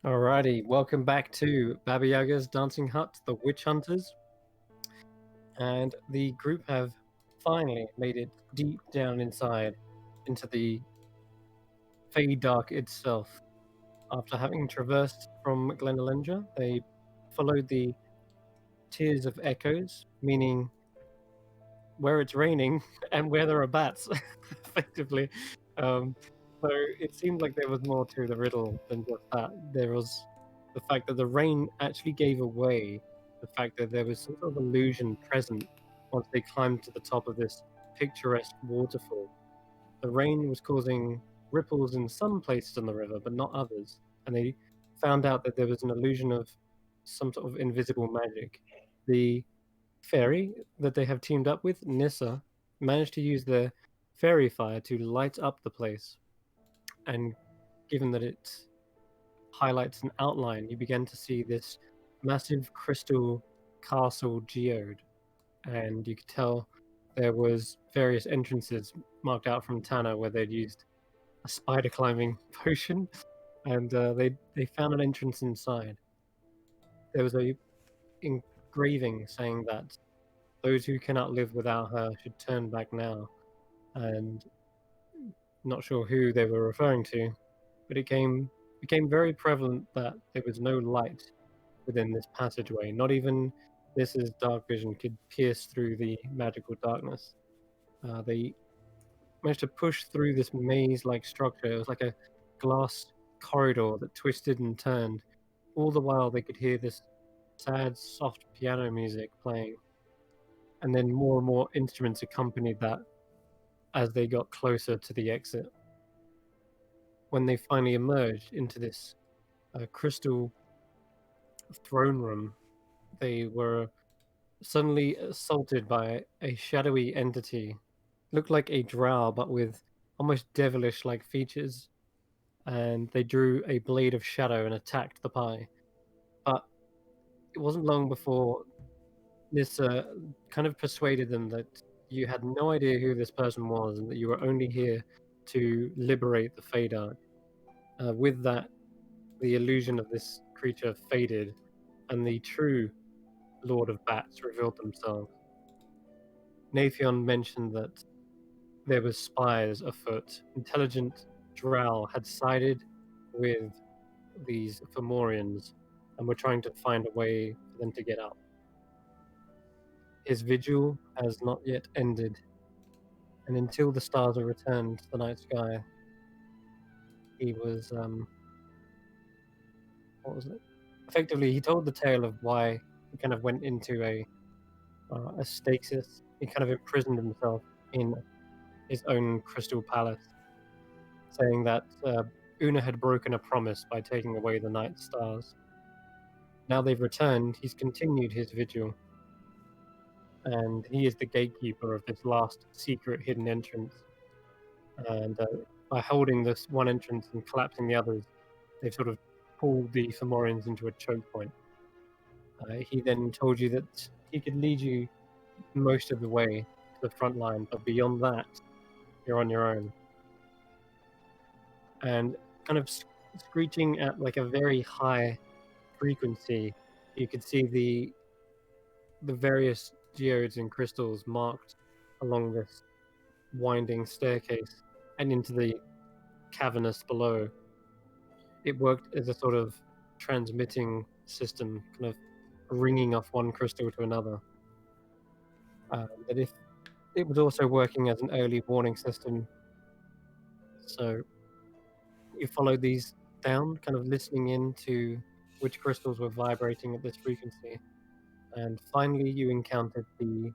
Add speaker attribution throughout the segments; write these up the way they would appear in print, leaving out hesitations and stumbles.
Speaker 1: Alrighty, welcome back to Baba Yaga's Dancing Hut, the Witch Hunters. And the group have finally made it deep down inside into the Fey Dark itself. After having traversed from Glenalenja, they followed the Tears of Echoes, meaning where it's raining and where there are bats, effectively. So it seemed like there was more to the riddle than just that. There was the fact that the rain actually gave away the fact that there was some sort of illusion present once they climbed to the top of this picturesque waterfall. The rain was causing ripples in some places on the river, but not others, and they found out that there was an illusion of some sort of invisible magic. The fairy that they have teamed up with, Nissa, managed to use their fairy fire to light up the place. And given that it highlights an outline, you begin to see this massive crystal castle geode. And you could tell there was various entrances marked out from Tana where they'd used a spider climbing potion, and they found an entrance inside. There was a engraving saying that those who cannot live without her should turn back now, and not sure who they were referring to, but it became very prevalent that there was no light within this passageway. Not even Niss's dark vision could pierce through the magical darkness. They managed to push through this maze-like structure. It was like a glass corridor that twisted and turned. All the while, they could hear this sad, soft piano music playing, and then more and more instruments accompanied that as they got closer to the exit. When they finally emerged into this crystal throne room, they were suddenly assaulted by a shadowy entity. Looked like a drow, but with almost devilish like features. And they drew a blade of shadow and attacked the pie. But it wasn't long before this kind of persuaded them that you had no idea who this person was and that you were only here to liberate the Feydark. With that, the illusion of this creature faded, and the true Lord of Bats revealed themselves. Nathion mentioned that there was spies afoot. Intelligent Drow had sided with these Fomorians and were trying to find a way for them to get out. His vigil has not yet ended, and until the stars are returned to the night sky, he was what was it? Effectively, he told the tale of why he kind of went into a stasis. He kind of imprisoned himself in his own crystal palace, saying that Una had broken a promise by taking away the night stars. Now they've returned, he's continued his vigil, and he is the gatekeeper of this last secret hidden entrance. And by holding this one entrance and collapsing the others, they've sort of pulled the Fomorians into a choke point. He then told you that he could lead you most of the way to the front line, but beyond that, you're on your own. And kind of screeching at like a very high frequency, you could see the various geodes and crystals marked along this winding staircase and into the cavernous below. It worked as a sort of transmitting system, kind of ringing off one crystal to another. That if it was also working as an early warning system. So you followed these down, kind of listening in to which crystals were vibrating at this frequency. And finally, you encountered the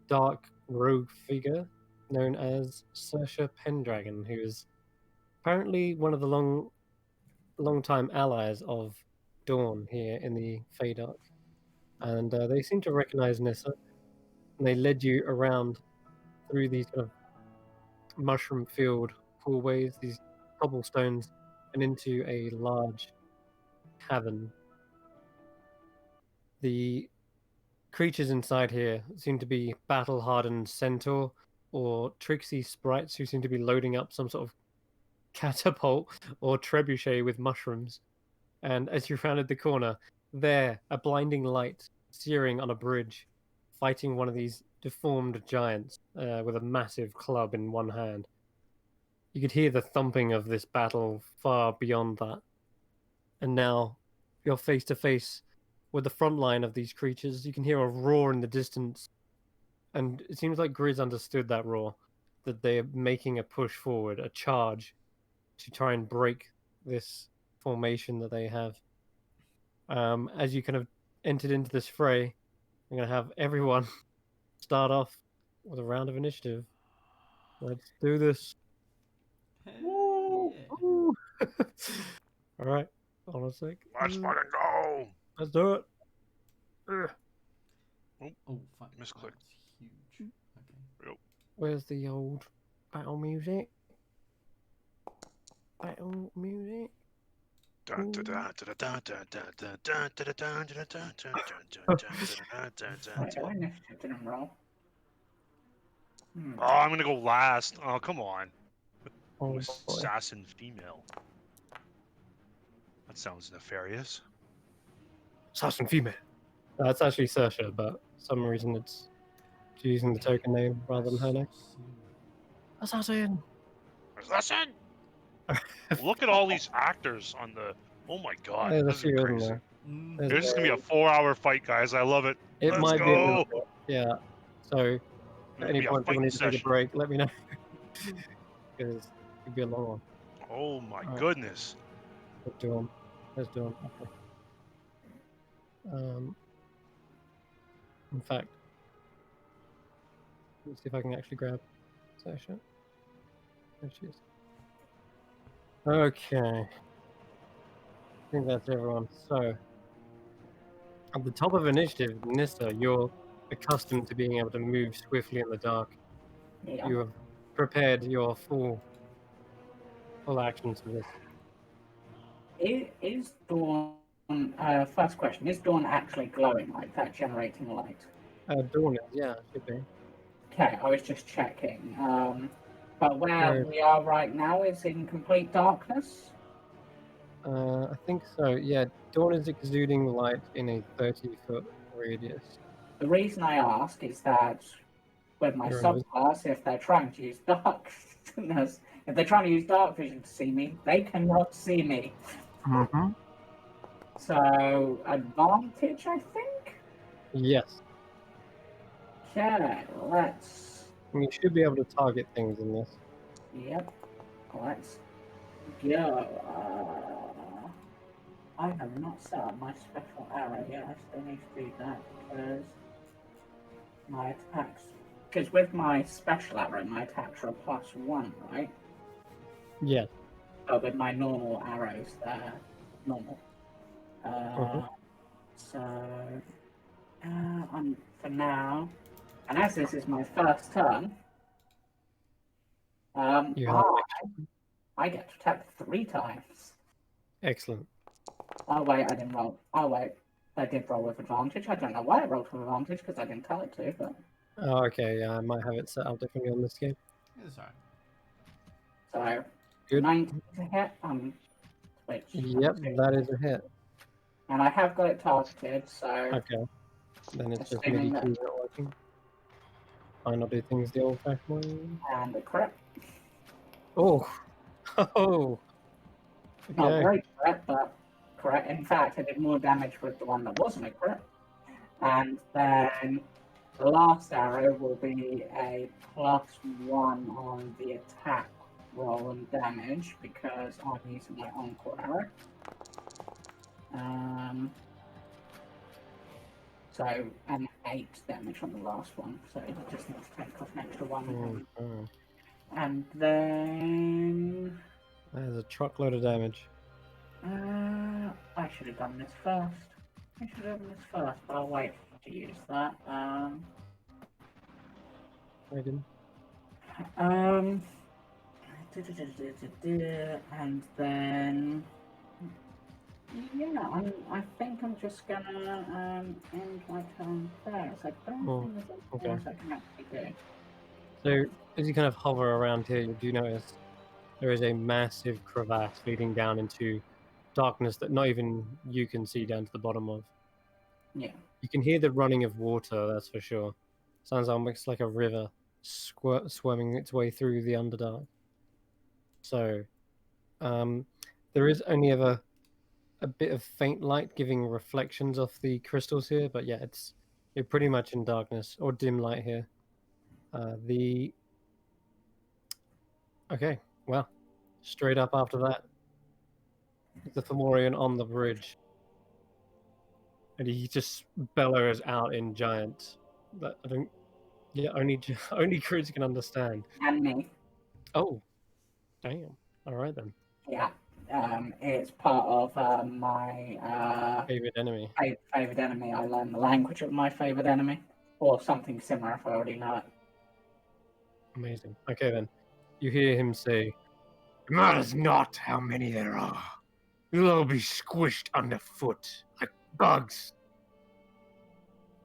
Speaker 1: dark rogue figure known as Saoirse Pendragon, who is apparently one of the long-time allies of Dawn here in the Feydark. And they seem to recognize Nissa, and they led you around through these kind of mushroom-filled hallways, these cobblestones, and into a large cavern. The creatures inside here seem to be battle-hardened centaur or tricksy sprites who seem to be loading up some sort of catapult or trebuchet with mushrooms. And as you rounded the corner, there, a blinding light searing on a bridge, fighting one of these deformed giants with a massive club in one hand. You could hear the thumping of this battle far beyond that. And now you're face to face with the front line of these creatures. You can hear a roar in the distance. And it seems like Grizz understood that roar, that they're making a push forward, a charge to try and break this formation that they have. As you kind of entered into this fray, I'm going to have everyone start off with a round of initiative. Let's do this.
Speaker 2: Hell yeah.
Speaker 1: Woo! All right, hold on a sec.
Speaker 3: Let's fucking go.
Speaker 1: Let's do it.
Speaker 2: Oh, fuck.
Speaker 3: Misclicked.
Speaker 2: That's huge. Okay.
Speaker 1: Where's the old battle music? Battle music.
Speaker 4: My initiative didn't roll.
Speaker 3: Oh, I'm gonna go last. Oh, come on.
Speaker 1: Oh, boy.
Speaker 3: Assassin female. That sounds nefarious.
Speaker 1: Assassin female. That's actually Sersha, but for some reason it's using the token name rather than her name. Assassin.
Speaker 3: Assassin. Look at all these actors on the. Oh my god,
Speaker 1: There's a
Speaker 3: this is
Speaker 1: few, isn't
Speaker 3: crazy.
Speaker 1: there?
Speaker 2: Mm.
Speaker 1: There's
Speaker 3: This is gonna be a 4-hour fight, guys. I love it.
Speaker 1: It
Speaker 3: Let's
Speaker 1: might be a
Speaker 3: go.
Speaker 1: little bit, yeah. So
Speaker 3: It's
Speaker 1: at
Speaker 3: gonna
Speaker 1: any
Speaker 3: be a
Speaker 1: point people
Speaker 3: fighting
Speaker 1: need to take a
Speaker 3: session.
Speaker 1: break, let me know. Because it could be a long one.
Speaker 3: Oh my
Speaker 1: Alright.
Speaker 3: goodness.
Speaker 1: Let's do them. Let's do them. Okay. In fact, let's see if I can actually grab Sasha. There she is. Okay. I think that's everyone. So, at the top of initiative, Nissa, you're accustomed to being able to move swiftly in the dark.
Speaker 4: Yeah.
Speaker 1: You have prepared your full actions for this.
Speaker 4: Is Dawn, first question, is Dawn actually glowing like that, generating light?
Speaker 1: Dawn is, yeah, should be.
Speaker 4: Okay, I was just checking. But where
Speaker 1: Where-
Speaker 4: we are right now is in complete darkness.
Speaker 1: I think so, yeah. Dawn is exuding light in a 30-foot radius.
Speaker 4: The reason I ask is that with my
Speaker 1: You're
Speaker 4: subclass, if they're trying to use darkness, if they're trying to use dark vision to see me, they cannot see me.
Speaker 1: Mm-hmm.
Speaker 4: So advantage, I think.
Speaker 1: Yes.
Speaker 4: Okay, let's.
Speaker 1: You should be able to target things in this.
Speaker 4: Yep. Let's go. I have not set up my special arrow yet. I still need to do that because my attacks. Because with my special arrow, my attacks are a +1, right?
Speaker 1: Yes.
Speaker 4: But with my normal arrows, they're normal. So, for now, and as this is my first turn,
Speaker 1: You have
Speaker 4: I get to attack 3 times.
Speaker 1: excellent.
Speaker 4: Oh wait, I didn't roll. Oh wait, I did roll with advantage. I don't know why I rolled with advantage because I didn't tell it to. But
Speaker 1: Oh, okay, yeah, I might have it set up differently on this game.
Speaker 2: It's alright.
Speaker 4: so
Speaker 1: Good.
Speaker 4: 19 to hit. Which
Speaker 1: Yep, that is a hit.
Speaker 4: and I have got it targeted. So
Speaker 1: Okay. Then it's just
Speaker 4: Assuming
Speaker 1: MIDI
Speaker 4: that-
Speaker 1: keys not working. Why not do things the old-fashioned way?
Speaker 4: and a crit.
Speaker 1: Oh! Oh!
Speaker 4: Not
Speaker 1: Okay.
Speaker 4: very crit, but crit. In fact, I did more damage with the one that wasn't a crit. And then the last arrow will be a +1 on the attack roll and damage because I'm using my encore arrow. So, and 8 damage on the last one, so it just needs to take off an extra 1.
Speaker 1: Oh,
Speaker 4: And then
Speaker 1: that is a truckload of damage.
Speaker 4: I should have done this first. But I'll wait to use that.
Speaker 1: Megan.
Speaker 4: And then yeah, I think I'm just gonna end my turn there. So I don't think there's anything else I can actually do.
Speaker 1: So, as you kind of hover around here, you do notice there is a massive crevasse leading down into darkness that not even you can see down to the bottom of.
Speaker 4: Yeah.
Speaker 1: You can hear the running of water, that's for sure. Sounds almost like a river swimming its way through the Underdark. So, there is only ever a bit of faint light giving reflections off the crystals here, but yeah, you're pretty much in darkness or dim light here. Okay, well, straight up after that, the Fomorian on the bridge, and he just bellows out in giant. That I don't. Yeah, only Cruz can understand.
Speaker 4: And me.
Speaker 1: Oh, damn! All right then.
Speaker 4: Yeah. It's part of my
Speaker 1: Favorite enemy.
Speaker 4: favorite enemy. I learned the language of my favorite enemy, or something similar if I already know it.
Speaker 1: Amazing. Okay then, you hear him say, "It matters not how many there are. You'll all be squished underfoot like bugs.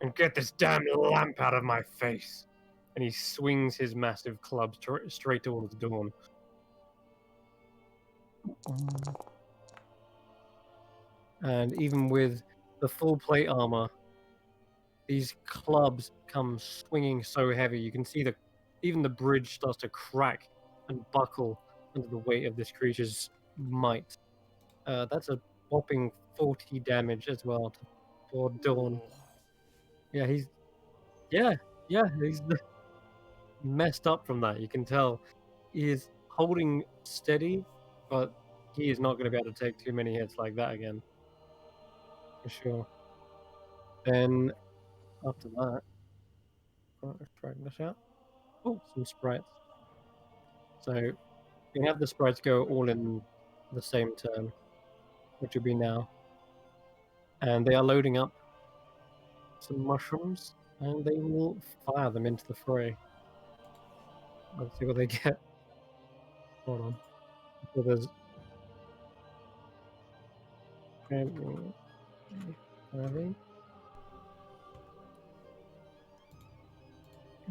Speaker 1: And get this damn lamp out of my face." And he swings his massive club straight towards Dawn. And even with the full plate armor, these clubs come swinging so heavy. You can see even the bridge starts to crack and buckle under the weight of this creature's might. That's a whopping 40 damage as well for Dawn. Yeah, he's messed up from that. You can tell he is holding steady, but he is not going to be able to take too many hits like that again. For sure. Then after that, let's try this out. Oh, some sprites. So you can have the sprites go all in the same turn, which will be now. And they are loading up some mushrooms, and they will fire them into the fray. Let's see what they get. Hold on. So there's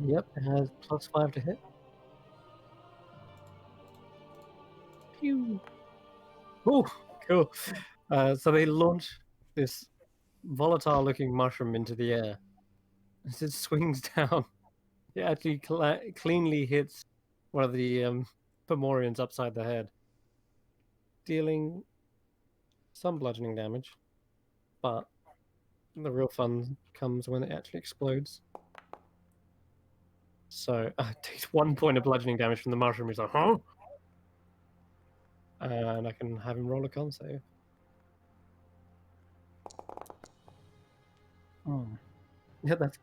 Speaker 1: Yep, it has +5 to hit. Pew! Oh, cool. So they launch this volatile-looking mushroom into the air. As it swings down, it actually cleanly hits one of the Fomorians upside the head, dealing some bludgeoning damage. But the real fun comes when it actually explodes. So it takes 1 point of bludgeoning damage from the mushroom. He's like, huh? And I can have him roll a con save. Oh. Yeah, that's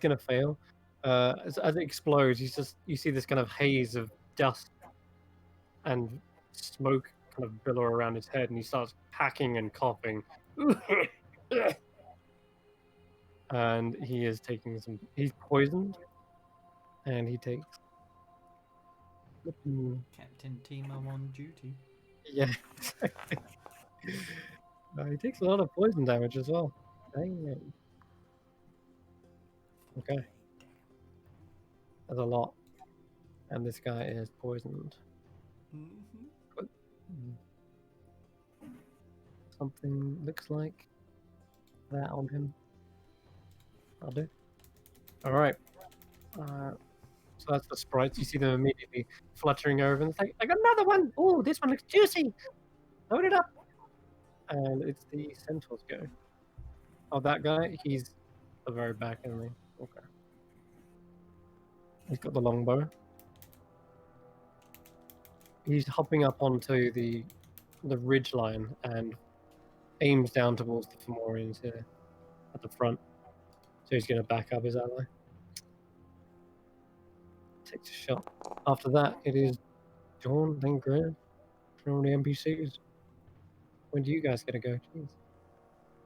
Speaker 1: gonna fail. As it explodes, you see this kind of haze of dust and smoke kind of billow around his head, and he starts hacking and coughing. And he is taking he's poisoned, and he takes
Speaker 2: Captain Timo on duty.
Speaker 1: yeah. He takes a lot of poison damage as well. Dang. Okay. That's a lot. And this guy is poisoned.
Speaker 2: Mm-hmm.
Speaker 1: Something looks like that on him. I'll do. Alright. So that's the sprites. You see them immediately fluttering over, and it's like, I got another one! Oh, this one looks juicy! Load it up! And it's the centaur's go. Oh, that guy? He's the very back enemy. Okay. He's got the longbow. He's hopping up onto the ridge line and aims down towards the Fomorians here at the front. So he's going to back up his ally. Takes a shot. After that, it is Dawn, then Grant from the NPCs. When do you guys get to go? Jeez.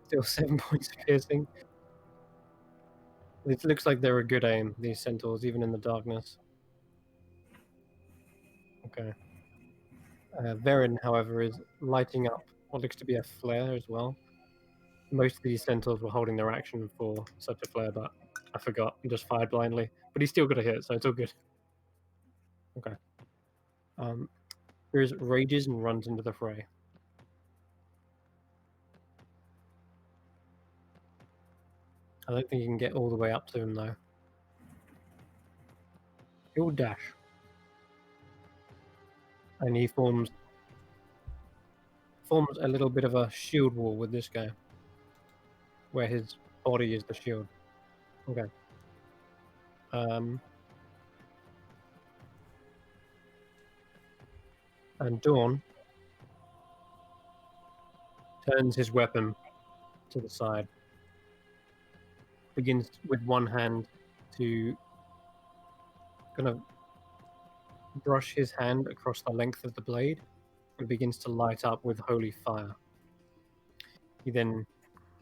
Speaker 1: Still 7 points of piercing. It looks like they're a good aim, these centaurs, even in the darkness. Okay. Verin, however, is lighting up what looks to be a flare as well. Most of these centaurs were holding their action for such a flare, but I forgot and just fired blindly. But he's still got a hit, so it's all good. Okay. Cruz rages and runs into the fray. I don't think you can get all the way up to him though. He'll dash. And he forms a little bit of a shield wall with this guy. Where his body is the shield. Okay. And Dawn turns his weapon to the side. Begins with one hand to kind of brush his hand across the length of the blade and begins to light up with holy fire. He then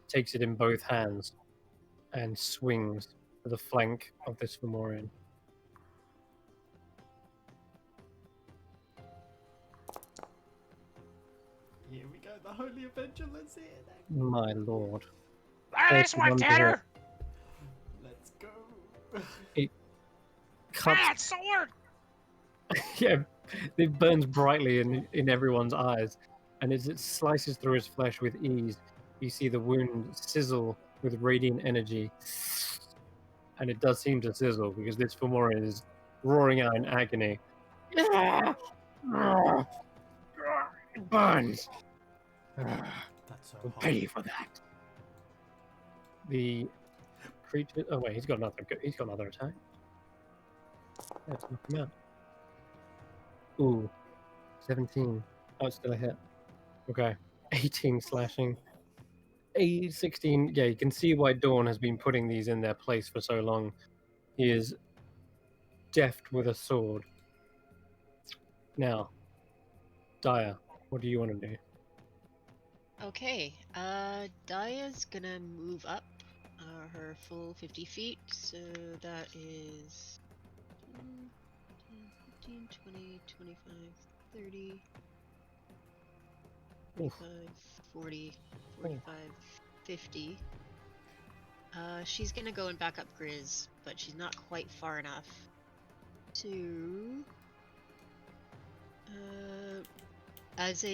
Speaker 1: takes it in both hands and swings to the flank of this Fomorian.
Speaker 2: Here we go, the Holy Avenger, let's see it.
Speaker 1: My lord.
Speaker 3: This one,
Speaker 1: 31 to hit.
Speaker 3: Tanner!
Speaker 2: Let's go.
Speaker 1: Cuts.
Speaker 3: That sword!
Speaker 1: Yeah, it burns brightly in everyone's eyes, and as it slices through his flesh with ease, you see the wound sizzle with radiant energy. And it does seem to sizzle because this Fomorian is roaring out in agony. It burns.
Speaker 2: That's so
Speaker 1: I'll
Speaker 2: hot.
Speaker 1: pay you for that. The creature. Oh wait, he's got another attack. Let's knock him out. Ooh, 17. Oh, it's still a hit. Okay, 18 slashing. 16. Yeah, you can see why Dawn has been putting these in their place for so long. He is deft with a sword. Now, Daya, what do you want to do?
Speaker 5: Okay, Daya's gonna move up her full 50 feet, so that is 10, 15, 20, 25, 30, 35, 40, 45, 50. She's gonna go and back up Grizz, but she's not quite far enough to as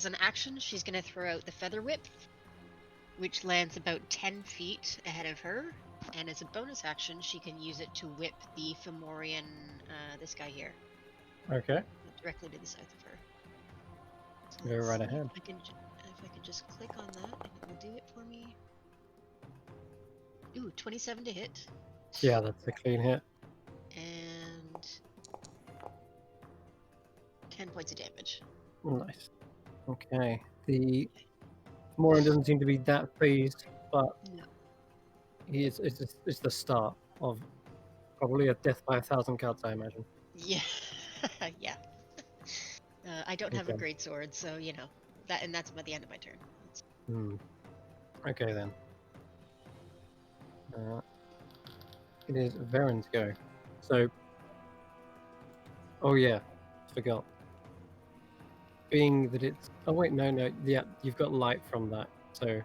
Speaker 5: an action, she's gonna throw out the feather whip, which lands about 10 feet ahead of her, and as a bonus action, she can use it to whip the Fomorian, this guy here,
Speaker 1: Okay,
Speaker 5: directly to the south of her. So
Speaker 1: go
Speaker 5: let's
Speaker 1: right
Speaker 5: see
Speaker 1: ahead.
Speaker 5: If I can just click on that, and it will do it for me. Ooh, 27 to hit,
Speaker 1: Yeah, that's a clean hit.
Speaker 5: and 10 points of damage.
Speaker 1: Nice. Okay, the Fomorian doesn't seem to be that phased, but
Speaker 5: No.
Speaker 1: it's the start of probably a death by 1,000 cuts, I imagine.
Speaker 5: Yeah, yeah. I don't have a
Speaker 1: Okay.
Speaker 5: great sword, so you know that's by the end of my turn.
Speaker 1: Okay then. It is Varen's go. So, oh yeah, forgot. Being that it's no, yeah, you've got light from that. So,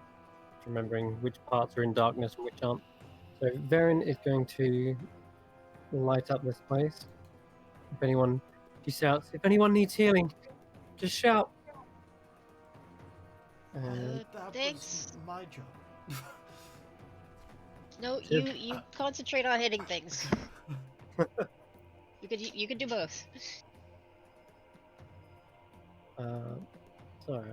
Speaker 1: remembering which parts are in darkness and which aren't. So Varen is going to light up this place. She shouts, if anyone needs healing, just shout. And
Speaker 2: That
Speaker 5: Thanks.
Speaker 2: was my job.
Speaker 5: No,
Speaker 1: Tip.
Speaker 5: you concentrate on hitting things. You could do both.
Speaker 1: so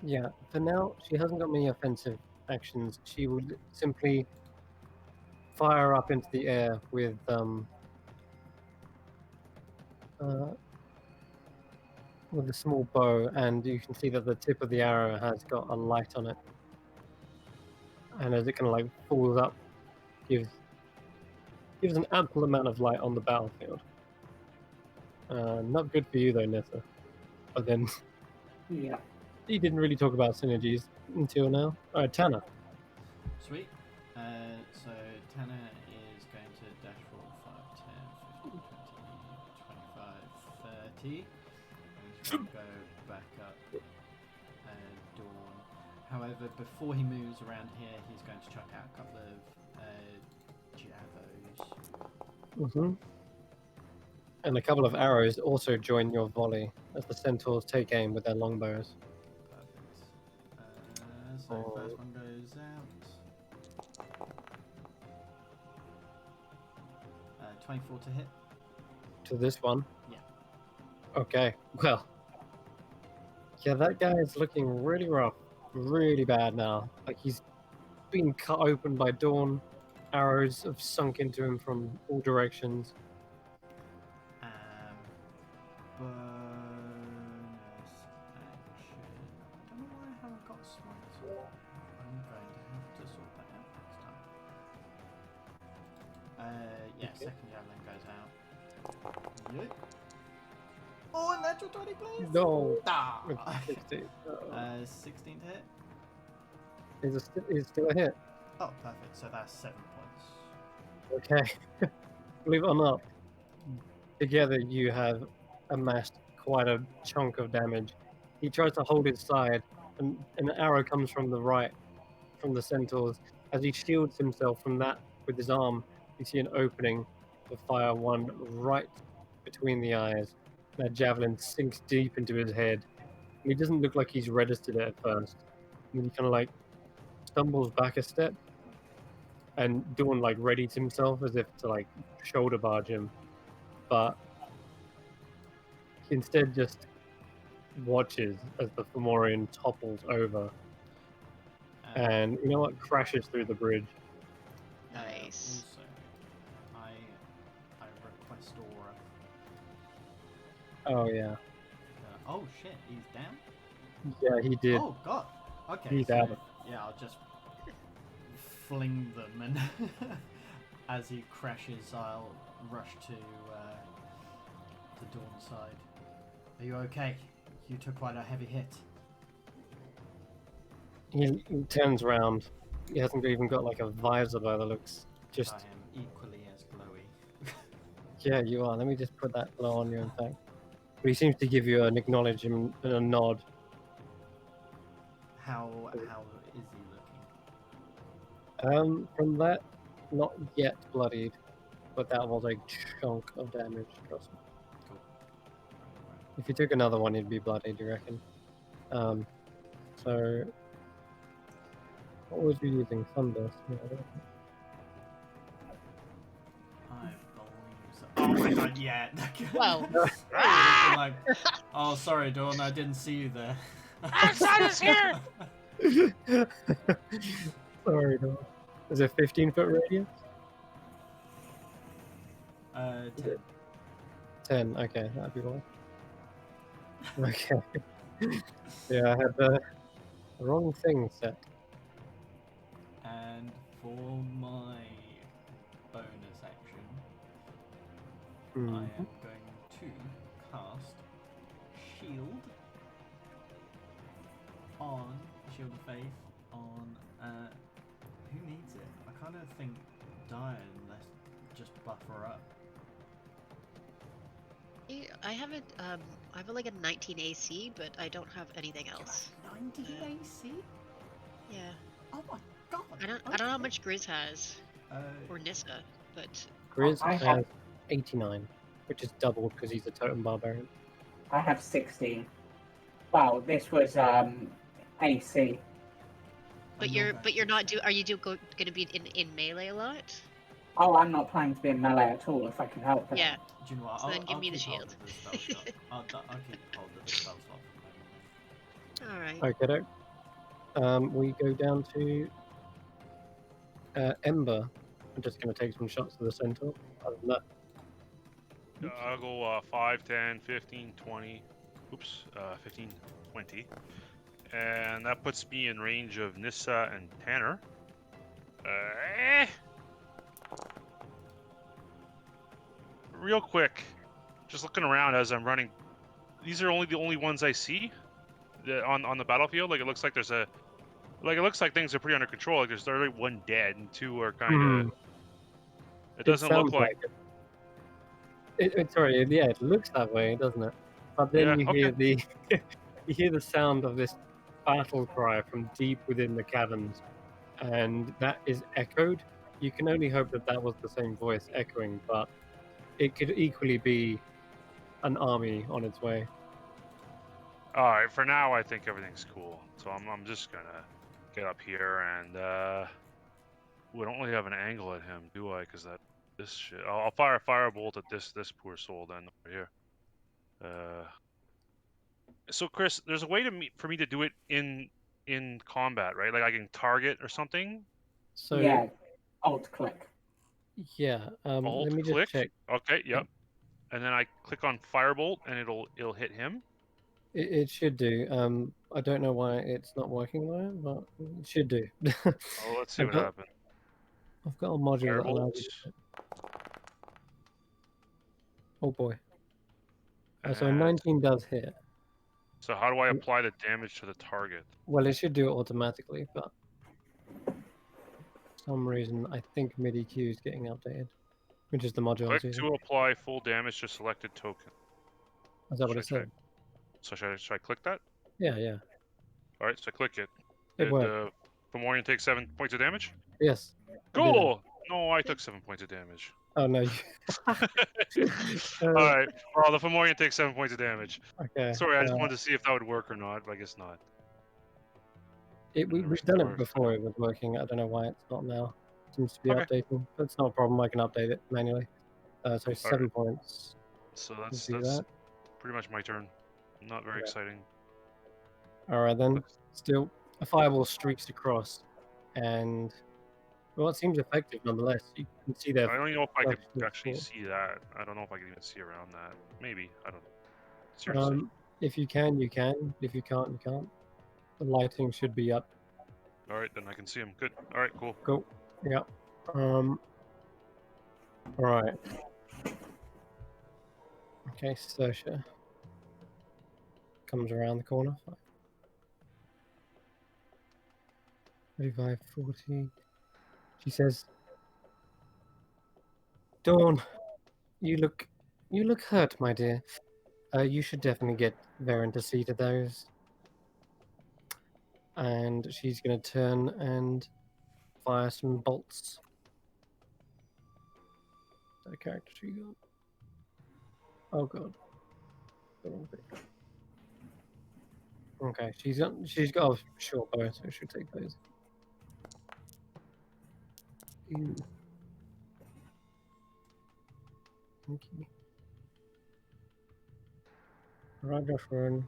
Speaker 1: yeah, for now she hasn't got many offensive actions. She would simply fire up into the air with a small bow, and you can see that the tip of the arrow has got a light on it. And as it kind of like falls up, gives an ample amount of light on the battlefield. Not good for you though, Nessa. But then
Speaker 4: Yeah.
Speaker 1: he didn't really talk about synergies until now. Alright, Tanner.
Speaker 2: Sweet. So Tanner is going to dash for 5, 10, 15, 20, 25, 30. And he's going to go back up Dawn. However, before he moves around here, he's going to chuck out a couple of javos.
Speaker 1: And a couple of arrows also join your volley as the centaurs take aim with their longbows.
Speaker 2: Perfect. So first one goes out. 24 to hit.
Speaker 1: To this one?
Speaker 2: Yeah.
Speaker 1: Okay, well. Yeah, that guy is looking really rough. Really bad now. Like he's been cut open by Dawn. Arrows have sunk into him from all directions.
Speaker 2: Bonus action. I don't know why I haven't got smite. I'm going to have to sort that out next time. Yeah,
Speaker 1: Okay.
Speaker 2: second javelin goes out. Yep. Oh, natural 20, please!
Speaker 1: No!
Speaker 2: Ah.
Speaker 1: 16.
Speaker 2: 16 to hit.
Speaker 1: Is still a hit.
Speaker 2: Oh, perfect. So that's 7 points.
Speaker 1: Okay. Believe it or not, together you have amassed quite a chunk of damage. He tries to hold his side, and an arrow comes from the right, from the centaurs. As he shields himself from that with his arm, you see an opening to fire one right between the eyes. That javelin sinks deep into his head. And he doesn't look like he's registered it at first. And he kind of like stumbles back a step, and Dawn like readies himself as if to like shoulder barge him, but he instead just watches as the Fomorian topples over, and you know what, crashes through the bridge.
Speaker 5: Nice.
Speaker 2: Also, I request aura.
Speaker 1: Oh yeah,
Speaker 2: Oh shit, he's down?
Speaker 1: yeah, he did.
Speaker 2: Oh god. Okay.
Speaker 1: He's
Speaker 2: so,
Speaker 1: out.
Speaker 2: Yeah, I'll just fling them, and as he crashes, I'll rush to the Dawn side. Are you okay? You took quite a heavy hit.
Speaker 1: He turns around. He hasn't even got like a visor by the looks. Just
Speaker 2: I am equally as glowy.
Speaker 1: yeah, you are. Let me just put that glow on you, in fact. But he seems to give you an acknowledgement and a nod.
Speaker 2: How is he looking?
Speaker 1: From that, not yet bloodied, but that was a chunk of damage. Trust me.
Speaker 2: Cool.
Speaker 1: If he took another one, he'd be bloodied, you reckon? So what was you using? Sunburst? Yeah, I don't know.
Speaker 2: I believe so. Oh my god, yeah.
Speaker 5: Well.
Speaker 2: I was like, oh, sorry, Dawn, I didn't see you there.
Speaker 3: Outside is here!
Speaker 1: Sorry, no. Is it 15-foot radius?
Speaker 2: 10.
Speaker 1: 10. Okay, that'd be one. Okay. Yeah, I had the wrong thing set.
Speaker 2: And for my bonus action, I am
Speaker 1: Mhm.
Speaker 2: going to cast Shield on Shield of Faith on who needs it? I kind of think Diane, let's just buff her up.
Speaker 5: I have it. I have like a 19 AC, but I don't have anything else.
Speaker 2: 90 AC?
Speaker 5: Yeah.
Speaker 2: Oh my god!
Speaker 5: I don't know how much Grizz has or Nissa, but
Speaker 1: Grizz
Speaker 4: I
Speaker 1: has
Speaker 4: have-
Speaker 1: 89, which is double because he's a totem barbarian.
Speaker 4: I have 16. Wow, this was AC.
Speaker 5: but you're not Are you going to be in melee a lot?
Speaker 4: Oh, I'm not planning to be in melee at all if I can help it.
Speaker 5: Yeah.
Speaker 2: Do you know what?
Speaker 5: So then give
Speaker 2: I'll
Speaker 5: me the
Speaker 2: keep hold
Speaker 5: shield.
Speaker 2: of the spell slot. I'll keep hold of the spell slot for the moment.
Speaker 5: All right.
Speaker 1: Okay, we go down to Ember. I'm just going to take some shots to the centaur. Other than that,
Speaker 3: I'll go 5, 10, 15, 20. Oops, 15, 20. And that puts me in range of Nissa and Tanner. Real quick, just looking around as I'm running. These are the only ones I see on the battlefield. Like it looks like it looks like things are pretty under control. Like there's already one dead and two are kind of. It doesn't look
Speaker 1: sounds
Speaker 3: like.
Speaker 1: Sorry, yeah, it looks that way, doesn't it? But then
Speaker 3: Yeah,
Speaker 1: you hear the you hear the sound of this battle cry from deep within the caverns, and that is echoed. You can only hope that that was the same voice echoing, but it could equally be an army on its way.
Speaker 3: All right, for now I think everything's cool. So I'm just gonna get up here and we don't really have an angle at him, do I? Because this shit. I'll fire a firebolt at this poor soul then over here. So Chris, there's a way for me to do it in combat, right? Like I can target or something.
Speaker 1: So
Speaker 4: Yeah, alt click.
Speaker 1: yeah,
Speaker 3: Alt
Speaker 1: let me just
Speaker 3: click.
Speaker 1: check.
Speaker 3: Okay, yep. And then I click on firebolt, and it'll hit him.
Speaker 1: It should do. I don't know why it's not working though, but it should do.
Speaker 3: Oh, let's see
Speaker 1: I've
Speaker 3: what
Speaker 1: got
Speaker 3: happens.
Speaker 1: I've got a module that
Speaker 3: Firebolt.
Speaker 1: allows you to. Oh boy. So a
Speaker 3: And
Speaker 1: 19 does hit.
Speaker 3: so how do I apply the damage to the target?
Speaker 1: Well, it should do it automatically, but for some reason I think MIDI Q is getting updated, which is the module I was
Speaker 3: Click
Speaker 1: using.
Speaker 3: to apply full damage to selected token.
Speaker 1: Is that what it
Speaker 3: Should I
Speaker 1: said?
Speaker 3: So should I click that?
Speaker 1: Yeah, yeah.
Speaker 3: All right, so I click it.
Speaker 1: It
Speaker 3: Did
Speaker 1: worked.
Speaker 3: Fomorian take 7 points of damage?
Speaker 1: Yes. I did it.
Speaker 3: Cool. No, I took 7 points of damage.
Speaker 1: Oh no.
Speaker 3: All right. Well, the Fomorian takes 7 points of damage.
Speaker 1: Okay.
Speaker 3: Sorry, I just wanted to see if that would work or not, but I guess not.
Speaker 1: We've done it before. It was working. I don't know why it's not now. It seems to be
Speaker 3: Okay.
Speaker 1: updating. That's not a problem. I can update it manually. So 7 points.
Speaker 3: So
Speaker 1: Let's
Speaker 3: that's
Speaker 1: do that.
Speaker 3: pretty much my turn. Not very exciting.
Speaker 1: All right then. Still, a fireball streaks across, and well, it seems effective nonetheless. You can see there.
Speaker 3: I don't even know if I could
Speaker 1: flashes
Speaker 3: actually
Speaker 1: of
Speaker 3: see that. I don't know if I can even see around that. Maybe. I don't know. Seriously.
Speaker 1: if you can, you can. If you can't, you can't. The lighting should be up.
Speaker 3: All right, then I can see him. Good. All right, cool.
Speaker 1: Cool. Yeah. All right. Okay, Saoirse comes around the corner. 35, 40. She says, "Dawn, you look hurt, my dear. You should definitely get Varen to see to those." And she's gonna turn and fire some bolts. That character she got. Oh god. Okay, she's got a short bow, so she'll take those. Ew. Thank you. Right, Josh, run.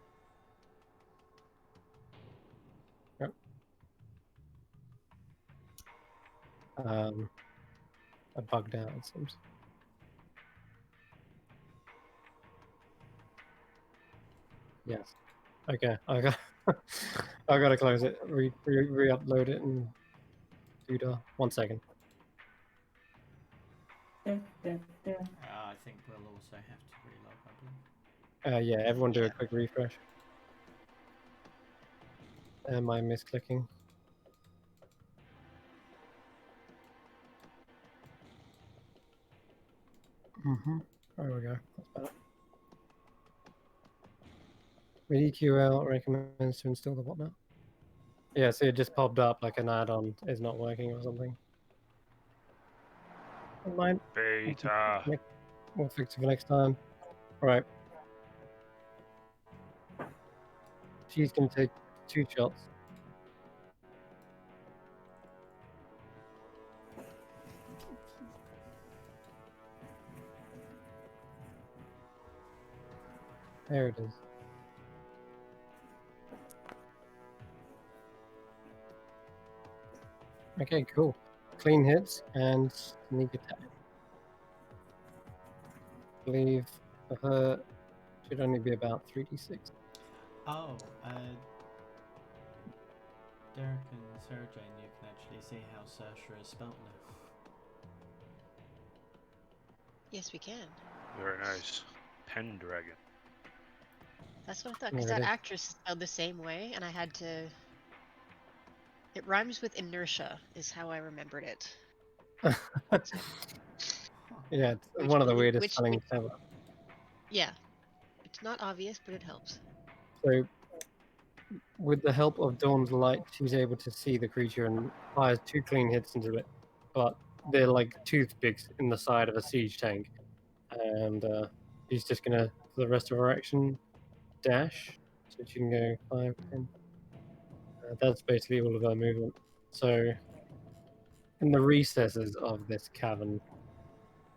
Speaker 1: Yep. I bugged out, it seems. Yes. Okay, I gotta close it. Re-upload it and do the 1 second.
Speaker 2: I think we'll also have to reload, I believe.
Speaker 1: Yeah, everyone do a quick refresh. Am I misclicking? There we go. That's better. EQL recommends to install the whatnot. Yeah, so it just popped up like an add-on is not working or something. Never mind.
Speaker 3: Beta.
Speaker 1: We'll fix it for next time. Right. She's gonna take 2 shots. There it is. Okay, cool. Clean hits and sneak attack. I believe for her should only be about 3d6.
Speaker 2: Oh, Derek and Sarah Jane, you can actually see how Saoirse is spelled now.
Speaker 5: Yes, we can.
Speaker 3: Very nice. Pendragon.
Speaker 5: That's what I thought, because that actress is spelled the same way, and I had to. It rhymes with inertia, is how I remembered it.
Speaker 1: Yeah, it's one of the weirdest spellings ever.
Speaker 5: Yeah, it's not obvious, but it helps.
Speaker 1: So, with the help of Dawn's light, she's able to see the creature and fires 2 clean hits into it, but they're like toothpicks in the side of a siege tank. And she's just gonna, for the rest of her action, dash. So she can go 5, 10. That's basically all of her movement. So, in the recesses of this cavern,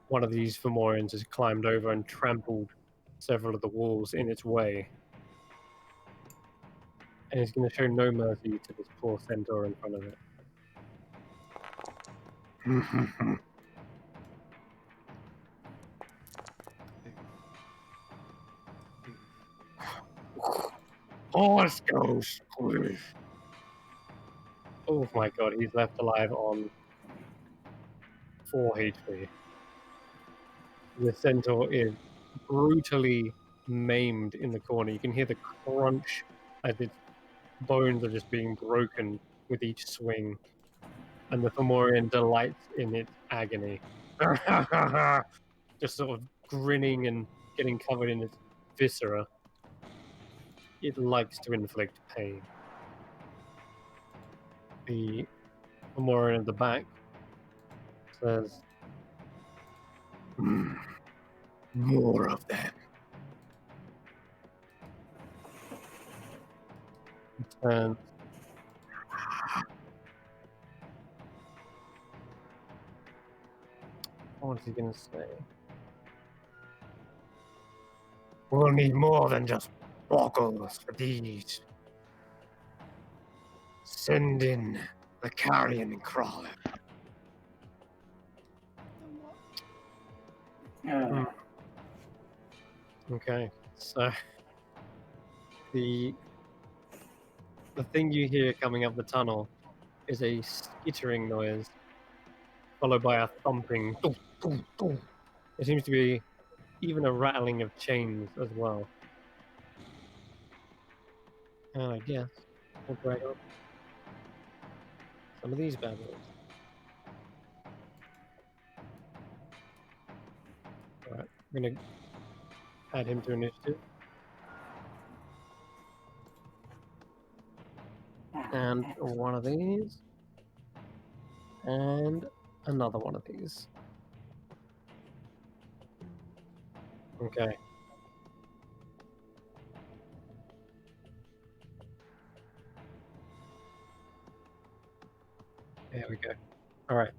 Speaker 1: one of these Fomorians has climbed over and trampled several of the walls in its way. And is going to show no mercy to this poor centaur in front of it. Horse goes, please. Oh my god, he's left alive on 4 HP. The centaur is brutally maimed in the corner. You can hear the crunch as its bones are just being broken with each swing. And the Fomorian delights in its agony. Just sort of grinning and getting covered in its viscera. It likes to inflict pain. The Fomorian at the back says, more of them. And what is he going to say? We'll need more than just boggles for these. Send in the carrion crawler. Okay, so the thing you hear coming up the tunnel is a skittering noise, followed by a thumping. There seems to be even a rattling of chains as well. And I guess we'll break up some of these bad boys. Alright, I'm gonna add him to initiative. And one of these. And another one of these. Okay. There we go. Alright.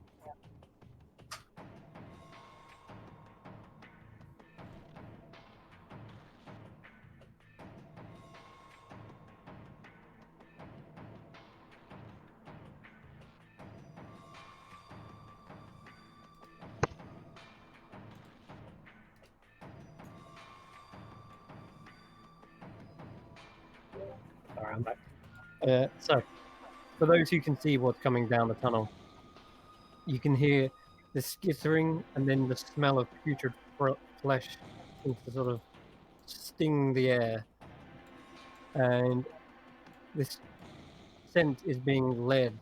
Speaker 1: Alright, I'm back. So, for those who can see what's coming down the tunnel, you can hear the skittering and then the smell of putrid flesh seems to sort of sting the air. And this scent is being led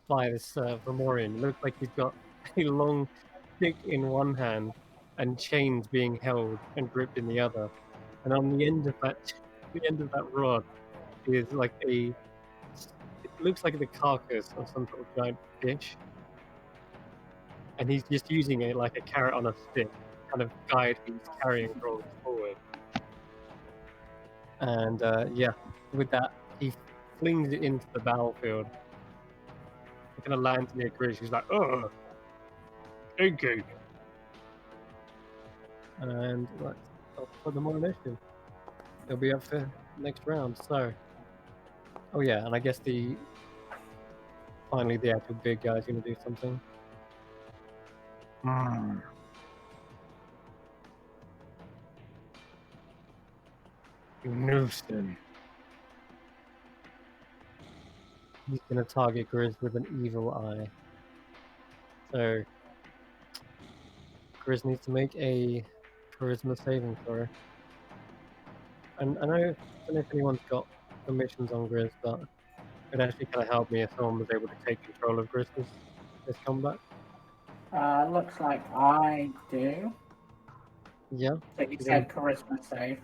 Speaker 1: by this Fomorian. It looks like he's got a long stick in one hand and chains being held and gripped in the other. And on the end of that rod is like it looks like the carcass of some sort of giant fish. And he's just using it like a carrot on a stick, kind of guide he's carrying crawlers forward. And yeah, with that, he flings it into the battlefield. It kind of lands near Grizz. He's like, "Oh, okay." And I'll put them on initiative. They'll be up for next round. So, oh yeah, and I guess finally the actual big guy's going to do something. Newston. He's going to target Grizz with an evil eye. So, Grizz needs to make a charisma saving throw. And I don't know if anyone's got permissions on Grizz, but it actually kind of helped me if someone was able to take control of Grizz this combat.
Speaker 4: Looks like I do.
Speaker 1: Yeah.
Speaker 4: So you said charisma save.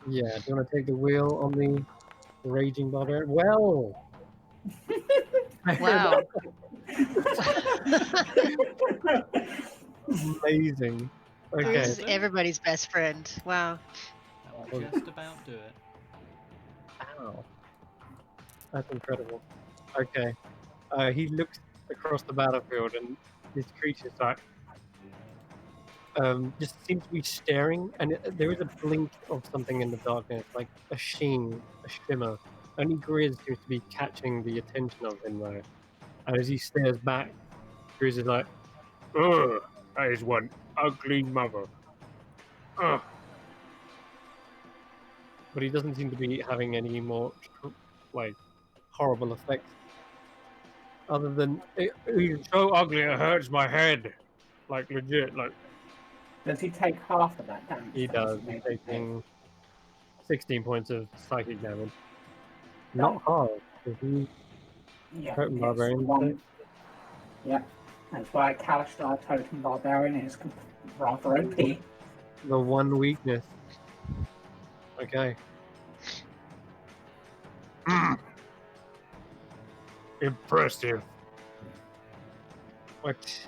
Speaker 1: Yeah, do you want to take the wheel on the raging barbarian? Well!
Speaker 5: Wow.
Speaker 1: Amazing.
Speaker 5: Bruce
Speaker 1: Okay.
Speaker 5: is everybody's best friend. Wow.
Speaker 2: That will just about do it.
Speaker 1: Ow. That's incredible. Okay. He looks across the battlefield and this creature's like just seems to be staring, and there is a blink of something in the darkness, like a sheen, a shimmer. Only Grizz seems to be catching the attention of him though. And as he stares back, Grizz is like, "Ugh, that is one ugly mother." Ugh. But he doesn't seem to be having any more like horrible effects, other than he's so ugly it hurts my head, like legit. Like
Speaker 4: Does he take half of that damage?
Speaker 1: he
Speaker 4: that
Speaker 1: does,
Speaker 4: made
Speaker 1: he's
Speaker 4: him
Speaker 1: taking 16 points of psychic damage.
Speaker 4: take?
Speaker 1: Not hard. If he
Speaker 4: Yeah,
Speaker 1: Totem
Speaker 4: it's
Speaker 1: Barbarian.
Speaker 4: one. Yeah, that's why Kalistar Totem Barbarian is rather OP.
Speaker 1: The one weakness. Okay. Impressive. What?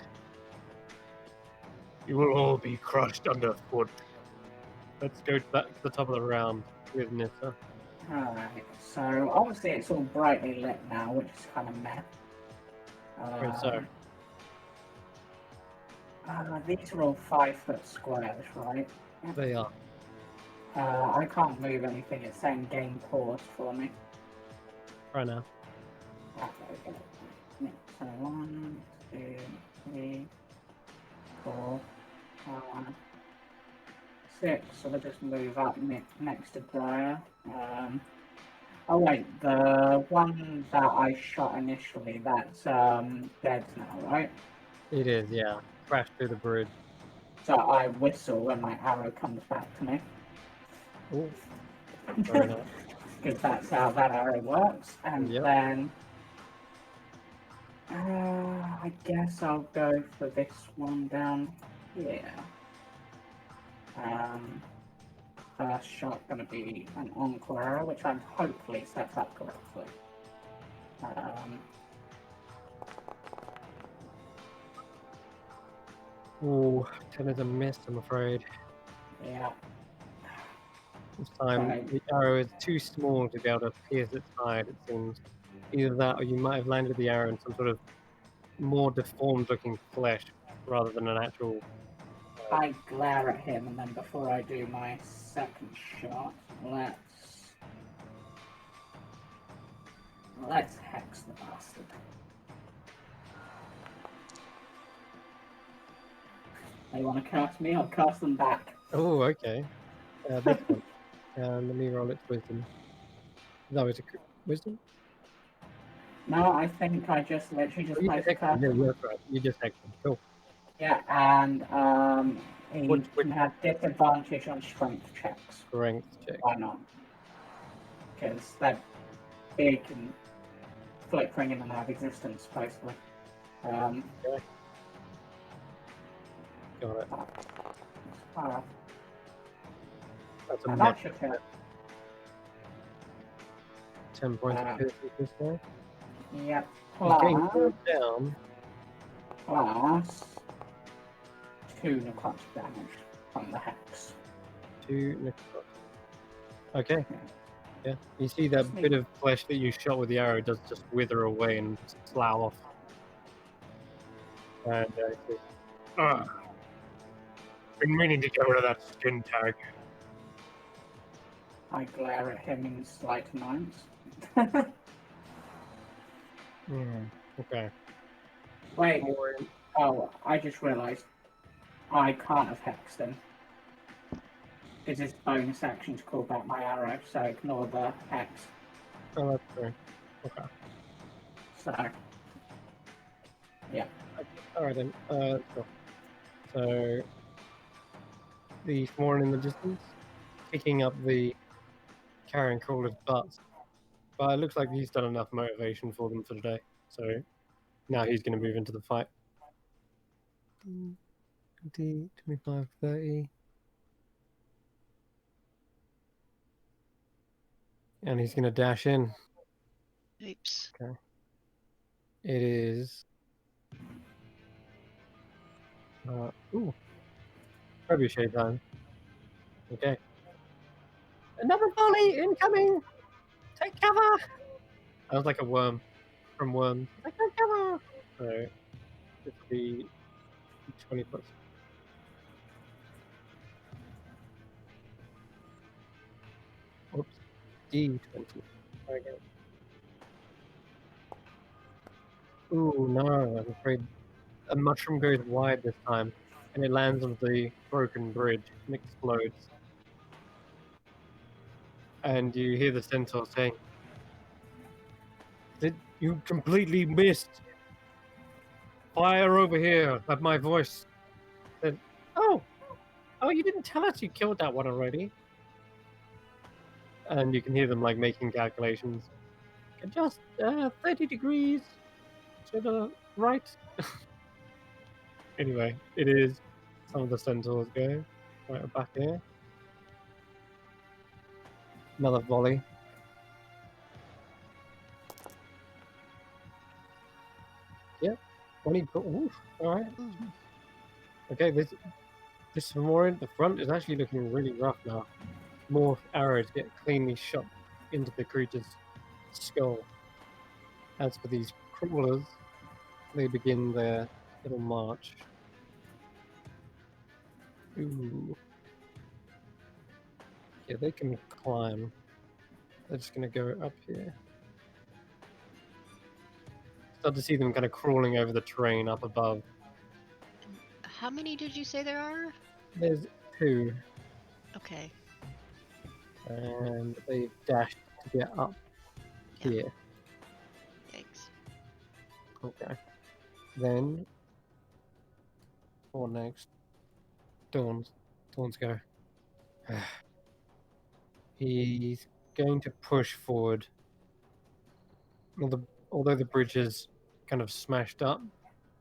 Speaker 1: You will all be crushed underfoot. Let's go back to the top of the round with Nissa.
Speaker 4: Alright, so obviously it's all brightly lit now, which is kind of meh.
Speaker 1: Wait, so
Speaker 4: These are all 5-foot squares, right?
Speaker 1: they are.
Speaker 4: I can't move anything, it's saying game paused for me.
Speaker 1: Right now.
Speaker 4: There we go. Yeah, so 1, 2, 3, 4, 5, 6. So we'll just move up next to Dyer. Oh wait, the one that I shot initially, that's dead now, right?
Speaker 1: It is, yeah. Crashed through the bridge.
Speaker 4: So I whistle when my arrow comes back to me.
Speaker 1: Oh, fair enough.
Speaker 4: Because that's how that arrow works. And
Speaker 1: Yep.
Speaker 4: then I guess I'll go for this one down here. First shot gonna be an encore arrow, which I'm hopefully set up correctly.
Speaker 1: Ooh, 10 is a miss, I'm afraid.
Speaker 4: Yeah.
Speaker 1: This time,
Speaker 4: Right.
Speaker 1: the arrow is too small to be able to pierce its side, it seems. Either that, or you might have landed the arrow in some sort of more deformed-looking flesh, rather than an actual...
Speaker 4: I glare at him, and then before I do my second shot, let's hex the bastard. They want to cast me, I'll cast them back.
Speaker 1: Oh, okay. This one. Let me roll its wisdom. No, it's a wisdom?
Speaker 4: No, I think I just literally just
Speaker 1: Oh, you
Speaker 4: placed
Speaker 1: just
Speaker 4: a
Speaker 1: hexed him.
Speaker 4: cast.
Speaker 1: Yeah, that's right. You just hexed him. Cool.
Speaker 4: Yeah, and he
Speaker 1: Which
Speaker 4: can have disadvantage on strength checks.
Speaker 1: strength check?
Speaker 4: Why not? Because they're big and flickering in and out of existence, basically.
Speaker 1: Okay. Got it. That's a
Speaker 4: And
Speaker 1: much
Speaker 4: that should hit.
Speaker 1: 10 points of piercing this guy.
Speaker 4: Yep.
Speaker 1: He's getting
Speaker 4: Plus,
Speaker 1: pulled down.
Speaker 4: plus 2 necrotic damage from the hex.
Speaker 1: 2 necrotic. Okay. Yeah. You see that bit of flesh that you shot with the arrow does just wither away and slough off. And it says, been meaning to get rid of that skin tag.
Speaker 4: I glare at him in slight annoyance.
Speaker 1: Okay.
Speaker 4: Wait. Oh, I just realised I can't have hexed him. Because it's bonus action to call back my arrow, so ignore the hex.
Speaker 1: Oh, that's true. Okay.
Speaker 4: So, yeah.
Speaker 1: Alright then. Let's go. So, the Thorn in the distance, picking up the carrying crawler's butts. But it looks like he's done enough motivation for them for today. So, now he's going to move into the fight. 20, 25, 30. And he's going to dash in.
Speaker 5: Oops.
Speaker 1: Okay. It is... ooh. trebuchet time. Okay. Another volley incoming! Take cover! That was like a worm from Worms. Take cover! So, this will be 20 plus. Oops. D20. Try again. Ooh, no, I'm afraid a mushroom goes wide this time, and it lands on the broken bridge and explodes. And you hear the centaur saying, "You completely missed! Fire over here at my voice!" Then, oh, you didn't tell us you killed that one already. And you can hear them like making calculations. Just 30 degrees to the right. Anyway, it is. Some of the centaurs go right back here. Another volley. Yep. 20. Oof. All right. Okay. This memorial at the front is actually looking really rough now. More arrows get cleanly shot into the creature's skull. As for these crawlers, they begin their little march. Ooh. Yeah, they can climb. They're just gonna go up here. Start to see them kind of crawling over the terrain up above.
Speaker 5: How many did you say there are?
Speaker 1: There's 2,
Speaker 5: Okay.
Speaker 1: and they've dashed to get up
Speaker 5: Yeah.
Speaker 1: here.
Speaker 5: Thanks.
Speaker 1: Okay. Then, what next? Dawn's go. He's going to push forward. Although the bridge is kind of smashed up,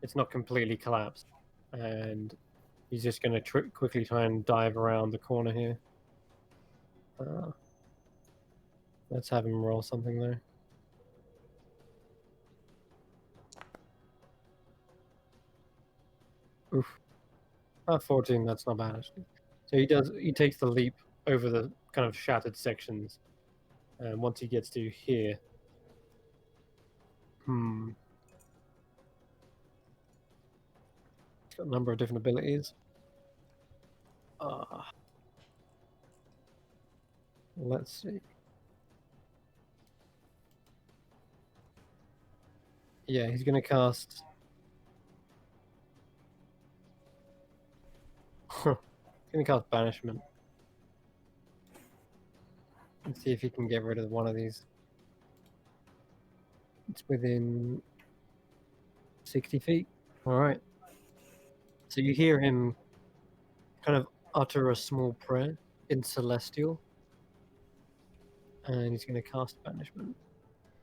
Speaker 1: it's not completely collapsed. And he's just going to quickly try and dive around the corner here. Let's have him roll something though. Oof. 14, that's not bad actually. So he takes the leap over the kind of shattered sections. And once he gets to here. He's got a number of different abilities. Let's see. Yeah, he's going to cast... He's going to cast Banishment. Let's see if he can get rid of one of these. It's within 60 feet. Alright. So you hear him kind of utter a small prayer in Celestial. And he's going to cast Banishment.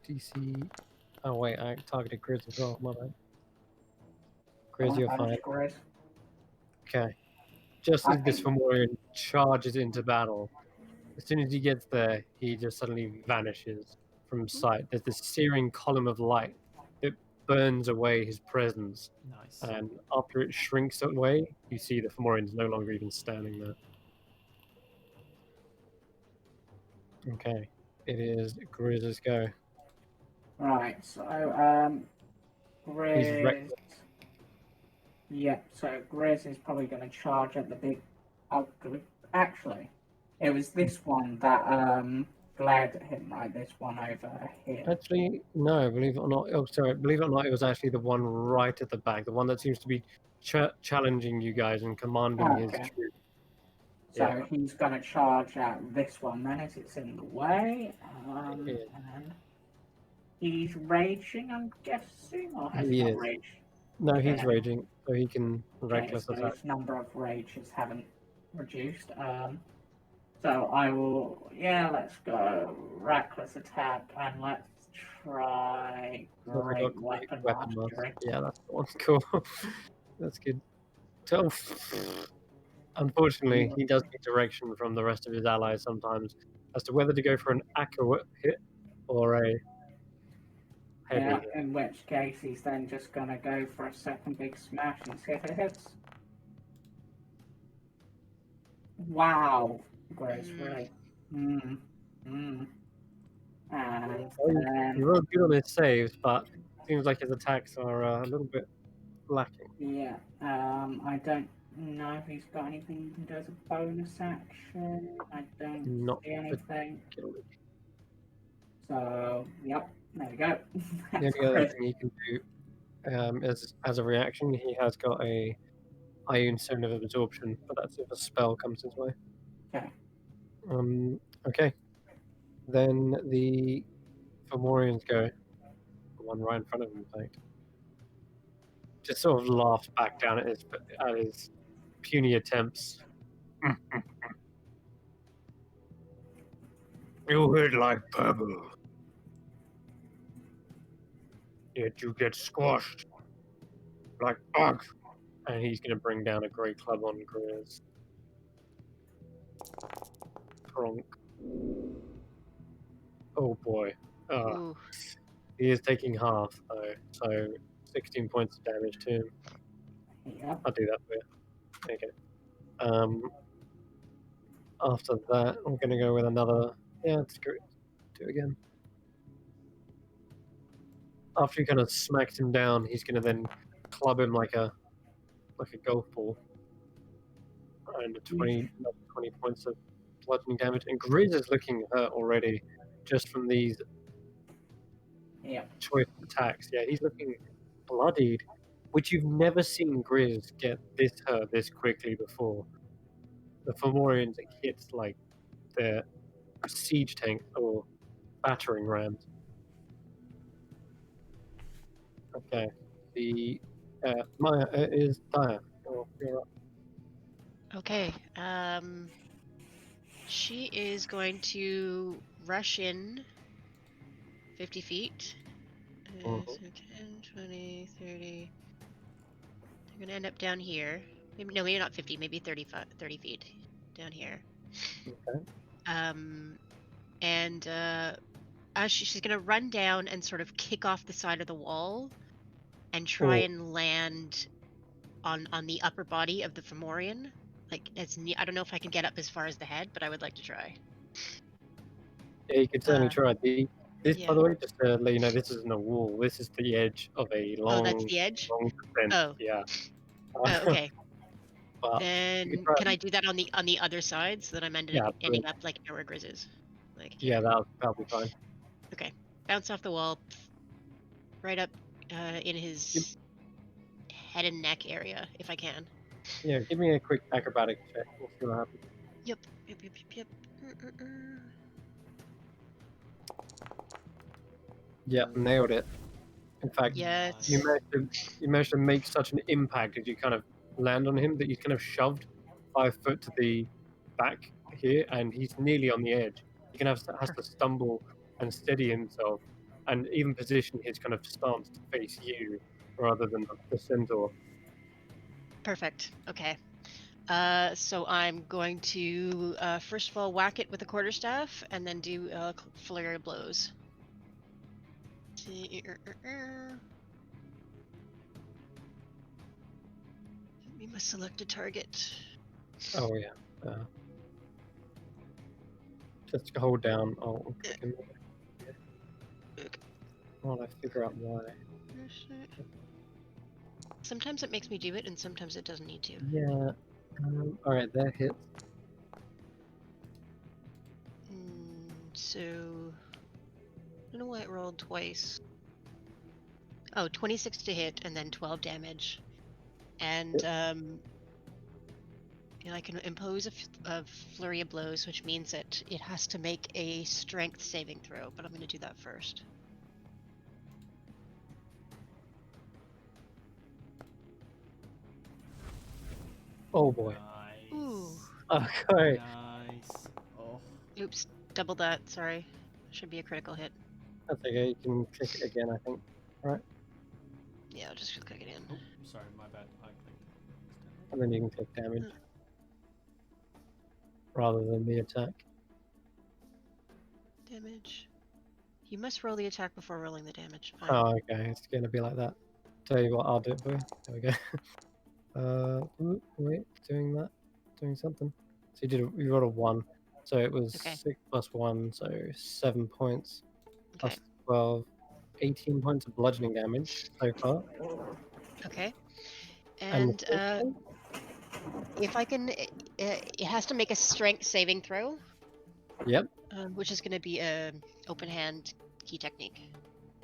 Speaker 1: DC... Oh wait, I targeted Grizz as well, my bad. Grizz, you're fine. Okay. Just as this Fomorian charges into battle, as soon as he gets there, he just suddenly vanishes from sight. There's this searing column of light that burns away his presence.
Speaker 2: Nice.
Speaker 1: And after it shrinks away, you see the Fomorian's no longer even standing there. Okay. It is Grizz's go.
Speaker 4: Right, so
Speaker 1: He's
Speaker 4: Grizz.
Speaker 1: reckless.
Speaker 4: Yep, so Grizz is probably going to charge at the big. Oh, actually, it was this one that glared at him, right? This one over here.
Speaker 1: Actually, no, believe it or not. Oh, sorry. Believe it or not, it was actually the one right at the back, the one that seems to be challenging you guys and commanding his
Speaker 4: Okay.
Speaker 1: troops.
Speaker 4: So
Speaker 1: Yeah.
Speaker 4: he's going to charge at this one then, as it's in the way.
Speaker 1: Yeah.
Speaker 4: And he's raging, I'm guessing, or has
Speaker 1: He
Speaker 4: he not
Speaker 1: is.
Speaker 4: raged?
Speaker 1: No, he's
Speaker 4: Okay.
Speaker 1: raging, so he can
Speaker 4: Okay,
Speaker 1: reckless
Speaker 4: so
Speaker 1: attack.
Speaker 4: his number of rages haven't reduced. So I will, let's go reckless attack, and let's try
Speaker 1: So we got
Speaker 4: great weapon mastery.
Speaker 1: Yeah, that's the one. Cool. That's good. So, unfortunately, he does need direction from the rest of his allies sometimes as to whether to go for an accurate hit or a heavy hit.
Speaker 4: In which case he's then just going to go for a second big smash and see if it hits. Wow. Gross,
Speaker 5: Mm.
Speaker 4: really. Mm. Mm. And
Speaker 1: Well, he
Speaker 4: then,
Speaker 1: rolled good on his saves, but seems like his attacks are a little bit lacking.
Speaker 4: yeah, I don't know if he's got anything he can do as a bonus action. I don't
Speaker 1: Not
Speaker 4: see anything.
Speaker 1: particularly.
Speaker 4: So, yep, there we go.
Speaker 1: The
Speaker 4: That's
Speaker 1: only other
Speaker 4: great.
Speaker 1: thing he can do as a reaction, he has got a Ion Stone of Absorption, but that's if a spell comes his way.
Speaker 4: Okay.
Speaker 1: Okay. Then the Fomorians go. The one right in front of him, in fact. Just sort of laughs back down at his puny attempts. You hit like pebble, yet you get squashed like bug. And he's going to bring down a great club on Grizz. Kronk. Oh boy.
Speaker 5: Ooh.
Speaker 1: He is taking half though, so 16 points of damage to him.
Speaker 4: Yep.
Speaker 1: I'll do that for you. Okay. After that, I'm going to go with another. Yeah, it's good. Do it again. After he kind of smacks him down, he's going to then club him like a golf ball, and another 20 points of bludgeoning damage. And Grizz is looking hurt already, just from these
Speaker 4: Yep.
Speaker 1: choice attacks. Yeah, he's looking bloodied, which you've never seen Grizz get this hurt this quickly before. The Fomorians hits like their siege tank or battering rams. Okay, the Maya is Dia. You're up.
Speaker 5: Okay. She is going to rush in 50 feet.
Speaker 1: Mhm.
Speaker 5: So 10, 20, 30. They're going to end up down here. Maybe not 50, maybe 30 feet down here.
Speaker 1: Okay.
Speaker 5: And as she's going to run down and sort of kick off the side of the wall and try and land on the upper body of the Fomorian. Like, I don't know if I can get up as far as the head, but I would like to try.
Speaker 1: Yeah, you can certainly try. This,
Speaker 5: yeah.
Speaker 1: by the way, just to let you know, this isn't a wall. This is the edge of a
Speaker 5: Oh, that's
Speaker 1: long,
Speaker 5: the edge?
Speaker 1: long descent.
Speaker 5: Oh.
Speaker 1: Yeah.
Speaker 5: Oh, okay.
Speaker 1: But
Speaker 5: Then can I do that on the other side so that I'm ending up like where Grizz is? Like
Speaker 1: yeah,
Speaker 5: here.
Speaker 1: that'll be fine.
Speaker 5: Okay. Bounce off the wall, right up in his head and neck area, if I can.
Speaker 1: Yeah, give me a quick acrobatic check. We'll see what happens.
Speaker 5: Yep.
Speaker 1: Yep, nailed it. In fact,
Speaker 5: Yes.
Speaker 1: you managed to make such an impact as you kind of land on him that you kind of shoved 5 foot to the back here, and he's nearly on the edge. He has to stumble and steady himself, and even position his kind of stance to face you rather than the centaur.
Speaker 5: Perfect. Okay. So I'm going to first of all whack it with a quarterstaff, and then do flurry of blows. We must select a target.
Speaker 1: Oh yeah. Just hold down. I'll click him. While I figure out why.
Speaker 5: Sometimes it makes me do it, and sometimes it doesn't need to.
Speaker 1: Yeah. Alright, that hits.
Speaker 5: So, I don't know why it rolled twice. Oh, 26 to hit, and then 12 damage. And I can impose a flurry of blows, which means that it has to make a strength saving throw, but I'm going to do that first.
Speaker 1: Oh boy.
Speaker 2: Nice.
Speaker 5: Ooh.
Speaker 1: Okay.
Speaker 2: Nice. Oh.
Speaker 5: Oops, double that, sorry. Should be a critical hit.
Speaker 1: That's okay, you can click it again, I think. Alright.
Speaker 5: Yeah, I'll just click it in.
Speaker 2: Oh, sorry, my bad. I clicked.
Speaker 1: And then you can click damage. Rather than the attack.
Speaker 5: Damage. You must roll the attack before rolling the damage. Fine.
Speaker 1: Oh, okay, it's gonna be like that. Tell you what, I'll do it for you. There we go. Wait, doing something. So you rolled a 1. So it was
Speaker 5: Okay.
Speaker 1: 6 plus 1, so 7 points.
Speaker 5: Okay.
Speaker 1: Plus 12, 18 points of bludgeoning damage so far.
Speaker 5: Okay.
Speaker 1: And
Speaker 5: And if I can, it has to make a strength saving throw.
Speaker 1: Yep.
Speaker 5: Which is going to be a open hand key technique.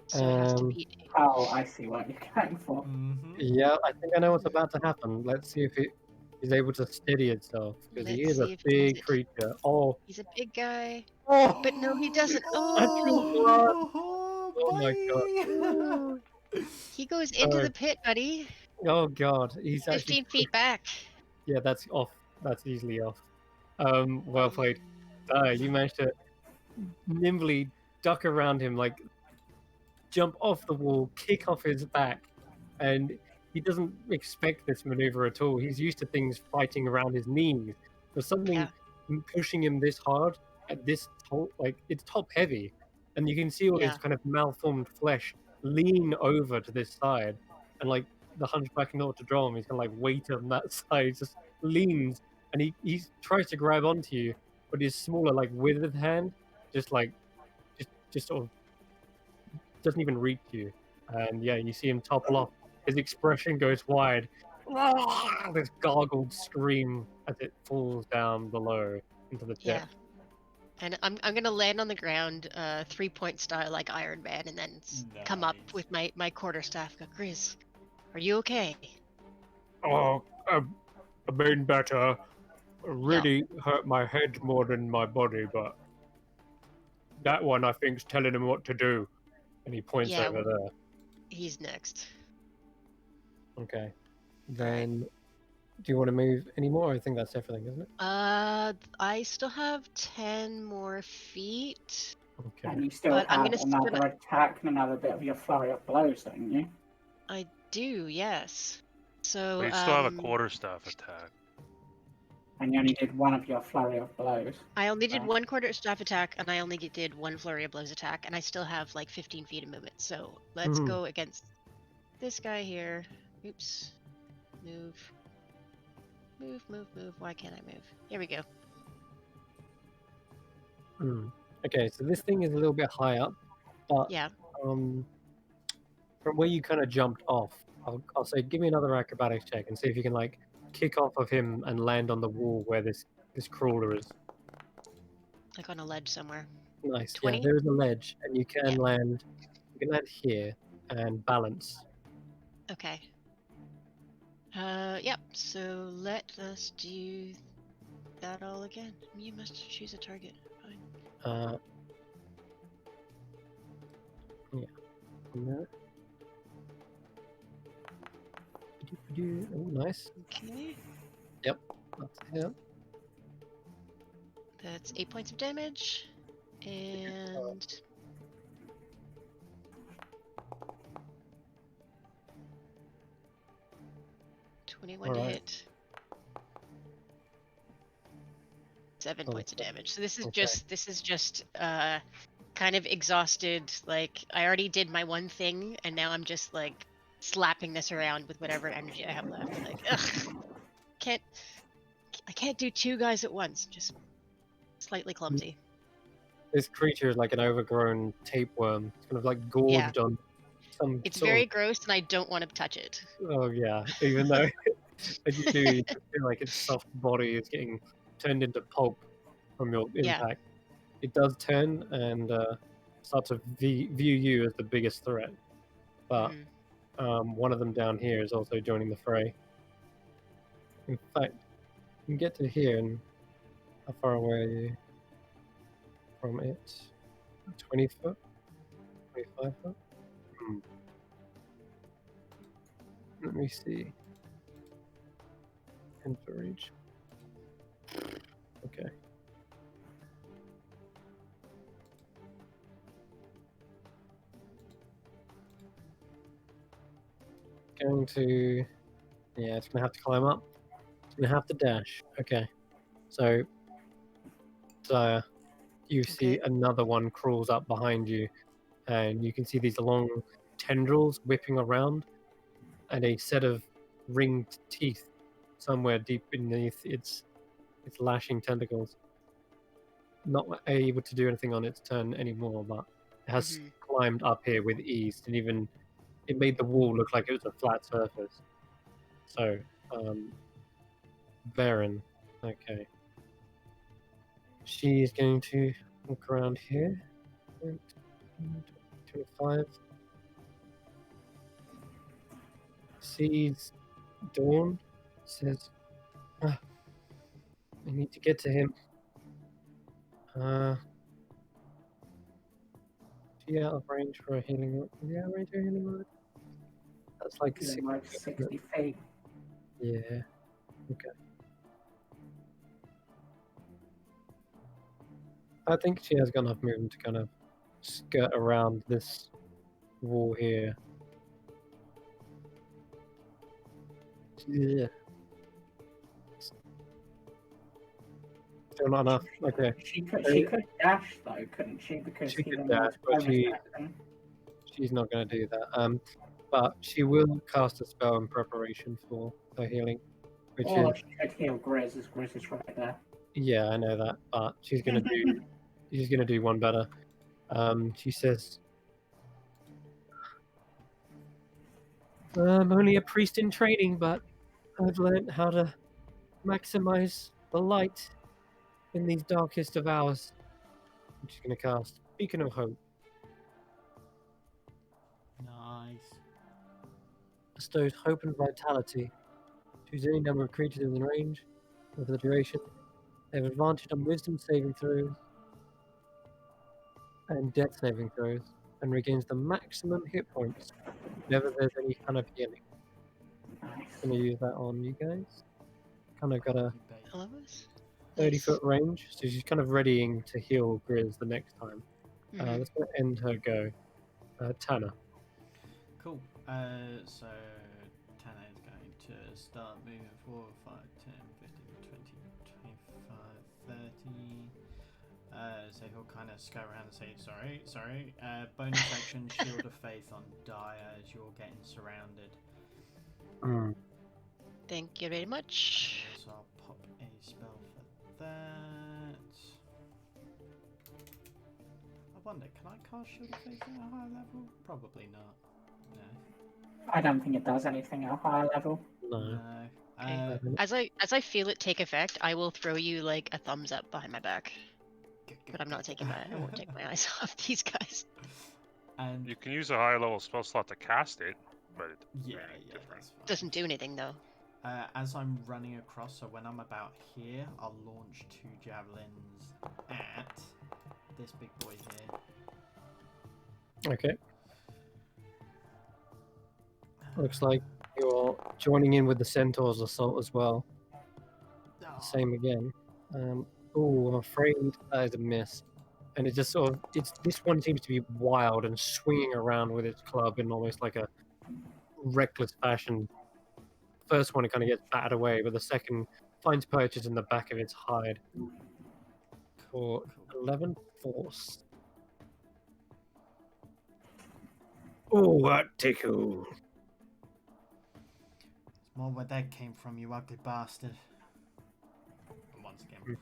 Speaker 5: So it has to beat.
Speaker 4: Oh, I see what you're going for.
Speaker 2: Mm-hmm.
Speaker 1: Yeah, I think I know what's about to happen. Let's see if he's able to steady itself, because he
Speaker 5: Let's
Speaker 1: is a
Speaker 5: see if he does
Speaker 1: big
Speaker 5: it.
Speaker 1: creature. Oh,
Speaker 5: He's a big guy,
Speaker 1: oh,
Speaker 5: but no, he doesn't.
Speaker 1: natural
Speaker 5: Oh,
Speaker 1: one. Oh my god.
Speaker 5: he goes into
Speaker 1: Oh,
Speaker 5: the pit, buddy.
Speaker 1: oh god, he's actually
Speaker 5: 15 feet back.
Speaker 1: Yeah, that's off. That's easily off. Well played. You managed to nimbly duck around him, like jump off the wall, kick off his back, and he doesn't expect this maneuver at all. He's used to things fighting around his knees. There's something pushing him this hard at this top, like it's top heavy, and you can see all his
Speaker 5: Yeah.
Speaker 1: kind of malformed flesh lean over to this side, and like the hunchback in Notre Dame, he's kind of like weight on that side, just leans, and he tries to grab onto you, but his smaller like withered hand just like just sort of doesn't even reach you. And yeah, you see him topple off. His expression goes wide. This gargled scream as it falls down below into the pit.
Speaker 5: Yeah. And I'm gonna land on the ground, 3-point style like Iron Man, and then come up
Speaker 2: Nice.
Speaker 5: with my quarterstaff. Go, Grizz, are you okay?
Speaker 1: Oh, I've been better. Really hurt my head more than my body, but that one I think's telling him what to do. And he points
Speaker 5: Yeah,
Speaker 1: over there.
Speaker 5: he's next.
Speaker 1: Okay. Then, do you want to move any more? I think that's everything, isn't it?
Speaker 5: I still have 10 more feet.
Speaker 1: Okay.
Speaker 4: And you still
Speaker 5: But I'm
Speaker 4: have
Speaker 5: gonna
Speaker 4: another attack and another bit of your flurry of blows, don't you?
Speaker 5: I do, yes. So
Speaker 3: But you still have a quarterstaff attack.
Speaker 4: And you only did one of your flurry of blows.
Speaker 5: I only did
Speaker 4: Right.
Speaker 5: one quarterstaff attack, and I only did one flurry of blows attack, and I still have like 15 feet of movement. So let's go against this guy here. Oops. Move. Move, move, move. Why can't I move? Here we go.
Speaker 1: Okay, so this thing is a little bit high up, but
Speaker 5: Yeah.
Speaker 1: from where you kind of jumped off, I'll say give me another acrobatics check and see if you can like kick off of him and land on the wall where this crawler is.
Speaker 5: Like on a ledge somewhere.
Speaker 1: Nice.
Speaker 5: 20?
Speaker 1: Yeah, there is a ledge, and you can
Speaker 5: Yeah.
Speaker 1: land. You can land here and balance.
Speaker 5: Okay. Yep. So let us do that all again. You must choose a target. Fine.
Speaker 1: Yeah. No. Oh, nice.
Speaker 5: Okay.
Speaker 1: Yep. That's him.
Speaker 5: That's 8 points of damage. And 21 to
Speaker 1: Alright.
Speaker 5: hit. 7
Speaker 1: Oh,
Speaker 5: points of damage. So this is
Speaker 1: okay.
Speaker 5: just kind of exhausted. Like I already did my one thing, and now I'm just like slapping this around with whatever energy I have left. Like, ugh, I can't do two guys at once. Just slightly clumsy.
Speaker 1: This creature is like an overgrown tapeworm. It's kind of like gorged on some.
Speaker 5: It's
Speaker 1: sort
Speaker 5: very
Speaker 1: of,
Speaker 5: gross, and I don't want to touch it.
Speaker 1: Oh yeah, even though as you do, you feel like its soft body is getting turned into pulp from your impact. It does turn and start to view you as the biggest threat. But one of them down here is also joining the fray. In fact, you can get to here, and how far away are you from it? 20 foot? 25 foot? Let me see. Enter reach. Okay. Going to... Yeah, it's going to have to climb up. It's going to have to dash. Okay. So, you see another one crawls up behind you, and you can see these long tendrils whipping around, and a set of ringed teeth somewhere deep beneath its its lashing tentacles. Not able to do anything on its turn anymore, but it has
Speaker 5: Mhm.
Speaker 1: climbed up here with ease, and even it made the wall look like it was a flat surface. So, Varen, okay. She is going to walk around here. 25. Sees Dawn. Says, I need to get to him. Is he out of range for a healing word? Is he out of range for a healing word? That's like
Speaker 4: Doing
Speaker 1: 60.
Speaker 4: like 60 feet.
Speaker 1: Yeah. Okay. I think she has got enough movement to kind of skirt around this wall here. Yeah. Still not enough. Okay.
Speaker 4: She could dash though, couldn't she? Because
Speaker 1: She could
Speaker 4: healing
Speaker 1: dash,
Speaker 4: word's
Speaker 1: but
Speaker 4: bonus action.
Speaker 1: she's not going to do that. But she will cast a spell in preparation for her healing, which is
Speaker 4: Or she could heal Grizz, as Grizz is right there.
Speaker 1: yeah, I know that, but she's going to do one better. She says, "I'm only a priest in training, but I've learned how to maximize the light in these darkest of hours." And she's going to cast Beacon of Hope.
Speaker 2: Nice.
Speaker 1: Bestows hope and vitality. Choose any number of creatures within range over the duration. They have advantage on wisdom saving throws and death saving throws, and regains the maximum hit points whenever there's any kind of healing.
Speaker 4: Nice.
Speaker 1: Gonna use that on you guys. Kind of got a
Speaker 5: All of us.
Speaker 1: 30-foot range, so she's kind of readying to heal Grizz the next time.
Speaker 5: Mhm.
Speaker 1: That's gonna end her go. Tanner.
Speaker 2: Cool. So Tana is going to start moving forward 5, 10, 15, 20, 25, 30. So he'll kind of go around and say, sorry. Bonus action, Shield of Faith on Dire as you're getting surrounded.
Speaker 5: Thank you very much.
Speaker 2: So I'll pop a spell for that. I wonder, can I cast Shield of Faith at a higher level? Probably not. No.
Speaker 4: I don't think it does anything at a higher level.
Speaker 1: No.
Speaker 2: No.
Speaker 5: Okay. As I feel it take effect, I will throw you like a thumbs up behind my back. But I'm not taking I won't take my eyes off these guys.
Speaker 2: And
Speaker 3: You can use a high level spell slot to cast it, but it's
Speaker 2: yeah,
Speaker 3: really
Speaker 2: yeah,
Speaker 3: different.
Speaker 2: that's fine.
Speaker 5: Doesn't do anything though.
Speaker 2: As I'm running across, so when I'm about here, I'll launch 2 javelins at this big boy here.
Speaker 1: Okay. Looks like you're joining in with the Centaur's assault as well.
Speaker 2: Oh,
Speaker 1: Same again. Oh, I'm afraid that is a miss. And it just sort of, this one seems to be wild and swinging around with its club in almost like a reckless fashion. First one, it kind of gets battered away, but the second finds purchase in the back of its hide. For 11 force. Oh, that tickle.
Speaker 2: It's more where that came from, you ugly bastard. And once again,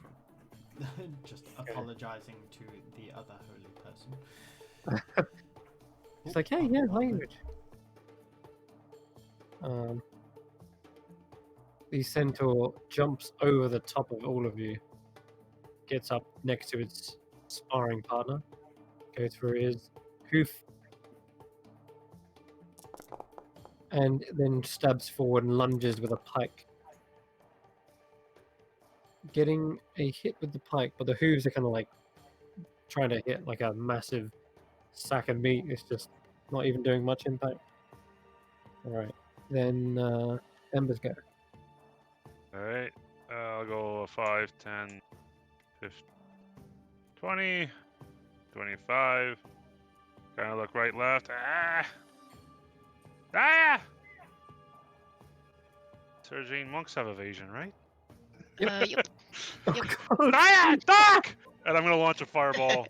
Speaker 2: just apologizing to the other holy person.
Speaker 1: It's like, hey, yeah, language. The centaur jumps over the top of all of you, gets up next to its sparring partner, goes for his hoof, and then stabs forward and lunges with a pike. Getting a hit with the pike, but the hooves are kind of like trying to hit like a massive sack of meat. It's just not even doing much impact. Alright, then Ember's go.
Speaker 3: Alright, I'll go 5, 10, 15, 20, 25. Kind of look right, left. Ah! Surgeon monks have evasion, right?
Speaker 5: Yep.
Speaker 3: Ah! Duck! And I'm gonna launch a fireball,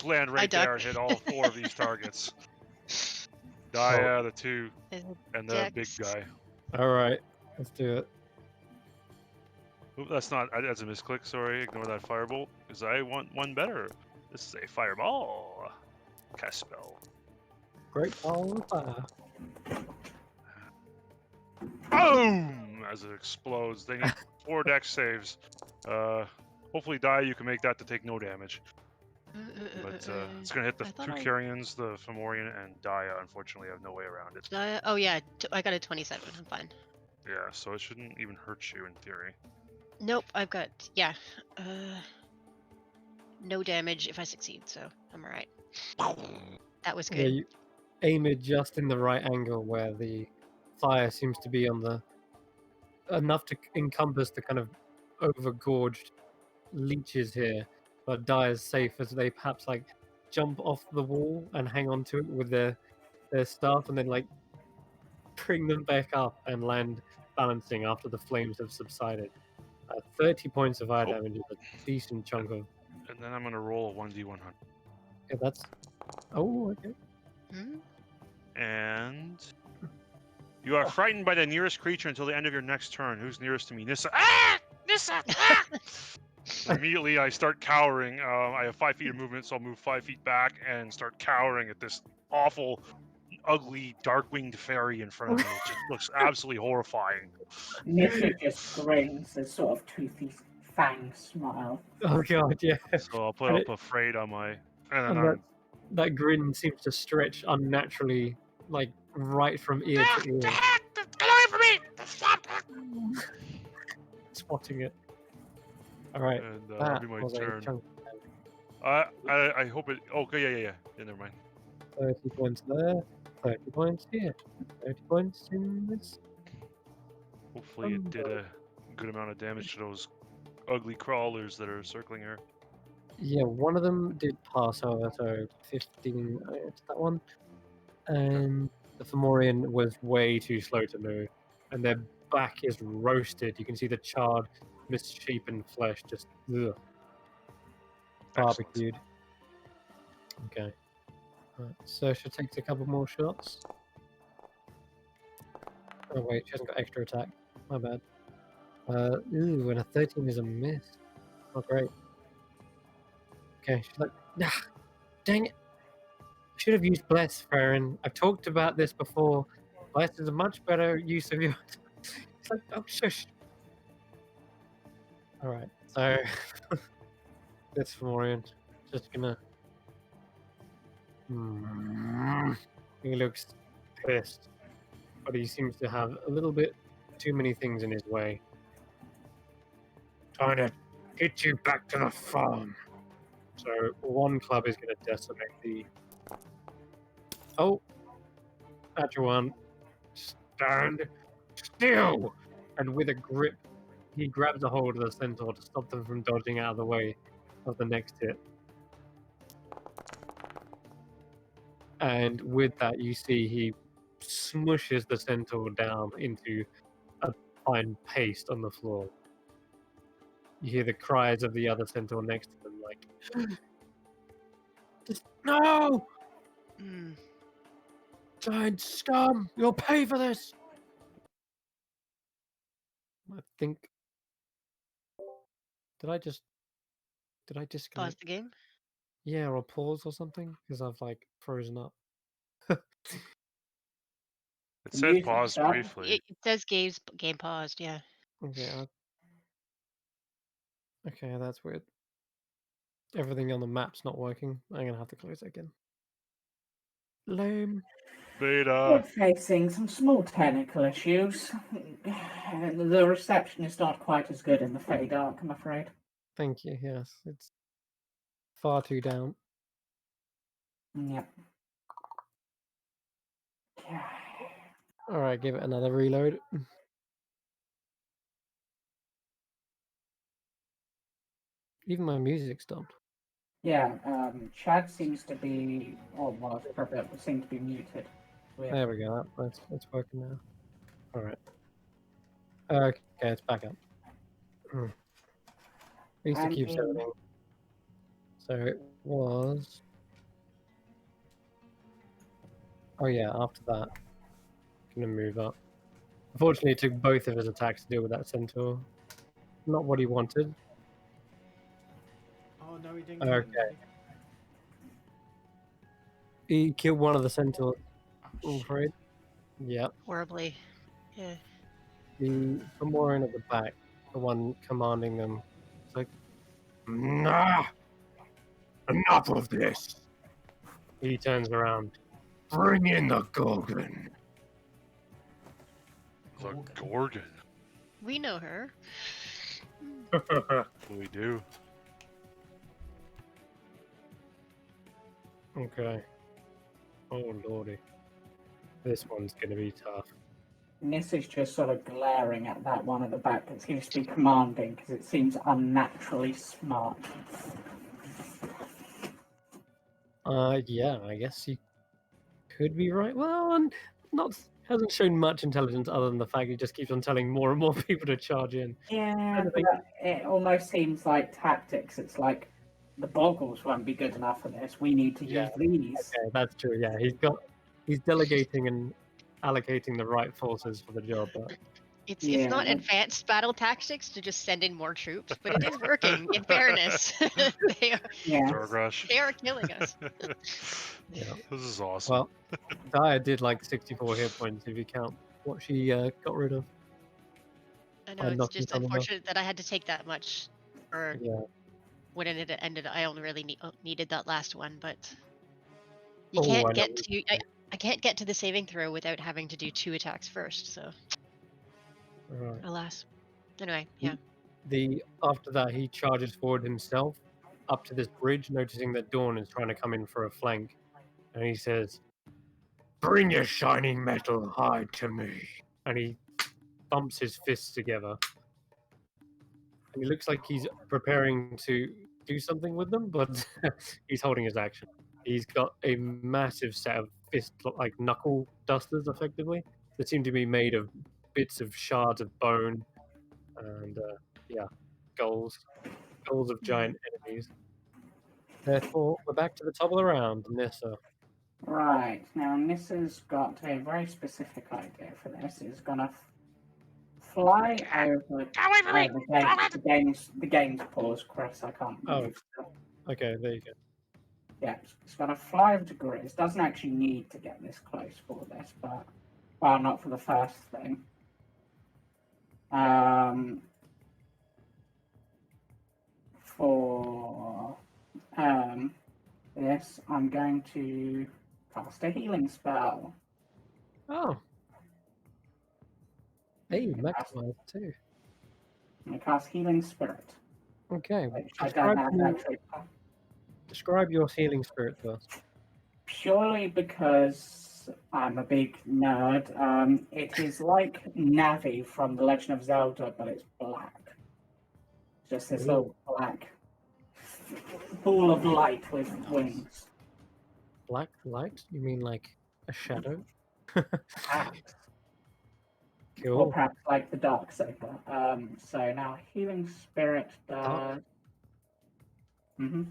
Speaker 3: land
Speaker 5: I
Speaker 3: right there,
Speaker 5: duck.
Speaker 3: and hit all 4 of these targets. Daya, the 2, and the big
Speaker 5: Dex.
Speaker 3: guy.
Speaker 1: Alright, let's do it.
Speaker 3: Oop, that's not. That's a misclick. Sorry, ignore that firebolt. Because I want one better. This is a fireball. Cast spell.
Speaker 1: Great ball of fire.
Speaker 3: Boom! As it explodes. They need 4 dex saves. Hopefully, die. You can make that to take no damage. But it's gonna hit the
Speaker 5: I thought
Speaker 3: 2
Speaker 5: I-
Speaker 3: Carrions, the Fomorian, and Dia. Unfortunately, I have no way around it.
Speaker 5: Oh yeah, I got a 27. I'm fine.
Speaker 3: Yeah, so it shouldn't even hurt you in theory.
Speaker 5: Nope, I've got no damage if I succeed, so I'm alright. That was
Speaker 1: Yeah,
Speaker 5: good.
Speaker 1: you aim it just in the right angle where the fire seems to be on the enough to encompass the kind of overgorged leeches here, but die as safe as they perhaps like jump off the wall and hang on to it with their staff and then like bring them back up and land balancing after the flames have subsided. 30 points of fire
Speaker 3: Cool.
Speaker 1: damage is a decent chunk of.
Speaker 3: And then I'm gonna roll a 1d100.
Speaker 1: Yeah, that's. Oh, okay.
Speaker 5: Hmm?
Speaker 3: And you are frightened by the nearest creature until the end of your next turn. Who's nearest to me? Nissa. Ah! Nissa! Ah! Immediately, I start cowering. I have 5 feet of movement, so I'll move 5 feet back and start cowering at this awful, ugly, dark-winged fairy in front of me. It just looks absolutely horrifying.
Speaker 4: Nissa just grins a sort of toothy fang smile.
Speaker 1: Oh god, yeah.
Speaker 3: So I'll put
Speaker 1: And
Speaker 3: up afraid on my. And then
Speaker 1: And that grin seems to stretch unnaturally, like right from ear to ear.
Speaker 3: Get away from me! Stop!
Speaker 1: Spotting it. All right,
Speaker 3: And that'll
Speaker 1: that
Speaker 3: be my
Speaker 1: was a
Speaker 3: turn.
Speaker 1: chunk.
Speaker 3: I hope it. Okay, yeah. Never mind.
Speaker 1: 30 points there, 30 points here, 30 points in this.
Speaker 3: Hopefully, it did a good amount of damage to those ugly crawlers that are circling her.
Speaker 1: Yeah, one of them did pass over, so 15 to that one. And the Fomorian was way too slow to move. And their back is roasted. You can see the charred, misshapen flesh just ugh, barbecued. Okay. Right, Saoirse takes a couple more shots. Oh wait, she hasn't got extra attack. My bad. Ooh, and a 13 is a miss. Oh great. Okay, she's like, ah, dang it. Should have used Bless, Farron. I've talked about this before. Bless is a much better use of your. It's like, oh shush. Alright, so this Fomorian just gonna. He looks pissed, but he seems to have a little bit too many things in his way. Trying to get you back to the farm. So one club is going to decimate the. Oh, natural one. Stand still, and with a grip, he grabs a hold of the centaur to stop them from dodging out of the way of the next hit. And with that, you see he smushes the centaur down into a fine paste on the floor. You hear the cries of the other centaur next to them, like, just, no!
Speaker 5: Mm.
Speaker 1: Giant scum! You'll pay for this! I think. Did I
Speaker 5: Pause
Speaker 1: disconnect?
Speaker 5: the game.
Speaker 1: Yeah, or pause or something? Because I've like frozen up.
Speaker 3: It
Speaker 4: The
Speaker 3: said
Speaker 4: music
Speaker 3: pause
Speaker 4: stopped.
Speaker 3: briefly.
Speaker 5: It says game paused. Yeah.
Speaker 1: Okay, okay, that's weird. Everything on the map's not working. I'm gonna have to close it again. Lame.
Speaker 3: Beta.
Speaker 4: We're facing some small technical issues. The reception is not quite as good in the Fey Dark, I'm afraid.
Speaker 1: Thank you. Yes, it's far too down.
Speaker 4: Yep.
Speaker 1: All right, give it another reload. Even my music stopped.
Speaker 4: Yeah, Chad seems to be, oh, well, it seemed to be muted. Weird.
Speaker 1: There we go. It's working now. All right. Okay, it's back up. At least it
Speaker 4: And
Speaker 1: keeps everything. So it was. Oh yeah, after that, gonna move up. Unfortunately, it took both of his attacks to deal with that centaur. not what he wanted.
Speaker 2: Oh no, he didn't. Kill
Speaker 1: Okay.
Speaker 2: him.
Speaker 1: He killed one of the centaurs, I'm
Speaker 2: Oh, shit.
Speaker 1: afraid. Yep.
Speaker 5: Horribly. Yeah.
Speaker 1: The Fomorian at the back, the one commanding them, it's like, nah, enough of this. He turns around. Bring in the Gorgon.
Speaker 3: The Gorgon.
Speaker 5: We know her.
Speaker 3: We do.
Speaker 1: Okay. Oh lordy. This one's gonna be tough.
Speaker 4: Nis is just sort of glaring at that one at the back that seems to be commanding because it seems unnaturally smart.
Speaker 1: Yeah, I guess you could be right. Well, and not hasn't shown much intelligence other than the fact he just keeps on telling more and more people to charge in.
Speaker 4: Yeah,
Speaker 1: I think-
Speaker 4: but it almost seems like tactics. It's like the boggles won't be good enough for this. We need to
Speaker 1: Yeah.
Speaker 4: use these.
Speaker 1: Okay, that's true. Yeah, he's delegating and allocating the right forces for the job. But
Speaker 5: It's
Speaker 4: Yeah,
Speaker 5: not
Speaker 4: that-
Speaker 5: advanced battle tactics to just send in more troops, but it is working. In fairness, they
Speaker 4: Yeah.
Speaker 3: Dark Rush.
Speaker 5: are killing us.
Speaker 1: yeah.
Speaker 3: This is awesome.
Speaker 1: Well, Daya did like 64 hit points if you count what she got rid of.
Speaker 5: I know
Speaker 1: I'm
Speaker 5: it's
Speaker 1: not
Speaker 5: just
Speaker 1: gonna tell them
Speaker 5: unfortunate that I had to take that much, or
Speaker 1: Yeah.
Speaker 5: when it ended, I only really needed that last one. But you
Speaker 1: Oh, I
Speaker 5: can't
Speaker 1: know
Speaker 5: get
Speaker 1: what
Speaker 5: to. I can't get to the saving throw without having to do 2 attacks first. So
Speaker 1: Right.
Speaker 5: alas. Anyway, yeah.
Speaker 1: After that, he charges forward himself up to this bridge, noticing that Dawn is trying to come in for a flank, and he says, "Bring your shining metal hide to me." And he thumps his fists together. And he looks like he's preparing to do something with them, but he's holding his action. He's got a massive set of fist, like knuckle dusters, effectively, that seem to be made of bits of shards of bone and, skulls of giant enemies. Therefore, we're back to the top of the round, Nissa.
Speaker 4: Right. Now, Nissa's got a very specific idea for this. He's gonna fly over. The game's paused, Chris. I can't.
Speaker 1: Oh.
Speaker 4: move.
Speaker 1: Okay, there you go.
Speaker 4: Yeah, it's gonna fly over to Grizz. Doesn't actually need to get this close for this, but well, not for the first thing. For this, I'm going to cast a healing spell.
Speaker 1: Oh. Hey, maximize too.
Speaker 4: I'm gonna cast Healing Spirit,
Speaker 1: Okay.
Speaker 4: which I don't have
Speaker 1: Describe,
Speaker 4: actually.
Speaker 1: describe your healing spirit to us.
Speaker 4: Purely because I'm a big nerd. It is like Navi from The Legend of Zelda, but it's black. Just this little black ball of light with wings.
Speaker 1: Black light? You mean like a shadow?
Speaker 4: Perhaps. Or
Speaker 1: Cool.
Speaker 4: perhaps like the Dark Saber. So now Healing Spirit does. Mm-hmm.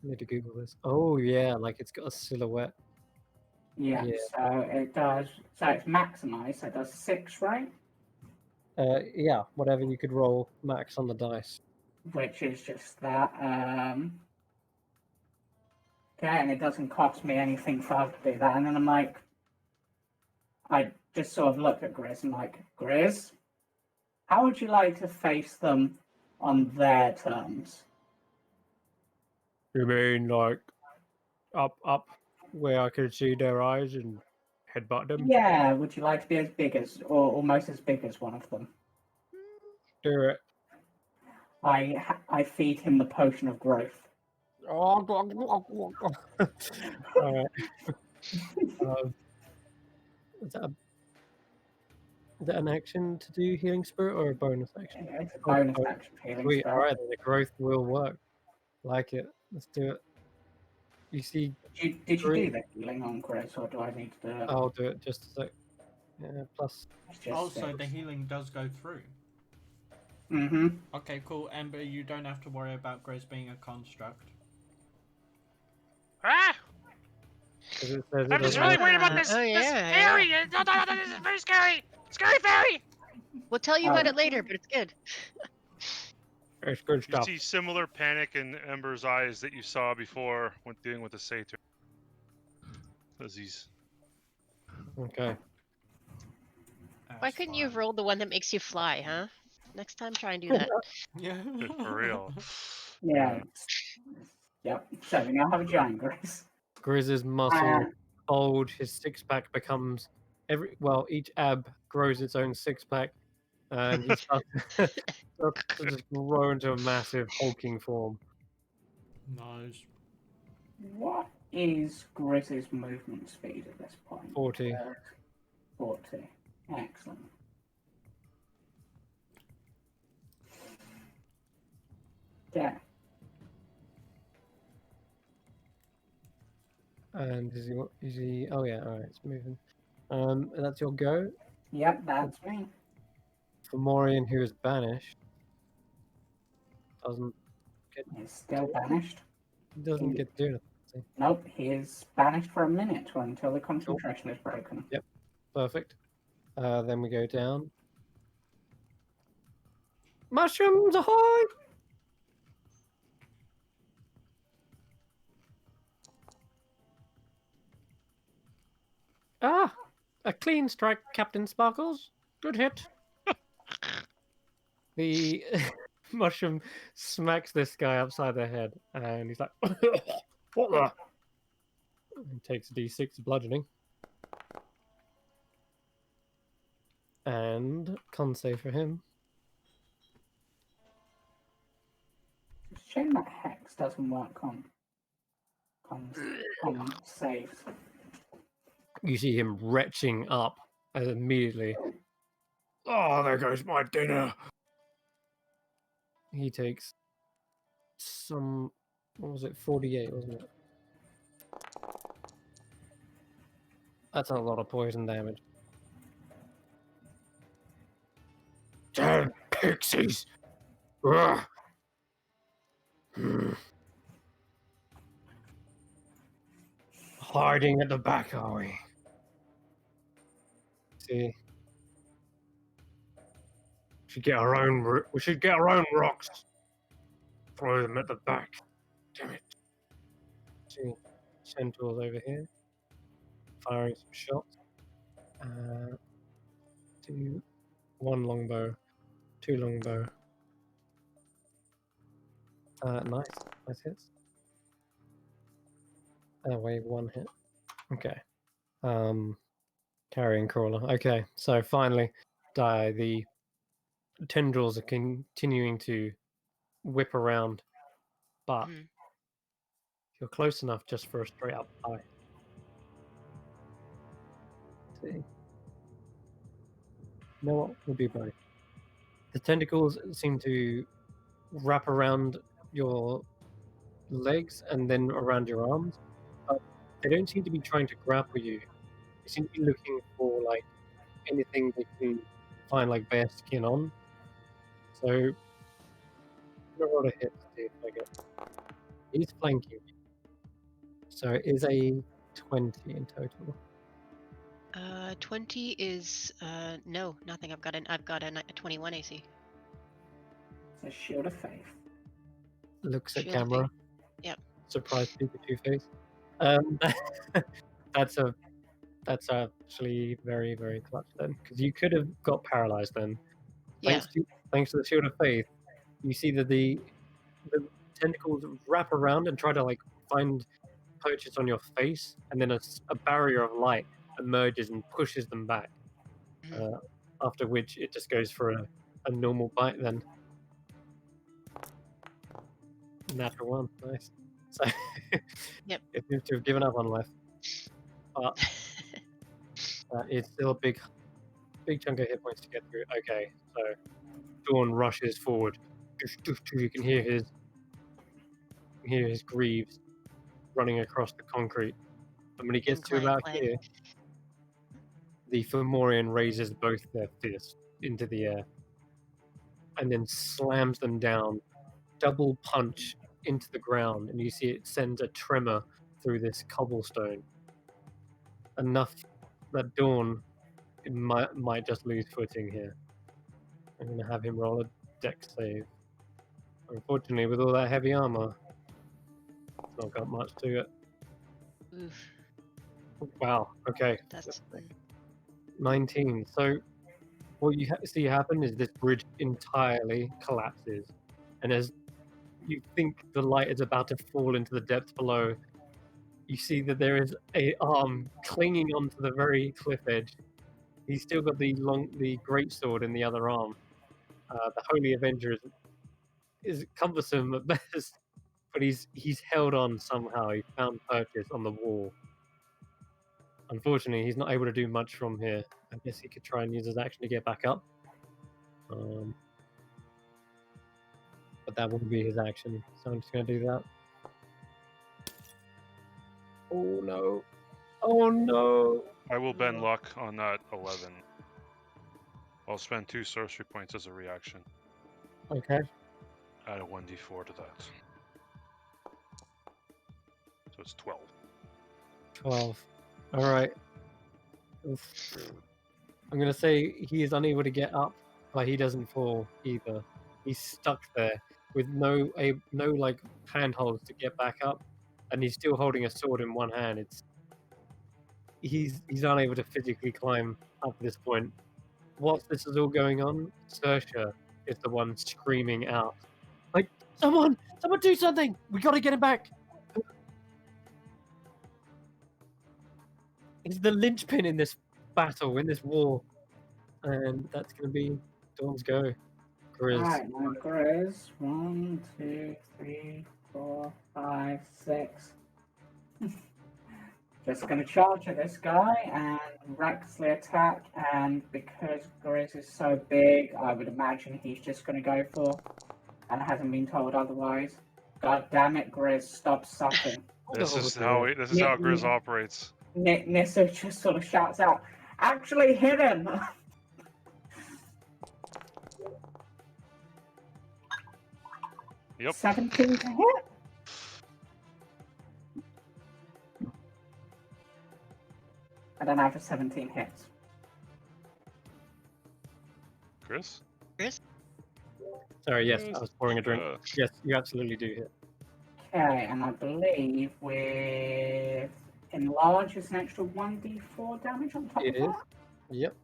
Speaker 1: Need to Google this. Oh yeah, like it's got a silhouette.
Speaker 4: Yeah,
Speaker 1: Yeah.
Speaker 4: so it does. So it's maximized. So it does 6, right?
Speaker 1: Yeah, whatever you could roll max on the dice.
Speaker 4: Which is just that. Okay, and it doesn't cost me anything for us to do that. And then I'm like, I just sort of look at Grizz and like, Grizz, how would you like to face them on their terms?
Speaker 1: You mean like up where I could see their eyes and headbutt them?
Speaker 4: Yeah, would you like to be as big as, or almost as big as one of them?
Speaker 1: Do it.
Speaker 4: I feed him the potion of growth.
Speaker 1: Alright. Is that an action to do healing spirit or a bonus action?
Speaker 4: It's a bonus action healing
Speaker 1: Sweet.
Speaker 4: spell.
Speaker 1: Alright, then the growth will work. Like it. Let's do it. You see,
Speaker 4: Did you
Speaker 1: Three.
Speaker 4: do the healing on Grizz, or do I need to do it?
Speaker 1: I'll do it just a sec. Yeah, plus.
Speaker 4: It's just
Speaker 2: Also, the
Speaker 4: 6.
Speaker 2: healing does go through.
Speaker 4: Mm-hmm.
Speaker 2: Okay, cool. Ember, you don't have to worry about Grizz being a construct.
Speaker 3: Ah!
Speaker 1: 'Cause it says it
Speaker 3: I'm just
Speaker 1: doesn't
Speaker 3: really
Speaker 1: have-
Speaker 3: worried about this.
Speaker 5: Oh,
Speaker 3: This
Speaker 5: yeah,
Speaker 3: fairy. No, this is very scary. Scary fairy.
Speaker 5: We'll tell you about
Speaker 4: Oh.
Speaker 5: it later, but it's good.
Speaker 1: It's good
Speaker 3: You
Speaker 1: stuff.
Speaker 3: see similar panic in Ember's eyes that you saw before when dealing with the satyr. As he's
Speaker 1: Okay.
Speaker 5: Why couldn't you have rolled the one that makes you fly, huh? Next time, try and do that.
Speaker 2: Yeah.
Speaker 3: for real.
Speaker 4: Yeah. Yep. So we now have a giant Grizz.
Speaker 1: Grizz's muscle bulge, his six-pack becomes each ab grows its own six-pack, and he starts to just grow into a massive hulking form.
Speaker 2: Nice.
Speaker 4: What is Grizz's movement speed at this point?
Speaker 1: 40.
Speaker 4: 40. Excellent. Yeah.
Speaker 1: And is he? Oh yeah, all right, it's moving. And that's your go.
Speaker 4: Yep, that's me.
Speaker 1: For Morian, who is banished,
Speaker 4: He's still banished.
Speaker 1: doesn't get to do anything.
Speaker 4: Nope, he is banished for a minute until the concentration is broken.
Speaker 1: Yep, perfect. Then we go down. Mushrooms ahoy! Ah, a clean strike, Captain Sparkles. Good hit. The mushroom smacks this guy upside the head, and he's like, "What the?" And takes a d6 bludgeoning. And con save for him.
Speaker 4: It's a shame that hex doesn't work on saves.
Speaker 1: You see him retching up as immediately. Oh, there goes my dinner. He takes some. What was it? 48, wasn't it? That's a lot of poison damage. Damn pixies! Ugh. Hiding at the back, are we? See, we should get our own rocks. Throw them at the back. Damn it! See, centaurs over here, firing some shots. One longbow, two longbow. Nice hits. Wave one hit. Okay. Carrying crawler. Okay, so finally, the tendrils are continuing to whip around, but you're close enough just for a straight up eye. See. You know what? We'll do both. The tentacles seem to wrap around your legs and then around your arms, but they don't seem to be trying to grapple you. They seem to be looking for like anything they can find like bare skin on. So I'm gonna roll a hit to see if I get. He's flanking. So it is a 20 in total.
Speaker 5: 20 is no, nothing. I've got a 21 AC.
Speaker 4: It's a shield of faith.
Speaker 1: Looks at
Speaker 5: Shield of
Speaker 1: camera.
Speaker 5: Faith. Yep.
Speaker 1: Surprise Pikachu face. That's actually very, very clutch then, because you could have got paralyzed then.
Speaker 5: Yeah.
Speaker 1: Thanks to the shield of faith, you see that the tentacles wrap around and try to like find purchase on your face, and then a barrier of light emerges and pushes them back. After which it just goes for a normal bite then. Natural one, nice. So
Speaker 5: Yep.
Speaker 1: It seems to have given up on life, but it's still a big chunk of hit points to get through. Okay, so Dawn rushes forward. You can hear his greaves running across the concrete. And when he gets to about here, the Fomorian raises both their fists into the air and then slams them down, double punch into the ground, and you see it sends a tremor through this cobblestone. Enough that Dawn might just lose footing here. I'm going to have him roll a dex save. Unfortunately, with all that heavy armor, it's not got much to it.
Speaker 5: Oof.
Speaker 1: Wow. Okay.
Speaker 5: That's
Speaker 1: 19. So what you see happen is this bridge entirely collapses, and as you think the light is about to fall into the depths below, you see that there is a arm clinging onto the very cliff edge. He's still got the great sword in the other arm. The Holy Avenger is cumbersome at best, but he's held on somehow. He found purchase on the wall. Unfortunately, he's not able to do much from here. I guess he could try and use his action to get back up. But that wouldn't be his action, so I'm just going to do that. Oh no. Oh no.
Speaker 3: I will bend luck on that 11. I'll spend 2 sorcery points as a reaction.
Speaker 1: Okay.
Speaker 3: Add a 1d4 to that. So it's 12.
Speaker 1: 12. Alright. I'm going to say he is unable to get up, but he doesn't fall either. He's stuck there with no like handholds to get back up, and he's still holding a sword in one hand. He's unable to physically climb up at this point. Whilst this is all going on, Saoirse is the one screaming out, like, someone do something! We gotta get him back! He's the linchpin in this battle, in this war. And that's gonna be Dawn's go. Grizz.
Speaker 4: Alright, now Grizz. 1, 2, 3, 4, 5, 6. Just gonna charge at this guy and recklessly attack, and because Grizz is so big, I would imagine he's just gonna go for, and hasn't been told otherwise. God damn it, Grizz, stop sucking.
Speaker 3: This is how Grizz operates.
Speaker 4: Nissa just sort of shouts out, actually hit him!
Speaker 3: Yep.
Speaker 4: 17 to hit? I don't have a 17 hits.
Speaker 3: Chris?
Speaker 1: Sorry, yes, I was pouring a drink.
Speaker 3: Uh,
Speaker 1: Yes, you absolutely do hit.
Speaker 4: Okay, and I believe with enlarge is an extra 1d4 damage on top
Speaker 1: It
Speaker 4: of
Speaker 1: is.
Speaker 4: that.
Speaker 1: Yep.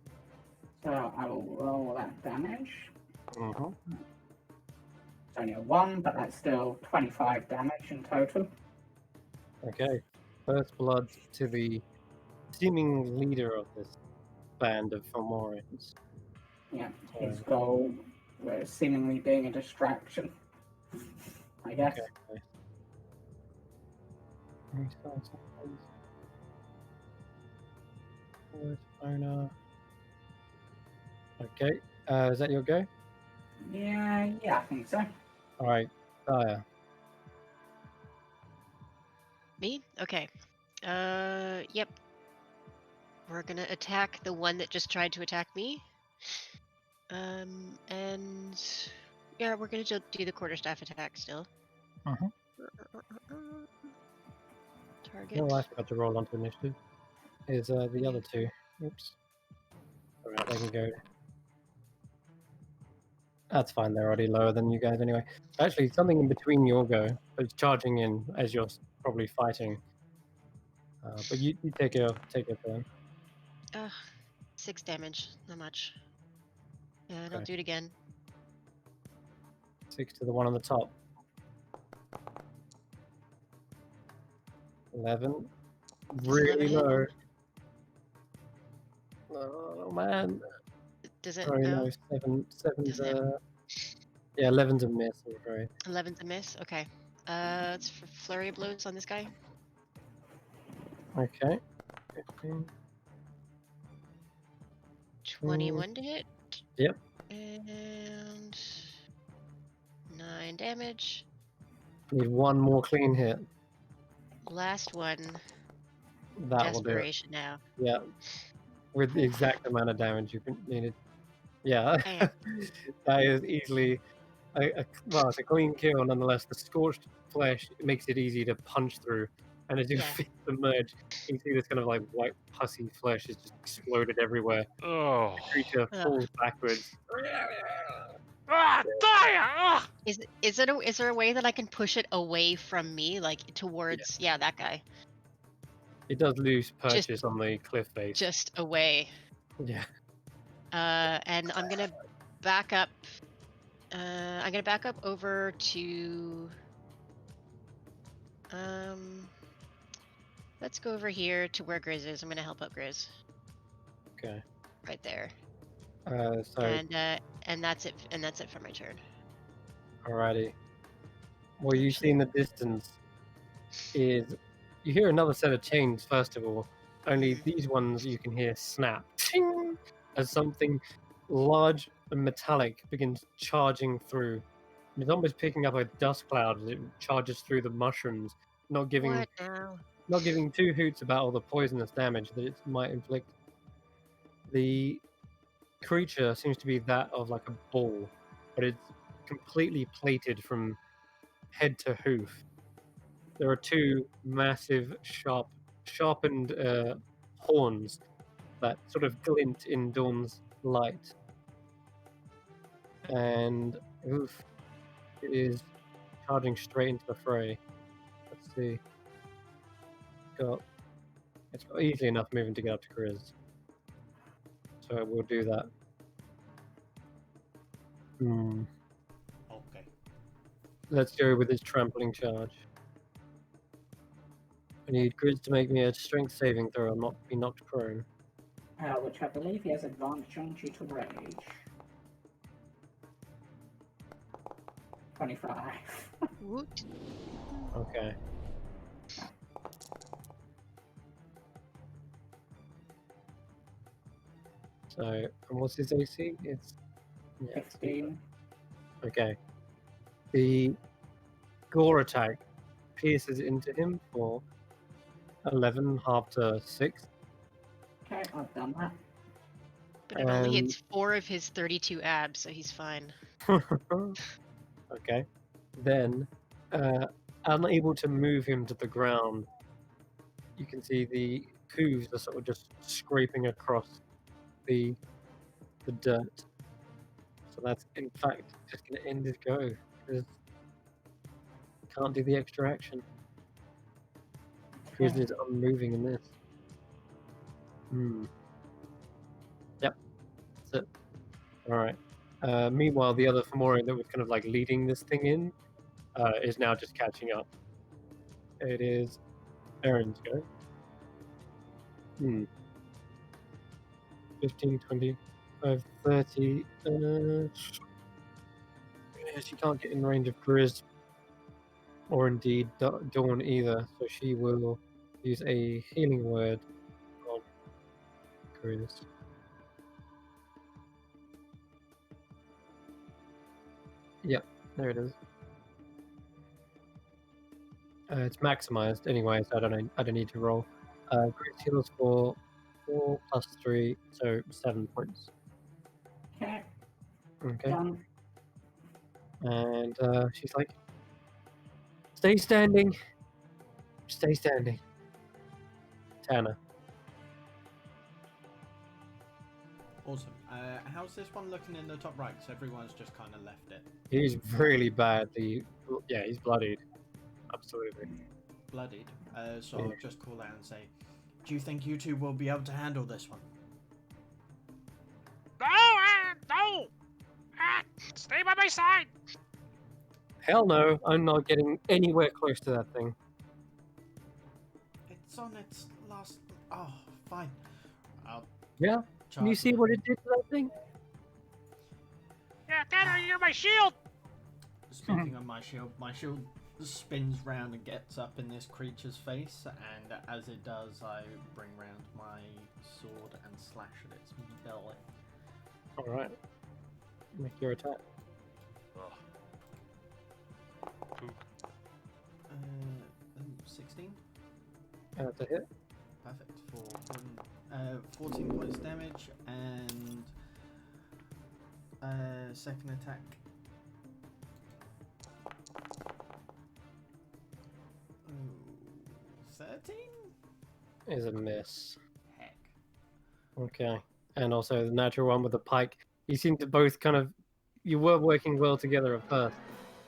Speaker 4: So I will roll that damage.
Speaker 1: Mm-hmm.
Speaker 4: It's only a 1, but that's still 25 damage in total.
Speaker 1: Okay. First blood to the seeming leader of this band of Fomorians.
Speaker 4: Yeah, his goal was seemingly being a distraction, I guess.
Speaker 1: Okay. Owner. Okay. Is that your go?
Speaker 4: Yeah, I think so.
Speaker 1: All right. Fire.
Speaker 5: me? Okay. Yep. We're gonna attack the one that just tried to attack me. And yeah, we're gonna do the quarterstaff attack still.
Speaker 1: Mhm.
Speaker 5: Target.
Speaker 1: Oh, I forgot to roll onto initiative. Is the other two. Oops. Alright, they can go. That's fine, they're already lower than you guys anyway. Actually, something in between your go, but it's charging in as you're probably fighting. But you take your turn.
Speaker 5: 6 damage, not much. And I'll
Speaker 1: Okay.
Speaker 5: do it again.
Speaker 1: 6 to the one on the top. 11. Really
Speaker 5: 11
Speaker 1: low. Oh man.
Speaker 5: Does it?
Speaker 1: Sorry,
Speaker 5: No.
Speaker 1: no, 7's
Speaker 5: Doesn't
Speaker 1: yeah, 11's a miss, I'm afraid.
Speaker 5: 11's a miss. Okay. It's for flurry of blows on this guy.
Speaker 1: Okay. 15.
Speaker 5: 21 to hit.
Speaker 1: Yep.
Speaker 5: And 9 damage.
Speaker 1: Need one more clean hit.
Speaker 5: Last one.
Speaker 1: That will do it.
Speaker 5: Desperation now.
Speaker 1: Yeah. With the exact amount of damage you needed. Yeah.
Speaker 5: Damn.
Speaker 1: That is easily well, it's a clean kill nonetheless. The scorched flesh makes it easy to punch through. And as you
Speaker 5: Yeah.
Speaker 1: feel the merge, you see this kind of like white pussy flesh is just exploded everywhere.
Speaker 3: Oh.
Speaker 1: The creature
Speaker 5: Ugh.
Speaker 1: falls backwards.
Speaker 3: Ah, die! Ah!
Speaker 5: Is there a way that I can push it away from me, like towards that guy,
Speaker 1: It does lose purchase on the cliff face.
Speaker 5: just away?
Speaker 1: Yeah.
Speaker 5: And I'm gonna back up. I'm gonna back up over to. Let's go over here to where Grizz is. I'm gonna help out Grizz.
Speaker 1: Okay.
Speaker 5: Right there.
Speaker 1: So
Speaker 5: And that's it. And that's it for my turn.
Speaker 1: alrighty. What you see in the distance is you hear another set of chains. First of all, only these ones you can hear snap ting, as something large and metallic begins charging through. It's almost picking up a dust cloud as it charges through the mushrooms, not giving
Speaker 5: What now?
Speaker 1: two hoots about all the poisonous damage that it might inflict. The creature seems to be that of like a bull, but it's completely plated from head to hoof. There are two massive, sharpened horns that sort of glint in dawn's light. And oof, it is charging straight into the fray. Let's see. It's got easily enough moving to get up to Grizz. So we'll do that.
Speaker 2: Okay.
Speaker 1: Let's go with his trampling charge. I need Grizz to make me a strength saving throw and not be knocked prone.
Speaker 4: Which I believe he has advantage on due to rage. 25.
Speaker 5: Woot.
Speaker 1: Okay. So, and what's his AC? It's
Speaker 4: 15.
Speaker 1: Okay. The gore attack pierces into him for 11, half to 6.
Speaker 4: Okay, I've done that.
Speaker 5: But it only hits 4 of his 32 abs, so he's fine.
Speaker 1: Okay. Then, unable to move him to the ground, you can see the hooves are sort of just scraping across the dirt. So that's in fact just going to end his go because can't do the extra action. Grizz is unmoving in this. Yep, that's it. All right. Meanwhile, the other Fomorian that was kind of like leading this thing in is now just catching up. It is Aaron's go. 15, 20, 30. She can't get in range of Grizz or indeed Dawn either, so she will use a healing word on Grizz. Yep, there it is. It's maximized anyway, so I don't need to roll. Grizz heals for 4 plus 3, so 7 points.
Speaker 4: Okay.
Speaker 1: Okay.
Speaker 4: Done.
Speaker 1: And she's like, stay standing. Stay standing. Tanner.
Speaker 2: Awesome. How's this one looking in the top right? Because everyone's just kind of left it.
Speaker 1: He's really badly. Yeah, he's bloodied. Absolutely.
Speaker 2: Bloodied. So
Speaker 1: Yeah.
Speaker 2: I'll just call out and say, do you think you two will be able to handle this one?
Speaker 3: No! Stay by my side!
Speaker 1: Hell no, I'm not getting anywhere close to that thing.
Speaker 2: It's on its last... Oh, fine. I'll
Speaker 1: Yeah? Can you
Speaker 2: charge
Speaker 1: see
Speaker 2: it.
Speaker 1: what it did to that thing?
Speaker 3: Yeah, Tanner, you're my shield!
Speaker 2: Speaking of my shield spins round and gets up in this creature's face, and as it does, I bring round my sword and slash at its belly.
Speaker 1: Alright. Make your attack.
Speaker 3: Poop.
Speaker 2: 16?
Speaker 1: That's a hit.
Speaker 2: Perfect. For 14 points damage, and second attack. Ooh, 13?
Speaker 1: Is a miss.
Speaker 2: Heck.
Speaker 1: Okay. And also the natural one with the pike. You seem to both kind of you were working well together at first,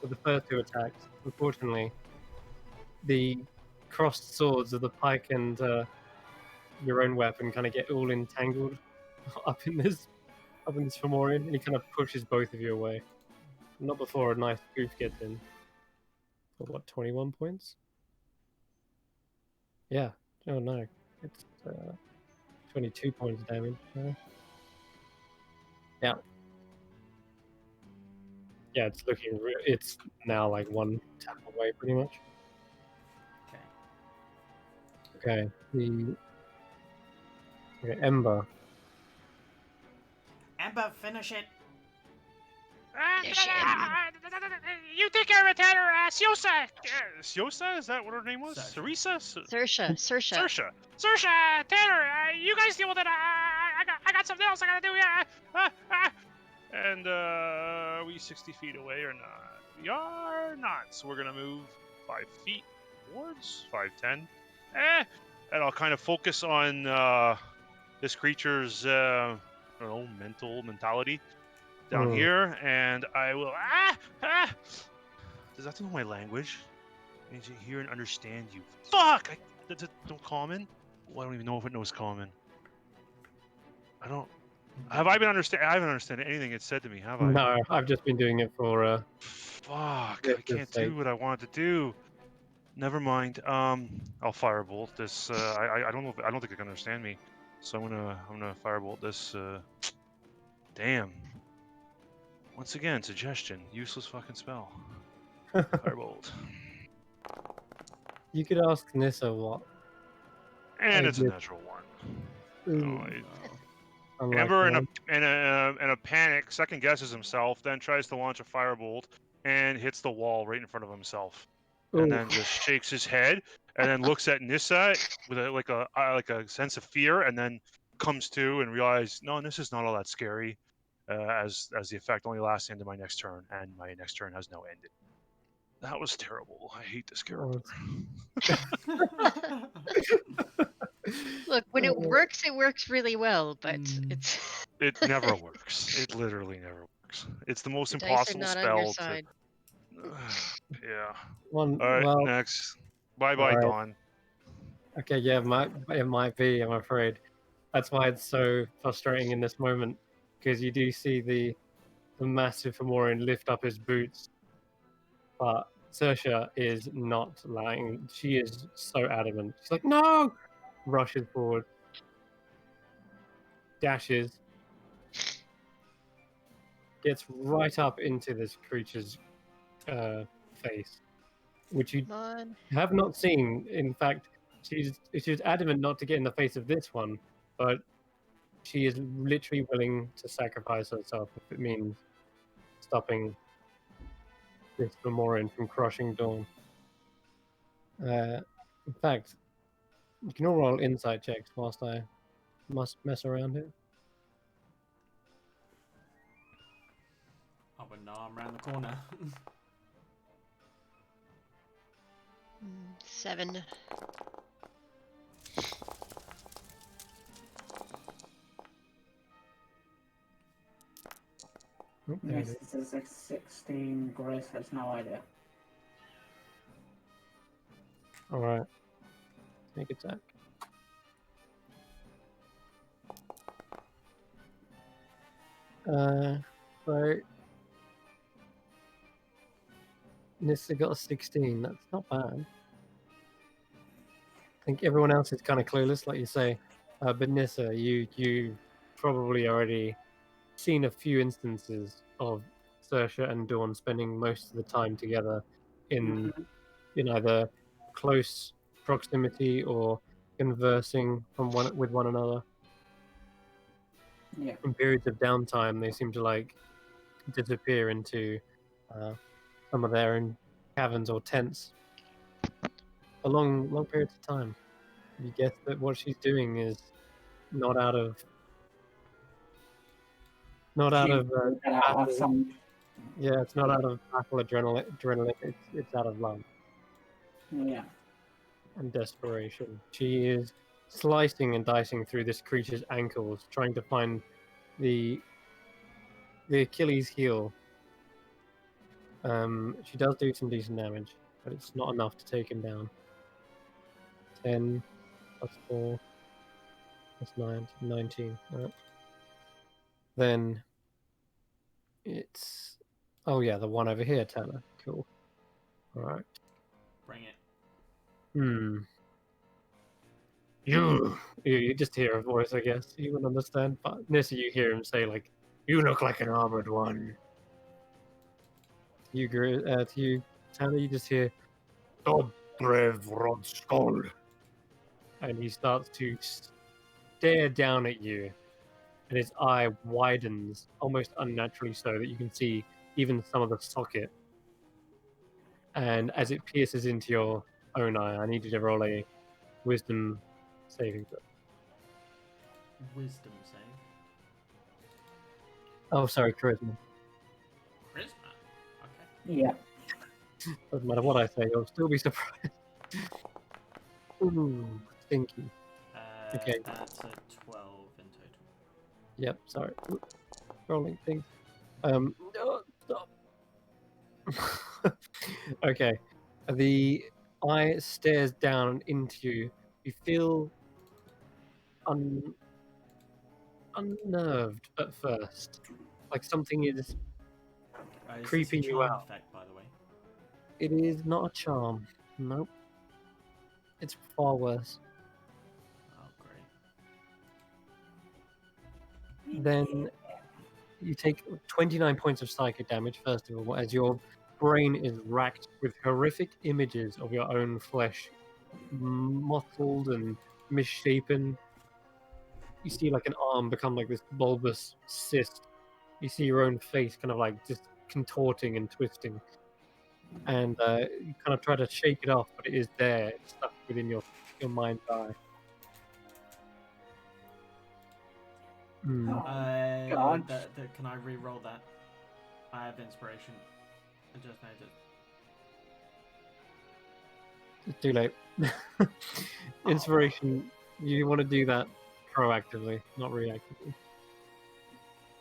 Speaker 1: with the first two attacks. Unfortunately, the crossed swords of the pike and your own weapon kind of get all entangled up in this Fomorian, and he kind of pushes both of you away. Not before a nice goof gets in. For what, 21 points? Yeah. Oh no, it's 22 points damage. Yeah. Yeah, it's looking. It's now like one tap away, pretty much.
Speaker 2: Okay.
Speaker 1: Okay. Ember.
Speaker 2: Ember, finish it.
Speaker 5: Finish him.
Speaker 3: You take care of it, Tanner. Siosa. Siosa? Is that what her name was?
Speaker 2: Saoirse.
Speaker 3: Sarisa?
Speaker 5: Saoirse.
Speaker 3: Saoirse, Tanner. You guys deal with it. I got something else I gotta do. Yeah. And are we 60 feet away or not? We are not. So we're gonna move 5 feet towards 5'10". And I'll kind of focus on this creature's I don't know, mentality down here, and I will Does that know my language? I need to hear and understand you. Fuck! Does it know common? Well, I don't even know if it knows common. I don't. I haven't understood anything it said to me, have I?
Speaker 1: No, I've just been doing it for.
Speaker 3: Fuck!
Speaker 1: Yeah,
Speaker 3: I can't
Speaker 1: just
Speaker 3: do what I wanted to do. Never mind. I'll firebolt this. I don't know. I don't think it can understand me. So I'm gonna firebolt this. Damn. Once again, suggestion. Useless fucking spell. Firebolt.
Speaker 1: You could ask Nissa what.
Speaker 3: And
Speaker 1: I
Speaker 3: it's a
Speaker 1: did.
Speaker 3: natural one.
Speaker 1: Ooh, unlike
Speaker 3: Amber, in
Speaker 1: mine.
Speaker 3: a panic, second guesses himself, then tries to launch a firebolt and hits the wall right in front of himself, and
Speaker 1: Ooh.
Speaker 3: then just shakes his head, and then looks at Nissa with like a sense of fear, and then comes to and realizes, no, Nissa's not all that scary, as the effect only lasts into my next turn, and my next turn has now ended. That was terrible. I hate this character.
Speaker 5: Look, when it works really well, but it's
Speaker 3: It never works. It literally never works. It's the most
Speaker 5: the dice are
Speaker 3: impossible
Speaker 5: not on your
Speaker 3: spell
Speaker 5: side.
Speaker 3: Yeah.
Speaker 1: One,
Speaker 3: All right,
Speaker 1: well,
Speaker 3: next. Bye,
Speaker 1: all right.
Speaker 3: Dawn.
Speaker 1: Okay, yeah, it might be. I'm afraid. That's why it's so frustrating in this moment, because you do see the massive Fomorian lift up his boots, but Saoirse is not lying. She is so adamant. She's like, no! Rushes forward, dashes, gets right up into this creature's face, which you
Speaker 5: Come on.
Speaker 1: have not seen. In fact, she's adamant not to get in the face of this one, but she is literally willing to sacrifice herself if it means stopping this Fomorian from crushing Dawn. In fact, you can all roll insight checks whilst I must mess around here.
Speaker 2: Oh, but no, I'm around the corner.
Speaker 5: 7.
Speaker 1: Oh, there it
Speaker 4: Yes,
Speaker 1: is.
Speaker 4: this is a 16. Grace has no idea.
Speaker 1: All right. Sneak attack. So Nissa got a 16. That's not bad. I think everyone else is kind of clueless, like you say. But Nissa, you probably already seen a few instances of Saoirse and Dawn spending most of the time together in either close proximity or conversing with one another.
Speaker 4: Yeah.
Speaker 1: In periods of downtime, they seem to like disappear into some of their own caverns or tents for long periods of time. You guess that what she's doing is not out of battle.
Speaker 4: Some,
Speaker 1: Yeah, it's not out of battle adrenaline. It's out of love
Speaker 4: yeah.
Speaker 1: and desperation. She is slicing and dicing through this creature's ankles, trying to find the Achilles heel She does do some decent damage, but it's not enough to take him down. 10 plus 4 plus 9, 19. Right. Then it's... Oh yeah, the one over here, Tanner. Cool. Alright.
Speaker 2: Bring it.
Speaker 1: You just hear a voice, I guess. You wouldn't understand, but Nissa, you hear him say, like, "You look like an armored one." To you, Tanner, you just hear, "Dobre Vrodskol." And he starts to stare down at you, and his eye widens, almost unnaturally so, that you can see even some of the socket. And as it pierces into your own eye, I need you to roll a wisdom saving throw.
Speaker 2: Wisdom save.
Speaker 1: Oh, sorry, charisma.
Speaker 2: Charisma. Okay.
Speaker 4: Yeah.
Speaker 1: Doesn't matter what I say, you'll still be surprised. Ooh, stinky. Okay.
Speaker 2: That's a 12 in total.
Speaker 1: Yep, sorry. Rolling things. Stop. Okay. The eye stares down into you. You feel unnerved at first. Like something is
Speaker 2: Is
Speaker 1: creeping
Speaker 2: this a
Speaker 1: you
Speaker 2: charm
Speaker 1: out.
Speaker 2: effect, by the way?
Speaker 1: It is not a charm. Nope. It's far worse.
Speaker 2: Oh, great.
Speaker 1: Then you take 29 points of psychic damage, first of all, as your brain is racked with horrific images of your own flesh, mottled and misshapen. You see like an arm become like this bulbous cyst. You see your own face kind of like just contorting and twisting. And you kind of try to shake it off, but it is there. It's stuck within your mind's eye.
Speaker 4: God.
Speaker 2: Can I re-roll that? I have inspiration. I just noted.
Speaker 1: It's too late. Inspiration, you want to do that proactively, not reactively.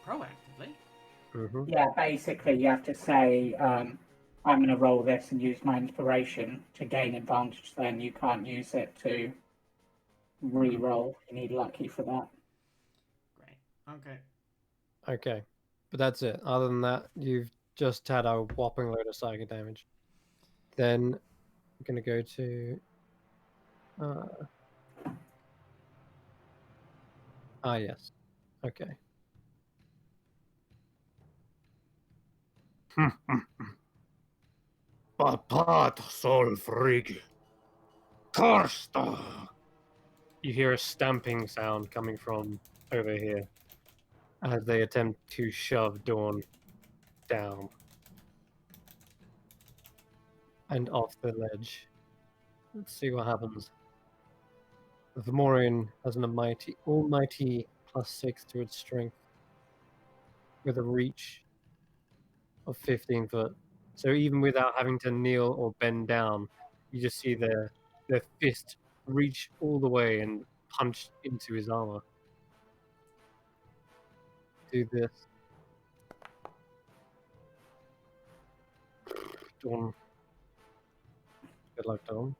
Speaker 2: Proactively?
Speaker 1: Mm-hmm.
Speaker 4: Yeah, basically you have to say, I'm going to roll this and use my inspiration to gain advantage, then you can't use it to re-roll. You need lucky for that.
Speaker 2: Great. Okay.
Speaker 1: Okay, but that's it. Other than that, you've just had a whopping load of psychic damage. Then I'm going to go to... yes. Okay. Papat solfrig. Karsta. You hear a stamping sound coming from over here as they attempt to shove Dawn down and off the ledge. Let's see what happens. The Vamorian has an almighty +6 to its strength with a reach of 15 foot. So even without having to kneel or bend down, you just see their fist reach all the way and punch into his armor. Do this. Dawn. Good luck, Dawn.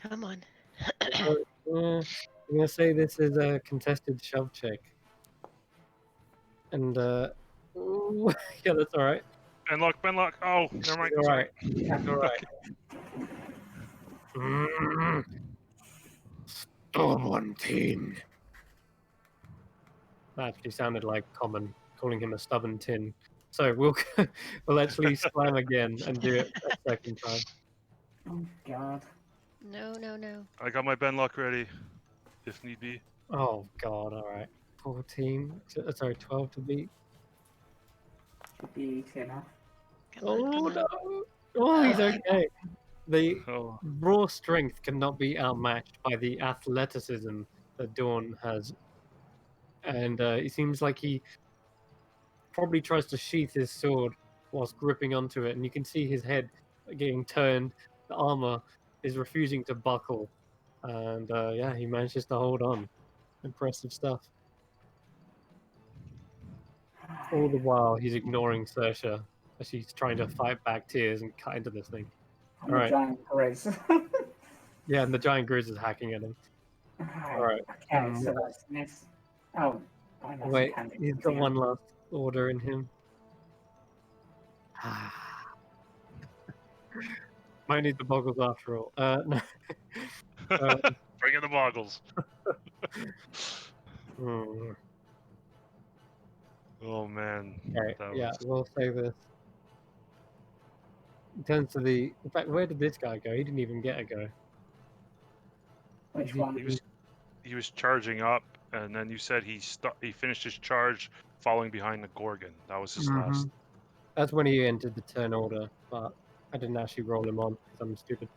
Speaker 5: Come on.
Speaker 1: I'm gonna say this is a contested shove check. And ooh, yeah, that's all right.
Speaker 3: Benlock. Oh, never mind.
Speaker 1: All
Speaker 3: Sorry.
Speaker 1: right. All right. Stubborn tin. That actually sounded like common, calling him a stubborn tin. So we'll actually slam again and do it a second time.
Speaker 4: Oh, God.
Speaker 5: No.
Speaker 3: I got my Benlock ready, if need be.
Speaker 1: Oh God! All right. 14. Sorry, 12 to beat.
Speaker 4: Should be easy enough.
Speaker 5: Come on.
Speaker 1: No! Oh, he's okay. The
Speaker 3: Oh,
Speaker 1: raw strength cannot be outmatched by the athleticism that Dawn has, and it seems like he probably tries to sheath his sword whilst gripping onto it, and you can see his head getting turned. The armor is refusing to buckle, and yeah, he manages to hold on. Impressive stuff. All the while, he's ignoring Sersha as she's trying to fight back tears and cut into this thing.
Speaker 4: And
Speaker 1: All
Speaker 4: the
Speaker 1: right.
Speaker 4: giant grizz.
Speaker 1: Yeah, and the giant grizz is hacking at him. Alright.
Speaker 4: Okay, so that's this. Oh, that's
Speaker 1: Wait,
Speaker 4: candy.
Speaker 1: he's got one last order in him. Might need the boggles after all. No.
Speaker 3: Bring in the boggles.
Speaker 1: Hmm.
Speaker 3: Oh man.
Speaker 1: Okay,
Speaker 3: That
Speaker 1: yeah,
Speaker 3: was-
Speaker 1: we'll say this. In terms of the... In fact, where did this guy go? He didn't even get a go.
Speaker 4: Which
Speaker 1: He-
Speaker 4: one?
Speaker 3: He was charging up, and then you said he finished his charge following behind the Gorgon. That was his last.
Speaker 1: That's when he entered the turn order, but I didn't actually roll him on because I'm stupid.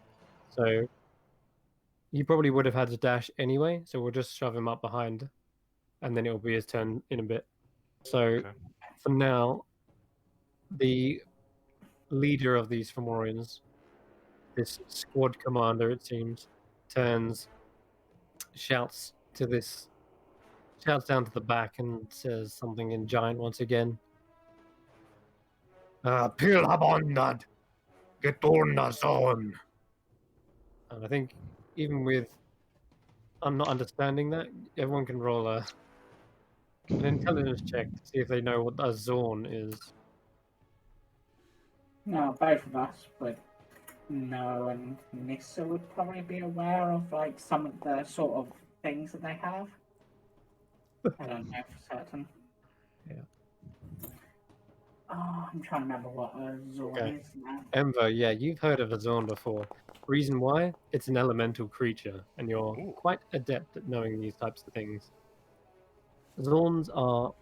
Speaker 1: So he probably would have had to dash anyway, so we'll just shove him up behind, and then it'll be his turn in a bit. So
Speaker 3: Okay.
Speaker 1: for now, the leader of these Fomorians, this squad commander, it seems, turns, shouts down to the back and says something in giant once again. Pilhabondad, Getornazon. And I think even with I'm not understanding that, everyone can roll an intelligence check to see if they know what a Zorn is.
Speaker 4: No, both of us would know, and Nissa would probably be aware of like some of the sort of things that they have. I don't know for certain.
Speaker 1: Yeah.
Speaker 4: Oh, I'm trying to remember what a Zorn
Speaker 1: Okay.
Speaker 4: is now.
Speaker 1: Ember, yeah, you've heard of a Zorn before. Reason why? It's an elemental creature, and you're
Speaker 3: Ooh.
Speaker 1: quite adept at knowing these types of things. Zorns are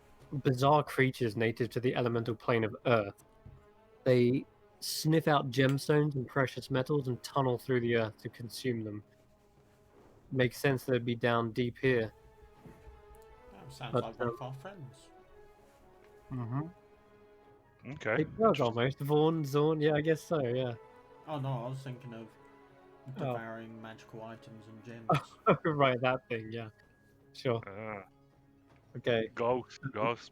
Speaker 1: bizarre creatures native to the elemental plane of Earth. They sniff out gemstones and precious metals and tunnel through the earth to consume them. Makes sense they'd be down deep here.
Speaker 2: That sounds
Speaker 1: But,
Speaker 2: like one of our friends.
Speaker 3: Okay.
Speaker 1: It does almost. Vaughn, Zorn, yeah, I guess so, yeah.
Speaker 2: Oh no, I was thinking of devouring magical items and gems.
Speaker 1: Right, that thing, yeah. Sure. Okay.
Speaker 3: Ghost,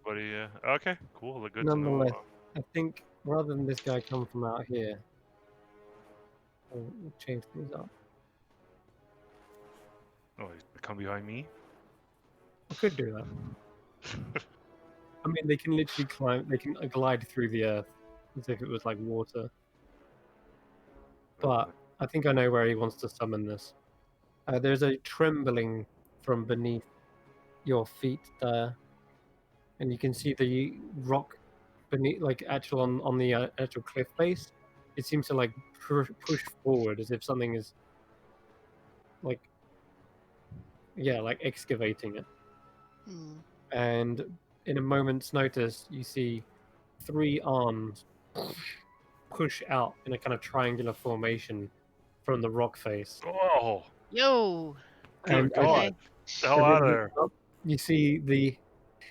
Speaker 3: buddy. Yeah. Okay. Cool. Good to know.
Speaker 1: Nonetheless, I think rather than this guy come from out here, we'll change things up.
Speaker 3: Oh, he's come behind me.
Speaker 1: I could do that. I mean, they can literally climb, they can glide through the earth as if it was like water. But I think I know where he wants to summon this. There's a trembling from beneath your feet there, and you can see the rock beneath, like actual on the actual cliff face. It seems to like push forward as if something is like, yeah, like excavating it.
Speaker 5: Hmm.
Speaker 1: And in a moment's notice, you see 3 arms push out in a kind of triangular formation from the rock face.
Speaker 3: Oh,
Speaker 5: Yo.
Speaker 3: good
Speaker 1: And
Speaker 3: God!
Speaker 5: Okay.
Speaker 3: The hell out of there!
Speaker 1: You see the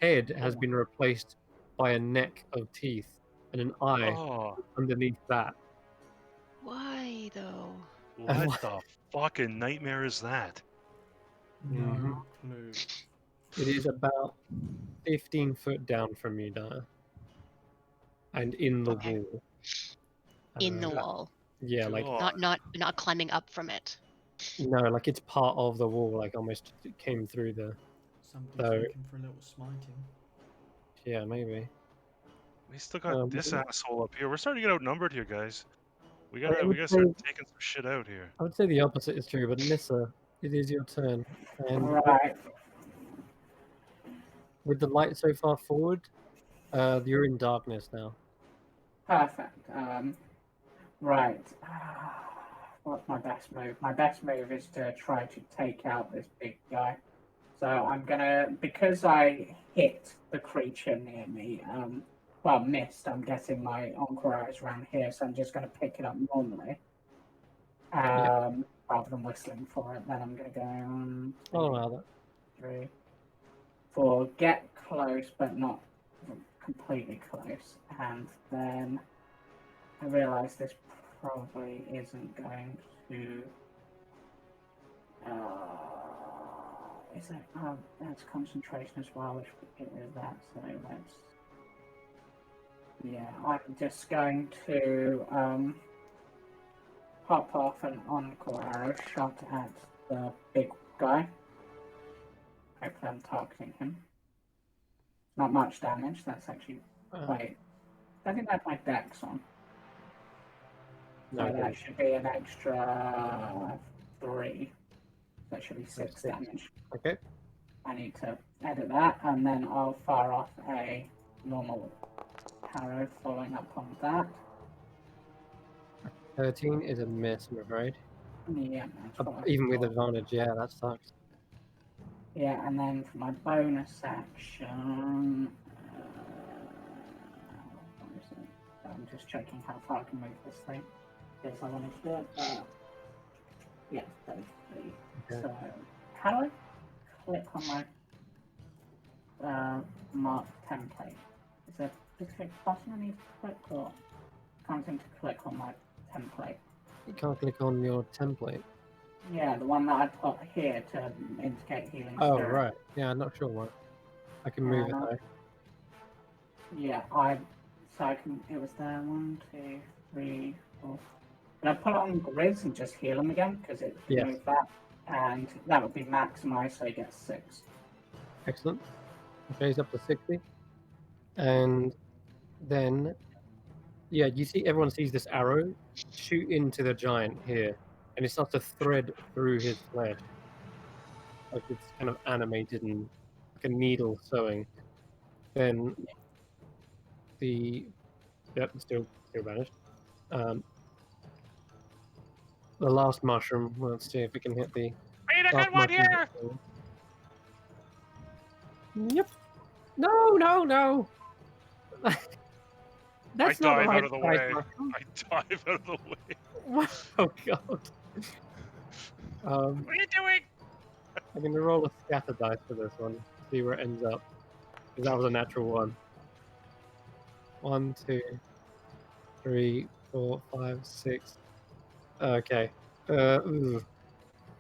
Speaker 1: head has been replaced by a neck of teeth and an eye
Speaker 3: Oh,
Speaker 1: underneath that.
Speaker 5: Why though?
Speaker 3: what the fucking nightmare is that?
Speaker 2: No clue.
Speaker 1: It is about 15 foot down from you, Dana. And in the
Speaker 5: Okay.
Speaker 1: wall.
Speaker 5: In the
Speaker 1: Uh,
Speaker 5: wall,
Speaker 1: Yeah, like,
Speaker 3: God.
Speaker 5: not climbing up from it.
Speaker 1: no, like it's part of the wall, like almost it came through the.
Speaker 2: Somebody's
Speaker 1: So-
Speaker 2: looking for a little smiting.
Speaker 1: Yeah, maybe.
Speaker 3: We still got this asshole up here. We're starting to get outnumbered here, guys. We
Speaker 1: I
Speaker 3: gotta
Speaker 1: would
Speaker 3: start
Speaker 1: say-
Speaker 3: taking some shit out here.
Speaker 1: I would say the opposite is true, but Nissa, it is your turn. And
Speaker 4: Right.
Speaker 1: with the light so far forward, you're in darkness now.
Speaker 4: Perfect. Right. What's my best move? My best move is to try to take out this big guy. So I'm gonna, because I hit the creature near me, well, missed. I'm guessing my Encore is around here, so I'm just gonna pick it up normally. Rather than whistling for it, then I'm gonna go.
Speaker 1: I'll allow that.
Speaker 4: 3, 4. Get close, but not completely close, and then I realise this probably isn't going to. Is it? Oh, that's concentration as well, which it is that. So let's. Yeah, I'm just going to pop off an encore arrow shot at the big guy. Hopefully I'm targeting him. Not much damage, that's actually quite... I think that's my dex on. So
Speaker 1: Okay.
Speaker 4: that should be an extra 3. That should be 6 damage.
Speaker 1: Okay.
Speaker 4: I need to edit that, and then I'll fire off a normal arrow following up on that.
Speaker 1: 13 is a miss, I'm afraid.
Speaker 4: Yeah, that's what I
Speaker 1: Even with
Speaker 4: thought.
Speaker 1: advantage, yeah, that sucks.
Speaker 4: Yeah, and then for my bonus action, what is it? I'm just checking how far I can move this thing. Yes, I wanted to do it. Yeah, 33.
Speaker 1: Okay.
Speaker 4: So, how do I click on my mark template? Is there a specific button I need to click, or can't seem to click on my template?
Speaker 1: You can't click on your template.
Speaker 4: Yeah, the one that I put here to indicate healing
Speaker 1: Oh,
Speaker 4: spirit.
Speaker 1: right. Yeah, I'm not sure why. I can move it though.
Speaker 4: Yeah, so I can, it was there, 1, 2, 3, 4. Can I put it on Grizz and just heal him again? Because it
Speaker 1: Yes.
Speaker 4: moved that. And that would be maximized, so he gets 6.
Speaker 1: Excellent. Okay, he's up to 60. And then, yeah, you see, everyone sees this arrow shoot into the giant here. And it starts to thread through his flesh. Like it's kind of animated and like a needle sewing. Then yep, still vanished. The last mushroom, let's see if we can hit the
Speaker 3: I need a
Speaker 1: last
Speaker 3: good one
Speaker 1: mushroom.
Speaker 3: here.
Speaker 1: Yep. No. That's not the
Speaker 3: dive
Speaker 1: right
Speaker 3: out of the
Speaker 1: size
Speaker 3: way.
Speaker 1: mushroom.
Speaker 3: I dive out of the way.
Speaker 1: Oh god.
Speaker 3: What are you doing?
Speaker 1: I'm gonna roll a scatter dice for this one, see where it ends up. Because that was a natural one. 1, 2, 3, 4, 5, 6. Okay. Ooh.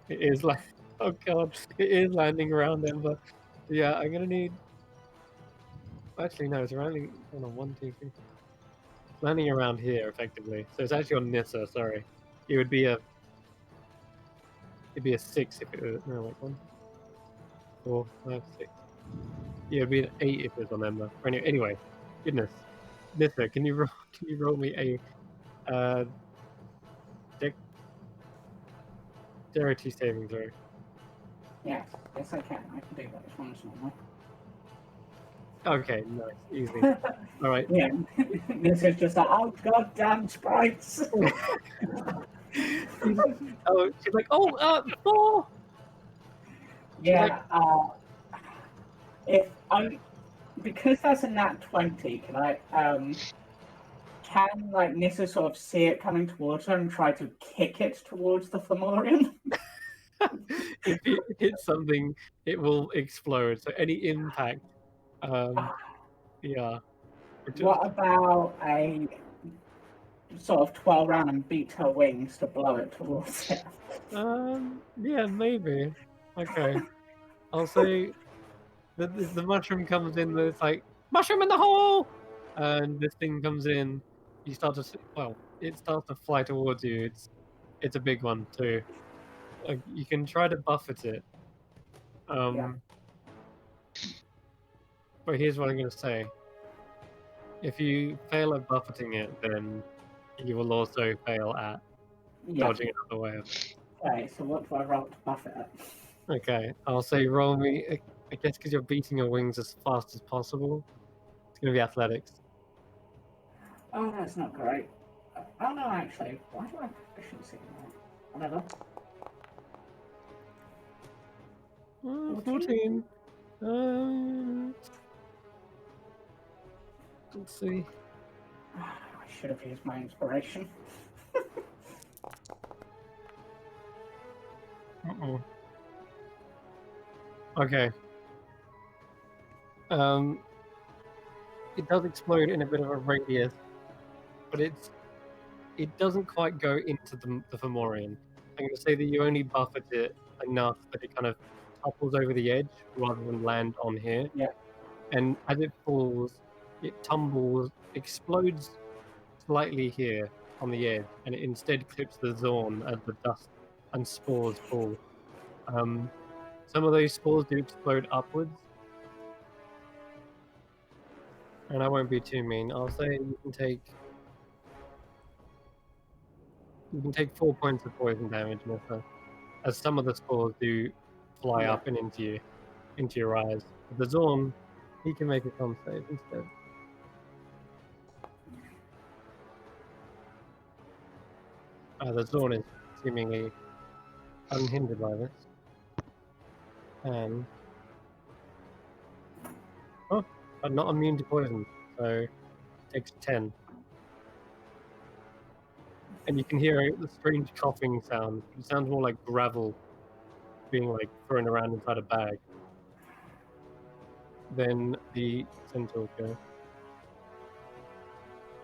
Speaker 1: It is like, oh god, it is landing around Ember. Yeah, I'm gonna need. Actually, no, it's landing. Hold on, 1, 2, 3. It's landing around here, effectively. So it's actually on Nissa. Sorry, it would be a. It'd be a 6 if it was. No, wait, 1, 4, 5, 6. Yeah, it'd be an 8 if it was on Ember. Anyway, goodness, Nissa, can you roll me a dexterity saving throw?
Speaker 4: Yes, yes I can. I can do that as one as normal.
Speaker 1: Okay, nice, easy. All right.
Speaker 4: Yeah, this is just like, oh goddamn sprites!
Speaker 1: Oh, she's like, 4.
Speaker 4: Yeah, because that's a nat 20, can I, can, like, Nissa sort of see it coming towards her and try to kick it towards the Fomorian?
Speaker 1: If it hits something, it will explode. So any impact, yeah.
Speaker 4: What about a sort of 12 round and beat her wings to blow it towards it?
Speaker 1: Yeah, maybe. Okay. I'll say the mushroom comes in. It's like mushroom in the hole, and this thing comes in. You start to it starts to fly towards you. It's a big one too. You can try to buffet it.
Speaker 4: Yeah.
Speaker 1: But here's what I'm gonna say. If you fail at buffeting it, then you will also fail at dodging it out of the way.
Speaker 4: Okay, so what do I roll to buff it at?
Speaker 1: Okay, I'll say roll me. I guess because you're beating your wings as fast as possible, it's gonna be athletics.
Speaker 4: Oh, that's not great. Oh no, actually, why do I have proficiency in that? Whatever.
Speaker 1: 14. Let's see.
Speaker 4: I should have used my inspiration.
Speaker 1: Okay. It does explode in a bit of a radius, but it doesn't quite go into the Fomorian. I'm going to say that you only buffet it enough that it kind of topples over the edge rather than land on here.
Speaker 4: Yeah.
Speaker 1: And as it falls, it tumbles, explodes slightly here on the edge, and it instead clips the Zorn as the dust and spores fall. Some of those spores do explode upwards, and I won't be too mean. I'll say you can take 4 points of poison damage, Nissa, as some of the spores do fly
Speaker 4: Yeah.
Speaker 1: up and into your eyes. The Zorn, he can make a con save instead. The Zorn is seemingly unhindered by this. And but not immune to poison, so takes 10. And you can hear the strange coughing sound. It sounds more like gravel being like thrown around inside a bag. Then the centaur go.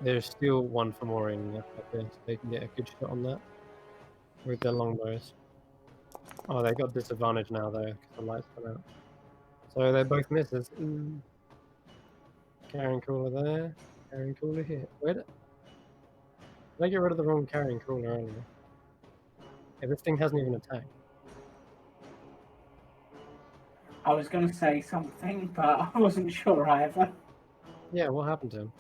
Speaker 1: There's still one for Maureen left up there, so they can get a good shot on that with their longbows. Oh, they got disadvantage now though, because the lights come out. So they're both misses. Ooh. Carrying crawler there. Carrying crawler here. Did I get rid of the wrong carrying crawler earlier? Yeah, this thing hasn't even attacked.
Speaker 4: I was going to say something, but I wasn't sure either.
Speaker 1: Yeah, what happened to him?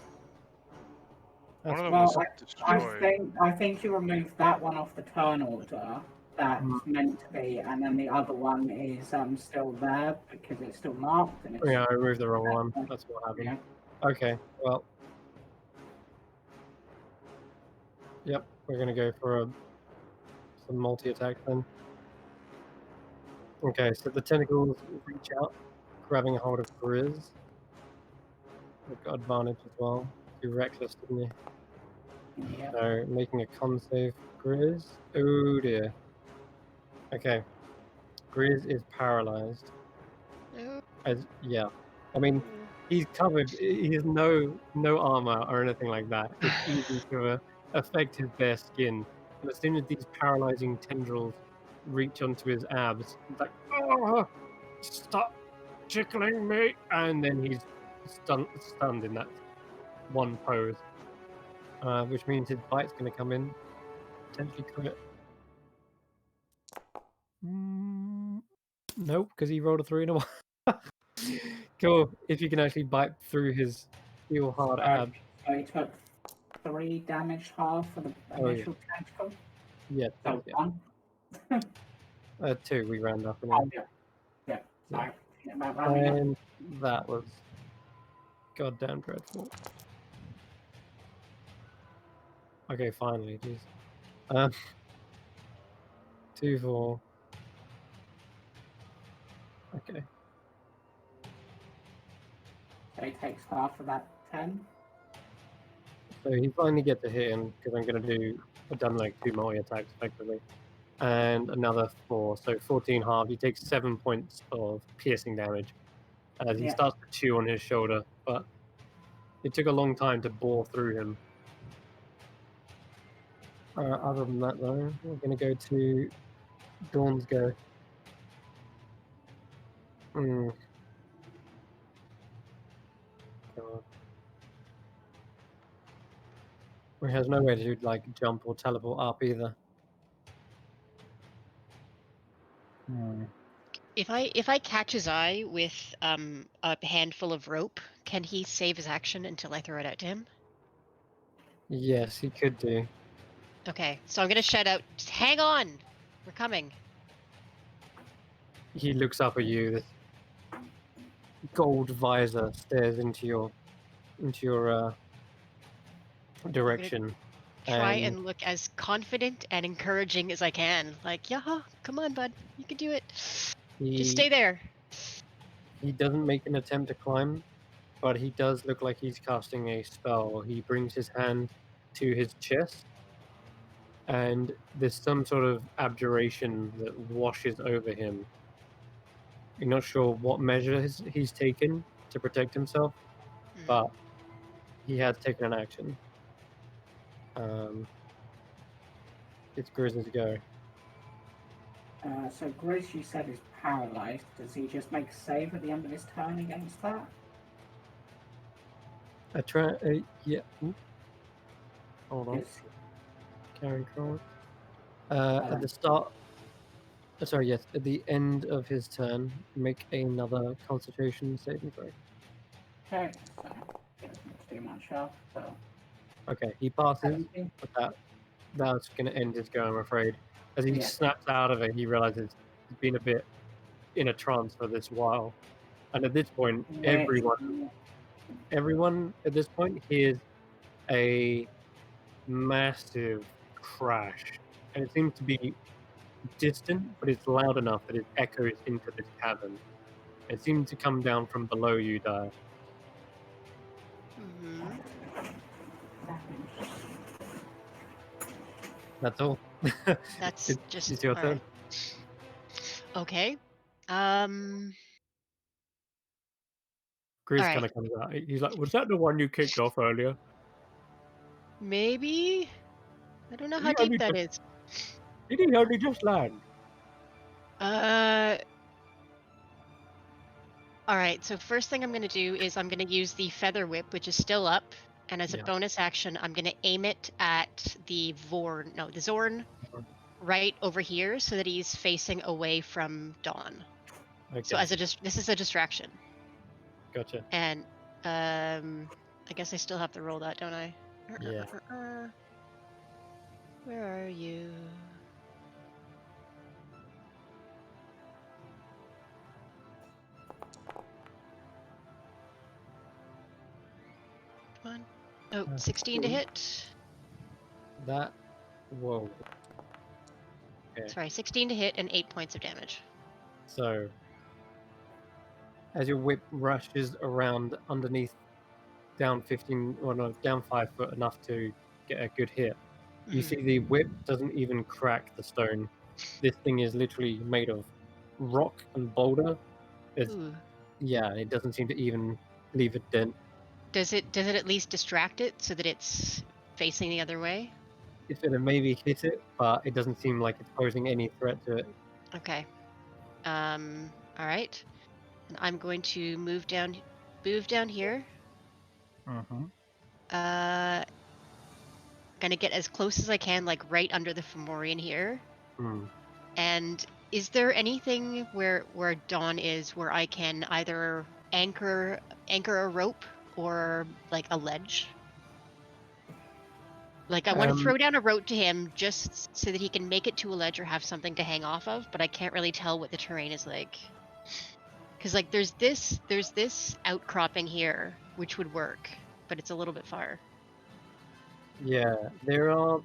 Speaker 3: One of them
Speaker 4: Well,
Speaker 3: was
Speaker 4: I
Speaker 3: destroyed.
Speaker 4: think you removed that one off the turn order that's meant to be, and then the other one is still there because it's still marked. And it's,
Speaker 1: Yeah, I removed the wrong one. That's what happened.
Speaker 4: Yeah.
Speaker 1: Okay, well. Yep, we're gonna go for some multi-attack then. Okay, so the tentacles reach out, grabbing a hold of Grizz. We've got advantage as well. Too reckless, didn't you?
Speaker 4: Yeah.
Speaker 1: So, making a con save for Grizz. Oh dear. Okay. Grizz is paralyzed.
Speaker 5: No.
Speaker 1: Yeah. I mean, he's covered. He has no armor or anything like that. It's easy to affect his bare skin. And as soon as these paralyzing tendrils reach onto his abs, he's like, "Oh, stop tickling me!" And then he's stunned in that one pose, which means his bite's going to come in, potentially crit. Nope, because he rolled a 3 and a 1. Cool. If you can actually bite through his steel hard ab.
Speaker 4: So he took 3 damage half for the initial tentacle.
Speaker 1: Yeah.
Speaker 4: So
Speaker 1: Yeah.
Speaker 4: 1.
Speaker 1: 2. We round up.
Speaker 4: Oh, yeah. Sorry. About rounding up.
Speaker 1: And that was goddamn dreadful. Okay, finally, jeez. 2, 4. Okay.
Speaker 4: So he takes half of that 10.
Speaker 1: So he finally gets a hit in because I've done like 2 multi-attacks effectively. And another 4. So 14 half. He takes 7 points of piercing damage as he starts to chew on his shoulder, but it took a long time to bore through him. Other than that, though, we're going to go to Dawn's go. God. He has no way to like jump or teleport up either.
Speaker 5: If I catch his eye with a handful of rope, can he save his action until I throw it out to him?
Speaker 1: Yes, he could do.
Speaker 5: Okay, so I'm gonna shout out, "Hang on, we're coming."
Speaker 1: He looks up at you. This gold visor stares into your direction.
Speaker 5: Try and look as confident and encouraging as I can. Like, yeah, come on, bud, you can do it. Just stay there.
Speaker 1: He doesn't make an attempt to climb, but he does look like he's casting a spell. He brings his hand to his chest, and there's some sort of abjuration that washes over him. You're not sure what measures he's taken to protect himself, but he has taken an action. It's Grizz's go.
Speaker 4: So Grizz, you said, is paralyzed. Does he just make a save at the end of his turn against that?
Speaker 1: Yeah. Ooh. Hold on.
Speaker 4: Yes.
Speaker 1: Carrying forward.
Speaker 4: I
Speaker 1: At
Speaker 4: don't-
Speaker 1: the start. Sorry, yes. At the end of his turn, make another Constitution saving throw.
Speaker 4: Okay, so doesn't do much else. So
Speaker 1: Okay, he passes,
Speaker 4: 17.
Speaker 1: but that's going to end his go, I'm afraid. As he
Speaker 4: Yeah.
Speaker 1: snaps out of it, he realizes he's been a bit in a trance for this while. And at this point,
Speaker 4: Which
Speaker 1: everyone at this point hears a massive crash. And it seems to be distant, but it's loud enough that it echoes into this cavern. It seems to come down from below you, Dire.
Speaker 5: Mm-hmm.
Speaker 1: That's all.
Speaker 5: That's
Speaker 1: It's
Speaker 5: just
Speaker 1: your
Speaker 5: all
Speaker 1: turn.
Speaker 5: right. Okay.
Speaker 1: Grizz
Speaker 5: All
Speaker 1: kind
Speaker 5: right.
Speaker 1: of comes out. He's like, "Was that the one you kicked off earlier?"
Speaker 5: Maybe. I don't know how
Speaker 1: He
Speaker 5: deep
Speaker 1: only
Speaker 5: that
Speaker 1: just,
Speaker 5: is.
Speaker 1: did he only just land?
Speaker 5: All right. So first thing I'm going to do is I'm going to use the feather whip, which is still up, and as a
Speaker 1: Yeah.
Speaker 5: bonus action, I'm going to aim it at the Vorn. No, the Zorn,
Speaker 1: Mhm.
Speaker 5: right over here, so that he's facing away from Dawn.
Speaker 1: Okay,
Speaker 5: So as this is a distraction,
Speaker 1: gotcha.
Speaker 5: and I guess I still have to roll that, don't I?
Speaker 1: Yeah.
Speaker 5: Where are you? Come on. Oh, 16 to hit.
Speaker 1: That. Whoa. Okay.
Speaker 5: Sorry, 16 to hit and 8 points of damage.
Speaker 1: So, as your whip rushes around underneath, down 15, or no, down 5 foot, enough to get a good hit, you
Speaker 5: Mhm.
Speaker 1: see the whip doesn't even crack the stone. This thing is literally made of rock and boulder.
Speaker 5: Ooh.
Speaker 1: Yeah, it doesn't seem to even leave a dent.
Speaker 5: Does it at least distract it so that it's facing the other way?
Speaker 1: It's gonna maybe hit it, but it doesn't seem like it's posing any threat to it.
Speaker 5: Okay. All right. And I'm going to move down here.
Speaker 1: Mm-hmm.
Speaker 5: Gonna get as close as I can, like right under the Fomorian here.
Speaker 1: Hmm.
Speaker 5: And is there anything where Dawn is where I can either anchor a rope or like a ledge? Like I want to throw down a rope to him just so that he can make it to a ledge or have something to hang off of, but I can't really tell what the terrain is like. Cuz like there's this outcropping here which would work, but it's a little bit far.
Speaker 1: Yeah, there are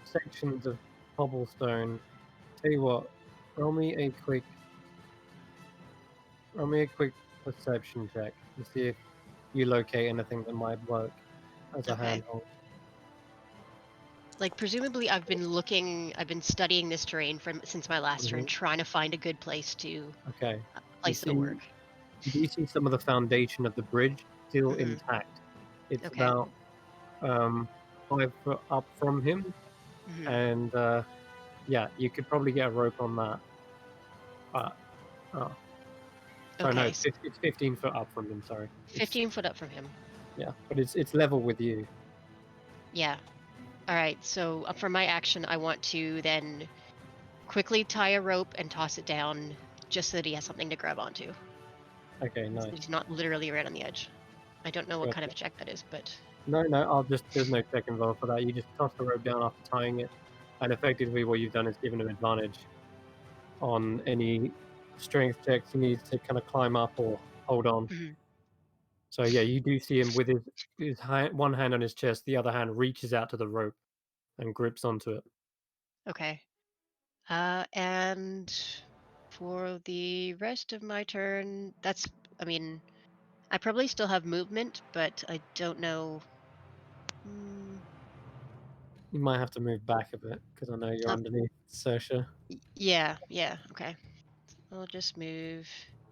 Speaker 1: sections of cobblestone. Tell you what, roll me a quick perception check to see if you locate anything that might work as a
Speaker 5: Okay.
Speaker 1: handhold.
Speaker 5: Like presumably I've been studying this terrain since my last turn, trying to find a good place to
Speaker 1: Okay.
Speaker 5: place that'll work.
Speaker 1: You do see some of the foundation of the bridge still
Speaker 5: Mhm.
Speaker 1: intact. It's
Speaker 5: Okay.
Speaker 1: about 5 foot up from him,
Speaker 5: Mhm.
Speaker 1: and yeah, you could probably get a rope on that. But sorry, no,
Speaker 5: Okay.
Speaker 1: it's 15 foot up from him. Sorry,
Speaker 5: 15 foot up from him.
Speaker 1: yeah, but it's level with you.
Speaker 5: Yeah. All right. So for my action, I want to then quickly tie a rope and toss it down just so that he has something to grab onto.
Speaker 1: Okay,
Speaker 5: So
Speaker 1: nice.
Speaker 5: he's not literally right on the edge. I don't know what kind of
Speaker 1: Gotcha.
Speaker 5: a check that is, but
Speaker 1: No, there's no check involved for that. You just toss the rope down after tying it, and effectively what you've done is given him advantage on any strength checks he needs to kind of climb up or hold on.
Speaker 5: Mhm.
Speaker 1: So yeah, you do see him with his one hand on his chest, the other hand reaches out to the rope and grips onto it.
Speaker 5: Okay. And for the rest of my turn, I mean, I probably still have movement, but I don't know.
Speaker 1: You might have to move back a bit because I know you're underneath Sersha.
Speaker 5: Yeah, okay. I'll just move.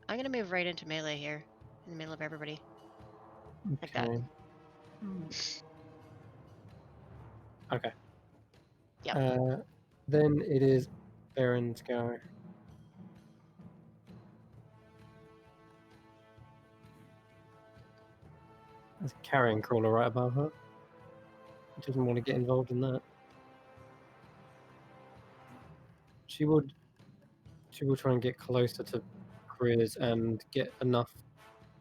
Speaker 5: I'm gonna move right into melee here, in the middle of everybody. Like that.
Speaker 1: Okay.
Speaker 5: Yep.
Speaker 1: Then it is Baron's go. There's a carrion crawler right above her. She doesn't want to get involved in that. She will try and get closer to Chris and get enough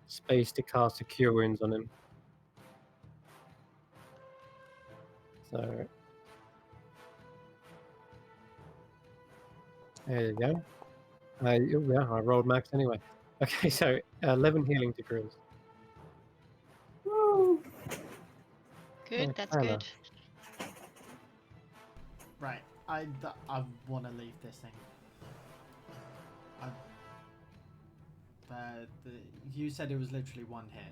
Speaker 1: space to cast a Cure Wounds on him. So there you go. Yeah, I rolled max anyway. Okay, so 11 healing to Chris.
Speaker 4: Woo!
Speaker 5: Good,
Speaker 1: Oh,
Speaker 5: that's
Speaker 1: Anna.
Speaker 5: good.
Speaker 2: Right, I want to leave this thing. You said it was literally one hit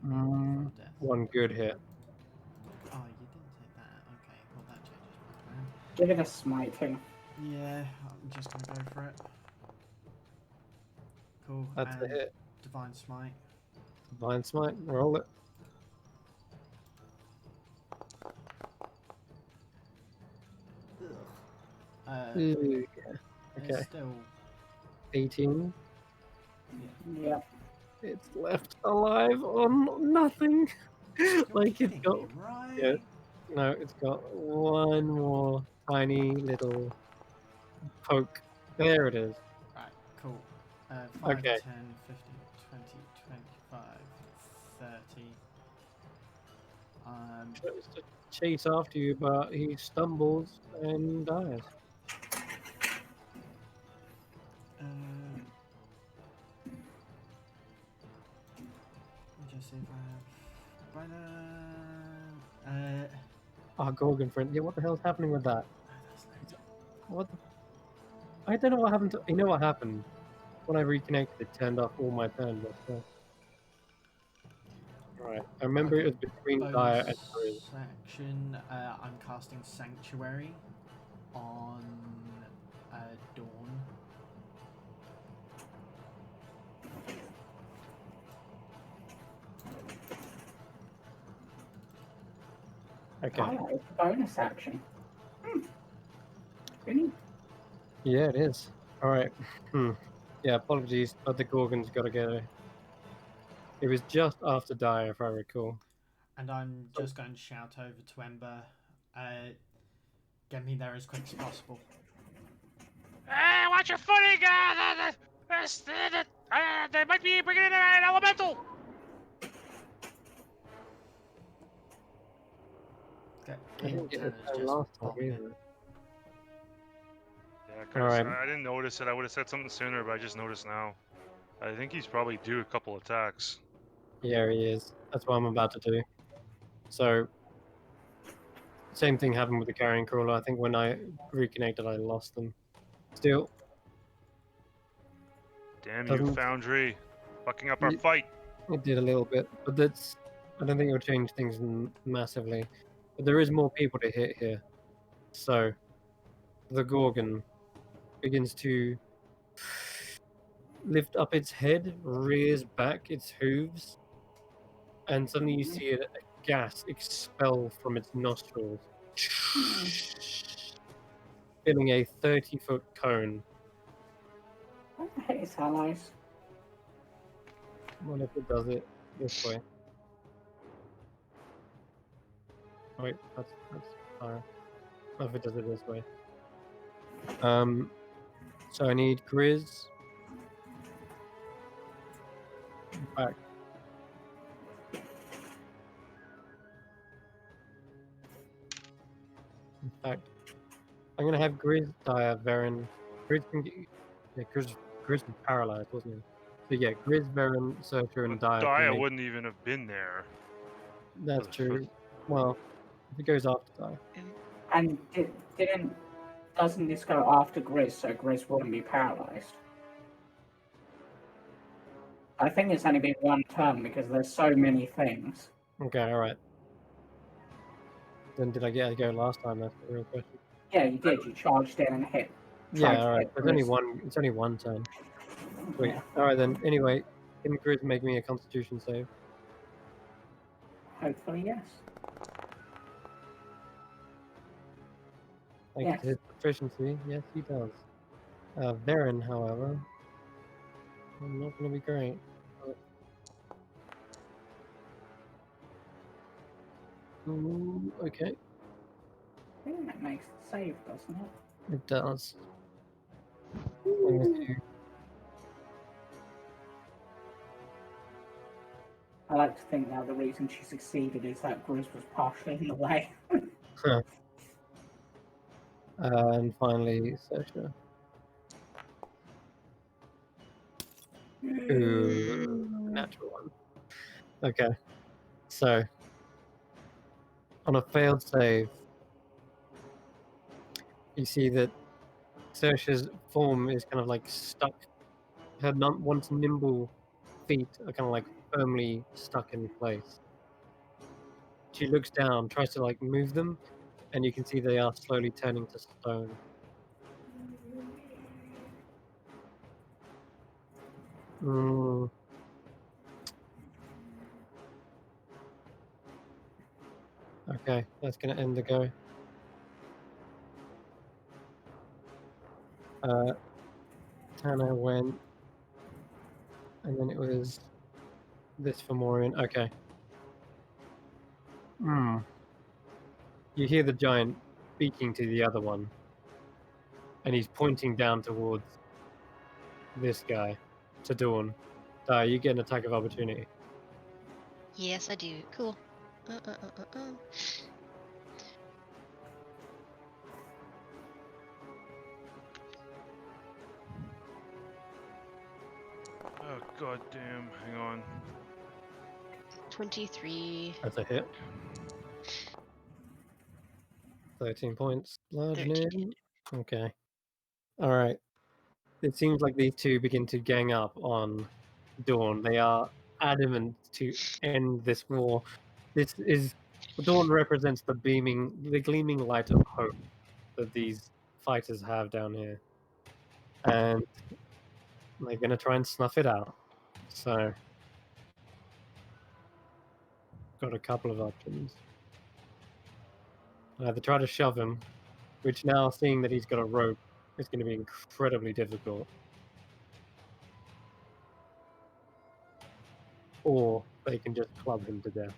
Speaker 2: from death.
Speaker 1: One good hit.
Speaker 2: Oh, you didn't say that. Okay, well that changes my plan.
Speaker 4: Give it a smiting.
Speaker 2: Yeah, I'm just gonna go for it. Cool.
Speaker 1: That's the
Speaker 2: and
Speaker 1: hit.
Speaker 2: Divine Smite.
Speaker 1: Divine Smite, roll it. Ooh, yeah.
Speaker 2: It's
Speaker 1: Okay,
Speaker 2: still
Speaker 1: 18.
Speaker 4: Yep.
Speaker 1: It's left alive on nothing. Like it's
Speaker 2: kidding
Speaker 1: got,
Speaker 2: me, right?
Speaker 1: yeah. No, it's got one more tiny little poke. There it is.
Speaker 2: Right, cool. 5,
Speaker 1: Okay.
Speaker 2: 10, 15, 20, 25, 30.
Speaker 1: Tries to chase after you, but he stumbles and dies.
Speaker 2: Let me just see if I have.
Speaker 1: Oh, Gorgon friend. Yeah, what the hell's happening with that?
Speaker 2: That's no
Speaker 1: What the... I don't know what happened to... You know what happened? When I reconnected, it turned off all my turns. Right. I remember it was between Dire and Grizz.
Speaker 2: Section. I'm casting Sanctuary on Dawn.
Speaker 1: Okay.
Speaker 4: Oh, it's a bonus action. Really?
Speaker 1: Yeah, it is. Alright. Yeah, apologies, but the Gorgon's got to go. It was just after Dire, if I recall.
Speaker 2: And I'm just going to shout over to Ember, get me there as quick as possible.
Speaker 3: Hey, watch your footing! They might be bringing in an elemental!
Speaker 2: Okay,
Speaker 1: I didn't get
Speaker 2: Tanner's
Speaker 1: the turn
Speaker 2: just
Speaker 1: last time
Speaker 2: bombing it.
Speaker 1: either.
Speaker 3: Yeah,
Speaker 1: Alright.
Speaker 3: I didn't notice it. I would have said something sooner, but I just noticed now. I think he's probably due a couple attacks.
Speaker 1: Yeah, he is. That's what I'm about to do. So, same thing happened with the carrying crawler. I think when I reconnected, I lost them. Still,
Speaker 3: Damn you,
Speaker 1: Doesn't-
Speaker 3: Foundry. Fucking up our
Speaker 1: Ye-
Speaker 3: fight.
Speaker 1: it did a little bit, but that's... I don't think it'll change things massively. But there is more people to hit here. So, the Gorgon begins to lift up its head, rears back its hooves, and suddenly you see a gas expel from its nostrils, filling a 30-foot cone.
Speaker 4: What the heck is allies?
Speaker 1: What if it does it this way? Wait, that's fire. What if it does it this way? So I need Grizz. Back. In fact, I'm gonna have Grizz, Dire, Varen. Grizz can get. Yeah, Grizz was paralyzed, wasn't he? So yeah, Grizz, Varen, Searcher, and Dire. can
Speaker 3: Dia
Speaker 1: make-
Speaker 3: wouldn't even have been there.
Speaker 1: That's true. Well, if it goes after Dire.
Speaker 4: And doesn't this go after Grizz, so Grizz wouldn't be paralyzed? I think it's only been one turn because there's so many things.
Speaker 1: Okay, alright. Then did I get a go last time? That's the real question.
Speaker 4: Yeah, you did. You charged in and hit.
Speaker 1: Yeah,
Speaker 4: to
Speaker 1: alright.
Speaker 4: hit
Speaker 1: There's only
Speaker 4: Grizz.
Speaker 1: one. It's only one turn. Sweet.
Speaker 4: Yeah,
Speaker 1: Alright then. Anyway, can Grizz make me a Constitution save?
Speaker 4: hopefully, yes.
Speaker 1: Thanks
Speaker 4: Yes.
Speaker 1: to his proficiency, yes, he does. Varen, however, not going to be great. Ooh, okay,
Speaker 4: I think that makes it save, doesn't it?
Speaker 1: it does. Let me see.
Speaker 4: I like to think now the reason she succeeded is that Grizz was partially in the way.
Speaker 1: Huh. And finally, Sersha. Ooh, natural one. Okay, so on a failed save, you see that Sersha's form is kind of like stuck. Her once nimble feet are kind of like firmly stuck in place. She looks down, tries to like move them, and you can see they are slowly turning to stone. Mm. Okay, that's gonna end the go. Tana went, and then it was this for Morian. Okay. Hmm. You hear the giant speaking to the other one, and he's pointing down towards this guy, to Dawn. You get an attack of opportunity.
Speaker 5: Yes, I do. Cool. Uh, uh, uh, uh, uh.
Speaker 3: Oh god damn! Hang on.
Speaker 5: 23,
Speaker 1: That's a hit. 13 points.
Speaker 5: 13.
Speaker 1: Bludgeoning. Okay. All right. It seems like these two begin to gang up on Dawn. They are adamant to end this war. This is Dawn represents the gleaming light of hope that these fighters have down here, and they're gonna try and snuff it out. So, got a couple of options. Either try to shove him, which now, seeing that he's got a rope, is going to be incredibly difficult. Or they can just club him to death.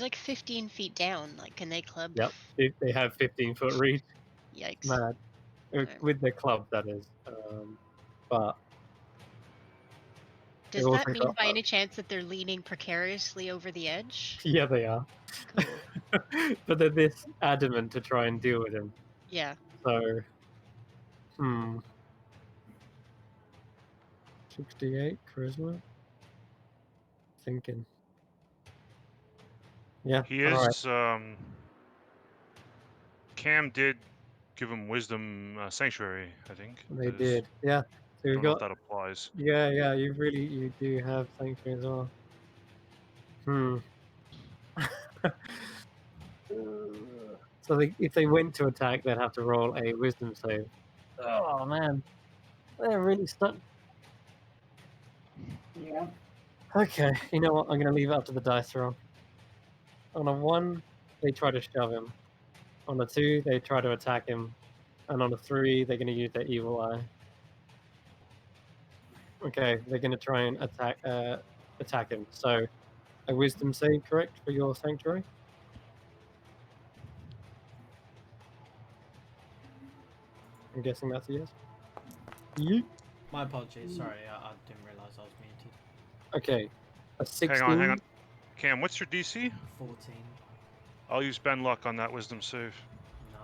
Speaker 5: Like 15 feet down. Like, can they club?
Speaker 1: Yep, they have 15-foot reach.
Speaker 5: Yikes.
Speaker 1: Mad.
Speaker 5: Alright.
Speaker 1: With their club, that is. But
Speaker 5: Does
Speaker 1: they've
Speaker 5: that
Speaker 1: also
Speaker 5: mean
Speaker 1: got,
Speaker 5: by any chance that they're leaning precariously over the edge?
Speaker 1: yeah, they are.
Speaker 5: Cool.
Speaker 1: But they're this adamant to try and deal with him.
Speaker 5: Yeah.
Speaker 1: So, 68 charisma. Thinking. Yeah.
Speaker 3: He
Speaker 1: All right.
Speaker 3: is. Cam did give him wisdom sanctuary. I think
Speaker 1: They
Speaker 3: that is-
Speaker 1: did. Yeah. So we've
Speaker 3: Don't know if
Speaker 1: got.
Speaker 3: that applies.
Speaker 1: Yeah. You do have sanctuary as well. So if they went to attack, they'd have to roll a wisdom save. Oh man, they're really stuck.
Speaker 4: Yeah.
Speaker 1: Okay, you know what? I'm gonna leave it up to the dice roll. On a 1, they try to shove him. On a 2, they try to attack him, and on a 3, they're gonna use their evil eye. Okay, they're gonna try and attack him. So, a wisdom save, correct, for your sanctuary? I'm guessing that's a yes. Yeet.
Speaker 2: My apologies. Sorry, I didn't realise I was muted.
Speaker 1: Okay, a 16.
Speaker 3: Hang on. Cam, what's your DC?
Speaker 2: 14.
Speaker 3: I'll use Ben Luck on that wisdom save.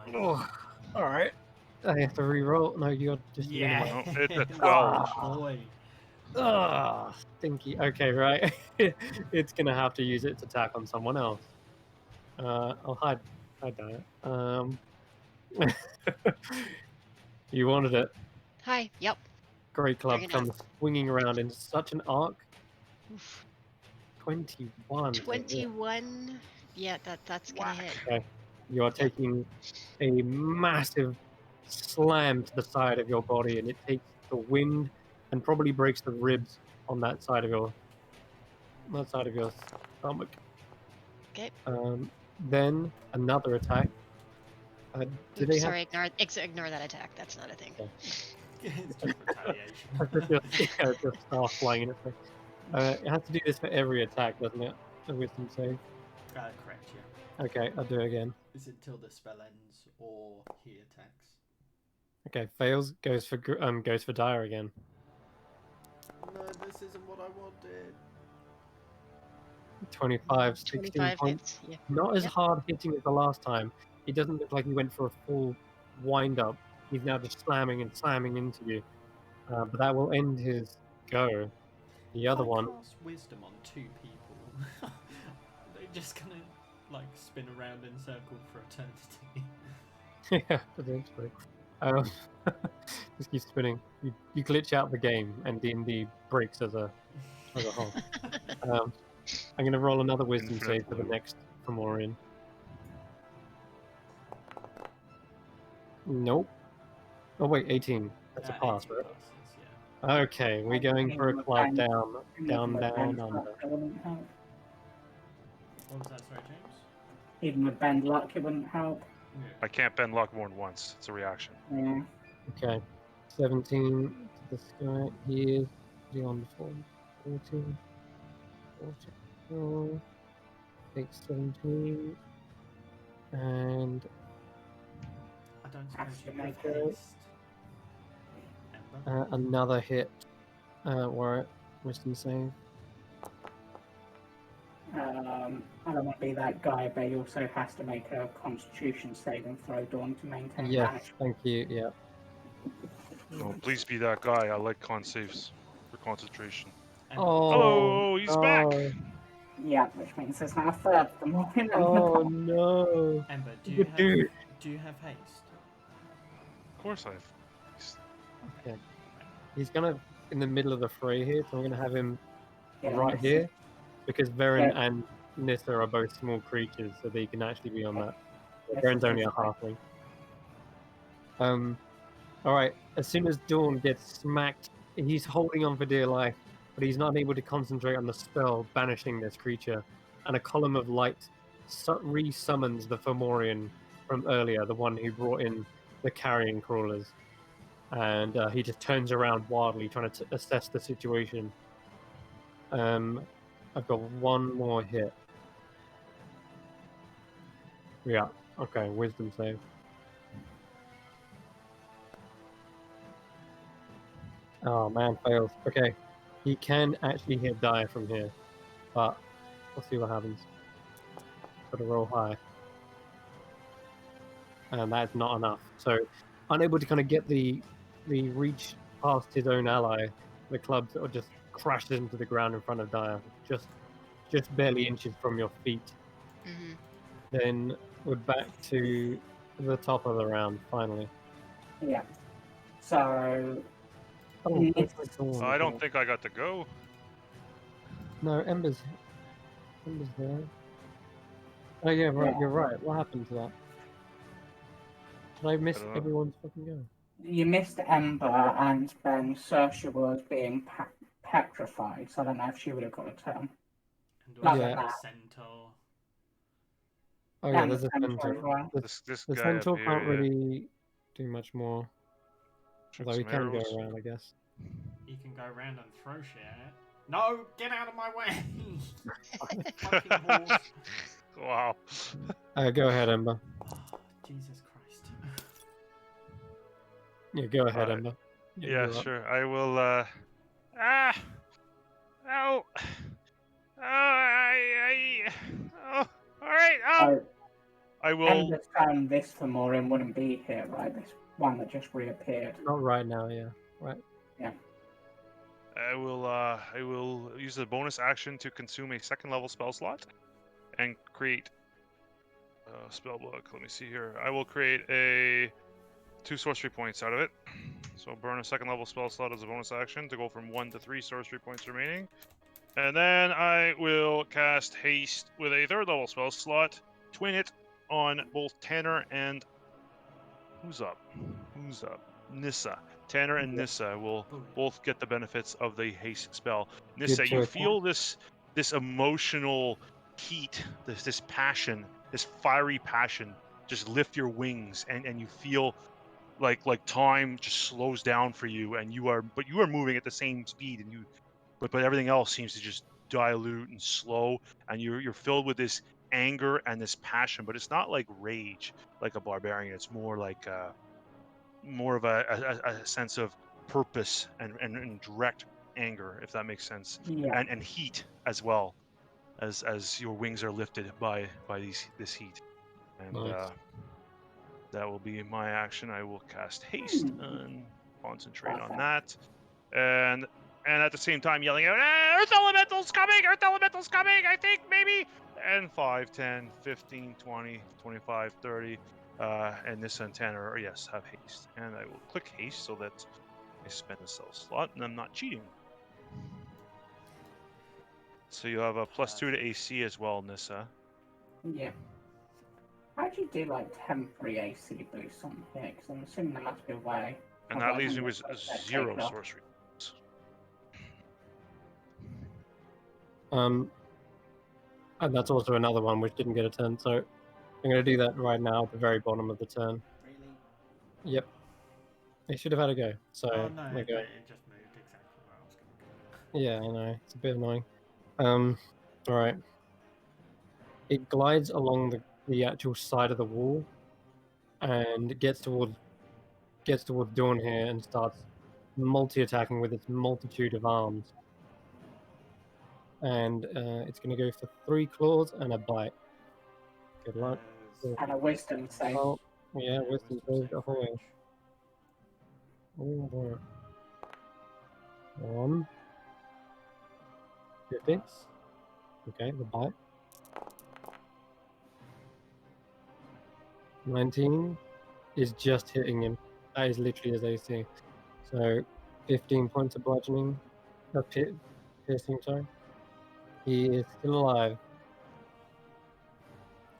Speaker 2: Nice.
Speaker 1: Oh, all right. I have to re-roll. No, you're just
Speaker 2: Yeah.
Speaker 1: minimum.
Speaker 3: No, it's a 12.
Speaker 2: Boy.
Speaker 1: Ah, stinky. Okay, right. It's gonna have to use its attack on someone else. I'll hide that. You wanted it.
Speaker 5: Hi. Yep.
Speaker 1: Great club
Speaker 5: Bring it on.
Speaker 1: comes swinging around in such an arc.
Speaker 5: Oof.
Speaker 1: 21. to hit.
Speaker 5: 21. Yeah, that's gonna
Speaker 3: Whack.
Speaker 5: hit.
Speaker 1: Okay. You are taking a massive slam to the side of your body, and it takes the wind and probably breaks the ribs on that side of your stomach.
Speaker 5: Okay.
Speaker 1: Then another attack. Do
Speaker 5: Oops,
Speaker 1: they
Speaker 5: sorry, ignore that attack. That's not a thing.
Speaker 1: Okay.
Speaker 2: It's just retaliation.
Speaker 1: have just staff flying in its face? It has to do this for every attack, doesn't it? A wisdom save.
Speaker 2: Correct, yeah.
Speaker 1: Okay, I'll do it again.
Speaker 2: Is it till the spell ends or he attacks?
Speaker 1: Okay, fails, goes for dire again.
Speaker 2: No, this isn't what I wanted.
Speaker 1: 25, 16
Speaker 5: 25
Speaker 1: points.
Speaker 5: hits. Yeah.
Speaker 1: Not as
Speaker 5: Yep.
Speaker 1: hard hitting as the last time. He doesn't look like he went for a full wind up. He's now just slamming and slamming into you. But that will end his go. The other
Speaker 2: If I
Speaker 1: one.
Speaker 2: cast wisdom on 2 people, they're just gonna like spin around in circle for eternity.
Speaker 1: Yeah, potentially. Just keep spinning. You glitch out the game, and D&D breaks as a whole. I'm going to roll another wisdom
Speaker 3: Infinite
Speaker 1: save for the
Speaker 3: loop.
Speaker 1: next Fomorian. Nope. Oh wait, 18. That's a pass,
Speaker 2: 18
Speaker 1: right?
Speaker 2: passes, yeah.
Speaker 1: Okay, we're going for a cloud down, down,
Speaker 4: Bend
Speaker 1: under.
Speaker 4: luck, it wouldn't help.
Speaker 2: What was that, sorry, James?
Speaker 4: Even with bend luck, it wouldn't help.
Speaker 3: I can't bend luck more than once. It's a reaction.
Speaker 4: Yeah.
Speaker 1: Okay, 17 to this guy. He is beyond the form. 14, 44, 8, 17, and
Speaker 2: I don't
Speaker 4: Has
Speaker 2: suppose
Speaker 4: to
Speaker 2: you have
Speaker 4: make
Speaker 2: haste, Ember?
Speaker 1: another hit. Warwick, wisdom save.
Speaker 4: I don't want to be that guy, but he also has to make a Constitution saving throw, Dawn, to maintain
Speaker 1: Yes,
Speaker 4: damage.
Speaker 1: thank you. Yeah.
Speaker 3: Oh, please be that guy. I like con saves for concentration.
Speaker 2: Ember?
Speaker 1: Oh,
Speaker 3: Hello, he's back.
Speaker 1: no.
Speaker 4: Yeah, which means there's now a third of them all in
Speaker 1: Oh no.
Speaker 2: Ember, do
Speaker 1: Good
Speaker 2: you have
Speaker 1: dude.
Speaker 2: do you have haste?
Speaker 3: Of course I've.
Speaker 1: Okay. He's gonna in the middle of the fray here, so I'm gonna have him
Speaker 4: Yeah,
Speaker 1: right
Speaker 4: that's
Speaker 1: here because Varen
Speaker 4: Yeah.
Speaker 1: and Nissa are both small creatures, so they can actually be on that.
Speaker 4: Yes,
Speaker 1: Varen's
Speaker 4: it
Speaker 1: only
Speaker 4: is.
Speaker 1: a halfling. Alright, as soon as Dawn gets smacked, he's holding on for dear life, but he's not able to concentrate on the spell banishing this creature, and a column of light re-summons the Fomorian from earlier, the one who brought in the carrion crawlers. And he just turns around wildly, trying to assess the situation. I've got one more hit. Yeah, okay, wisdom save. Oh man, fails. Okay, he can actually hit dire from here, but we'll see what happens. Got to roll high, and that's not enough. So, unable to kind of get the reach past his own ally, the club sort of just crashes into the ground in front of dire, just barely inches from your feet.
Speaker 5: Hmm.
Speaker 1: Then we're back to the top of the round finally.
Speaker 4: Yeah. So,
Speaker 1: Oh,
Speaker 4: Yes.
Speaker 1: where's my Dawn
Speaker 3: I
Speaker 1: as
Speaker 3: don't
Speaker 1: well?
Speaker 3: think I got to go.
Speaker 1: No, Ember's there. Oh yeah, right.
Speaker 4: Yeah.
Speaker 1: You're right. What happened to that? Did I miss
Speaker 3: I don't know.
Speaker 1: everyone's fucking go?
Speaker 4: you missed Ember, and then Saoirse was being petrified, so I don't know if she would have got a turn.
Speaker 2: And
Speaker 4: Other
Speaker 2: also
Speaker 1: Yeah.
Speaker 4: than
Speaker 2: the
Speaker 4: that,
Speaker 2: centaur.
Speaker 1: Oh yeah,
Speaker 4: and
Speaker 1: there's
Speaker 4: the
Speaker 1: a
Speaker 4: Centaur
Speaker 1: centaur.
Speaker 4: as well.
Speaker 3: This
Speaker 1: The
Speaker 3: guy
Speaker 1: centaur
Speaker 3: up here.
Speaker 1: can't
Speaker 3: yeah.
Speaker 1: really do much more.
Speaker 3: Shoot
Speaker 1: Although he
Speaker 3: some
Speaker 1: can go
Speaker 3: arrows.
Speaker 1: around, I guess.
Speaker 2: He can go around and throw shit at it. No, get out of my way! Fucking horse.
Speaker 3: Wow.
Speaker 1: Go ahead, Ember.
Speaker 2: Oh, Jesus Christ.
Speaker 1: Yeah, go ahead,
Speaker 3: Alright.
Speaker 1: Ember.
Speaker 3: Yeah,
Speaker 1: you're up.
Speaker 3: sure. I will. Ah. Oh. Oh. Oh. All right.
Speaker 4: So,
Speaker 3: I will.
Speaker 4: Ember's turn, this Fomorian wouldn't be here, right? This one that just reappeared.
Speaker 1: Not right now, yeah. Right.
Speaker 3: I will use the bonus action to consume a second level spell slot, and create a spell book. Let me see here. I will create a 2 sorcery points out of it. So burn a second level spell slot as a bonus action to go from 1 to 3 sorcery points remaining. And then I will cast haste with a 3rd level spell slot, twin it on both Tanner and who's up? Nissa. Tanner and Nissa will both get the benefits of the haste spell. Nissa, you
Speaker 1: choice.
Speaker 3: feel this emotional heat, this passion, this fiery passion just lift your wings, and you feel like time just slows down for you, and you are moving at the same speed, and but everything else seems to just dilute and slow, and you're filled with this anger and this passion, but it's not like rage like a barbarian. It's more like more of a sense of purpose and direct anger, if that makes sense,
Speaker 4: Yeah.
Speaker 3: and heat as well, as your wings are lifted by this heat. And
Speaker 1: Nice.
Speaker 3: that will be my action. I will cast haste and concentrate on
Speaker 4: Perfect.
Speaker 3: that, and at the same time yelling out, Earth Elemental's coming! Earth Elemental's coming! I think maybe. And 5, 10, 15, 20, 25, 30, and this and 10 are, yes, have haste. And I will click haste so that I spend a cell slot and I'm not cheating. So you have a +2 to AC as well, Nissa.
Speaker 4: Yeah. How do you do like temporary AC boosts on here? Because I'm assuming there must be a way.
Speaker 3: And that
Speaker 4: Otherwise
Speaker 3: leaves
Speaker 4: I'm
Speaker 3: me
Speaker 4: just
Speaker 3: with
Speaker 4: gonna take
Speaker 3: 0
Speaker 4: it off.
Speaker 3: sorcery.
Speaker 1: And that's also another one which didn't get a turn, so I'm going to do that right now at the very bottom of the turn.
Speaker 2: Really?
Speaker 1: Yep. It should have had a go. So
Speaker 2: Oh no,
Speaker 1: there you go.
Speaker 2: it just moved exactly where I was going to go.
Speaker 1: Yeah, I know. It's a bit annoying. Alright. It glides along the actual side of the wall and gets towards Dawn here and starts multi-attacking with its multitude of arms. And it's going to go for 3 claws and a bite. Good luck.
Speaker 4: And a wisdom save.
Speaker 1: Oh, yeah, wisdom saved
Speaker 2: for
Speaker 1: ahoy.
Speaker 2: each.
Speaker 1: Oh, boy. 1. 50.
Speaker 2: Plus.
Speaker 1: Okay, the bite. 19 is just hitting him. That is literally his AC. So 15 points of bludgeoning. Piercing, sorry. He is still alive.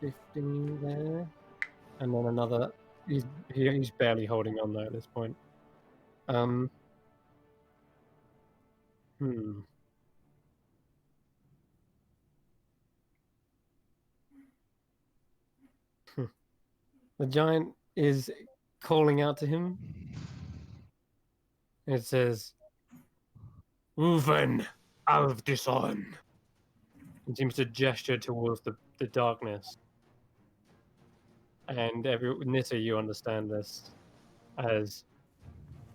Speaker 1: 15 there. And then another. He's barely holding on though at this point. The giant is calling out to him. It says, "Uven of Dishon." It seems to gesture towards the darkness. And Nissa, you understand this as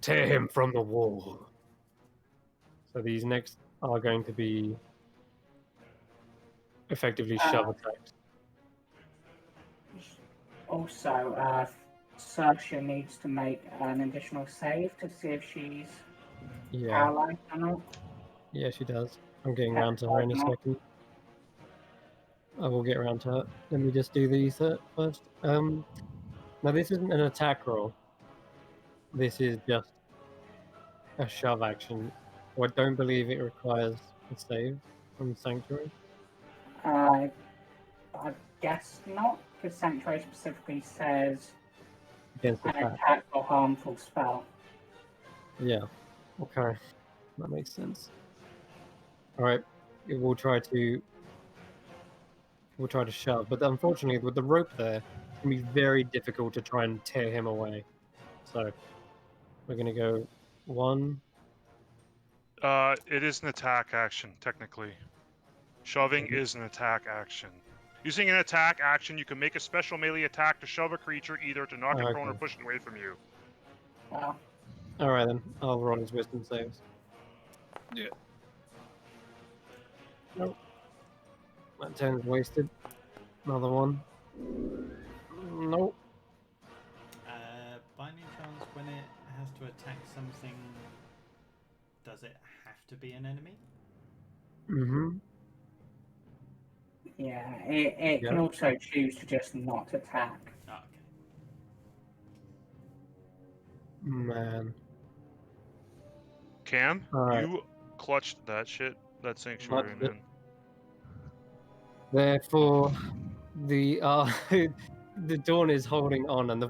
Speaker 1: tear him from the wall. So these next are going to be effectively shove attacks.
Speaker 4: Also, Saoirse needs to make an additional save to see if she's paralyzed or not.
Speaker 1: Yeah, she does. I'm getting around to her in a second. I will get around to her. Let me just do these first. Now this isn't an attack roll. This is just a shove action. I don't believe it requires a save from Sanctuary.
Speaker 4: I guess not, because Sanctuary specifically says
Speaker 1: Against
Speaker 4: an
Speaker 1: attack.
Speaker 4: attack or harmful spell.
Speaker 1: Yeah. Okay. That makes sense. Alright. We'll try to shove, but unfortunately with the rope there, it's gonna be very difficult to try and tear him away. So we're gonna go 1.
Speaker 3: It is an attack action, technically. Shoving is an attack action. Using an attack action, you can make a special melee attack to shove a creature, either to knock it prone or push it away from you.
Speaker 4: Wow.
Speaker 1: Alright then, I'll roll his wisdom saves. Yeah. Nope. That turn's wasted. Another one. Nope.
Speaker 2: By any chance, when it has to attack something, does it have to be an enemy?
Speaker 1: Mm-hmm.
Speaker 4: Yeah, it can also choose to just not attack.
Speaker 2: Oh, okay.
Speaker 1: Man.
Speaker 3: Cam,
Speaker 1: Alright.
Speaker 3: you clutched that shit, that sanctuary, man.
Speaker 1: Therefore, the the Dawn is holding on, and the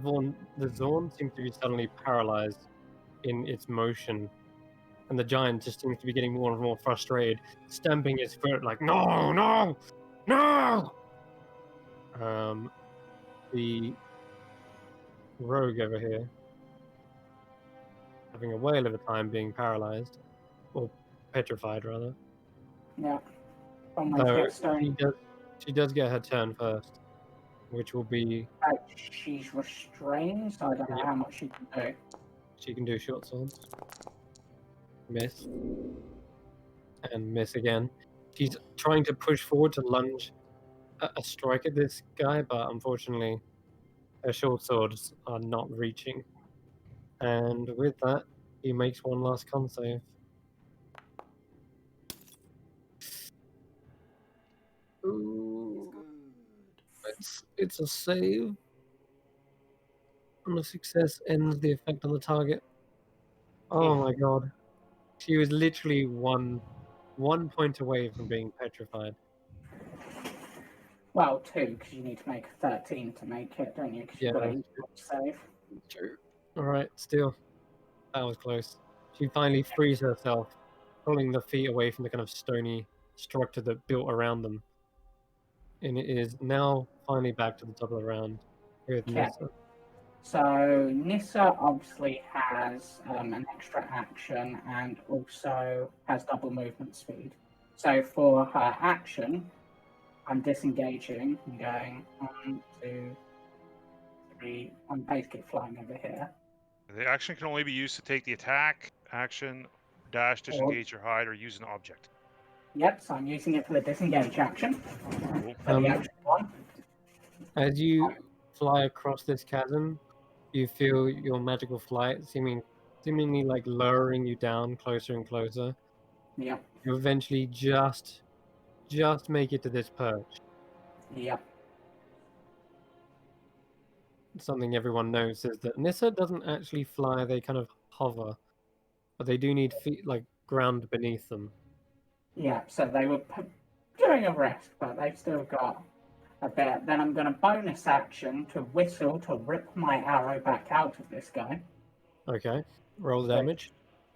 Speaker 1: Zorn seems to be suddenly paralyzed in its motion, and the giant just seems to be getting more and more frustrated, stamping his foot like, "No, no, no!" The rogue over here, having a whale of a time being paralyzed, or petrified rather.
Speaker 4: Yeah. From
Speaker 1: So
Speaker 4: get stone.
Speaker 1: she does get her turn first, which will be
Speaker 4: She's restrained, so I don't know
Speaker 1: Yep.
Speaker 4: how much she can do.
Speaker 1: she can do short swords. Miss. And miss again. She's trying to push forward to lunge a strike at this guy, but unfortunately her short swords are not reaching. And with that, he makes one last con save. Ooh, it's a save. And a success ends the effect on the target. Oh my god. She was literally one point away from being petrified.
Speaker 4: Well, 2, because you need to make a 13 to make it, don't you? Because
Speaker 1: Yeah,
Speaker 4: you've got
Speaker 1: that's
Speaker 4: to save.
Speaker 1: true. Alright, still. That was close. She finally frees herself, pulling the feet away from the kind of stony structure that built around them. And it is now finally back to the top of the round with
Speaker 4: Okay.
Speaker 1: Nissa.
Speaker 4: So Nissa obviously has an extra action and also has double movement speed. So for her action, I'm disengaging and going 1, 2, 3. I'm basically flying over here.
Speaker 3: The action can only be used to take the attack, action, dash, disengage, or hide, or use an object.
Speaker 4: Yep, so I'm using it for the disengage action.
Speaker 3: Cool.
Speaker 4: For the action one.
Speaker 1: As you fly across this chasm, you feel your magical flight seemingly like lowering you down closer and closer.
Speaker 4: Yep,
Speaker 1: You eventually just make it to this perch.
Speaker 4: yep.
Speaker 1: Something everyone knows is that Nissa doesn't actually fly, they kind of hover. But they do need feet like ground beneath them.
Speaker 4: Yeah, so they were doing a rest, but they've still got a bit. Then I'm going to bonus action to whistle to rip my arrow back out of this guy,
Speaker 1: Okay. Roll the damage.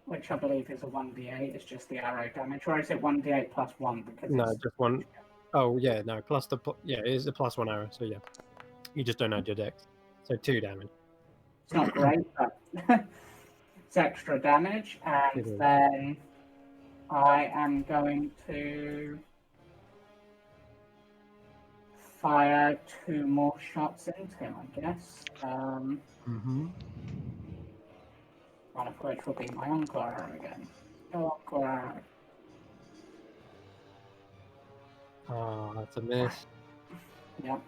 Speaker 4: which I believe is a 1d8. It's just the arrow damage, or is it 1d8 plus 1? Because
Speaker 1: No,
Speaker 4: it's...
Speaker 1: just one. Oh yeah, no, plus the yeah, it is a +1 arrow, so yeah. You just don't add your dex. So 2 damage.
Speaker 4: It's not great, but it's extra damage. And
Speaker 1: It is.
Speaker 4: then I am going to fire 2 more shots into him, I guess.
Speaker 1: Mm-hmm.
Speaker 4: One of which will be my encore arrow again. No encore arrow.
Speaker 1: Ah, that's a miss.
Speaker 4: Yep.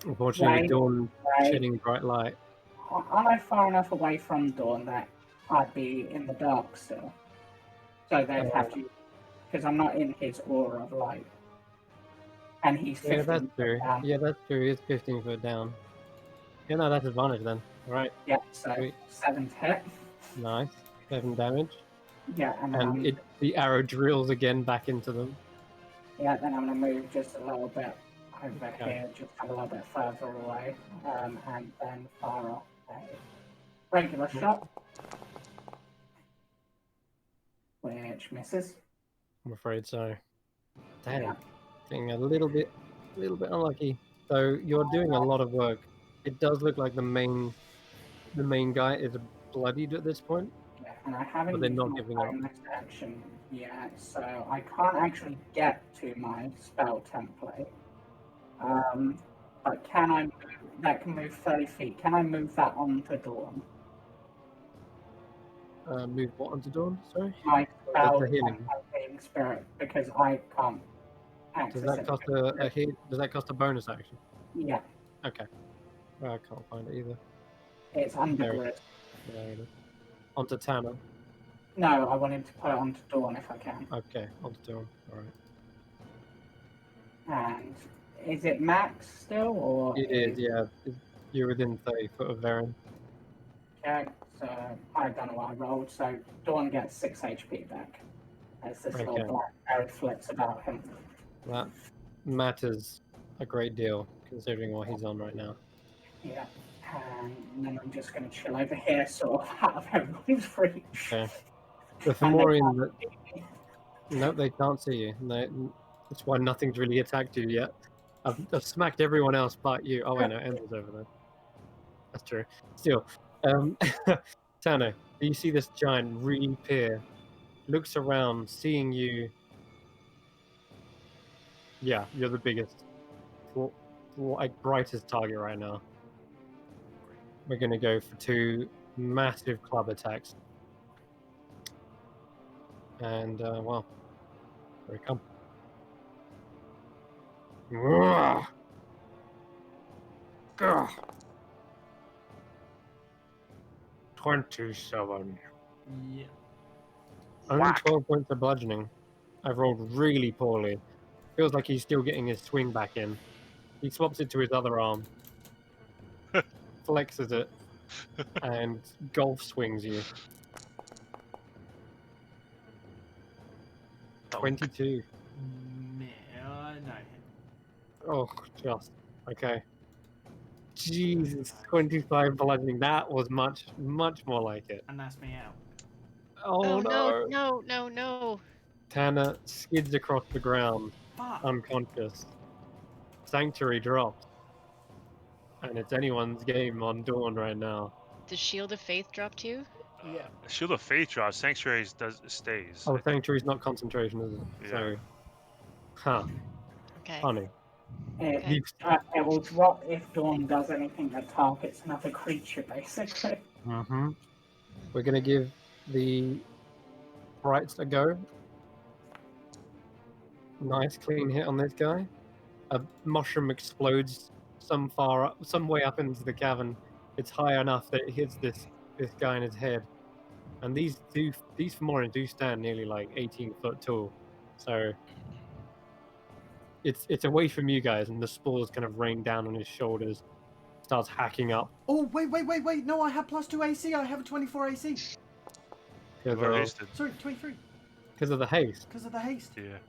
Speaker 1: Unfortunately, with Dawn
Speaker 4: Right.
Speaker 1: shedding bright light.
Speaker 4: Am I far enough away from Dawn that I'd be in the dark still? So they'd have to, because I'm not in his aura of light. And he's 15
Speaker 1: Yeah, that's true.
Speaker 4: down.
Speaker 1: Yeah, that's true. He's 15 foot down. Yeah, no, that's advantage then. All right,
Speaker 4: Yep, so
Speaker 1: Sweet.
Speaker 4: 7 to hit.
Speaker 1: nice. 7 damage,
Speaker 4: Yeah, and then
Speaker 1: and the arrow drills again back into them.
Speaker 4: then I'm going to move just a little bit over
Speaker 1: Okay.
Speaker 4: here, just a little bit further away, and then fire off a regular shot, which misses.
Speaker 1: I'm afraid so. Damn,
Speaker 4: Yeah.
Speaker 1: getting a little bit unlucky. So you're doing a lot of work. It does look like the main guy is bloodied at this point.
Speaker 4: Yeah, and I haven't
Speaker 1: But they're
Speaker 4: used
Speaker 1: not
Speaker 4: my
Speaker 1: giving up.
Speaker 4: bonus action yet, so I can't actually get to my spell template. But can I move, that can move 30 feet, can I move that onto Dawn?
Speaker 1: Move what onto Dawn? Sorry.
Speaker 4: My spell
Speaker 1: the healing.
Speaker 4: healing spirit, because I can't access
Speaker 1: Does that
Speaker 4: it.
Speaker 1: cost a hit? Does that cost a bonus action?
Speaker 4: Yeah,
Speaker 1: Okay. Well, I can't find it either.
Speaker 4: it's
Speaker 1: There
Speaker 4: under
Speaker 1: it
Speaker 4: grid.
Speaker 1: There it is. Onto Tanner.
Speaker 4: No, I wanted to put it onto Dawn if I can.
Speaker 1: Okay, onto Dawn. All right.
Speaker 4: And is it max still, or
Speaker 1: It is, yeah. You're within 30 foot of Varen.
Speaker 4: Okay, so I don't know what I rolled, so Dawn gets 6 HP back. As this
Speaker 1: Okay.
Speaker 4: little black arrow flips about him.
Speaker 1: That matters a great deal considering what he's on right now.
Speaker 4: Yeah. And then I'm just going to chill over here, sort of out of everyone's reach.
Speaker 1: Okay. The
Speaker 4: And they
Speaker 1: Fomorian,
Speaker 4: can't see me.
Speaker 1: no, they can't see you. That's why nothing's really attacked you yet. I've smacked everyone else but you. Oh wait, no, Ember's over there. That's true. Still, Tanner, you see this giant reappear, looks around, seeing you. Yeah, you're the biggest, like brightest target right now. We're gonna go for 2 massive club attacks, and well, here we come. Ugh. Ugh. 27.
Speaker 2: Yeah.
Speaker 1: Only
Speaker 3: Whack.
Speaker 1: 12 points of bludgeoning. I've rolled really poorly. Feels like he's still getting his swing back in. He swaps it to his other arm, flexes it, and golf swings you. 22.
Speaker 2: No.
Speaker 1: Oh, just. Okay. Jesus, 25 bludgeoning. That was much, much more like it.
Speaker 2: And that's me out.
Speaker 1: Oh, no.
Speaker 5: No.
Speaker 1: Tanner skids across the ground,
Speaker 2: Fuck.
Speaker 1: unconscious. Sanctuary drops. And it's anyone's game on Dawn right now.
Speaker 5: Does Shield of Faith drop too?
Speaker 1: Yeah.
Speaker 3: Shield of Faith draws. Sanctuaries stays.
Speaker 1: Oh, Sanctuary's not concentration, is it?
Speaker 3: Yeah.
Speaker 1: So. Huh.
Speaker 5: Okay.
Speaker 1: Funny.
Speaker 4: It will drop if Dawn does anything that targets another creature, basically.
Speaker 1: Mm-hmm. We're going to give the Brights a go. Nice clean hit on this guy. A mushroom explodes some way up into the cavern. It's high enough that it hits this guy in his head. And these Fomorians do stand nearly like 18 foot tall. So it's away from you guys, and the spores kind of rain down on his shoulders. Starts hacking up.
Speaker 2: Oh, wait. No, I have +2 AC. I have a 24 AC.
Speaker 3: We're hasted.
Speaker 2: Sorry, 23.
Speaker 1: Because of the haste,
Speaker 2: Because of the haste.
Speaker 3: Yeah.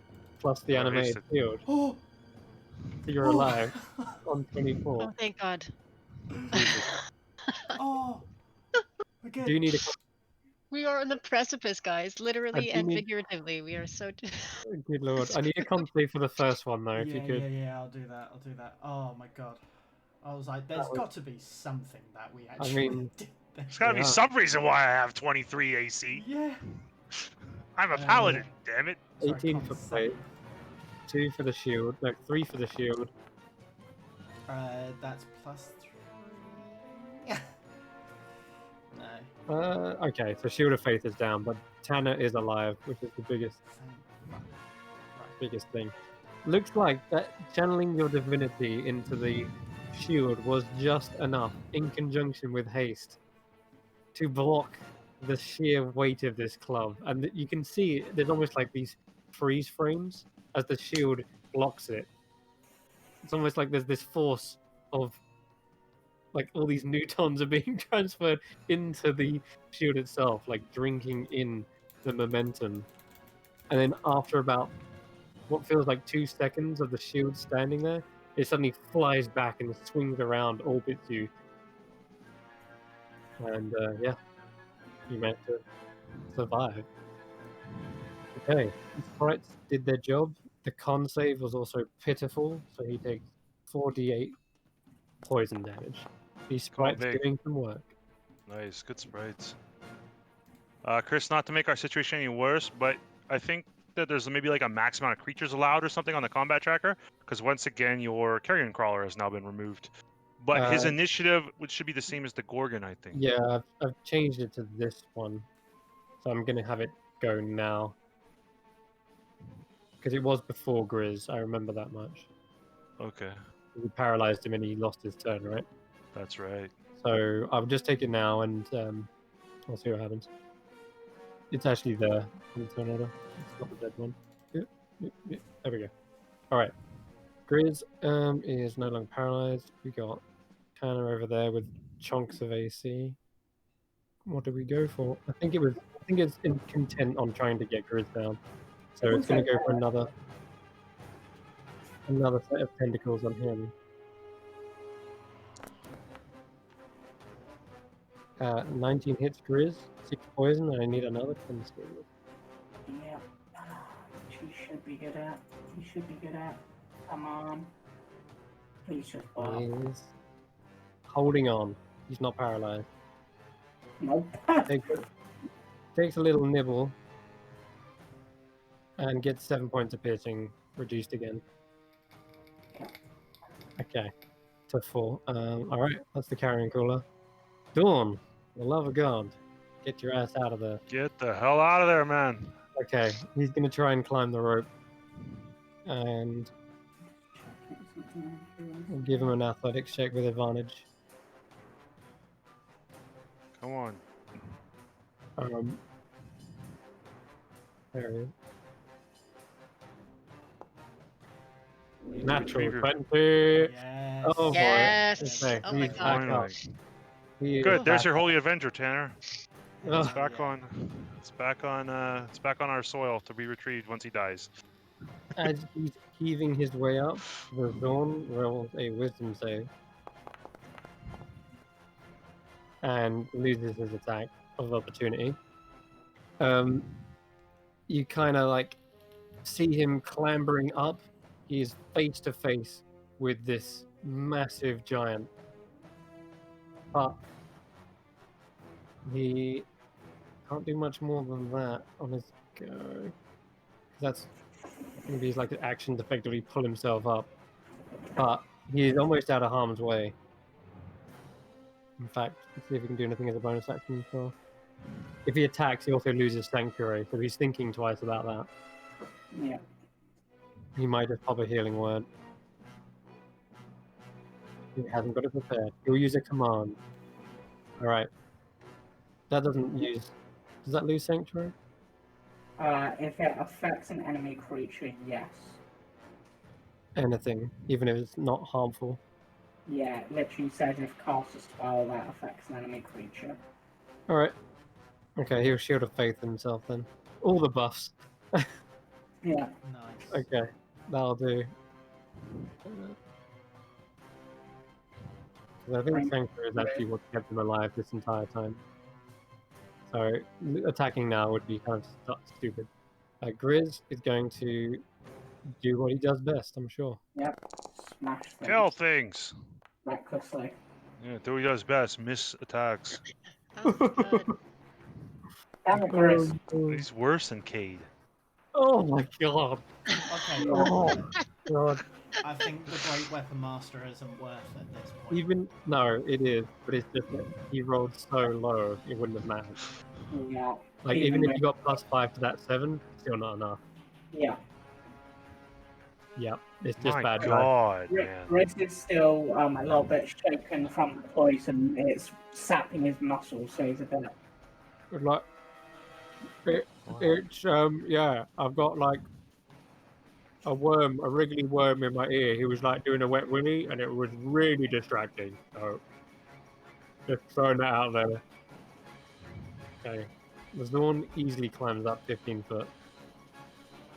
Speaker 1: plus the
Speaker 3: We're
Speaker 1: animated
Speaker 3: hasted.
Speaker 1: shield.
Speaker 2: Oh.
Speaker 1: So you're alive on 24.
Speaker 5: Oh, thank God.
Speaker 2: Oh. We're good.
Speaker 1: Do you need a
Speaker 5: We are on the precipice, guys. Literally
Speaker 1: do
Speaker 5: and
Speaker 1: need-
Speaker 5: figuratively. We are so.
Speaker 1: good lord? I need a con save for the first one though, if you could.
Speaker 2: Yeah, I'll do that. Oh my god. I was like, there's got to be something that we actually
Speaker 1: mean,
Speaker 2: did.
Speaker 3: There's gotta be
Speaker 1: Yeah.
Speaker 3: some reason why I have 23 AC.
Speaker 2: Yeah.
Speaker 3: I'm a paladin, damn it.
Speaker 2: Sorry,
Speaker 1: 18
Speaker 2: con
Speaker 1: for
Speaker 2: save.
Speaker 1: plate, 2 for the shield, no, 3 for the shield.
Speaker 2: That's +3. No.
Speaker 1: Okay, so Shield of Faith is down, but Tanner is alive, which is the biggest thing. Looks like that channeling your divinity into the shield was just enough, in conjunction with haste, to block the sheer weight of this club. And you can see there's almost like these freeze frames as the shield blocks it. It's almost like there's this force of like all these newtons are being transferred into the shield itself, like drinking in the momentum. And then after about what feels like 2 seconds of the shield standing there, it suddenly flies back and swings around, orbits you. And yeah, you managed to survive. Okay, the sprites did their job. The con save was also pitiful, so he takes 4d8 poison damage. These sprites
Speaker 3: Vic.
Speaker 1: doing some work.
Speaker 3: Nice, good sprites. Chris, not to make our situation any worse, but I think that there's maybe like a max amount of creatures allowed or something on the combat tracker, because once again, your carrion crawler has now been removed. But his initiative, which should be the same as the Gorgon, I think.
Speaker 1: Yeah, I've changed it to this one, so I'm gonna have it go now. Because it was before Grizz, I remember that much.
Speaker 3: Okay,
Speaker 1: We paralyzed him and he lost his turn, right?
Speaker 3: that's right.
Speaker 1: So I'll just take it now and I'll see what happens. It's actually there in the turn order. It's not the dead one. Yep. There we go. Alright. Grizz is no longer paralyzed. We got Tanner over there with chunks of AC. What did we go for? I think it's in content on trying to get Grizz down. So it's gonna go for another set of tentacles on him. 19 hits Grizz, 6 poison, and I need another con save.
Speaker 4: Yeah. She should be good at. He should be good at. Come on. Please just block.
Speaker 1: He's holding on. He's not paralyzed.
Speaker 4: Nope.
Speaker 1: Takes a little nibble and gets 7 points of piercing reduced again. Okay, to 4. All right, that's the carrying cooler. Dawn, for the love of God, get your ass out of there.
Speaker 3: Get the hell out of there, man.
Speaker 1: Okay, he's gonna try and climb the rope, and we'll give him an athletics check with advantage.
Speaker 3: Come on.
Speaker 1: There he is.
Speaker 3: Retrieve
Speaker 1: Natural
Speaker 3: your-
Speaker 1: 20.
Speaker 2: Yes.
Speaker 1: Oh boy.
Speaker 5: Yes.
Speaker 1: Okay,
Speaker 5: Oh my
Speaker 1: he's
Speaker 5: God.
Speaker 1: back up.
Speaker 3: Finally.
Speaker 1: He is
Speaker 3: Good. There's
Speaker 1: back
Speaker 3: your
Speaker 1: up.
Speaker 3: holy avenger, Tanner.
Speaker 1: Ugh.
Speaker 3: It's back on. It's back on our soil to be retrieved once he dies.
Speaker 1: As he's heaving his way up, the Dawn rolls a wisdom save and loses his attack of opportunity. You kind of like see him clambering up. He is face to face with this massive giant, but he can't do much more than that on his go. That's going to be his like action to effectively pull himself up, but he's almost out of harm's way. In fact, let's see if we can do anything as a bonus action. So, if he attacks, he also loses Sanctuary, so he's thinking twice about that.
Speaker 4: Yeah.
Speaker 1: He might just pop a healing word. He hasn't got it prepared. He'll use a command. Alright. That doesn't use... Does that lose Sanctuary?
Speaker 4: If it affects an enemy creature, yes.
Speaker 1: Anything, even if it's not harmful.
Speaker 4: Yeah, it literally says if cast a spell that affects an enemy creature.
Speaker 1: Alright. Okay, he'll Shield of Faith himself then. All the buffs.
Speaker 4: Yeah.
Speaker 2: Nice.
Speaker 1: Okay, that'll do. I think Sanctuary is actually what kept him alive this entire time. So attacking now would be kind of stupid. Grizz is going to do what he does best, I'm sure.
Speaker 4: Yep. Smash things.
Speaker 3: Kill things.
Speaker 4: Recklessly.
Speaker 3: Yeah, do what he does best. Miss attacks.
Speaker 5: Oh my God.
Speaker 4: Damn it, Grizz.
Speaker 3: He's worse than Cade.
Speaker 1: Oh my god.
Speaker 2: Okay.
Speaker 1: Oh god.
Speaker 2: I think the Great Weapon Master isn't worth at this point.
Speaker 1: Even no, it is, but it's just that he rolled so low, it wouldn't have mattered.
Speaker 4: Yeah.
Speaker 1: Like even if you got +5 to that 7, still not enough.
Speaker 4: Yeah.
Speaker 1: Yep, it's just
Speaker 3: My
Speaker 1: bad.
Speaker 3: God, man.
Speaker 4: Grizz is still a little bit shaken from the poison. It's sapping his muscles, so he's a bit.
Speaker 1: Like it's yeah, I've got like a wriggly worm in my ear. He was like doing a wet willy, and it was really distracting. So just throwing that out there. Okay, the Zorn easily climbs up 15 foot.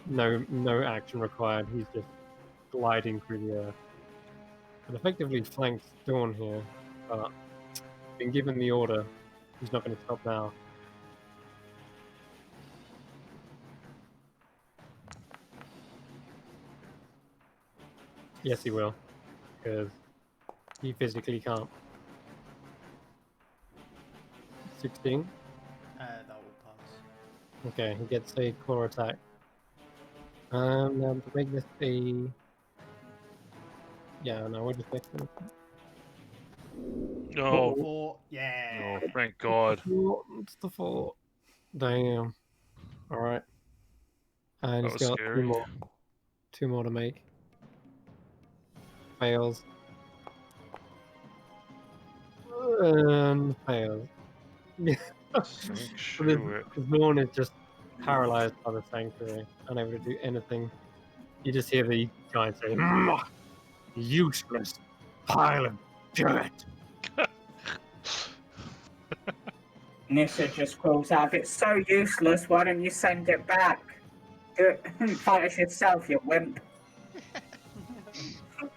Speaker 1: No action required. He's just gliding through the air, and effectively flanks Dawn here. But been given the order, he's not going to stop now. Yes, he will, because he physically can't. 16.
Speaker 2: That will pass.
Speaker 1: Okay, he gets a claw attack. Now to make this a... Yeah, no, we'll just make it.
Speaker 3: No.
Speaker 2: 4. Yeah.
Speaker 3: Oh, thank God.
Speaker 1: It's the 4. Damn. Alright. And
Speaker 3: That
Speaker 1: he's
Speaker 3: was
Speaker 1: got
Speaker 3: scary.
Speaker 1: 2 more to make. Fails. And fails.
Speaker 3: Screw it.
Speaker 1: Zorn is just paralyzed by the Sanctuary, unable to do anything. You just hear the giant say, useless pile of dirt.
Speaker 4: Nissa just calls out, "It's so useless, why don't you send it back? Do it, fight it yourself, you wimp."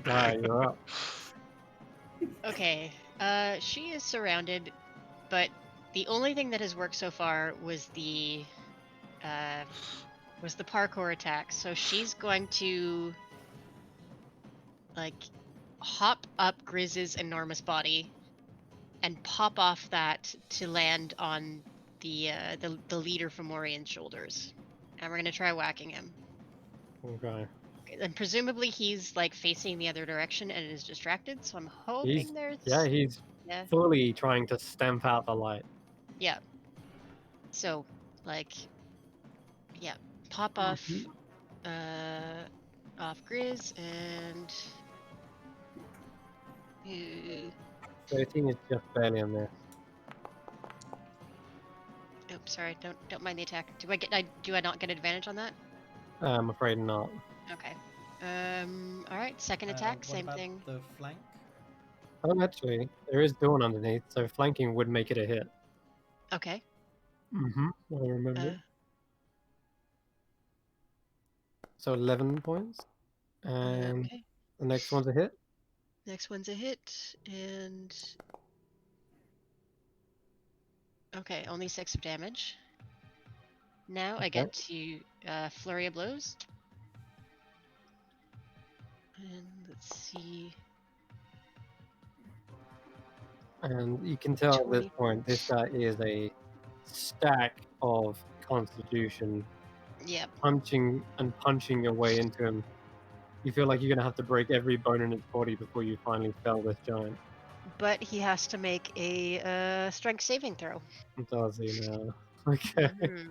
Speaker 1: Ah, you're up.
Speaker 5: Okay. She is surrounded, but the only thing that has worked so far was the parkour attack. So she's going to like hop up Grizz's enormous body and pop off that to land on the leader from Morian's shoulders. and we're gonna try whacking him.
Speaker 1: Okay.
Speaker 5: And presumably he's like facing the other direction and is distracted. So I'm hoping
Speaker 1: He's
Speaker 5: there's
Speaker 1: he's
Speaker 5: yeah.
Speaker 1: fully trying to stamp out the light.
Speaker 5: Yeah. So, like, yeah, pop off, off Grizz and.
Speaker 1: 13 is just barely on there.
Speaker 5: Oops, sorry. Don't mind the attack. Do I not get advantage on that?
Speaker 1: I'm afraid not.
Speaker 5: Okay. All right. Second attack,
Speaker 2: What
Speaker 5: same
Speaker 2: about
Speaker 5: thing.
Speaker 2: the flank?
Speaker 1: Oh, actually, there is Dawn underneath, so flanking would make it a hit.
Speaker 5: Okay.
Speaker 1: Mm-hmm. I remember. So 11 points. And
Speaker 5: Okay.
Speaker 1: the next one's a hit.
Speaker 5: Next one's a hit, and okay, only 6 of damage. Now I get to flurry of blows. And let's see.
Speaker 1: And you can tell at this
Speaker 5: 20.
Speaker 1: point, this guy is a stack of constitution,
Speaker 5: Yep.
Speaker 1: punching your way into him. You feel like you're going to have to break every bone in his body before you finally fell this giant.
Speaker 5: But he has to make a strength saving throw.
Speaker 1: Does he now? Okay.
Speaker 5: Mhm.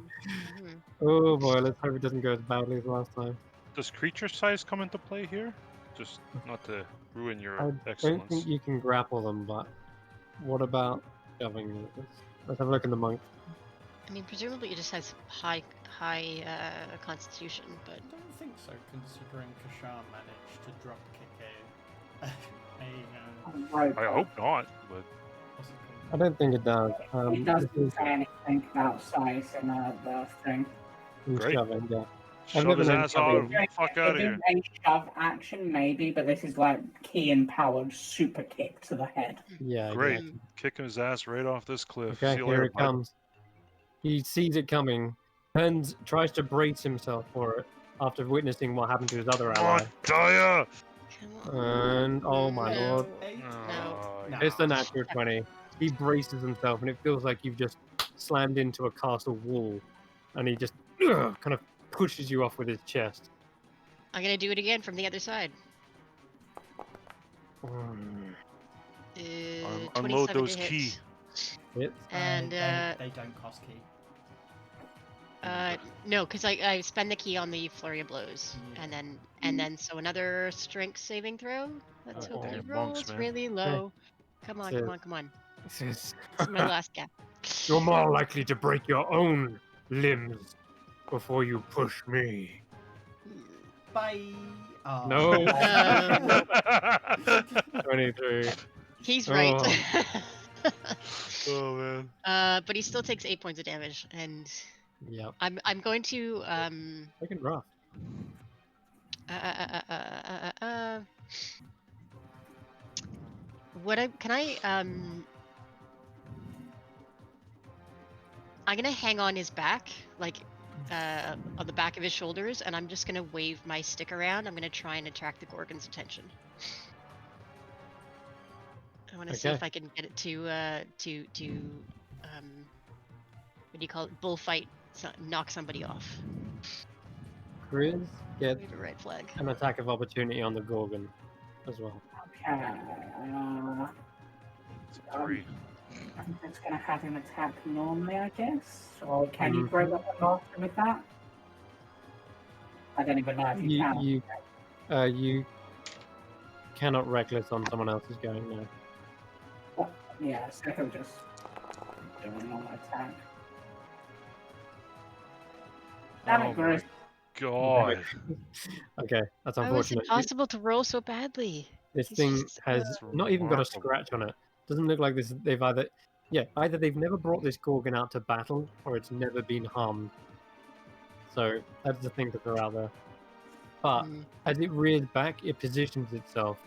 Speaker 1: Oh boy, let's hope it doesn't go as badly as last time.
Speaker 3: Does creature size come into play here? Just not to ruin your
Speaker 1: I don't
Speaker 3: excellence.
Speaker 1: think you can grapple them, but what about shoving? Let's have a look in the monk.
Speaker 5: I mean, presumably it just has high constitution, but
Speaker 2: I don't think so, considering Kashar managed to drop kick
Speaker 3: I hope not, but
Speaker 2: what's it
Speaker 1: I
Speaker 2: called?
Speaker 1: don't think it does.
Speaker 4: It doesn't say anything about size in the thing.
Speaker 3: Great.
Speaker 1: Shoving, yeah.
Speaker 3: shove
Speaker 1: never
Speaker 3: his
Speaker 1: known
Speaker 3: ass
Speaker 1: shoving.
Speaker 3: out. Fuck out of
Speaker 4: It
Speaker 3: here.
Speaker 4: is a shove action, maybe, but this is like key empowered super kick to the head.
Speaker 1: Yeah,
Speaker 3: Great.
Speaker 1: exactly.
Speaker 3: Kicking his ass right off this cliff.
Speaker 1: Okay,
Speaker 3: See you
Speaker 1: here
Speaker 3: later,
Speaker 1: it
Speaker 3: bud.
Speaker 1: comes. He sees it coming, and tries to brace himself for it after witnessing what happened to his other
Speaker 3: Come on,
Speaker 1: ally.
Speaker 3: Daya!
Speaker 5: come on.
Speaker 1: And oh my
Speaker 5: No.
Speaker 1: lord,
Speaker 5: No.
Speaker 2: No.
Speaker 1: it's the natural 20. He braces himself, and it feels like you've just slammed into a castle wall, and he just kind of pushes you off with his chest.
Speaker 5: I'm gonna do it again from the other side.
Speaker 3: Unload
Speaker 5: 27
Speaker 3: those
Speaker 5: to hit.
Speaker 3: key.
Speaker 1: Hits.
Speaker 5: And
Speaker 2: they don't cost key.
Speaker 5: no, because I spend the key on the flurry of blows,
Speaker 2: Yeah.
Speaker 5: and then so another strength saving throw. Let's
Speaker 1: Oh,
Speaker 5: hope he
Speaker 3: monks,
Speaker 5: rolls
Speaker 3: man.
Speaker 5: really low. Come on,
Speaker 1: Says-
Speaker 5: come on, come on.
Speaker 1: Says,
Speaker 5: This is my last gap.
Speaker 1: You're more likely to break your own limbs before you push me.
Speaker 2: Bye. Oh.
Speaker 1: No.
Speaker 5: Um,
Speaker 1: 23.
Speaker 5: He's right.
Speaker 3: Oh man.
Speaker 5: But he still takes 8 points of damage, and
Speaker 1: Yep.
Speaker 5: I'm going to
Speaker 1: Looking rough.
Speaker 5: I'm gonna hang on his back, like on the back of his shoulders, and I'm just gonna wave my stick around. I'm gonna try and attract the Gorgon's attention. I want to see if
Speaker 1: Okay.
Speaker 5: I can get it to what do you call it? Bullfight, knock somebody off.
Speaker 1: Grizz gets
Speaker 5: Wave a red flag.
Speaker 1: an attack of opportunity on the Gorgon as well.
Speaker 4: Okay.
Speaker 3: It's a 3.
Speaker 4: I'm just gonna have him attack normally, I guess. Or can you
Speaker 1: Mhm.
Speaker 4: break up a master with that? I don't even know if you can.
Speaker 1: You cannot reckless on someone else's going now.
Speaker 4: Yeah, so he'll just do a normal attack. Damn
Speaker 3: Oh
Speaker 4: it, Grizz.
Speaker 3: God.
Speaker 1: Okay, that's
Speaker 5: How is it
Speaker 1: unfortunate.
Speaker 5: possible to roll so badly?
Speaker 1: This
Speaker 5: He's
Speaker 1: thing
Speaker 5: just,
Speaker 1: has
Speaker 3: That's
Speaker 1: not even got a
Speaker 3: remarkable.
Speaker 1: scratch on it. Doesn't look like this. They've either they've never brought this Gorgon out to battle, or it's never been harmed. So that's the thing to throw out there. But
Speaker 5: Mm.
Speaker 1: as it rears back, it positions itself,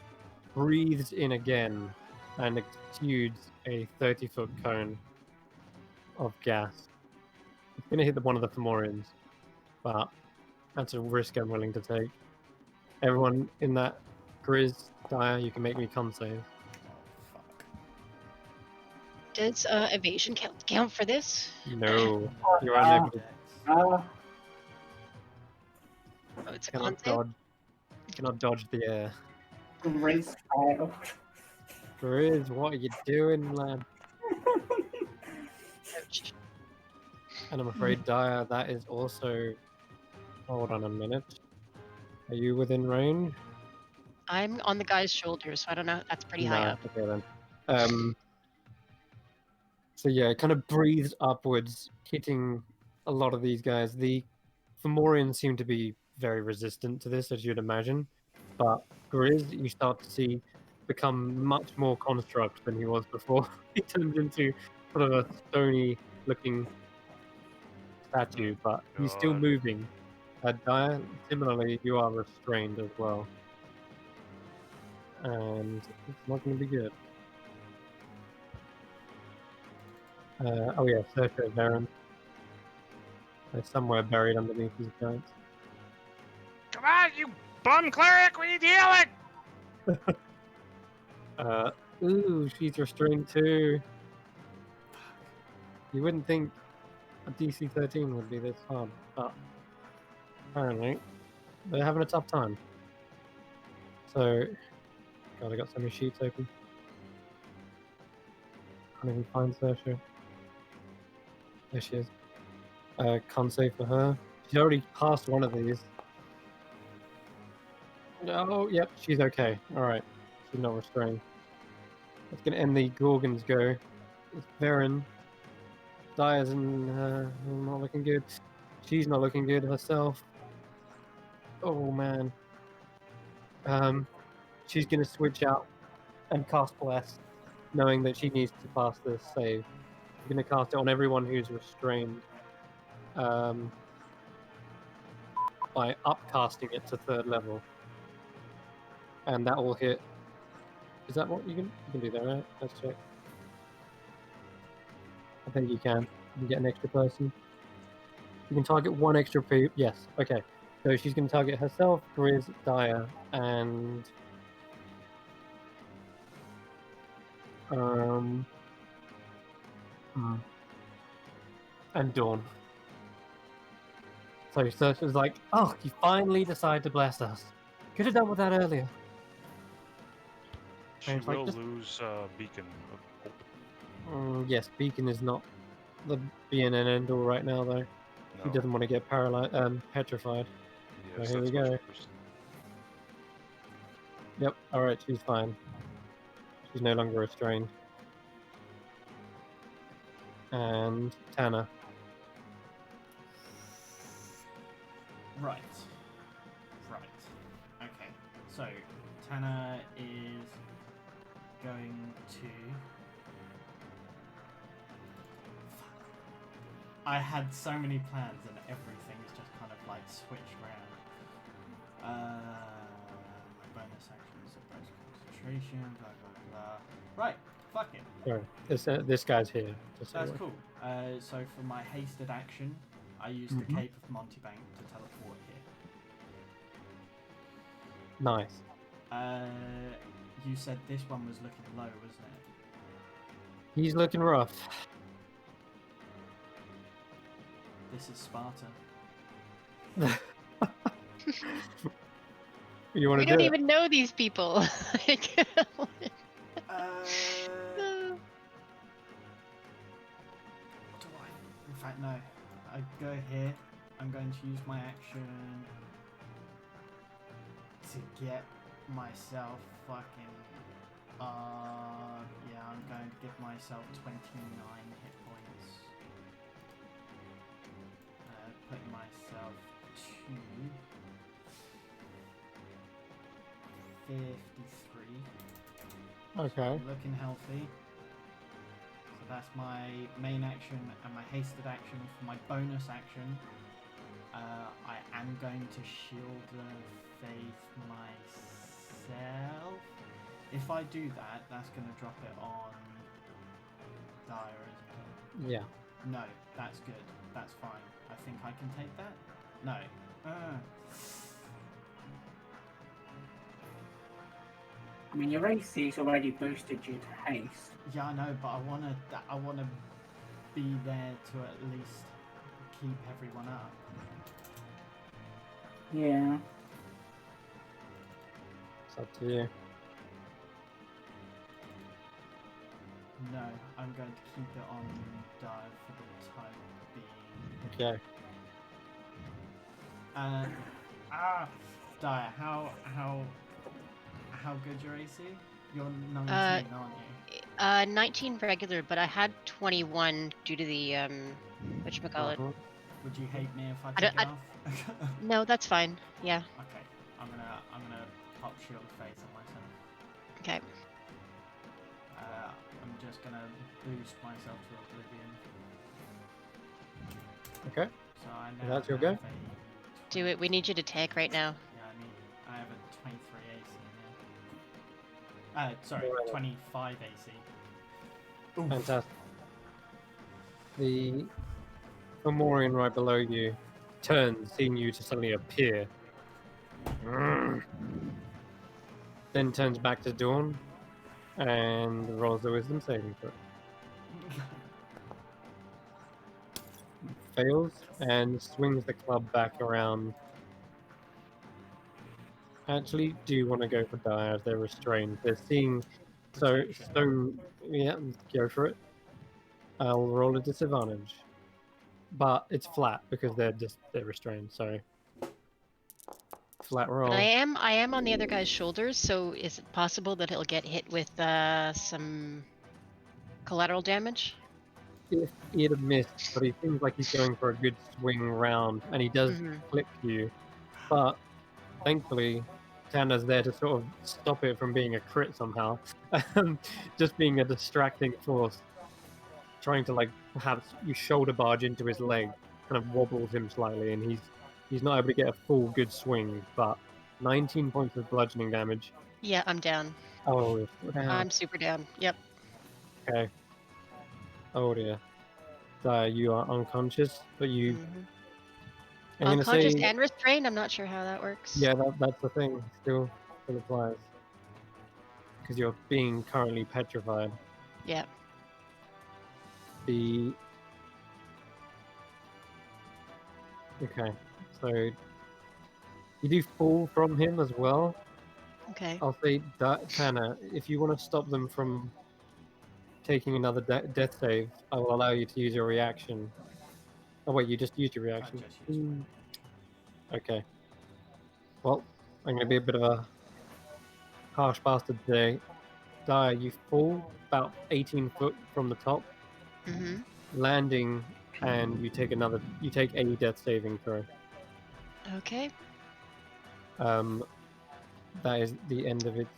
Speaker 1: breathes in again, and exudes a 30-foot cone of gas. It's going to hit one of the Fomorians, but that's a risk I'm willing to take. Everyone in that Grizz, Dire, you can make me con save.
Speaker 2: Oh, fuck.
Speaker 5: Does evasion count for this?
Speaker 1: No, you're
Speaker 4: Ah.
Speaker 1: unable to.
Speaker 5: Oh, it's a con
Speaker 1: Cannot
Speaker 5: save?
Speaker 1: dodge. Cannot dodge the air.
Speaker 4: Grizz failed.
Speaker 1: Grizz, what are you doing, lad?
Speaker 5: Ouch.
Speaker 1: And I'm afraid, Daya, that is also. Hold on a minute. Are you within range?
Speaker 5: I'm on the guy's shoulder, so I don't know. That's pretty high
Speaker 1: No.
Speaker 5: up.
Speaker 1: Okay then. So yeah, it kind of breathes upwards, hitting a lot of these guys. The Fomorians seem to be very resistant to this, as you'd imagine. But Grizz, you start to see, become much more construct than he was before. He turns into sort of a stony-looking statue, but he's still
Speaker 3: God.
Speaker 1: moving. Daya, similarly, you are restrained as well. And it's not going to be good. Oh yeah, Sergio Varen. They're somewhere buried underneath these giants.
Speaker 3: Come on, you bum cleric! We need healing!
Speaker 1: Ooh, she's restrained too. You wouldn't think a DC 13 would be this hard, but apparently they're having a tough time. So, God, I got so many sheets open. Can't even find Saoirse. There she is. Can't save for her. She's already passed one of these. Oh, yep, she's okay. Alright, she's not restrained. That's gonna end the Gorgon's go. It's Varen. Dia's not looking good. She's not looking good herself. Oh man. She's gonna switch out and cast Bless, knowing that she needs to pass this save. She's gonna cast it on everyone who's restrained, by upcasting it to 3rd level, and that will hit. Is that what you can do that, right? Let's check. I think you can. You can get an extra person. You can target one extra people. Yes. Okay. So she's going to target herself, Grizz, Daya, and and Dawn. So Search was like, "Oh, you finally decide to bless us. Could have done with that earlier."
Speaker 3: She
Speaker 1: it's like,
Speaker 3: will
Speaker 1: just-
Speaker 3: lose Beacon of Hope.
Speaker 1: Yes, Beacon is not the being an end all right now, though. She
Speaker 3: No.
Speaker 1: doesn't want to get petrified.
Speaker 3: Yes,
Speaker 1: here we
Speaker 3: that's
Speaker 1: go.
Speaker 3: much worse.
Speaker 1: Yep. All right, she's fine. She's no longer restrained. And Tanner.
Speaker 2: Right. Okay. So Tana is going to. I had so many plans and everything's just kind of like switched around. My bonus action is a bonus concentration. Blah blah blah. Right. Fuck it.
Speaker 1: Sorry, this guy's here. Just so
Speaker 2: That's
Speaker 1: you know.
Speaker 2: cool. So for my hasted action, I use the Cape of Montebank to teleport here.
Speaker 1: Nice.
Speaker 2: You said this one was looking low, wasn't it?
Speaker 1: He's looking rough.
Speaker 2: This is Sparta.
Speaker 1: You want
Speaker 5: We
Speaker 1: to
Speaker 5: don't
Speaker 1: do it?
Speaker 5: even know these people. Like,
Speaker 2: What do I? In fact, no. I go here. I'm going to use my action to get myself fucking. Yeah, I'm going to give myself 29 hit points. Putting myself to 53.
Speaker 1: Okay.
Speaker 2: I'm looking healthy. So that's my main action and my hasted action. For my bonus action, I am going to shield the faith myself. If I do that, that's going to drop it on Dire, isn't it?
Speaker 1: Yeah.
Speaker 2: No, that's good. That's fine. I think I can take that? No.
Speaker 4: I mean, your AC is already boosted due to haste.
Speaker 2: Yeah, I know, but I wanna be there to at least keep everyone up.
Speaker 4: Yeah.
Speaker 1: It's up to you.
Speaker 2: No, I'm going to keep it on dive for the time being.
Speaker 1: Okay.
Speaker 2: Dire, how good your AC? You're 19, aren't you?
Speaker 5: 19 regular, but I had 21 due to the whatchamacallit.
Speaker 1: Uh-huh.
Speaker 2: Would you hate me if I
Speaker 5: I
Speaker 2: take
Speaker 5: don't-
Speaker 2: it off?
Speaker 5: No, that's fine. Yeah.
Speaker 2: Okay, I'm gonna pop shield face on myself.
Speaker 5: Okay.
Speaker 2: I'm just gonna boost myself to oblivion.
Speaker 1: Okay.
Speaker 2: So I now
Speaker 1: That's your
Speaker 2: have
Speaker 1: go?
Speaker 2: a
Speaker 5: Do it. We need you to take right now.
Speaker 2: Yeah, I have a 23 AC now. Sorry,
Speaker 1: Right.
Speaker 2: 25 AC. Oof.
Speaker 1: Fantastic. The Fomorian right below you turns, seeing you to suddenly appear. Then turns back to Dawn and rolls the wisdom saving throw. Fails and swings the club back around. Actually, do you want to go for Dire as they're restrained? They're seeing. So,
Speaker 2: Protection.
Speaker 1: Stone. Yeah, go for it. I'll roll a disadvantage. But it's flat because they're restrained, so. Flat roll.
Speaker 5: But I am on the other guy's shoulders, so is it possible that he'll get hit with some collateral damage?
Speaker 1: If he'd have missed, but he seems like he's going for a good swing round, and he does
Speaker 5: Mhm.
Speaker 1: clip you. But thankfully, Tanner's there to sort of stop it from being a crit somehow. Just being a distracting force, trying to like perhaps you shoulder barge into his leg, kind of wobbles him slightly, and he's not able to get a full good swing. But 19 points of bludgeoning damage.
Speaker 5: Yeah, I'm down.
Speaker 1: Oh, down.
Speaker 5: I'm super down. Yep.
Speaker 1: Okay. Oh dear. You are unconscious, but you.
Speaker 5: Mhm.
Speaker 1: I'm gonna
Speaker 5: Unconscious
Speaker 1: say,
Speaker 5: and restrained. I'm not sure how that works.
Speaker 1: yeah, that's the thing. Still applies because you're being currently petrified.
Speaker 5: Yeah.
Speaker 1: Okay, so you do fall from him as well.
Speaker 5: Okay.
Speaker 1: I'll say that Tanner, if you want to stop them from taking another death save, I will allow you to use your reaction. Oh wait, you just used your reaction.
Speaker 2: just used mine.
Speaker 1: Okay. Well, I'm gonna be a bit of a harsh bastard today. Dire, you fall about 18 foot from the top,
Speaker 5: Mhm.
Speaker 1: landing, and you take a death saving throw.
Speaker 5: Okay.
Speaker 1: That is the end of its.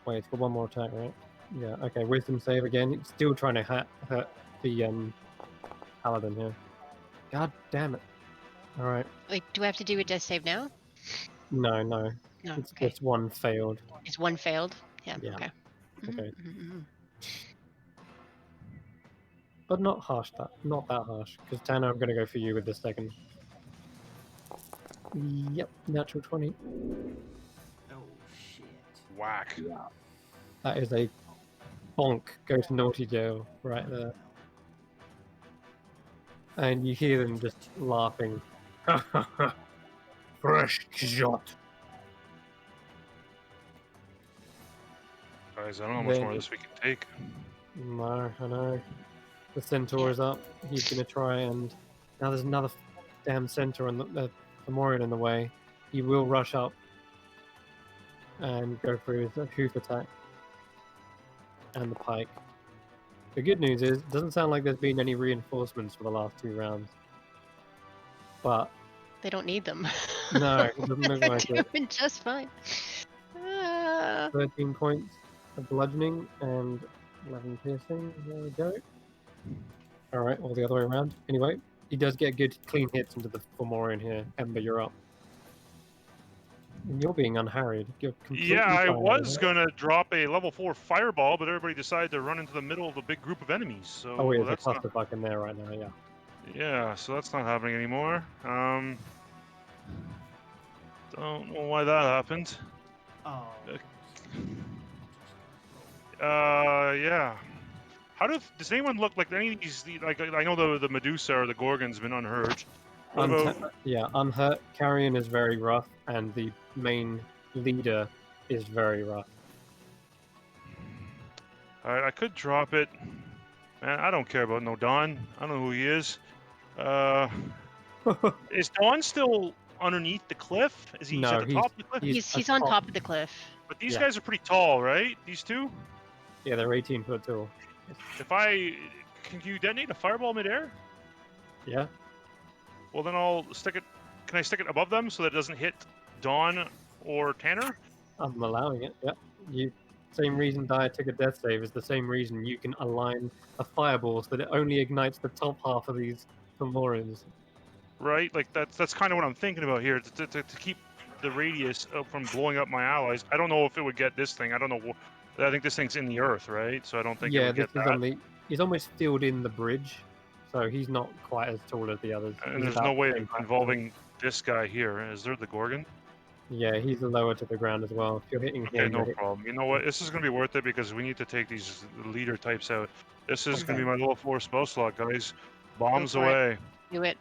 Speaker 1: Wait, it's got one more attack, right? Yeah. Okay. Wisdom save again. It's still trying to hurt the paladin here. God damn it! All right.
Speaker 5: Wait, do I have to do a death save now?
Speaker 1: No.
Speaker 5: No.
Speaker 1: It's
Speaker 5: Okay.
Speaker 1: just one failed.
Speaker 5: Is one failed? Yeah.
Speaker 1: Yeah.
Speaker 5: Okay.
Speaker 1: Okay.
Speaker 5: Mhm.
Speaker 1: But not harsh. Not that harsh. Because Tanner, I'm gonna go for you with the second. Yep. Natural 20.
Speaker 2: Oh shit.
Speaker 3: Whack.
Speaker 1: That is a bonk. Go to naughty jail right there. And you hear them just laughing. Fresh shot.
Speaker 3: Guys, I don't know how much more of this we can take.
Speaker 1: No, I know. The centaur is up. He's gonna try and now there's another damn centaur on the Fomorian in the way. He will rush up and go for his hoof attack and the pike. The good news is, it doesn't sound like there's been any reinforcements for the last 2 rounds. But
Speaker 5: They don't need them.
Speaker 1: no, it doesn't look
Speaker 5: They're
Speaker 1: like it.
Speaker 5: doing just fine.
Speaker 1: 13 points of bludgeoning and 11 piercing. There we go. Alright, all the other way around. Anyway, he does get good clean hits into the Fomorian here. Ember, you're up. And you're being unharried. You're completely
Speaker 3: Yeah, I
Speaker 1: fine,
Speaker 3: was
Speaker 1: right?
Speaker 3: gonna drop a level 4 fireball, but everybody decided to run into the middle of a big group of enemies. So
Speaker 1: Oh, there's a
Speaker 3: that's not.
Speaker 1: clusterfuck in there right now, yeah.
Speaker 3: Yeah, so that's not happening anymore. Don't know why that happened.
Speaker 2: Oh.
Speaker 3: Yeah. Does anyone look like any of these? Like I know the Medusa or the Gorgon's been unhurt.
Speaker 1: Unhurt. Carrion is very rough, and the main leader is very rough.
Speaker 3: Alright, I could drop it. Man, I don't care about no Don. I don't know who he is. Is Don still underneath the cliff? Is he
Speaker 1: No,
Speaker 3: at the top of the cliff?
Speaker 5: He's on top of the cliff.
Speaker 3: But these
Speaker 1: Yeah.
Speaker 3: guys are pretty tall, right? These two?
Speaker 1: Yeah, they're 18 foot tall.
Speaker 3: Can you detonate a fireball midair?
Speaker 1: Yeah.
Speaker 3: Well, then I'll stick it. Can I stick it above them so that it doesn't hit Dawn or Tanner?
Speaker 1: I'm allowing it. Yeah. Same reason Dia took a death save is the same reason you can align a fireball so that it only ignites the top half of these Fomorians.
Speaker 3: Right? Like that's kind of what I'm thinking about here to keep the radius from blowing up my allies. I don't know if it would get this thing. I don't know. I think this thing's in the earth, right? So I don't think it would get that.
Speaker 1: He's almost filled in the bridge, so he's not quite as tall as the others.
Speaker 3: And
Speaker 1: He's
Speaker 3: there's
Speaker 1: about
Speaker 3: no
Speaker 1: the
Speaker 3: way
Speaker 1: same
Speaker 3: of
Speaker 1: height.
Speaker 3: involving this guy here. Is there the Gorgon?
Speaker 1: Yeah, he's lower to the ground as well. If you're hitting
Speaker 3: Okay,
Speaker 1: him,
Speaker 3: no
Speaker 1: you're hitting-
Speaker 3: problem. You know what? This is going to be worth it because we need to take these leader types out. This is going to be
Speaker 1: Okay.
Speaker 3: my level 4 spell slot, guys. Bombs
Speaker 5: Go for it.
Speaker 3: away.
Speaker 5: Do it.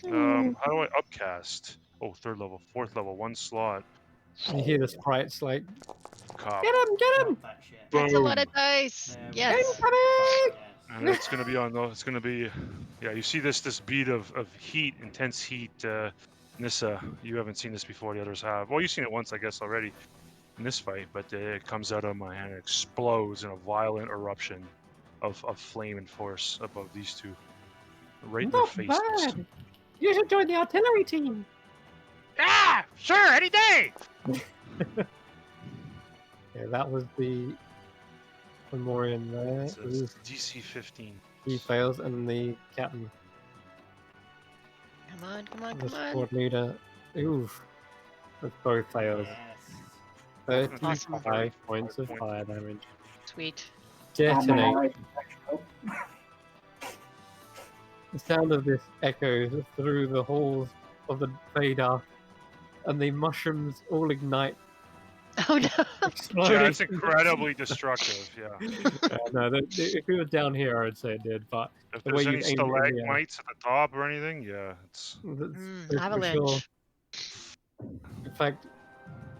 Speaker 3: How do I upcast? Oh, 3rd level, 4th level, 1 slot.
Speaker 1: You hear the sprites like,
Speaker 3: Cop.
Speaker 1: get him!
Speaker 2: Drop that shit.
Speaker 5: That's a lot
Speaker 3: Boom.
Speaker 5: of dice.
Speaker 2: There we
Speaker 5: Yes.
Speaker 2: go.
Speaker 1: Incoming!
Speaker 2: Yes.
Speaker 3: And it's going to be on. It's going to be. Yeah, you see this bead of heat, intense heat. Nissa, you haven't seen this before. The others have. Well, you've seen it once, I guess, already in this fight. But it comes out of my hand, and explodes in a violent eruption of flame and force above these two, right in their
Speaker 1: Not
Speaker 3: faces.
Speaker 1: bad. You should join the artillery team.
Speaker 3: Ah, sure, any day.
Speaker 1: Yeah, that was the Fomorian there.
Speaker 3: It's
Speaker 1: Ooh,
Speaker 3: DC 15.
Speaker 1: he fails, and the captain,
Speaker 5: Come on, come on,
Speaker 1: the
Speaker 5: come on.
Speaker 1: squad leader. Oof. That's both fails.
Speaker 2: Yes.
Speaker 1: 35 points of fire damage.
Speaker 5: Sweet.
Speaker 1: Detonate.
Speaker 4: Annihilation.
Speaker 1: The sound of this echoes through the halls of the Vadar, and the mushrooms all ignite,
Speaker 5: Oh no.
Speaker 1: exploding.
Speaker 3: Yeah, it's incredibly destructive. Yeah.
Speaker 1: No, if it was down here, I would say it did, but
Speaker 3: If
Speaker 1: The way
Speaker 3: there's any
Speaker 1: you've aimed it in the air.
Speaker 3: stalagmites at the top or anything, yeah, it's.
Speaker 1: that's for
Speaker 5: Avalanche.
Speaker 1: sure. In fact,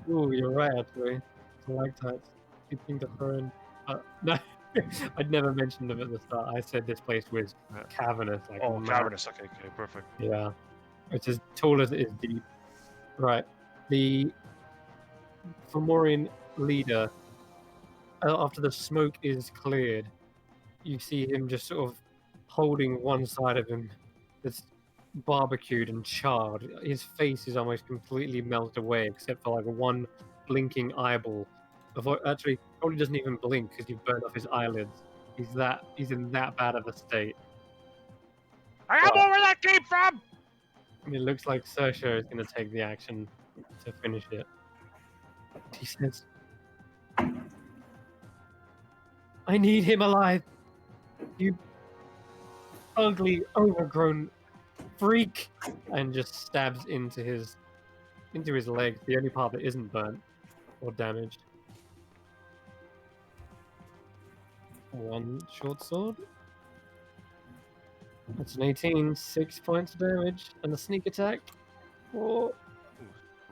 Speaker 1: ooh, you're right, actually. Stalactites. Good thing to throw in. No, I'd never mentioned them at the start. I said this place was
Speaker 3: Yeah.
Speaker 1: cavernous. Like
Speaker 3: Oh,
Speaker 1: mad.
Speaker 3: cavernous. Okay, perfect.
Speaker 1: Yeah. It's as tall as it is deep. Right. The Fomorian leader, after the smoke is cleared, you see him just sort of holding one side of him that's barbecued and charred. His face is almost completely melted away, except for like one blinking eyeball. Actually, probably doesn't even blink because you've burned off his eyelids. He's in that bad of a state.
Speaker 3: I am where that came from.
Speaker 1: I mean, it looks like Saoirse is going to take the action to finish it. He says, I need him alive. You ugly, overgrown freak. And just stabs into his leg, the only part that isn't burnt or damaged. One short sword. That's an 18, 6 points of damage, and a sneak attack for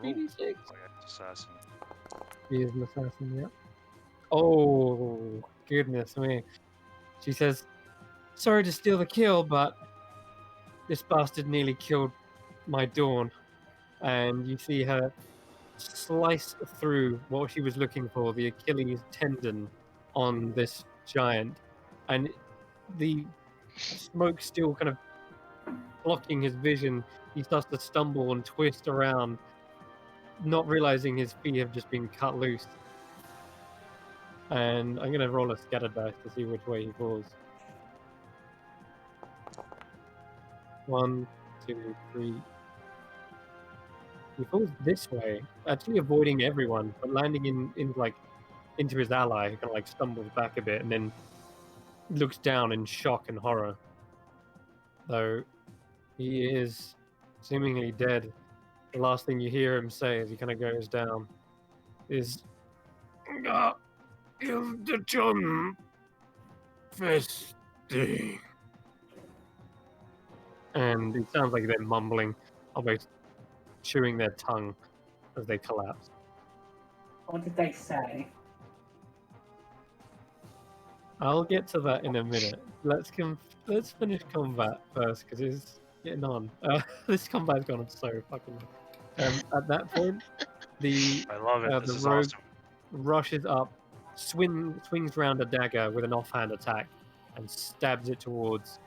Speaker 1: 86.
Speaker 3: Like assassin.
Speaker 1: He is an assassin, yeah. Oh, goodness me. She says, sorry to steal the kill, but this bastard nearly killed my Dawn. And you see her slice through what she was looking for, the Achilles tendon on this giant. And the smoke still kind of blocking his vision. He starts to stumble and twist around, not realizing his feet have just been cut loose. And I'm going to roll a scatter dice to see which way he falls. 1, 2, 3. He falls this way, actually avoiding everyone, but landing into his ally, who kind of like stumbles back a bit and then looks down in shock and horror. Though he is seemingly dead. The last thing you hear him say as he kind of goes down is, "Give the chum festing." and it sounds like they're mumbling, almost chewing their tongue as they collapse.
Speaker 4: What did they say?
Speaker 1: I'll get to that in a minute. Let's finish combat first because it's getting on. This combat's gone on so fucking long. At that point, the
Speaker 3: I love it. This
Speaker 1: the
Speaker 3: is
Speaker 1: rogue
Speaker 3: awesome.
Speaker 1: rushes up, swings round a dagger with an offhand attack, and stabs it towards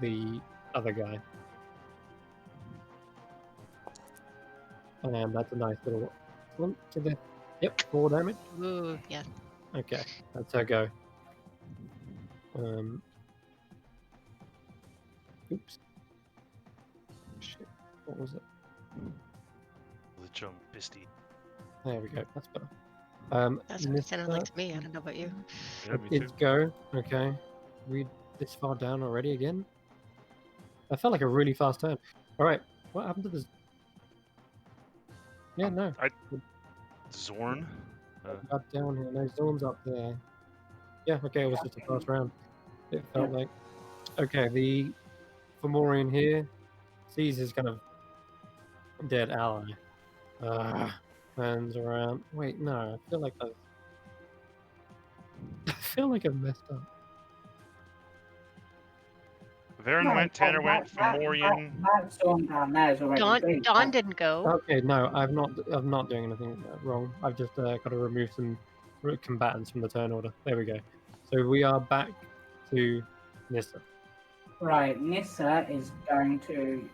Speaker 1: the other guy. And that's a nice little one to the 4 damage.
Speaker 5: Ooh, yeah.
Speaker 1: Okay, that's her go. Oops. Shit. What was it?
Speaker 3: The jump pisty.
Speaker 1: There we go. That's better.
Speaker 5: That's what it sounded like to me. I don't know about you.
Speaker 3: Yeah, me
Speaker 1: It's
Speaker 3: too.
Speaker 1: go. Okay. We this far down already again. That felt like a really fast turn. All right. What happened to this? Yeah, no.
Speaker 3: Zorn.
Speaker 1: Got down here. No, Zorn's up there. Yeah. Okay. It was just a fast round. It felt like. Okay. The Fomorian here sees his kind of dead ally. Turns around. Wait, no. I feel like I feel like I've messed up.
Speaker 3: Varen went, Tanner went, Fomorian.
Speaker 4: That storm down there is already
Speaker 5: Dawn didn't go.
Speaker 1: Okay, no, I'm not doing anything wrong. I've just got to remove some combatants from the turn order. There we go. So we are back to Nissa.
Speaker 4: Right, Nissa is going to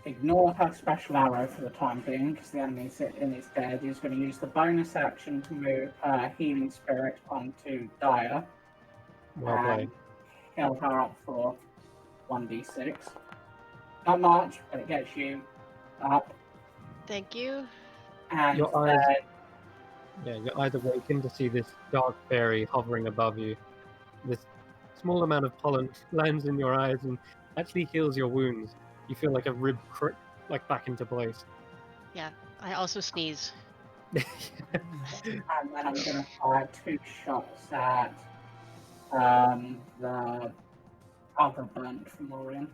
Speaker 4: ignore her special arrow for the time being because the enemy's in its dead. He's going to use the bonus action to move her healing spirit onto Dire.
Speaker 1: Well played.
Speaker 4: Heal her up for 1d6. Not much, but it gets you up.
Speaker 5: Thank you.
Speaker 4: And
Speaker 1: Your eyes, your eyes awaken to see this dark fairy hovering above you. This small amount of pollen lands in your eyes and actually heals your wounds. You feel like a rib crick, like back into place.
Speaker 5: Yeah. I also sneeze.
Speaker 4: and then I'm going to fire 2 shots at the other burnt from Orion.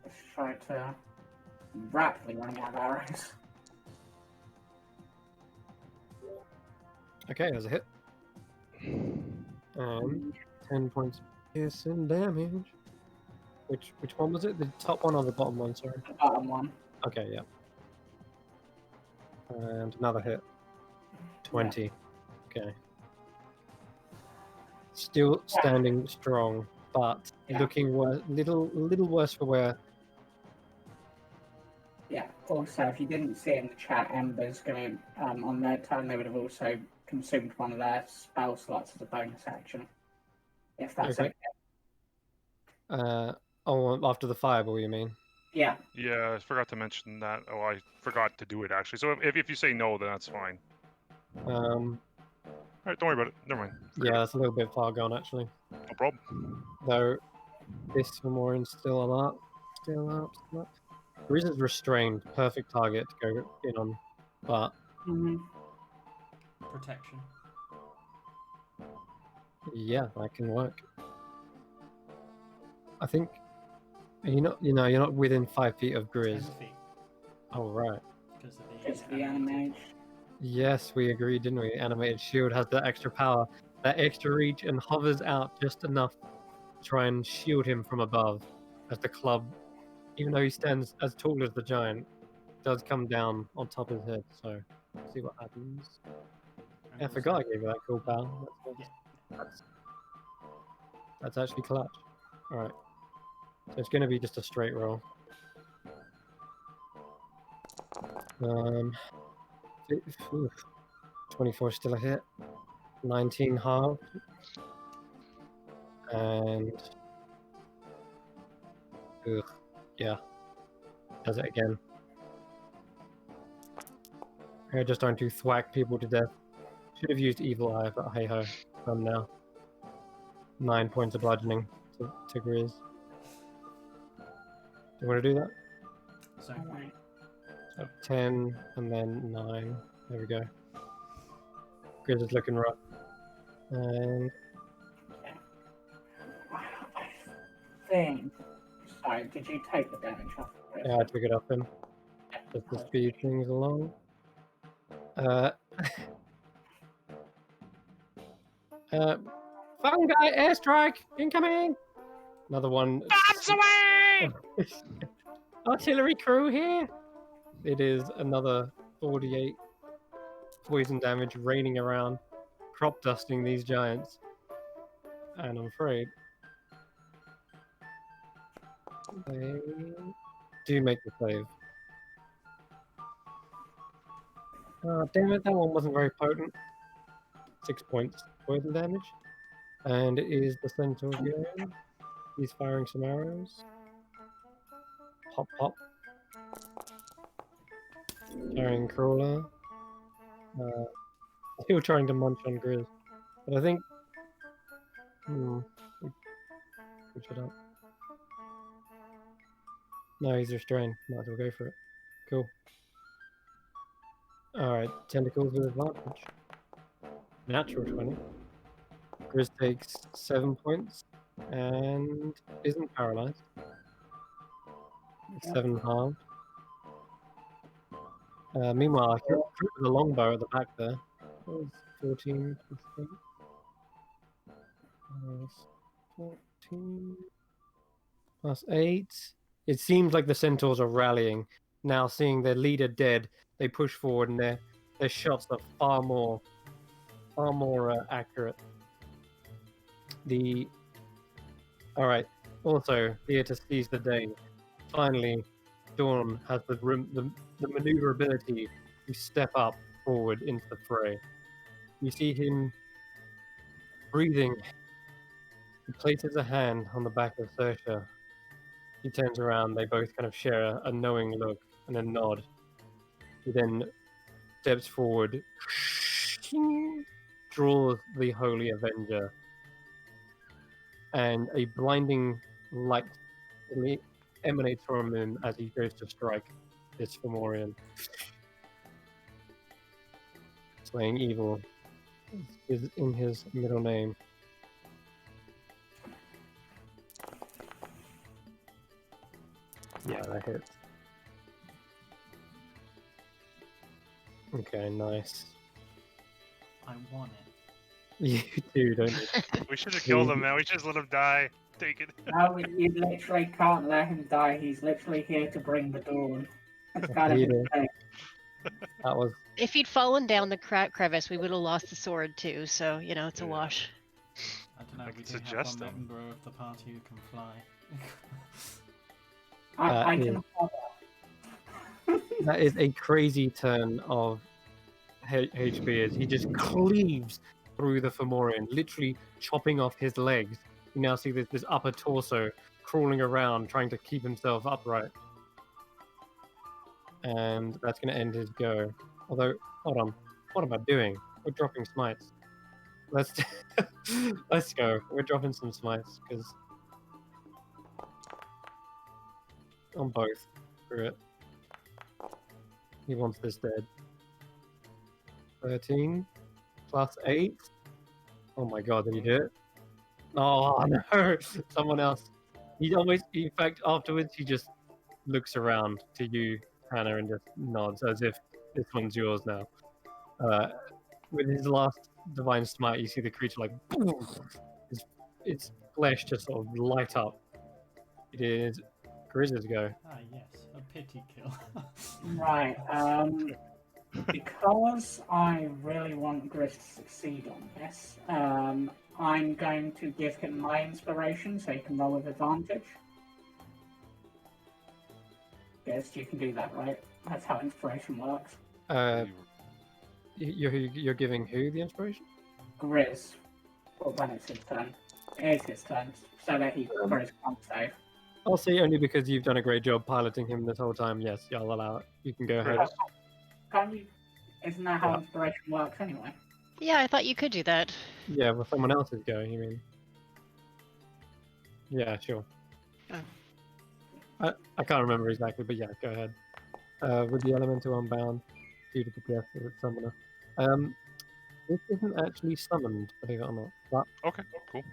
Speaker 4: Let's try to rapidly running out of arrows.
Speaker 1: Okay, there's a hit. And 10 points of piercing damage. Which one was it? The top one or the bottom one? Sorry.
Speaker 4: The bottom one.
Speaker 1: Okay, yeah. And another hit. 20. Okay. Still standing strong, but looking little worse for wear.
Speaker 4: Yeah. Also, if you didn't see in the chat, Ember's going to, on their turn, they would have also consumed one of their spell slots as a bonus action. If that's okay.
Speaker 1: After the fireball, you mean?
Speaker 4: Yeah.
Speaker 3: Yeah, I forgot to mention that. Oh, I forgot to do it actually. So if you say no, then that's fine. All right, don't worry about it. Never mind.
Speaker 1: Yeah, that's a little bit far gone actually.
Speaker 3: No problem.
Speaker 1: Though this Fomorian's still up. Still up. Grizz is restrained. Perfect target to go in on. But
Speaker 2: Protection.
Speaker 1: yeah, that can work. I think you're not within 5 feet of
Speaker 2: 10
Speaker 1: Grizz.
Speaker 2: feet.
Speaker 1: Oh right.
Speaker 4: Because the animation.
Speaker 1: Yes, we agreed, didn't we? Animated shield has that extra power, that extra reach, and hovers out just enough to try and shield him from above as the club, even though he stands as tall as the giant, does come down on top of his head. So, let's see what happens. Yeah, I forgot I gave you that cool pal. That's actually clutch. Alright. So it's going to be just a straight roll. 24 still a hit. 19 halved. And yeah, does it again. I'm just trying to thwack people to death. Should have used Evil Eye, but hey ho, I'm now. 9 points of bludgeoning to Grizz. Do you want to do that?
Speaker 2: So,
Speaker 1: So 10 and then 9. There we go. Grizz is looking rough. And
Speaker 4: I think Sorry, did you take the damage off? Chris?
Speaker 1: Yeah, I took it off him just to speed things along. Fungi airstrike incoming. Another one.
Speaker 3: Bombs away!
Speaker 1: Artillery crew here. It is another 48 poison damage raining around, crop dusting these giants. And I'm afraid they do make the save. Oh, damn it, that one wasn't very potent. 6 points poison damage. And it is the centaur again. He's firing some arrows. Pop, pop. Carrying crawler. Still trying to munch on Grizz. But I think... switch it up. No, he's restrained. Might as well go for it. Cool. Alright, tentacles with advantage. Natural 20. Grizz takes 7 points and isn't paralyzed. 7 halved. Meanwhile, I hit with the longbow at the back there. That was 14 plus 8. 14 plus 8. It seems like the centaurs are rallying. Now, seeing their leader dead, they push forward and their shots are far more accurate. Alright, also, here to seize the day. Finally, Dawn has the maneuverability to step up forward into the fray. You see him breathing. He places a hand on the back of Saoirse. He turns around, they both kind of share a knowing look and a nod. He then steps forward, draws the Holy Avenger, and a blinding light emanates from him as he goes to strike this Fomorian. Slaying evil is in his middle name. Yeah, that hits. Okay, nice.
Speaker 2: I want it.
Speaker 1: You do, don't you?
Speaker 3: We should have killed him, man. We should just let him die. Take it.
Speaker 4: No, you literally can't let him die. He's literally here to bring the dawn. That's kind of
Speaker 1: He
Speaker 4: his
Speaker 1: did.
Speaker 4: thing.
Speaker 1: That was
Speaker 5: If he'd fallen down the crevice, we would have lost the sword too. So it's a
Speaker 3: Yeah.
Speaker 5: wash.
Speaker 2: I don't know.
Speaker 3: I
Speaker 2: We
Speaker 3: could
Speaker 2: do have
Speaker 3: suggest
Speaker 2: one
Speaker 3: them.
Speaker 2: member of the party who can fly.
Speaker 4: I
Speaker 1: yeah.
Speaker 4: can afford that.
Speaker 1: That is a crazy turn of HP as he just cleaves through the Fomorian, literally chopping off his legs. You now see this upper torso crawling around, trying to keep himself upright. And that's going to end his go. Although, hold on. What am I doing? We're dropping smites. Let's let's go. We're dropping some smites, because on both. Screw it. He wants this dead. 13 plus 8. Oh my god, did he do it? Oh no! Someone else. He always, in fact, afterwards, he just looks around to you, Hannah, and just nods as if this one's yours now. With his last divine smite, you see the creature like boom, its flesh just sort of light up. It is Grizz's go.
Speaker 2: Ah, yes, a pity kill.
Speaker 4: Right. Because I really want Gris to succeed on this, I'm going to give him my inspiration so he can roll with advantage. Yes, you can do that, right? That's how inspiration works.
Speaker 1: You're giving who the inspiration?
Speaker 4: Gris. Well, when it's his turn. It is his turn, so that he for his con save.
Speaker 1: I'll say only because you've done a great job piloting him this whole time. Yes, yeah, I'll allow it. You can go ahead.
Speaker 3: Right.
Speaker 4: Can't you? Isn't that how
Speaker 1: Yeah.
Speaker 4: inspiration works anyway?
Speaker 5: Yeah, I thought you could do that.
Speaker 1: Yeah, well, someone else is going, you mean? Yeah, sure.
Speaker 5: Oh.
Speaker 1: I can't remember exactly, but yeah, go ahead. With the elemental unbound, due to the death of its summoner. This isn't actually summoned, believe it or not. But
Speaker 3: Okay, cool.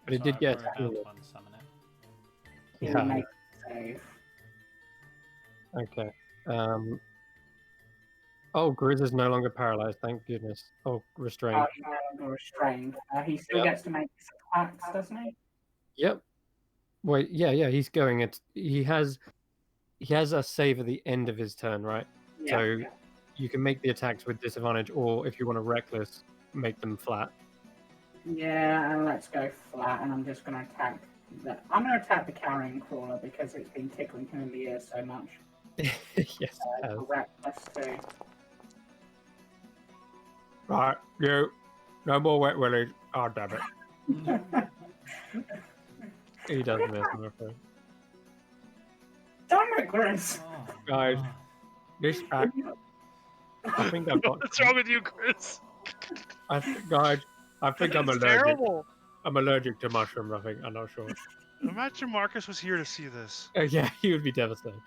Speaker 1: but it did get
Speaker 2: We're about
Speaker 1: healed.
Speaker 2: to unsummon it.
Speaker 4: He
Speaker 1: Yeah.
Speaker 4: makes a save.
Speaker 1: Okay. Oh, Grizz is no longer paralyzed. Thank goodness. Oh, restrained.
Speaker 4: He's no longer restrained. He still
Speaker 1: Yep.
Speaker 4: gets to make his attacks, doesn't he?
Speaker 1: Yep. Wait. Yeah. He's going. He has a save at the end of his turn, right?
Speaker 4: Yeah.
Speaker 1: So you can make the attacks with disadvantage, or if you want to reckless, make them flat.
Speaker 4: Yeah, and let's go flat, and I'm just going to attack I'm going to attack the carrying crawler because it's been tickling him in the ear so much.
Speaker 1: Yes. It has.
Speaker 4: Reckless too.
Speaker 1: Right. You. No more wet willies. Oh, damn it. He does miss, I'm afraid.
Speaker 4: Damn it, Chris!
Speaker 2: Oh,
Speaker 1: Guys.
Speaker 2: God.
Speaker 1: This act. I think I've got.
Speaker 3: What's wrong with you, Chris?
Speaker 1: Guys, I think I'm
Speaker 3: It's
Speaker 1: allergic.
Speaker 3: terrible.
Speaker 1: I'm allergic to mushrooms, I think. I'm not sure.
Speaker 3: Imagine Marcus was here to see this.
Speaker 1: Yeah, he would be devastated.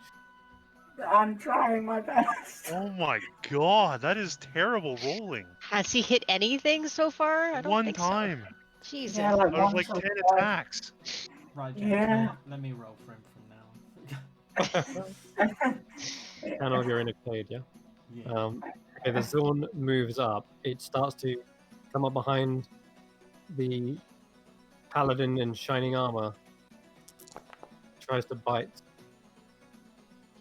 Speaker 4: I'm trying my best.
Speaker 3: Oh my god, that is terrible rolling.
Speaker 5: Has he hit anything so far? I don't
Speaker 3: One
Speaker 5: think
Speaker 3: time.
Speaker 5: So. Jesus.
Speaker 4: Yeah, like
Speaker 3: Out of
Speaker 4: once
Speaker 3: like
Speaker 4: or
Speaker 3: 10
Speaker 4: twice.
Speaker 3: attacks.
Speaker 2: Right, James,
Speaker 4: Yeah.
Speaker 2: let me roll for him from now.
Speaker 1: And of you're in a cage, yeah?
Speaker 2: Yeah.
Speaker 1: Okay, the zone moves up. It starts to come up behind the paladin in shining armor. Tries to bite.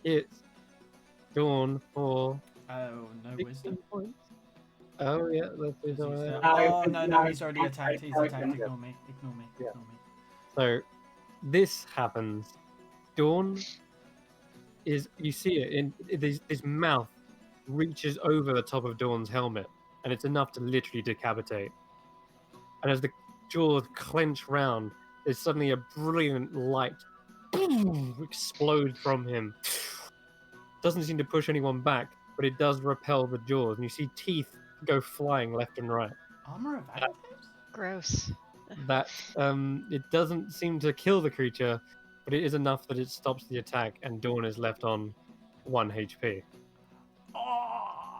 Speaker 1: It's Dawn for
Speaker 2: Oh, no
Speaker 1: 16
Speaker 2: wisdom.
Speaker 1: points. Oh, yeah, that's
Speaker 2: Is he still-
Speaker 1: it.
Speaker 2: Oh, no, he's already attacked. He's attacked. Ignore me. Ignore me.
Speaker 1: Yeah.
Speaker 2: Ignore me.
Speaker 1: So this happens. Dawn is, you see it in this mouth reaches over the top of Dawn's helmet, and it's enough to literally decapitate. And as the jaws clench round, there's suddenly a brilliant light explodes from him. Doesn't seem to push anyone back, but it does repel the jaws, and you see teeth go flying left and right.
Speaker 2: Armor of actives?
Speaker 5: Gross.
Speaker 1: That it doesn't seem to kill the creature, but it is enough that it stops the attack, and Dawn is left on 1 HP.
Speaker 2: Oh!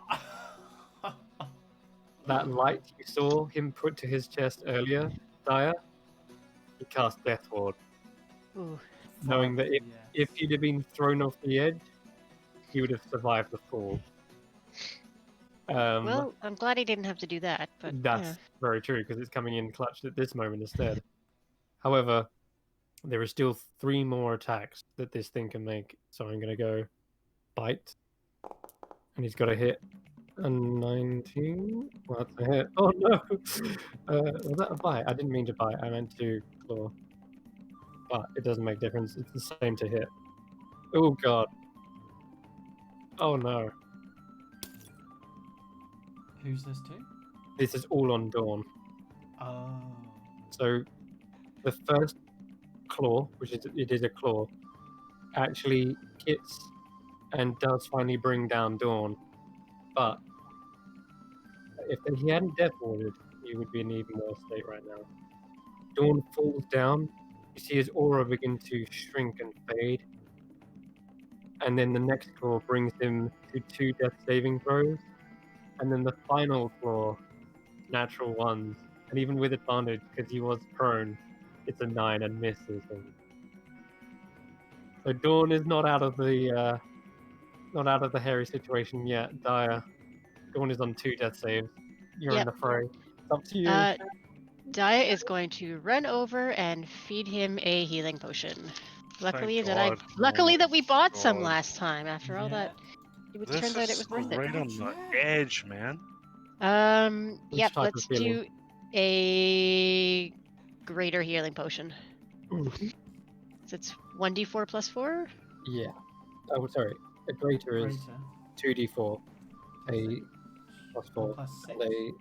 Speaker 1: That light you saw him put to his chest earlier, Daya, he cast Death Ward,
Speaker 5: Ooh.
Speaker 1: knowing that
Speaker 2: Yeah.
Speaker 1: if he'd have been thrown off the edge, he would have survived the fall.
Speaker 5: Well, I'm glad he didn't have to do that, but
Speaker 1: That's
Speaker 5: yeah.
Speaker 1: very true, because it's coming in clutched at this moment instead. However, there are still 3 more attacks that this thing can make, so I'm going to go bite, and he's got to hit a 19. Well, that's a hit. Oh no! Was that a bite? I didn't mean to bite, I meant to claw. But it doesn't make difference, it's the same to hit. Oh god. Oh no.
Speaker 2: Who's this to?
Speaker 1: This is all on Dawn.
Speaker 2: Oh.
Speaker 1: So the first claw, which is it is a claw, actually hits and does finally bring down Dawn. But if he hadn't death warded, he would be in an even worse state right now. Dawn falls down. You see his aura begin to shrink and fade. And then the next claw brings him to 2 death saving throws. And then the final claw, natural ones. And even with advantage, because he was prone, it's a 9 and misses him. So Dawn is not out of the hairy situation yet. Daya. Dawn is on 2 death saves. You're in
Speaker 5: Yep.
Speaker 1: the fray. It's up to you.
Speaker 5: Daya is going to run over and feed him a healing potion. Luckily
Speaker 3: God.
Speaker 5: luckily
Speaker 3: Oh
Speaker 5: that we bought some
Speaker 3: God.
Speaker 5: last time. After all
Speaker 2: Yeah.
Speaker 5: that, it
Speaker 3: This
Speaker 5: turns out it
Speaker 3: is
Speaker 5: was worth it.
Speaker 3: right on the
Speaker 2: Yeah.
Speaker 3: edge, man.
Speaker 1: Which
Speaker 5: Yep.
Speaker 1: type of
Speaker 5: Let's
Speaker 1: healing?
Speaker 5: do a greater healing potion.
Speaker 1: Mhm.
Speaker 5: So it's 1d4 plus 4.
Speaker 1: Yeah. Oh, sorry. A greater is
Speaker 2: Greater.
Speaker 1: 2d4. A plus 4.
Speaker 2: Plus 6.
Speaker 1: And a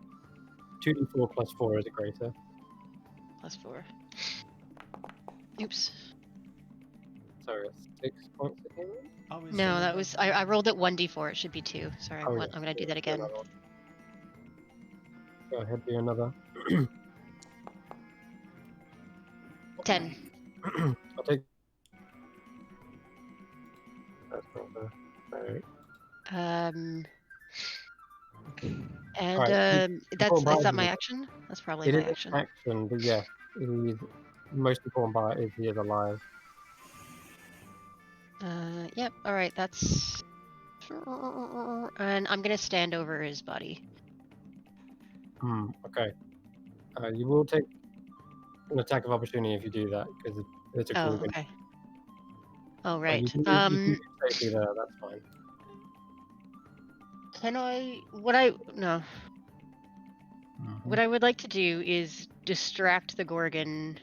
Speaker 1: 2d4 plus 4 is a greater.
Speaker 5: Plus 4. Oops.
Speaker 1: Sorry, 6 points of healing?
Speaker 2: Oh, is
Speaker 5: No,
Speaker 2: it?
Speaker 5: that was I rolled at 1d4. It should be 2. Sorry,
Speaker 1: Oh,
Speaker 5: I'm
Speaker 1: yeah.
Speaker 5: gonna do that
Speaker 1: Do
Speaker 5: again.
Speaker 1: another one. Go ahead, do another.
Speaker 5: 10.
Speaker 1: I'll take. That's not the. Right.
Speaker 5: And
Speaker 1: Alright,
Speaker 5: that's is that
Speaker 1: important
Speaker 5: my
Speaker 1: part
Speaker 5: action? That's probably
Speaker 1: It
Speaker 5: my
Speaker 1: is
Speaker 5: action.
Speaker 1: an action, but yeah, he's most important part is he is alive.
Speaker 5: Yep. All right. That's. And I'm gonna stand over his body.
Speaker 1: Okay. You will take an attack of opportunity if you do that, because it's a
Speaker 5: Oh,
Speaker 1: Gorgon.
Speaker 5: okay. Oh,
Speaker 1: So
Speaker 5: right.
Speaker 1: you can do safely there, that's fine.
Speaker 5: Can I? What I no. What I would like to do is distract the Gorgon.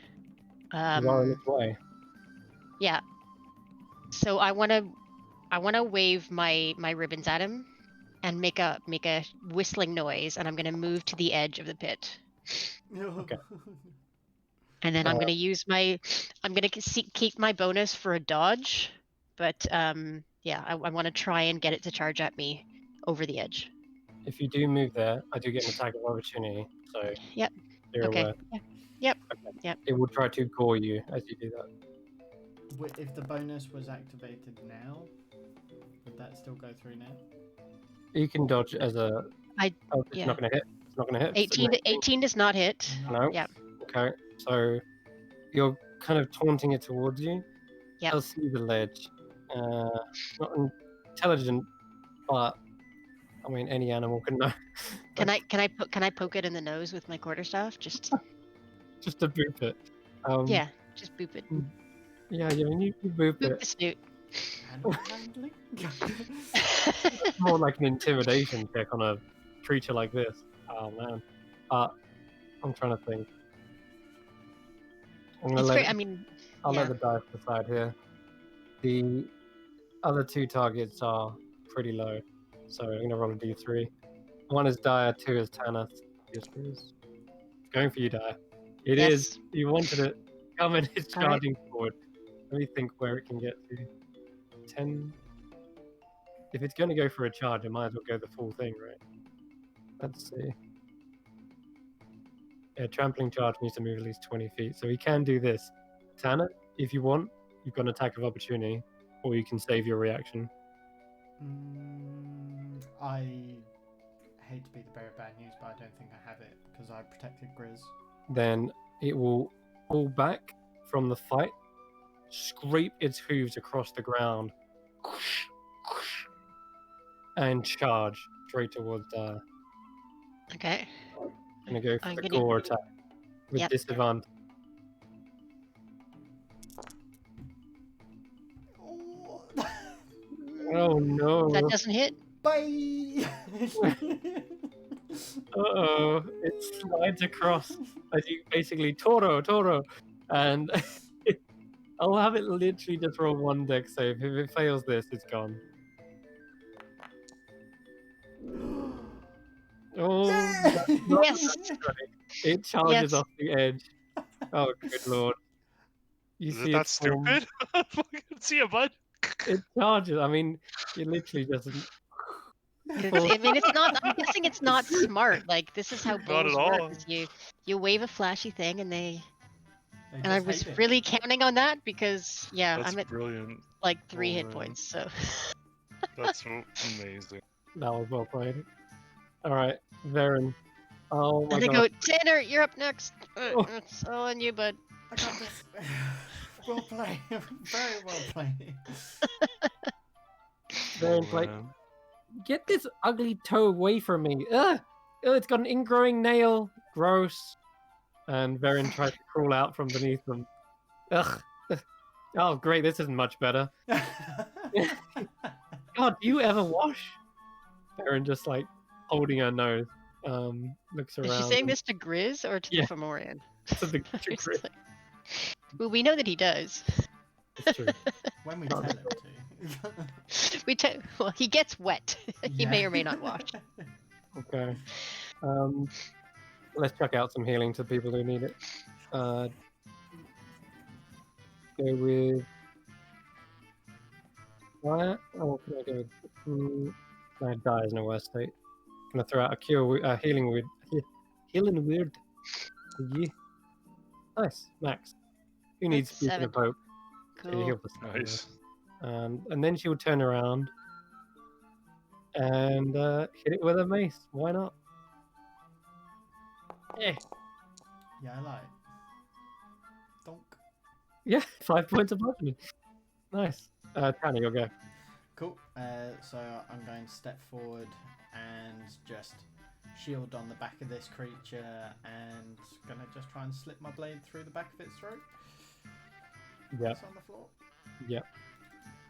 Speaker 1: You are in its way.
Speaker 5: Yeah. So I want to wave my ribbons at him, and make a whistling noise, and I'm gonna move to the edge of the pit.
Speaker 1: Okay.
Speaker 5: And then I'm gonna use my, I'm gonna keep my bonus for a dodge, but yeah, I want to try and get it to charge at me over the edge.
Speaker 1: If you do move there, I do get an attack of opportunity, so
Speaker 5: Yep.
Speaker 1: you're
Speaker 5: Okay.
Speaker 1: aware.
Speaker 5: Yeah. Yep.
Speaker 1: Okay.
Speaker 5: Yep.
Speaker 1: It will try to gore you as you do that.
Speaker 2: If the bonus was activated now, would that still go through now?
Speaker 1: You can dodge as a. It's
Speaker 5: yeah.
Speaker 1: not going to hit. It's not going to hit.
Speaker 5: 18 does not hit.
Speaker 1: No.
Speaker 5: Yeah.
Speaker 1: Okay. So you're kind of taunting it towards you.
Speaker 5: Yep.
Speaker 1: I'll see the ledge. Not intelligent, but I mean any animal can know.
Speaker 5: Can I poke it in the nose with my quarterstaff? Just
Speaker 1: Just to boop it.
Speaker 5: yeah, just boop it.
Speaker 1: Yeah, I mean you boop
Speaker 5: Boop
Speaker 1: it.
Speaker 5: the snoot.
Speaker 2: Animal handling?
Speaker 1: It's more like an intimidation check on a creature like this. Oh man. I'm trying to think. I'm gonna
Speaker 5: It's
Speaker 1: let
Speaker 5: very.
Speaker 1: it,
Speaker 5: I mean,
Speaker 1: I'll
Speaker 5: yeah.
Speaker 1: let the dice decide here. The other two targets are pretty low, so I'm gonna roll a d3. One is Dire, two is Tanith. Yes, please. Going for you, Dire. It is.
Speaker 5: Yes.
Speaker 1: You wanted it. Come and it's
Speaker 5: All right.
Speaker 1: charging forward. Let me think where it can get to. 10. If it's going to go for a charge, I might as well go the full thing, right? Let's see. Yeah, trampling charge needs to move at least 20 feet, so he can do this. Tanith, if you want, you've got an attack of opportunity, or you can save your reaction.
Speaker 2: I hate to be the bearer of bad news, but I don't think I have it because I protected Grizz.
Speaker 1: Then it will pull back from the fight, scrape its hooves across the ground, and charge straight towards Dire.
Speaker 5: Okay.
Speaker 1: I'm going to go for
Speaker 5: I'm
Speaker 1: the
Speaker 5: gonna-
Speaker 1: gore attack with
Speaker 5: Yep.
Speaker 1: disadvantage. Oh no!
Speaker 5: That doesn't hit.
Speaker 2: Bye!
Speaker 1: Uh-oh, it slides across as you basically Toro, and I'll have it literally just roll one deck save. If it fails this, it's gone. Oh,
Speaker 5: Yes.
Speaker 1: it charges
Speaker 5: Yes.
Speaker 1: off the edge. Oh, good lord! You
Speaker 3: Is
Speaker 1: see
Speaker 3: it that
Speaker 1: its form.
Speaker 3: stupid? Fucking see ya, bud.
Speaker 1: It charges. I mean, it literally just.
Speaker 5: I mean, it's not. I'm guessing it's not smart. Like this is how
Speaker 3: Not at
Speaker 5: bulls work.
Speaker 3: all.
Speaker 5: Is you wave a flashy thing and they.
Speaker 2: They
Speaker 5: And I
Speaker 2: just
Speaker 5: was
Speaker 2: hate it.
Speaker 5: really counting on that because yeah,
Speaker 3: That's
Speaker 5: I'm at
Speaker 3: brilliant.
Speaker 5: like 3
Speaker 3: Oh,
Speaker 5: hit
Speaker 3: man.
Speaker 5: points. So
Speaker 3: That's amazing.
Speaker 1: That was well played. All right, Varen. Oh my
Speaker 5: and they
Speaker 1: god.
Speaker 5: go, Tanner, you're up next.
Speaker 1: Oh.
Speaker 5: It's all on you, bud.
Speaker 2: I got this. Well played. Very well played.
Speaker 1: Varen's like,
Speaker 3: man.
Speaker 1: get this ugly toe away from me. Ugh! Ugh, it's got an ingrowing nail. Gross. And Varen tries to crawl out from beneath them. Ugh. Oh, great. This isn't much better. God, do you ever wash? Varen just like holding her nose. Looks around.
Speaker 5: Is she saying this to Grizz or to
Speaker 1: Yeah.
Speaker 5: the Fomorian?
Speaker 1: To the to
Speaker 5: It's
Speaker 1: Grizz.
Speaker 5: like- well, we know that he does.
Speaker 1: It's true.
Speaker 2: When we
Speaker 1: Not
Speaker 2: tell him to.
Speaker 5: Well, he gets wet. He may
Speaker 2: Yeah.
Speaker 5: or may not wash.
Speaker 1: Okay. Let's chuck out some healing to people who need it. Go with. What? Oh, can I go with? My die is in a worse state. Gonna throw out a healing word. Healing word. Yeah. Nice, Max. Who needs
Speaker 5: That's
Speaker 1: Beacon
Speaker 5: 7.
Speaker 1: of Hope? So you
Speaker 5: Cool.
Speaker 1: heal for 7,
Speaker 3: Nice.
Speaker 1: and then she'll turn around and hit it with a mace. Why not? Yeah.
Speaker 2: Yeah, I like. Donk.
Speaker 1: Yeah, 5 points of bludgeoning. Nice. Tanner, you'll go.
Speaker 2: Cool. So I'm going to step forward and just shield on the back of this creature and gonna just try and slip my blade through the back of its throat.
Speaker 1: Yep.
Speaker 2: It's on the floor.
Speaker 1: Yep.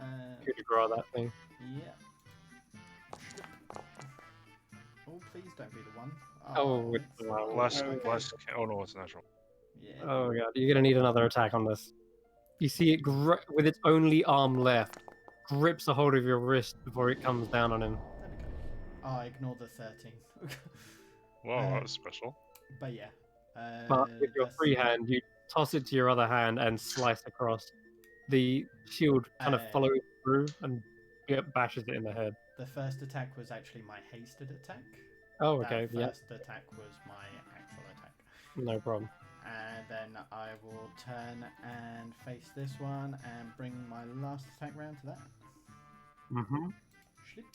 Speaker 2: Uh,
Speaker 1: Could you draw that thing?
Speaker 2: yeah. Oh, please don't be the one.
Speaker 1: Oh, it's
Speaker 2: it's-
Speaker 1: wrong.
Speaker 3: Bless,
Speaker 2: okay.
Speaker 3: bless. Oh no, it's natural.
Speaker 2: Yeah.
Speaker 1: Oh god, you're gonna need another attack on this. You see it with its only arm left, grips a hold of your wrist before it comes down on him.
Speaker 2: There we go. Oh, ignore the 13.
Speaker 3: Wow, that was special.
Speaker 2: But yeah.
Speaker 1: But with your
Speaker 2: that's-
Speaker 1: free hand, you toss it to your other hand and slice across. The shield kind of follows through and bashes it in the head.
Speaker 2: The first attack was actually my hasted attack.
Speaker 1: Oh, okay.
Speaker 2: That
Speaker 1: Yeah,
Speaker 2: first attack was my actual attack.
Speaker 1: no problem.
Speaker 2: And then I will turn and face this one and bring my last attack round to that.
Speaker 1: Mm-hmm.
Speaker 2: Shit.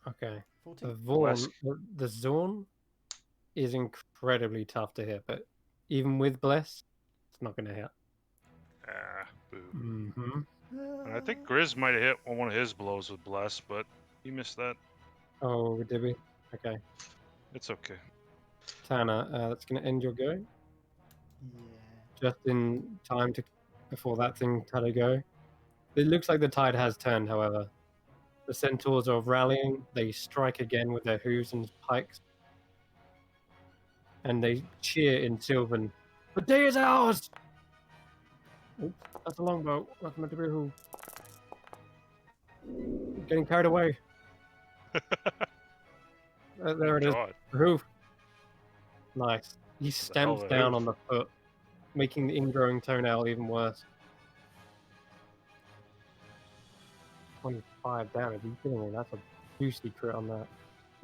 Speaker 1: Okay.
Speaker 2: 14.
Speaker 1: The the Zorn is incredibly tough to hit, but even with Bless, it's not going to hit.
Speaker 3: Ah, boo.
Speaker 1: Mm-hmm.
Speaker 3: And I think Grizz might have hit on one of his blows with Bless, but he missed that.
Speaker 1: Oh, did we? Okay.
Speaker 3: It's okay.
Speaker 1: Tanner, that's going to end your go.
Speaker 2: Yeah.
Speaker 1: Just in time before that thing had to go. It looks like the tide has turned, however. The centaurs are rallying. They strike again with their hooves and pikes. And they cheer in Sylvan. The day is ours! Oops, that's a longbow. That's meant to be who. Getting carried away. There it is.
Speaker 3: God.
Speaker 1: Hoof. Nice. He stamps
Speaker 3: the
Speaker 1: down
Speaker 3: hoof?
Speaker 1: on the foot, making the ingrowing toenail even worse. 25 damage. Are you kidding me? That's a juicy crit on that.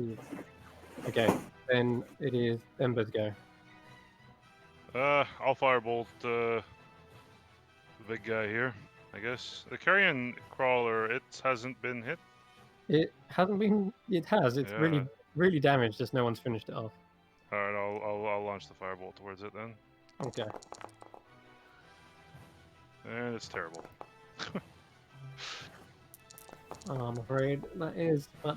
Speaker 1: Jeez. Okay, then it is Ember's go.
Speaker 3: I'll firebolt the big guy here, I guess. The carrion crawler, it hasn't been hit.
Speaker 1: It hasn't been. It has. It's
Speaker 3: Yeah.
Speaker 1: really damaged. Just no one's finished it off.
Speaker 3: All right, I'll launch the firebolt towards it then.
Speaker 1: Okay.
Speaker 3: And it's terrible.
Speaker 1: I'm afraid that is, but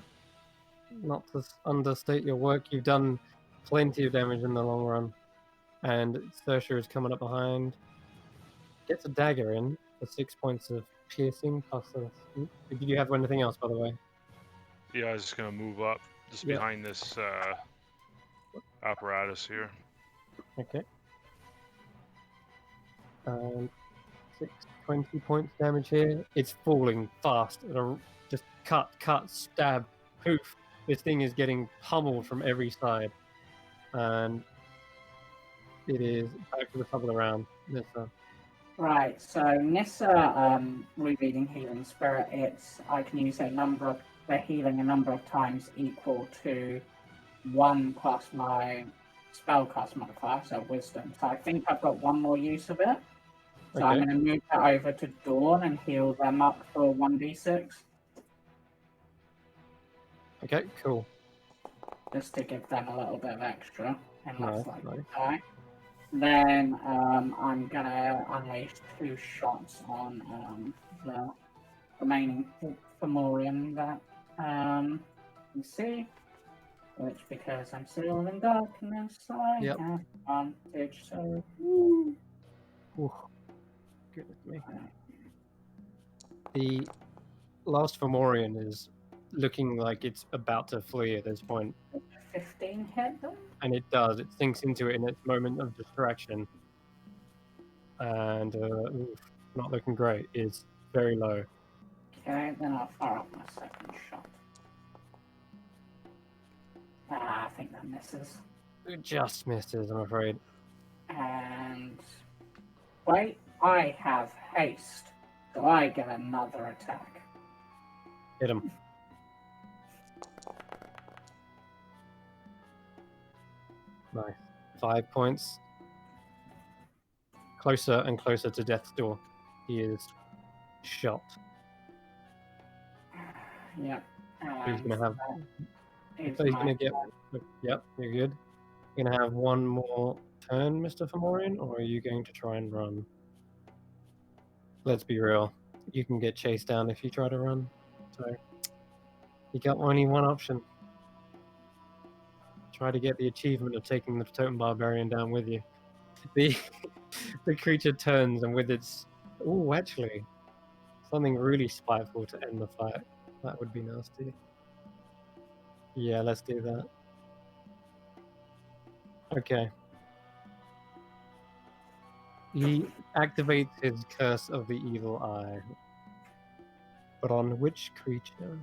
Speaker 1: not to understate your work. You've done plenty of damage in the long run. And Sersha is coming up behind. Gets a dagger in for 6 points of piercing. Plus did you have anything else, by the way?
Speaker 3: Yeah, I was just gonna move up just
Speaker 1: Yeah.
Speaker 3: behind this apparatus here.
Speaker 1: Okay. 20 points damage here. It's falling fast. Just cut, stab, poof. This thing is getting pummeled from every side. And it is back to the top of the round. Nissa.
Speaker 4: Right, so Nissa, rereading Healing Spirit, I can use the healing a number of times equal to 1 plus my spellcast modifier, so Wisdom. So I think I've got one more use of it. So I'm
Speaker 1: Okay.
Speaker 4: going to move that over to Dawn and heal them up for 1d6,
Speaker 1: Okay, cool.
Speaker 4: just to give them a little bit of extra.
Speaker 1: Nice,
Speaker 4: Unless
Speaker 1: nice.
Speaker 4: die. Then I'm going to unleash 2 shots on the remaining Fomorian that you see. Which, because I'm still in darkness, I
Speaker 1: Yep.
Speaker 4: have advantage, so... Woo.
Speaker 1: Ooh. Goodness me. The last Fomorian is looking like it's about to flee at this point.
Speaker 4: 15 hit them?
Speaker 1: And it does. It sinks into it in its moment of distraction. And not looking great. It's very low.
Speaker 4: Okay, then I'll fire off my second shot. I think that misses.
Speaker 1: It just misses, I'm afraid.
Speaker 4: And... Wait, I have haste. So I get another attack.
Speaker 1: Hit him. Nice. 5 points. Closer and closer to death's door. He is shot.
Speaker 4: Yep.
Speaker 1: He's
Speaker 4: And
Speaker 1: gonna have.
Speaker 4: that is
Speaker 1: So he's
Speaker 4: my
Speaker 1: gonna get. Yep, you're good. You're gonna have one more turn, Mr. Fomorian, or are you going to try and run? let's be real. You can get chased down if you try to run. So you got only one option. Try to get the achievement of taking the totem barbarian down with you. The the creature turns and with its actually something really spiteful to end the fight. That would be nasty. Yeah, let's do that. Okay. He activates his curse of the evil eye. But on which creature?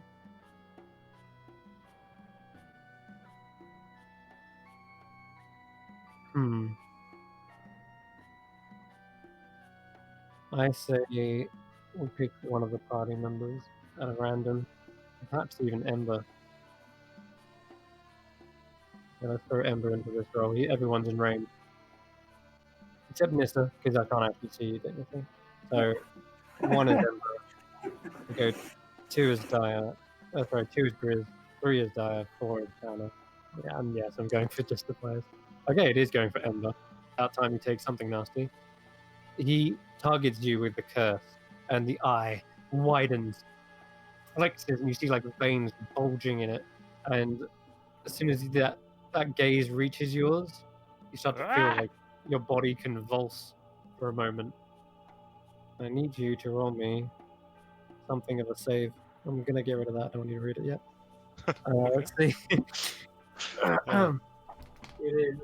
Speaker 1: I say we'll pick one of the party members at a random, perhaps even Ember. Yeah, let's throw Ember into this roll. Everyone's in range. Except Nissa, because I can't actually see you technically. So, 1 is Ember. We go 2 is Dire. Sorry, 2 is Grizz. 3 is Dire. 4 is Dana. Yeah, and yes, I'm going for Justifiers. Okay, it is going for Ember. That time he takes something nasty. He targets you with the curse, and the eye widens, flexes, and you see like veins bulging in it. And as soon as that gaze reaches yours, you start to feel like your body convulse for a moment. I need you to roll me something of a save. I'm gonna get rid of that. I don't need to read it yet. Let's see. It is.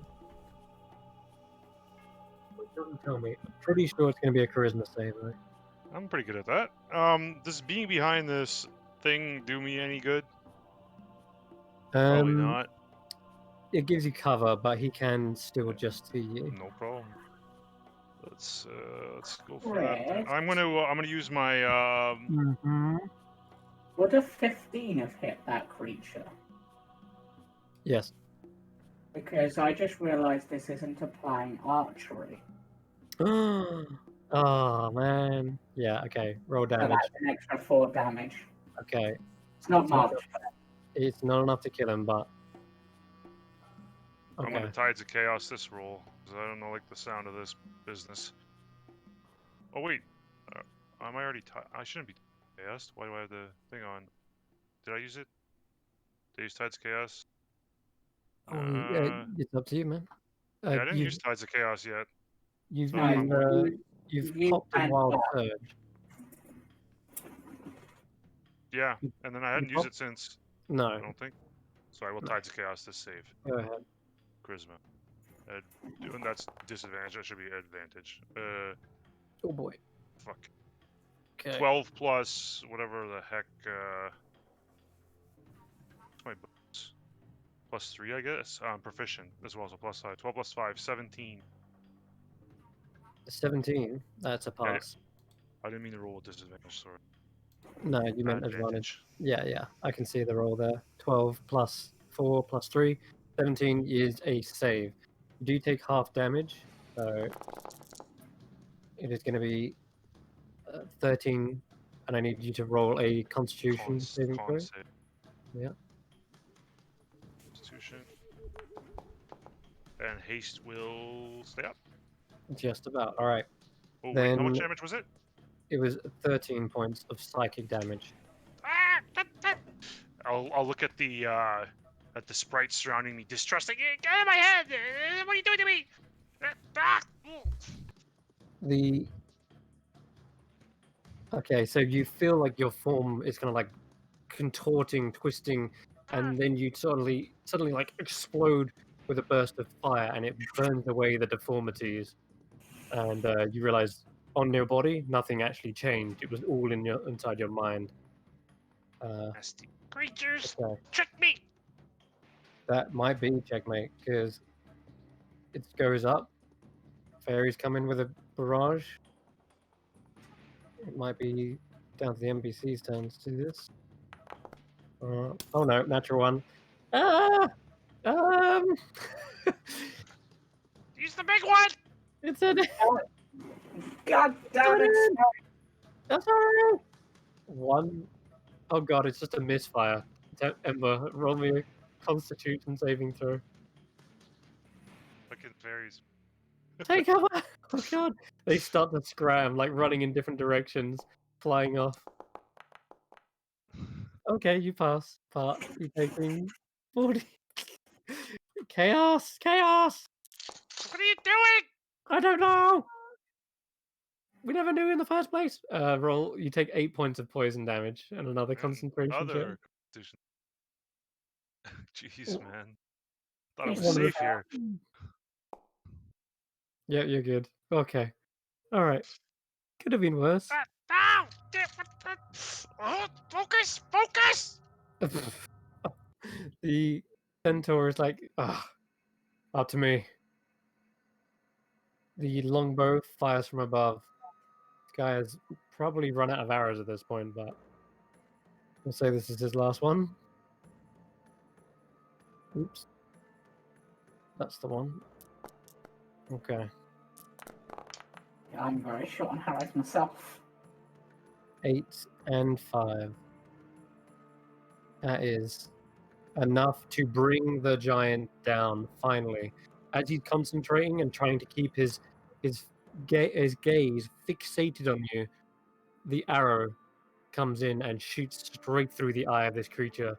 Speaker 1: It doesn't tell me. I'm pretty sure it's gonna be a charisma save, right?
Speaker 6: I'm pretty good at that. Does being behind this thing do me any good? Probably not.
Speaker 1: It gives you cover, but he can still just see you.
Speaker 6: No problem. Let's go for that. Then. I'm gonna use my
Speaker 4: Would a 15 have hit that creature?
Speaker 1: Yes.
Speaker 4: Because I just realised this isn't applying archery.
Speaker 1: Oh man. Yeah. Okay. Roll
Speaker 4: So
Speaker 1: damage.
Speaker 4: that's an extra 4 damage.
Speaker 1: Okay.
Speaker 4: It's not much.
Speaker 1: It's not enough to kill him, but
Speaker 6: I'm
Speaker 1: okay.
Speaker 6: gonna Tides of Chaos this roll because I don't know like the sound of this business. Oh wait, am I already? I shouldn't be chaos. Why do I have the thing on? Did I use it? Did I use Tides of Chaos?
Speaker 1: It's up to you, man.
Speaker 6: Yeah, I didn't use Tides of Chaos yet.
Speaker 1: You've
Speaker 6: So
Speaker 1: you've popped a wild surge.
Speaker 6: Yeah, and then I hadn't used it since.
Speaker 1: No.
Speaker 6: I don't think. So I will Tides of Chaos this save.
Speaker 1: Go ahead.
Speaker 6: Charisma. And that's disadvantage. That should be advantage.
Speaker 1: Oh boy.
Speaker 6: Fuck.
Speaker 1: Okay.
Speaker 6: 12 plus whatever the heck. What's my bonus? Plus 3, I guess. I'm proficient as well, so plus 5. 12 plus 5, 17.
Speaker 1: 17. That's a pass.
Speaker 6: I didn't mean to roll a disadvantage, sorry.
Speaker 1: No, you meant advantage. Yeah. I can see the roll there. 12 plus 4 plus 3. 17 is a save. You do take half damage, so it is going to be 13, and I need you to roll a Constitution saving throw. Yeah.
Speaker 6: Constitution. And haste will stay up.
Speaker 1: Just about. All right.
Speaker 6: Oh,
Speaker 1: then
Speaker 6: wait, how much damage was it?
Speaker 1: It was 13 points of psychic damage.
Speaker 6: I'll look at the sprites surrounding me, distrusting. Get out of my head! What are you doing to me?
Speaker 1: Okay, so you feel like your form is kind of like contorting, twisting, and then you suddenly like explode with a burst of fire, and it burns away the deformities. And you realize on your body, nothing actually changed. It was all inside your mind.
Speaker 6: Nasty creatures!
Speaker 1: Okay.
Speaker 6: Trick me!
Speaker 1: That might be checkmate, because it goes up. Fairies come in with a barrage. It might be down to the NPC's turns to do this. Oh no, natural one.
Speaker 6: Use the big one!
Speaker 1: It's a...
Speaker 4: God damn it!
Speaker 1: That's alright! 1. Oh god, it's just a misfire. Ember, roll me a Constitution saving throw.
Speaker 6: Fucking fairies.
Speaker 1: Take cover! Oh god! They start to scram, like running in different directions, flying off. Okay, you pass. Part you taking 40. Chaos! Chaos!
Speaker 6: What are you doing?
Speaker 1: I don't know. We never knew in the first place. Roll. You take 8 points of poison damage and another concentration check.
Speaker 6: Another constitution. Jeez,
Speaker 1: Oh.
Speaker 6: man. Thought it was
Speaker 1: One of the-
Speaker 6: safe here.
Speaker 1: Yeah, you're good. Okay. All right. Could have been worse.
Speaker 6: No! Oh, focus! Focus!
Speaker 1: The centaur is like, up to me. The longbow fires from above. This guy has probably run out of arrows at this point, but we'll say this is his last one. Oops. That's the one. Okay.
Speaker 4: I'm very short on arrows myself.
Speaker 1: 8 and 5. That is enough to bring the giant down, finally. As he's concentrating and trying to keep his gaze fixated on you, the arrow comes in and shoots straight through the eye of this creature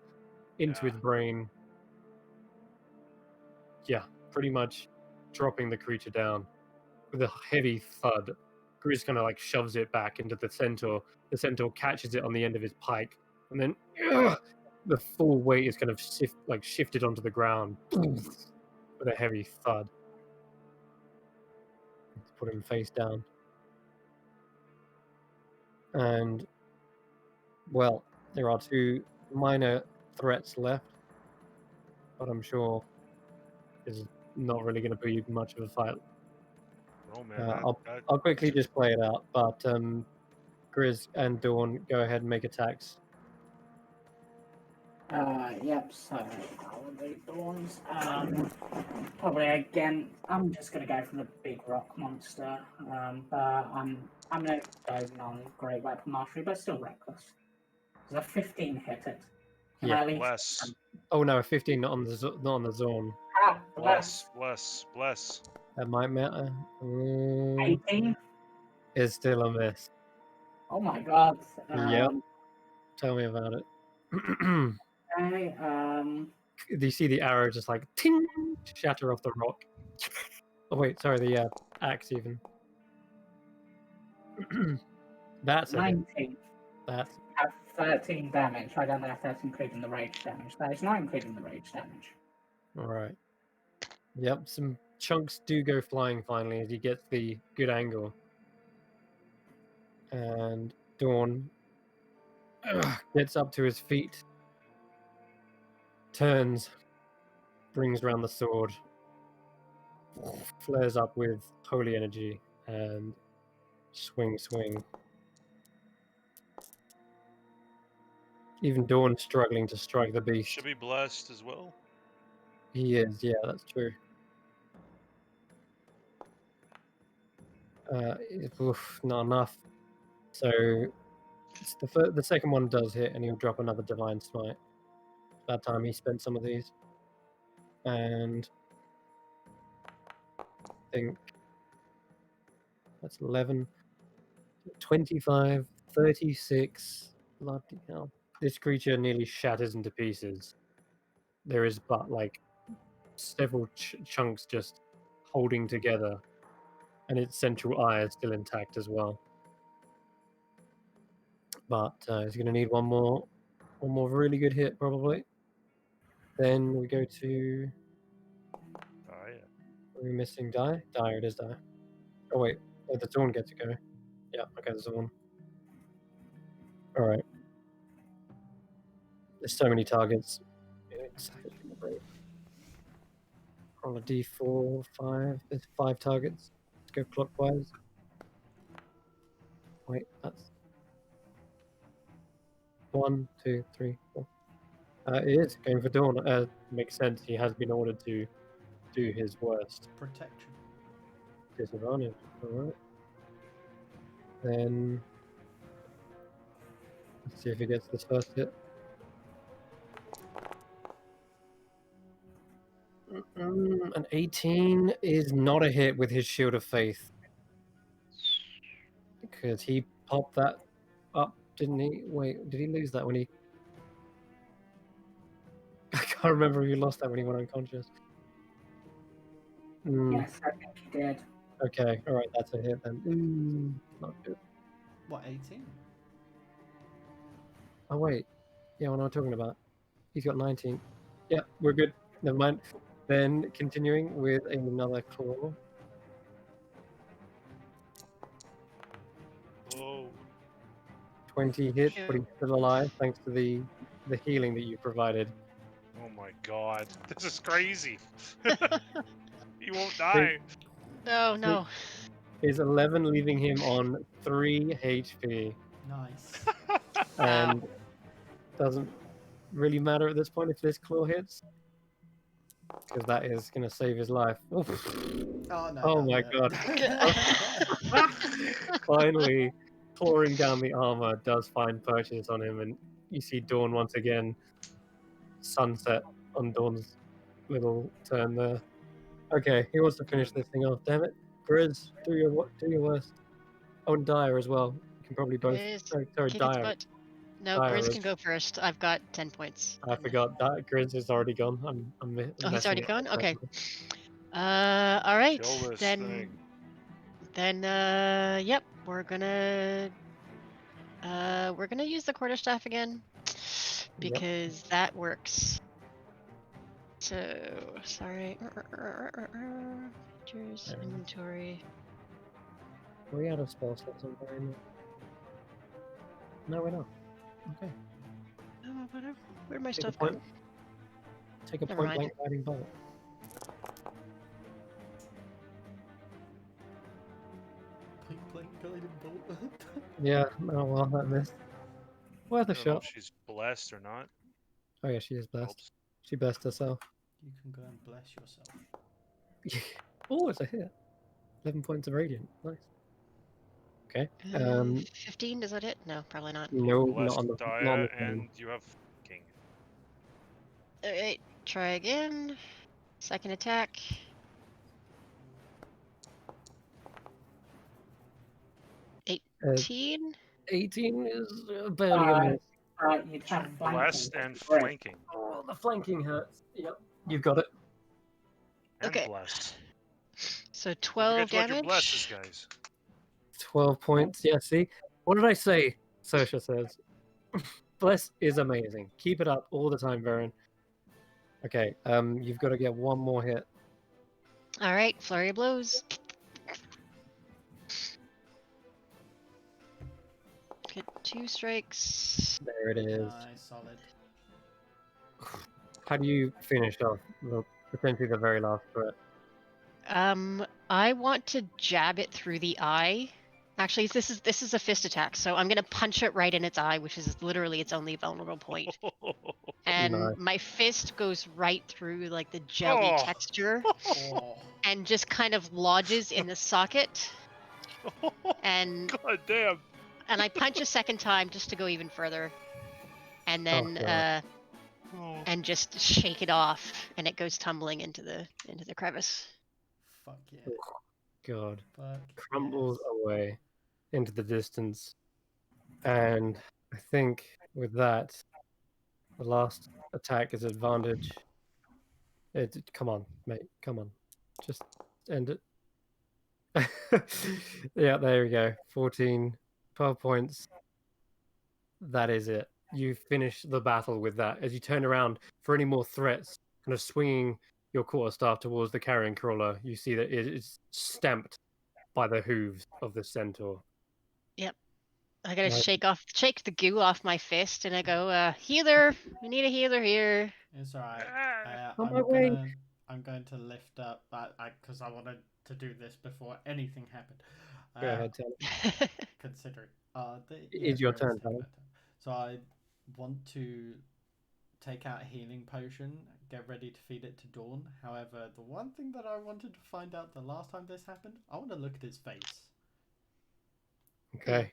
Speaker 1: into its brain. Yeah, pretty much dropping the creature down with a heavy thud. Grizz kind of like shoves it back into the centaur. The centaur catches it on the end of his pike, and then the full weight is kind of shifted onto the ground with a heavy thud. Let's put him face down. And, well, there are 2 minor threats left, but I'm sure this is not really going to be much of a fight.
Speaker 6: Oh man,
Speaker 1: I'll quickly just play it out, but Grizz and Dawn, go ahead and make attacks.
Speaker 4: Yep, so holiday dawns. Probably again, I'm just gonna go for the big rock monster. But I'm gonna go non-great weapon mastery, but still reckless. Does a 15 hit it? Can I
Speaker 1: Yeah.
Speaker 4: at least-
Speaker 6: bless.
Speaker 1: Oh no, 15 not on the zone.
Speaker 4: Ah, bless.
Speaker 6: Bless.
Speaker 1: That might matter.
Speaker 4: 18.
Speaker 1: Is still a miss.
Speaker 4: Oh my god.
Speaker 1: Yep. Tell me about it.
Speaker 4: Okay,
Speaker 1: Do you see the arrow just like ting shatter off the rock? Oh wait, sorry, the axe even. That's a hit.
Speaker 4: 19.
Speaker 1: That's
Speaker 4: Have 13 damage. I don't know if that's including the rage damage. That is not including the rage damage.
Speaker 1: all right. Yep, some chunks do go flying finally as he gets the good angle. And Dawn gets up to his feet, turns, brings round the sword, flares up with holy energy, and swing. Even Dawn struggling to strike the beast.
Speaker 6: Should be blessed as well.
Speaker 1: He is, yeah, that's true. Not enough. So it's the second one does hit, and he'll drop another divine smite. That time he spent some of these, and I think that's 11, 25, 36. Bloody hell! This creature nearly shatters into pieces. There is but like several chunks just holding together, and its central eye is still intact as well. But he's going to need one more really good hit probably. Then we go to.
Speaker 6: Oh yeah.
Speaker 1: Are we missing die? Die, it is die. Oh wait, the Dawn gets to go. Yeah, okay, there's one. All right. There's so many targets. It's great. Roll a d4, 5. There's 5 targets. Let's go clockwise. Wait, that's 1, 2, 3, 4. It is going for Dawn. Makes sense. He has been ordered to do his worst.
Speaker 2: Protection.
Speaker 1: Disadvantage. All right. Then let's see if he gets this first hit. An 18 is not a hit with his Shield of Faith. Because he popped that up, didn't he? Wait, did he lose that when he... I can't remember if he lost that when he went unconscious.
Speaker 4: Yes, I think he did.
Speaker 1: Okay, alright, that's a hit then. Not good.
Speaker 2: What, 18?
Speaker 1: Oh, wait. Yeah, what am I talking about? He's got 19. Yeah, we're good. Never mind. Then continuing with another claw.
Speaker 6: Oh.
Speaker 1: 20 hits, but
Speaker 5: Sure.
Speaker 1: he's still alive thanks to the healing that you provided.
Speaker 6: Oh my god. This is crazy. He won't die.
Speaker 5: No, no.
Speaker 1: Is 11 leaving him on 3 HP.
Speaker 2: Nice.
Speaker 1: And doesn't really matter at this point if this claw hits. Because that is going to save his life. Oof.
Speaker 2: Oh, no.
Speaker 1: Oh
Speaker 2: no,
Speaker 1: my
Speaker 2: no.
Speaker 1: god. Finally, clawing down the armor does find purchase on him, and you see Dawn once again sunset on Dawn's little turn there. Okay, he wants to finish this thing off. Damn it, Grizz, do your worst. Oh, and Dyer as well. You can probably both.
Speaker 5: Grizz,
Speaker 1: Sorry,
Speaker 5: kick its
Speaker 1: Dyer.
Speaker 5: butt. No,
Speaker 1: Dyer
Speaker 5: Grizz
Speaker 1: is-
Speaker 5: can go first. I've got 10 points.
Speaker 1: I forgot that Grizz is already gone. I'm
Speaker 5: Oh, he's already
Speaker 1: messing
Speaker 5: gone?
Speaker 1: up.
Speaker 5: Okay. All right.
Speaker 6: Kill this
Speaker 5: Then,
Speaker 6: thing.
Speaker 5: yep, we're gonna use the quarterstaff again because that works. So, sorry. Features, inventory.
Speaker 1: Are we out of spell slots on Barry? No, we're not. Okay.
Speaker 5: Oh, whatever. Where'd my
Speaker 1: Take a
Speaker 5: stuff
Speaker 1: point.
Speaker 5: go?
Speaker 1: Take a
Speaker 5: Never
Speaker 1: point
Speaker 5: mind.
Speaker 1: blank fighting bolt.
Speaker 2: Point blank guiding bolt.
Speaker 1: Yeah, oh well, that missed. Worth
Speaker 6: I
Speaker 1: a
Speaker 6: don't know
Speaker 1: shot.
Speaker 6: if she's blessed or not.
Speaker 1: Oh yeah, she is blessed.
Speaker 6: Helps.
Speaker 1: She blessed herself.
Speaker 2: You can go and bless yourself.
Speaker 1: Oh, it's a hit. 11 points of radiant. Nice. Okay.
Speaker 5: 15, does that hit? No, probably not.
Speaker 1: No,
Speaker 6: Blessed
Speaker 1: not on the
Speaker 6: Daya,
Speaker 1: turn.
Speaker 6: and you have king.
Speaker 5: Alright, try again. Second attack.
Speaker 1: Uh,
Speaker 5: 18?
Speaker 1: 18 is barely a miss.
Speaker 4: You'd have flanking.
Speaker 6: Blessed and
Speaker 4: Great.
Speaker 6: flanking.
Speaker 1: Oh, the flanking hurts. Yep, you've got it.
Speaker 6: And
Speaker 5: Okay.
Speaker 6: blessed.
Speaker 5: So
Speaker 6: Don't
Speaker 5: 12
Speaker 6: forget to let your blesses,
Speaker 5: damage.
Speaker 6: guys.
Speaker 1: 12 points. Yeah, see? What did I say? Sersha says. Bless is amazing. Keep it up all the time, Varen. Okay, you've got to get one more hit.
Speaker 5: Alright, flurry of blows. Get 2 strikes.
Speaker 1: There it is.
Speaker 2: Nice, solid.
Speaker 1: How do you finish off potentially the very last threat?
Speaker 5: I want to jab it through the eye. Actually, this is a fist attack, so I'm gonna punch it right in its eye, which is literally its only vulnerable point. And
Speaker 1: Nice.
Speaker 5: my fist goes right through like the jelly
Speaker 6: Oh.
Speaker 5: texture
Speaker 2: Oh,
Speaker 5: and just kind of lodges in the socket. And
Speaker 6: God damn.
Speaker 5: I punch a second time just to go even further, and then
Speaker 1: God.
Speaker 6: Oh.
Speaker 5: and just shake it off, and it goes tumbling into the crevice.
Speaker 2: fuck yeah.
Speaker 1: God.
Speaker 2: Fuck
Speaker 1: Crumbles
Speaker 2: yes.
Speaker 1: away into the distance. And I think with that, the last attack is advantage. Come on, mate. Come on. Just end it. Yeah, there we go. 14, 12 points. That is it. You finish the battle with that. As you turn around for any more threats, kind of swinging your quarterstaff towards the carrion crawler, you see that it is stamped by the hooves of the centaur.
Speaker 5: I gotta
Speaker 1: Right.
Speaker 5: shake the goo off my fist, and I go, healer. We need a healer here.
Speaker 2: It's alright.
Speaker 1: On my way.
Speaker 2: I'm going to lift up because I wanted to do this before anything happened.
Speaker 1: Go ahead, tell me.
Speaker 2: Considering
Speaker 1: It's your turn,
Speaker 2: Tyler.
Speaker 1: Tyler.
Speaker 2: So I want to take out a healing potion, get ready to feed it to Dawn. However, the one thing that I wanted to find out the last time this happened, I want to look at his face.
Speaker 1: Okay.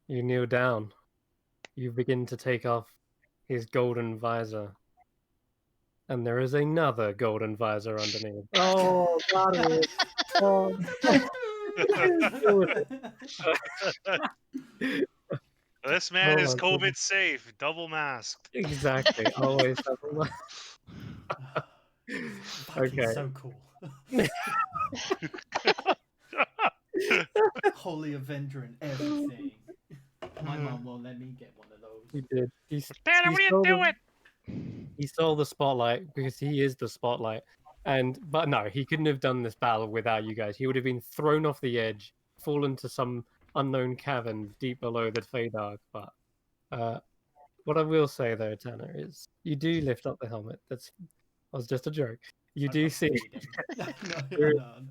Speaker 1: You kneel down. You begin to take off his golden visor. And there is another golden visor underneath. Oh, got it. Oh.
Speaker 3: This man is
Speaker 1: Oh,
Speaker 3: COVID safe, double masked.
Speaker 1: exactly. Always double.
Speaker 2: Fucking
Speaker 1: Okay.
Speaker 2: so cool. Holy Avenger and everything. My mom won't let me get one of those.
Speaker 1: He did.
Speaker 3: Tanner, what are you doing?
Speaker 1: He stole the spotlight because he is the spotlight. But no, he couldn't have done this battle without you guys. He would have been thrown off the edge, fallen to some unknown cavern deep below the Feydark. But what I will say though, Tanner, is you do lift up the helmet. That was just a joke. You
Speaker 2: I
Speaker 1: do
Speaker 2: can't
Speaker 1: see
Speaker 2: beat him.
Speaker 1: There-
Speaker 2: no.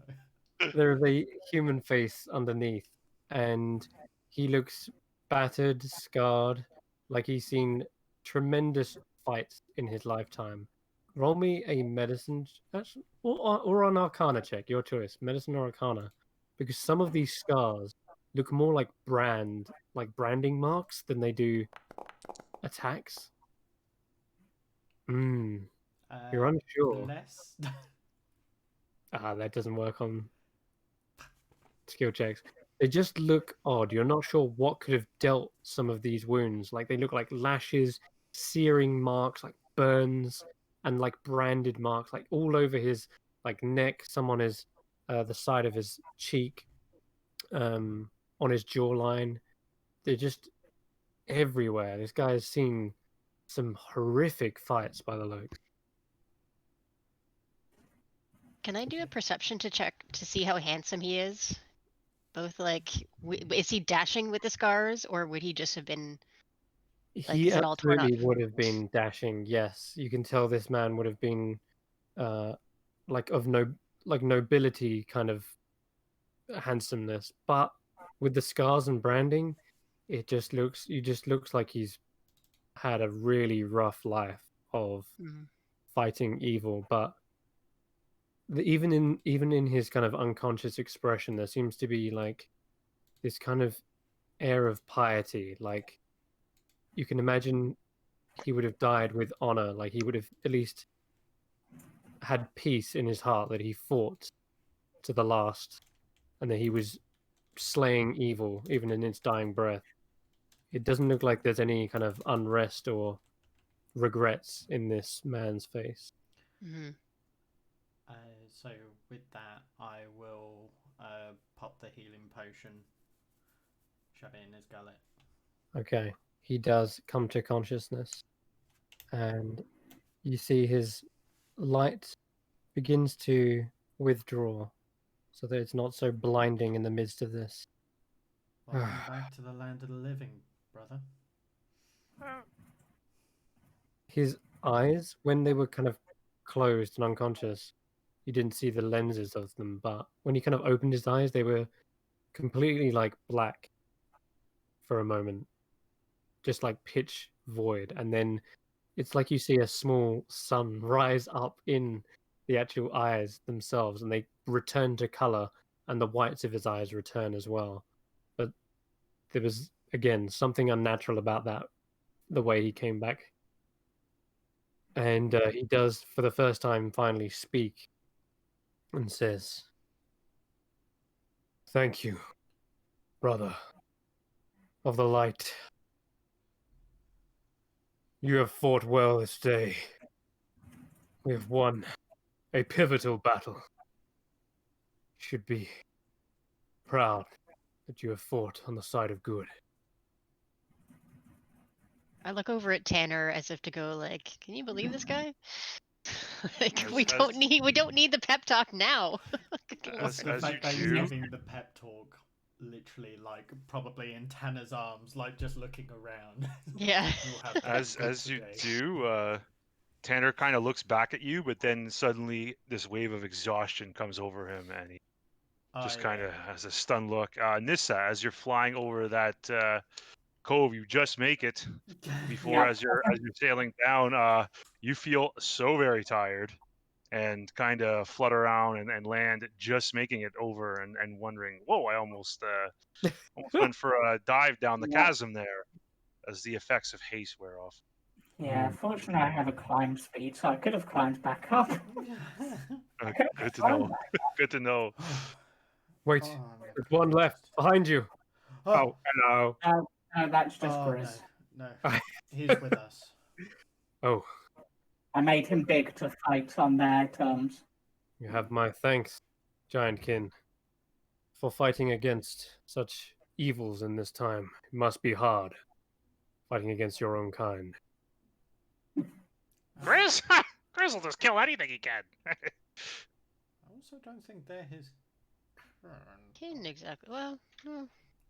Speaker 1: there's a human face underneath, and he looks battered, scarred, like he's seen tremendous fights in his lifetime. Roll me a medicine, actually, or an Arcana check, your choice, medicine or Arcana, because some of these scars look more like branding marks than they do attacks. You're unsure.
Speaker 2: Less.
Speaker 1: That doesn't work on skill checks. They just look odd. You're not sure what could have dealt some of these wounds. Like they look like lashes, searing marks, like burns, and like branded marks, like all over his like neck, some on his the side of his cheek, on his jawline. They're just everywhere. This guy has seen some horrific fights by the looks.
Speaker 5: Can I do a perception to check to see how handsome he is? Both like, is he dashing with the scars, or would he just have been? Like,
Speaker 1: He
Speaker 5: is it all torn
Speaker 1: absolutely
Speaker 5: up?
Speaker 1: would have been dashing. Yes, you can tell this man would have been, like of nobility kind of handsomeness, but with the scars and branding, he just looks like he's had a really rough life of
Speaker 5: Mhm.
Speaker 1: fighting evil. But even in his kind of unconscious expression, there seems to be like this kind of air of piety. Like you can imagine he would have died with honor. Like he would have at least had peace in his heart that he fought to the last and that he was slaying evil even in its dying breath. It doesn't look like there's any kind of unrest or regrets in this man's face.
Speaker 5: Mhm.
Speaker 2: So with that, I will pop the healing potion, shove it in his gullet.
Speaker 1: Okay, he does come to consciousness, and you see his light begins to withdraw so that it's not so blinding in the midst of this.
Speaker 2: Welcome back to the land of the living, brother.
Speaker 1: His eyes, when they were kind of closed and unconscious, you didn't see the lenses of them, but when he kind of opened his eyes, they were completely like black for a moment, just like pitch void. And then it's like you see a small sun rise up in the actual eyes themselves, and they return to color, and the whites of his eyes return as well. But there was, again, something unnatural about that, the way he came back. And he does, for the first time, finally speak and says, "Thank you, brother of the light. You have fought well this day. We have won a pivotal battle. You should be proud that you have fought on the side of good."
Speaker 5: I look over at Tanner as if to go like, "Can you believe this guy? Like,
Speaker 3: As-
Speaker 5: we don't need the pep talk now." Good
Speaker 3: As-
Speaker 5: lord.
Speaker 2: The fact that he's
Speaker 3: do.
Speaker 2: giving the pep talk, literally, like probably in Tanner's arms, like just looking around.
Speaker 5: Yeah.
Speaker 2: You'll have that
Speaker 3: As
Speaker 2: good
Speaker 3: you
Speaker 2: today.
Speaker 3: do, Tanner kind of looks back at you, but then suddenly this wave of exhaustion comes over him, and he just kind of has a stunned look. Nissa, as you're flying over that cove, you just make it before
Speaker 4: Yeah.
Speaker 3: as you're sailing down. You feel so very tired, and kind of flutter around and land, just making it over, and wondering, whoa, I almost went for a dive down the
Speaker 4: Yeah.
Speaker 3: chasm there, as the effects of haste wear off.
Speaker 4: Yeah, fortunately I have a climb speed, so I could have climbed back up.
Speaker 3: Good to know. Good to know.
Speaker 1: Wait,
Speaker 2: Oh, I'm gonna
Speaker 1: there's
Speaker 2: put
Speaker 1: one
Speaker 2: it
Speaker 1: left
Speaker 2: just-
Speaker 1: behind you.
Speaker 2: Oh,
Speaker 1: Oh, hello.
Speaker 4: No, that's just
Speaker 2: oh
Speaker 4: Grizz.
Speaker 2: no. He's with us.
Speaker 1: Oh,
Speaker 4: I made him big to fight on their terms.
Speaker 1: you have my thanks, Giantkin, for fighting against such evils in this time. It must be hard, fighting against your own kind.
Speaker 6: Grizz? Grizz will just kill anything he can.
Speaker 2: I also don't think they're his current.
Speaker 5: Kin, exactly. Well,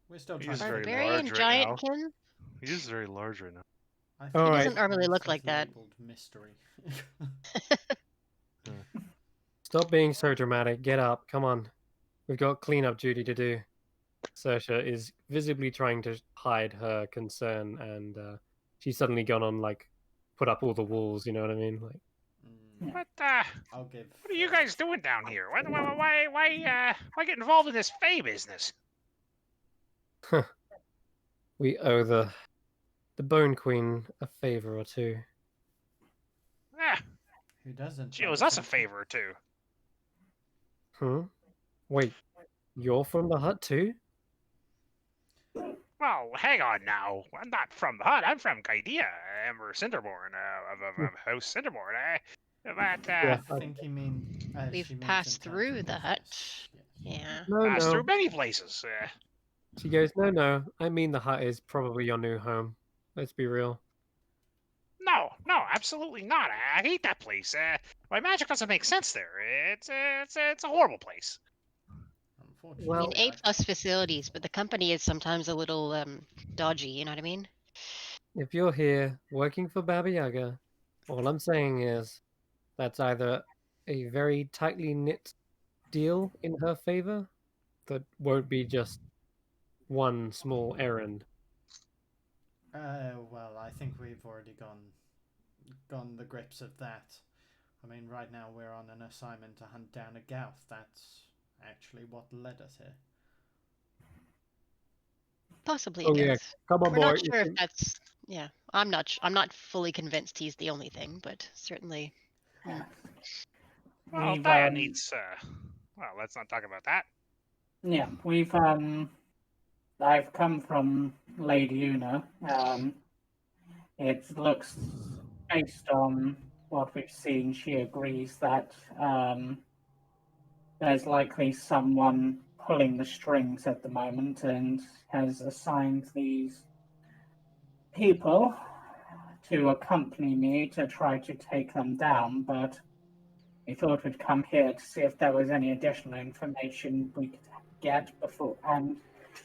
Speaker 2: We're still
Speaker 6: He
Speaker 2: trying
Speaker 6: is
Speaker 2: to
Speaker 6: very
Speaker 2: figure
Speaker 5: barbarian
Speaker 6: large right now.
Speaker 5: giant kin.
Speaker 6: He is very large right now.
Speaker 2: I
Speaker 1: All
Speaker 2: think
Speaker 1: right.
Speaker 2: it's
Speaker 5: Doesn't normally
Speaker 2: one
Speaker 5: look
Speaker 2: says
Speaker 5: like that.
Speaker 2: labeled mystery.
Speaker 1: Stop being so dramatic. Get up. Come on. We've got cleanup duty to do. Saoirse is visibly trying to hide her concern, and she's suddenly gone on like put up all the walls. You know what I mean? Like,
Speaker 6: What
Speaker 2: I'll give.
Speaker 6: what are you guys doing down here? Why get involved in this Fey business?
Speaker 1: we owe the Bone Queen a favor or two.
Speaker 6: Ah,
Speaker 2: Who doesn't?
Speaker 6: she
Speaker 2: by
Speaker 6: owes
Speaker 2: the
Speaker 6: us a
Speaker 2: sounds of it?
Speaker 6: favor or two.
Speaker 1: Hmm. Wait, you're from the hut too?
Speaker 6: Well, hang on now. I'm not from the hut. I'm from Gaidea, Emperor Cinderborn, of House Cinderborn. But
Speaker 1: Yeah.
Speaker 2: I think he mean.
Speaker 5: We've
Speaker 2: she means in
Speaker 5: passed
Speaker 2: terms
Speaker 5: through
Speaker 2: of
Speaker 5: the hut.
Speaker 2: business, yes.
Speaker 5: Yeah.
Speaker 1: No,
Speaker 6: passed
Speaker 1: no.
Speaker 6: through many places.
Speaker 1: She goes, no. I mean, the hut is probably your new home. Let's be real.
Speaker 6: No, absolutely not. I hate that place. My magic doesn't make sense there. It's a horrible place.
Speaker 2: Unfortunately,
Speaker 5: I mean,
Speaker 1: Well-
Speaker 5: A+ facilities, but the company is sometimes a little dodgy. You know what I mean?
Speaker 1: If you're here working for Baba Yaga, all I'm saying is that's either a very tightly knit deal in her favor that won't be just one small errand.
Speaker 2: well, I think we've already gone the grips of that. I mean, right now we're on an assignment to hunt down a Gauth. That's actually what led us here.
Speaker 5: Possibly,
Speaker 1: Oh
Speaker 5: I
Speaker 1: yeah,
Speaker 5: guess.
Speaker 1: come on,
Speaker 5: We're
Speaker 1: boy.
Speaker 5: not sure if that's. Yeah, I'm not. I'm not fully convinced he's the only thing, but certainly.
Speaker 6: Well,
Speaker 4: We've,
Speaker 6: Dia needs. Well, let's not talk about that.
Speaker 4: Yeah, I've come from Lady Una. It looks, based on what we've seen, she agrees that there's likely someone pulling the strings at the moment and has assigned these people to accompany me to try to take them down, but we thought we'd come here to see if there was any additional information we could get before, and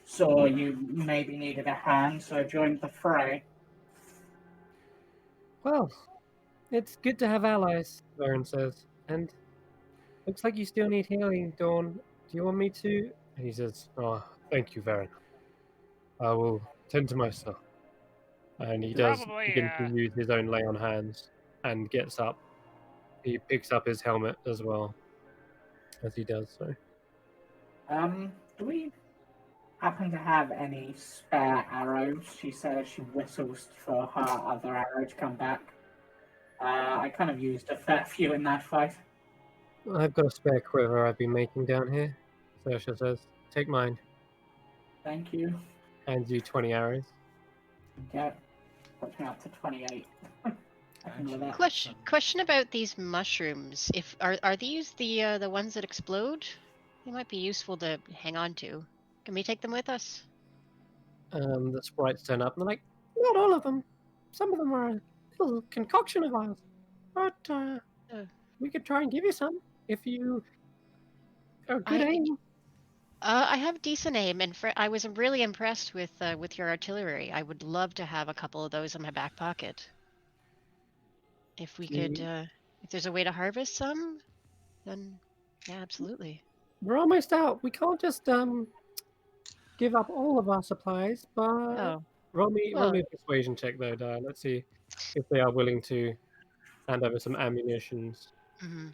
Speaker 4: saw you maybe needed a hand, so I joined the fray.
Speaker 1: Well, it's good to have allies, Varen says. And looks like you still need healing, Dawn. Do you want me to? And he says, oh, thank you, Varen. I will tend to myself. And he does
Speaker 6: Probably,
Speaker 1: begin to use his own lay on hands and gets up. He picks up his helmet as well as he does so.
Speaker 4: Do we happen to have any spare arrows? She says she whistles for her other arrow to come back. I kind of used a fair few in that fight.
Speaker 1: I've got a spare quiver I've been making down here. Saoirse says, take mine.
Speaker 4: Thank you.
Speaker 1: Hands you 20 arrows.
Speaker 4: Okay. Puts me up to 28. I can do that.
Speaker 5: Question about these mushrooms. If are these the ones that explode? They might be useful to hang on to. Can we take them with us?
Speaker 1: The sprites turn up and they're like, not all of them. Some of them are a little concoction of ours. But we could try and give you some if you are good aim.
Speaker 5: I have decent aim, and I was really impressed with your artillery. I would love to have a couple of those in my back pocket. If we could, if there's a way to harvest some, then yeah, absolutely.
Speaker 1: We're almost out. We can't just give up all of our supplies, but
Speaker 5: Oh,
Speaker 1: roll me
Speaker 5: well.
Speaker 1: a persuasion check though, Di. Let's see if they are willing to hand over some ammunitions.
Speaker 5: Mm-hmm.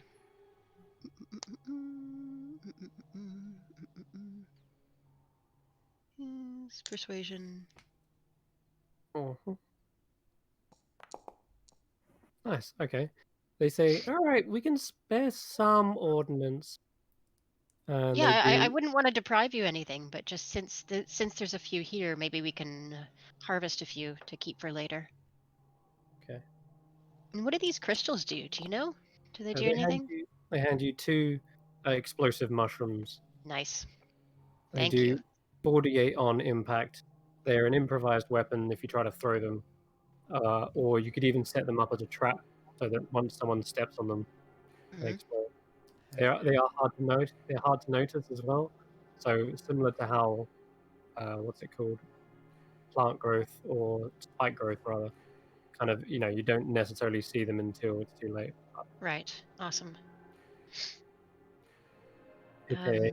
Speaker 5: Yes, persuasion.
Speaker 1: Mhm. Nice. Okay. They say, all right, we can spare some ordnance. And
Speaker 5: Yeah,
Speaker 1: they
Speaker 5: I
Speaker 1: do.
Speaker 5: wouldn't want to deprive you anything, but just since there's a few here, maybe we can harvest a few to keep for later.
Speaker 1: Okay.
Speaker 5: And what do these crystals do? Do you know? Do they do
Speaker 1: They hand
Speaker 5: anything?
Speaker 1: you. They hand you 2 explosive mushrooms.
Speaker 5: Nice.
Speaker 1: They
Speaker 5: Thank you.
Speaker 1: do 48 on impact. They're an improvised weapon if you try to throw them, or you could even set them up as a trap so that once someone steps on them, they
Speaker 5: Hmm.
Speaker 1: explode. They are hard to note. They're hard to notice as well. So similar to how what's it called, plant growth or spike growth rather. Kind of, you don't necessarily see them until it's too late.
Speaker 5: Right. Awesome.
Speaker 1: AKA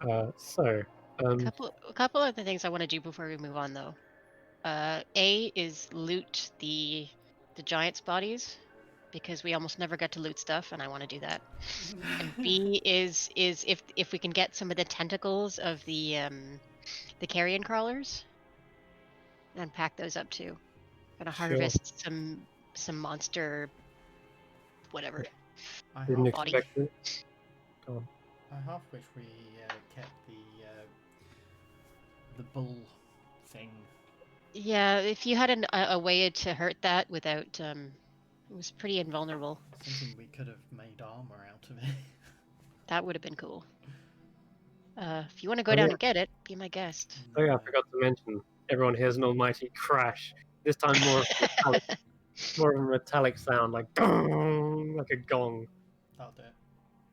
Speaker 5: Um,
Speaker 1: so,
Speaker 5: a couple other things I want to do before we move on, though. A is loot the giants' bodies because we almost never get to loot stuff, and I want to do that. And B is if we can get some of the tentacles of the carrion crawlers, and pack those up too. Gonna
Speaker 1: sure.
Speaker 5: harvest some monster, whatever.
Speaker 2: I
Speaker 1: Didn't
Speaker 2: half,
Speaker 5: body.
Speaker 1: expect it. Go on.
Speaker 2: I half wish we kept the bull thing.
Speaker 5: Yeah, if you had a way to hurt that without it was pretty invulnerable.
Speaker 2: Thinking we could have made armor out of it.
Speaker 5: That would have been cool. If you want to go
Speaker 1: Oh,
Speaker 5: down
Speaker 1: yeah.
Speaker 5: and get it, be my guest.
Speaker 1: Oh yeah, I forgot to mention. Everyone hears an almighty crash. This time more of a metallic sound, like dong, like a gong.
Speaker 2: That'll do it.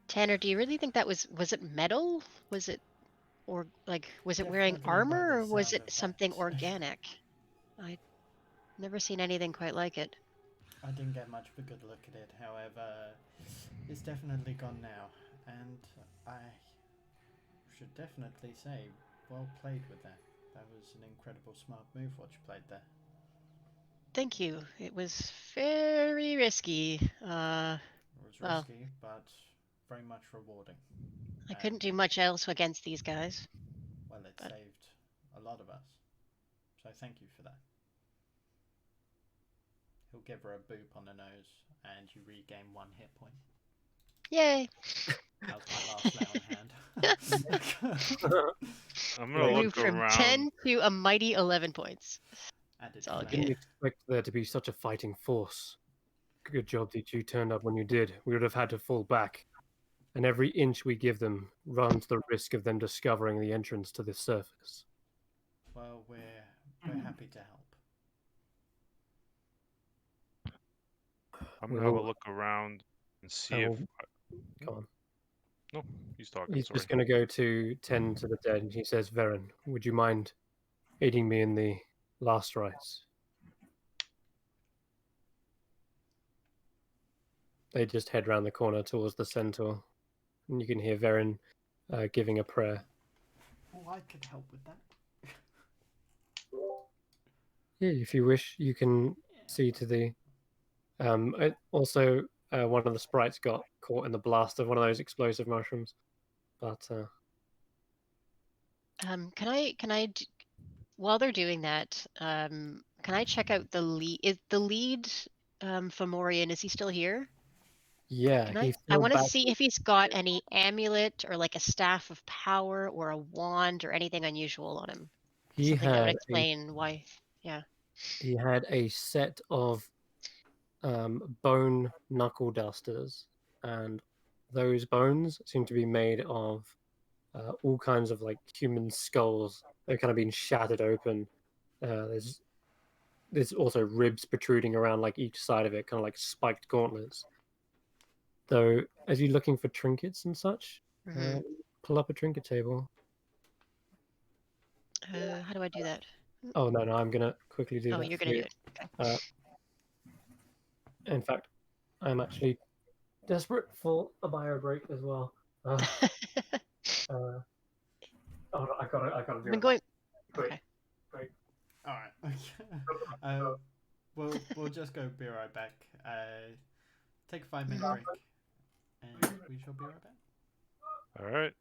Speaker 5: Tanner, do you really think that was it metal? Was it was it wearing
Speaker 2: Definitely by
Speaker 5: armor
Speaker 2: the
Speaker 5: or was
Speaker 2: sound
Speaker 5: it
Speaker 2: of
Speaker 5: something
Speaker 2: that.
Speaker 5: organic? I've never seen anything quite like it.
Speaker 2: I didn't get much of a good look at it, however, it's definitely gone now, and I should definitely say, well played with that. That was an incredible smart move what you played there.
Speaker 5: Thank you. It was very risky.
Speaker 2: It was
Speaker 5: Well,
Speaker 2: risky, but very much rewarding.
Speaker 5: I couldn't do much else against these guys.
Speaker 2: Well, it
Speaker 5: but-
Speaker 2: saved a lot of us, so thank you for that. He'll give her a boop on the nose, and you regain 1 hit point.
Speaker 5: Yay!
Speaker 2: That was my last lay on hand.
Speaker 3: I'm
Speaker 1: Yeah,
Speaker 3: gonna
Speaker 1: you
Speaker 3: look
Speaker 5: Moved from
Speaker 3: around.
Speaker 5: 10 to a mighty 11 points.
Speaker 2: Added
Speaker 5: It's all
Speaker 2: to
Speaker 1: I
Speaker 2: that.
Speaker 1: didn't expect there to be such a fighting force. Good job that you turned up when you did. We would have had to fall back. And every inch we give them runs the risk of them discovering the entrance to this surface.
Speaker 2: Well, we're happy to help.
Speaker 3: I'm gonna
Speaker 1: We'll-
Speaker 3: have a look around and see
Speaker 1: I
Speaker 3: if.
Speaker 1: will- Go on.
Speaker 3: No, he's talking.
Speaker 1: He's
Speaker 3: Sorry.
Speaker 1: just going to go to tend to the dead, and he says, Veren, would you mind aiding me in the last rites? They just head round the corner towards the centaur, and you can hear Veren giving a prayer.
Speaker 2: Oh, I could help with that.
Speaker 1: Yeah, if you wish, you can see to the. Also, one of the sprites got caught in the blast of one of those explosive mushrooms, but
Speaker 5: While they're doing that, can I check out the lead? Is the lead Fomorian, is he still here?
Speaker 1: yeah,
Speaker 5: Can
Speaker 1: he
Speaker 5: I
Speaker 1: fell
Speaker 5: want to
Speaker 1: back.
Speaker 5: see if he's got any amulet or like a staff of power or a wand or anything unusual on him.
Speaker 1: He
Speaker 5: Something that would
Speaker 1: had
Speaker 5: explain why. Yeah.
Speaker 1: he had a set of bone knuckle dusters, and those bones seem to be made of all kinds of like human skulls. They've kind of been shattered open. There's also ribs protruding around like each side of it, kind of like spiked gauntlets. Though, as you're looking for trinkets and such,
Speaker 5: Hmm.
Speaker 1: pull up a trinket table.
Speaker 5: How do I do that?
Speaker 1: Oh no, I'm gonna quickly do
Speaker 5: Oh,
Speaker 1: that
Speaker 5: you're
Speaker 1: for
Speaker 5: gonna do
Speaker 1: you.
Speaker 5: it. Okay.
Speaker 1: In fact, I'm actually desperate for a bio break as well. Oh, I gotta
Speaker 5: I've
Speaker 1: do
Speaker 5: been
Speaker 1: it.
Speaker 5: going.
Speaker 1: Quick.
Speaker 5: Okay.
Speaker 2: All right. We'll just go. Be right back. Take a 5-minute break, and we shall be right back.
Speaker 3: All right.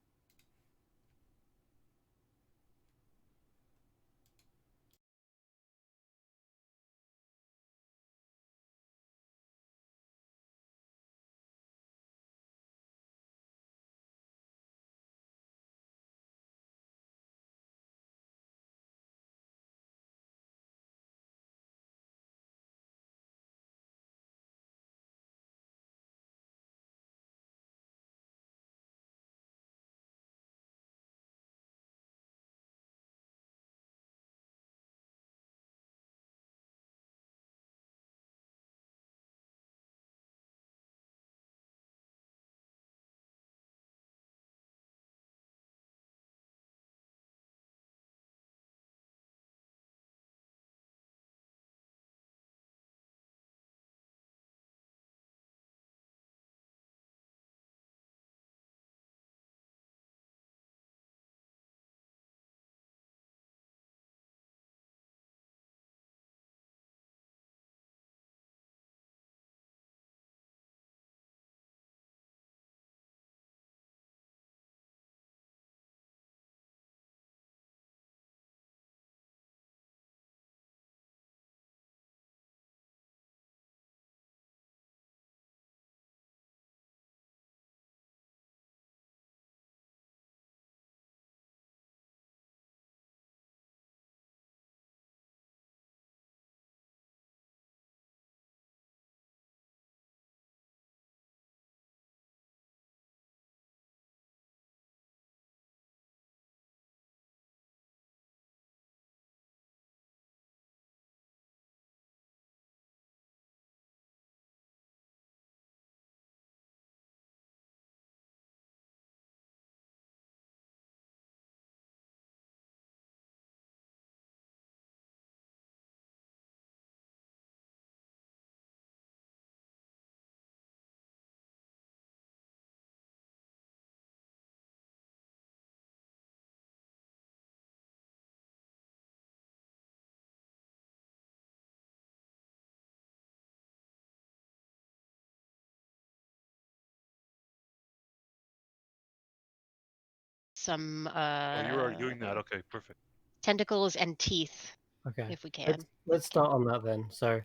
Speaker 5: some
Speaker 6: Oh, you're already doing that. Okay, perfect.
Speaker 5: tentacles and teeth,
Speaker 1: Okay.
Speaker 5: if we can.
Speaker 1: Let's start on that then. So,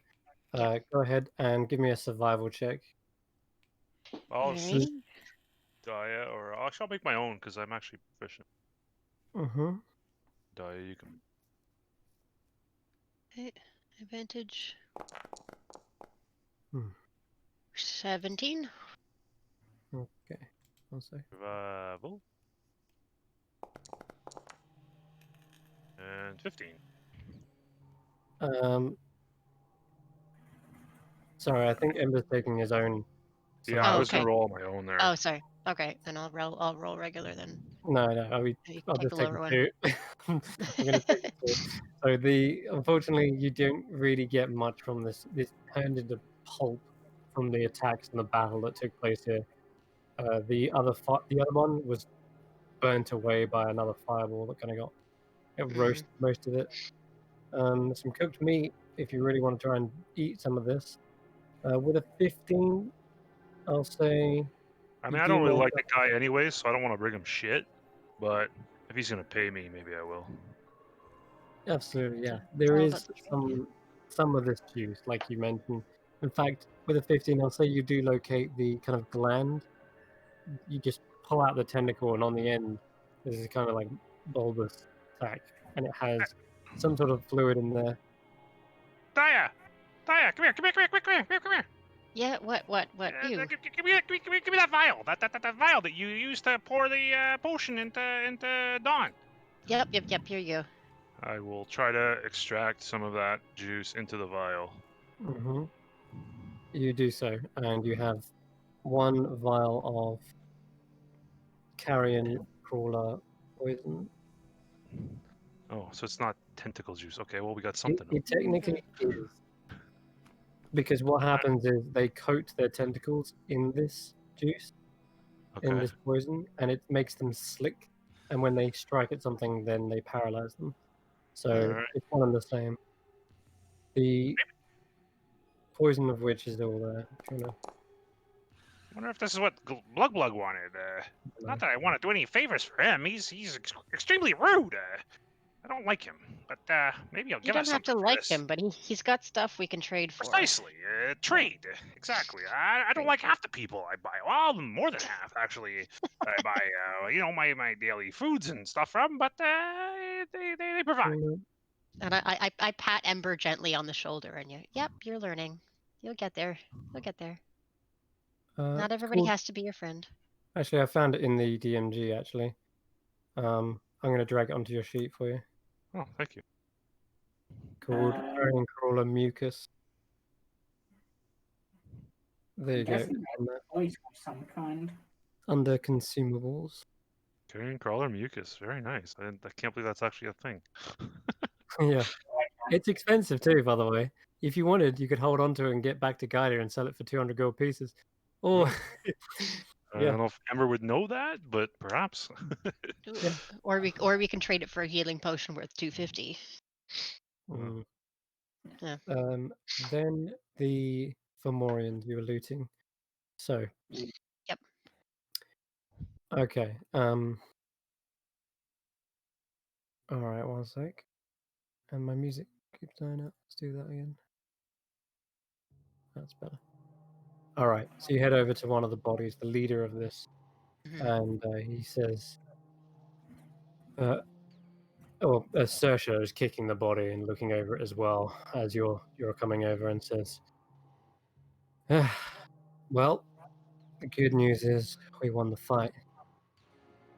Speaker 5: Yeah.
Speaker 1: go ahead and give me a survival check.
Speaker 6: I'll
Speaker 5: Alright.
Speaker 6: Dia, or I'll make my own because I'm actually proficient.
Speaker 1: Mm-hmm.
Speaker 6: Dia, you can.
Speaker 5: Advantage.
Speaker 1: Hmm.
Speaker 5: 17.
Speaker 1: Okay. One sec.
Speaker 6: Survival. And 15.
Speaker 1: Sorry, I think Ember's taking his own.
Speaker 6: Yeah, I
Speaker 5: Oh,
Speaker 6: was gonna
Speaker 5: okay.
Speaker 6: roll on my own there.
Speaker 5: Oh, sorry. Okay, then I'll roll regular then.
Speaker 1: No,
Speaker 5: You
Speaker 1: I'll
Speaker 5: take
Speaker 1: just
Speaker 5: the
Speaker 1: take
Speaker 5: lower
Speaker 1: the
Speaker 5: one.
Speaker 1: two. I'm gonna take the two. So unfortunately you don't really get much from this. This turned into pulp from the attacks and the battle that took place here. The other one was burnt away by another fireball that kind of it roasted most of it. Some cooked meat if you really want to try and eat some of this. With a 15, I'll say.
Speaker 6: I
Speaker 1: You
Speaker 6: mean, I
Speaker 1: do
Speaker 6: don't really
Speaker 1: make
Speaker 6: like the guy anyways, so I don't want to bring him shit. But if he's gonna pay me, maybe I will.
Speaker 1: Absolutely, yeah.
Speaker 5: It's
Speaker 1: There
Speaker 5: all
Speaker 1: is
Speaker 5: about the trade.
Speaker 1: some of this juice, like you mentioned. In fact, with a 15, I'll say you do locate the kind of gland. You just pull out the tentacle, and on the end, there's a kind of like bulbous sac, and it has some sort of fluid in there.
Speaker 6: Dia, come here, come here.
Speaker 5: Yeah, what? You?
Speaker 6: Give me that vial. That vial that you used to pour the potion into Dawn.
Speaker 5: Yep, here you go.
Speaker 6: I will try to extract some of that juice into the vial.
Speaker 1: Mm-hmm. You do so, and you have one vial of carrion crawler poison.
Speaker 6: Oh, so it's not tentacle juice. Okay, well we got something.
Speaker 1: It technically is, because what happens is they coat their tentacles in this juice, in
Speaker 6: Okay.
Speaker 1: this poison, and it makes them slick. And when they strike at something, then they paralyze them. So
Speaker 6: Alright.
Speaker 1: it's one and the same. The poison of which is all there.
Speaker 6: Wonder if this is what Glug wanted. Not that I want to do any favors for him. He's extremely rude. I don't like him, but maybe I'll
Speaker 5: You
Speaker 6: give
Speaker 5: don't
Speaker 6: us
Speaker 5: have to
Speaker 6: something for
Speaker 5: like
Speaker 6: this.
Speaker 5: him, but he's got stuff we can trade for.
Speaker 6: Precisely. Trade. Exactly. I don't like half the people I buy. Well, more than half, actually. I buy, my daily foods and stuff from, but they provide.
Speaker 5: And I pat Ember gently on the shoulder, and yep, you're learning. You'll get there. Not
Speaker 1: It's
Speaker 5: everybody
Speaker 1: called,
Speaker 5: has to be your friend.
Speaker 1: actually, I found it in the DMG, actually. I'm going to drag it onto your sheet for you.
Speaker 6: Oh, thank you.
Speaker 1: Called Carrion Crawler Mucus. There you go.
Speaker 4: Guessing voice of some kind.
Speaker 1: Under consumables.
Speaker 6: Carrion crawler mucus. Very nice. I can't believe that's actually a thing.
Speaker 1: Yeah. It's expensive too, by the way. If you wanted, you could hold on to it and get back to Gaia and sell it for 200 gold pieces. Or,
Speaker 6: I
Speaker 1: yeah.
Speaker 6: don't know if Ember would know that, but perhaps.
Speaker 5: Ooh, or we can trade it for a healing potion worth 250.
Speaker 1: Mm.
Speaker 5: Yeah.
Speaker 1: Then the Fomorians you were looting. So.
Speaker 5: Yep.
Speaker 1: Okay. Alright, one sec. And my music keeps dying out. Let's do that again. That's better. Alright, so you head over to one of the bodies, the leader of this, and he says, Saoirse is kicking the body and looking over it as well as you're coming over, and says, well, the good news is we won the fight.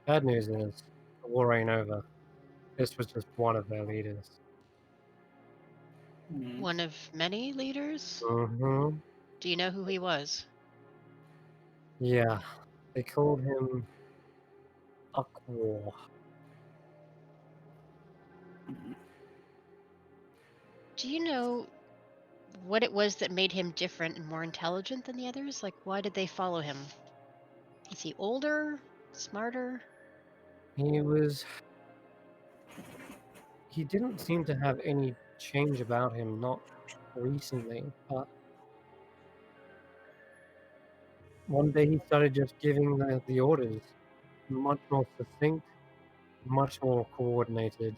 Speaker 1: Bad news is the war ain't over. This was just one of their leaders.
Speaker 5: One of many leaders?
Speaker 1: Mm-hmm.
Speaker 5: Do you know who he was?
Speaker 1: Yeah, they called him Ukwar.
Speaker 5: Do you know what it was that made him different and more intelligent than the others? Like, why did they follow him? Is he older? Smarter?
Speaker 1: He didn't seem to have any change about him, not recently, but one day he started just giving the orders, much more succinct, much more coordinated.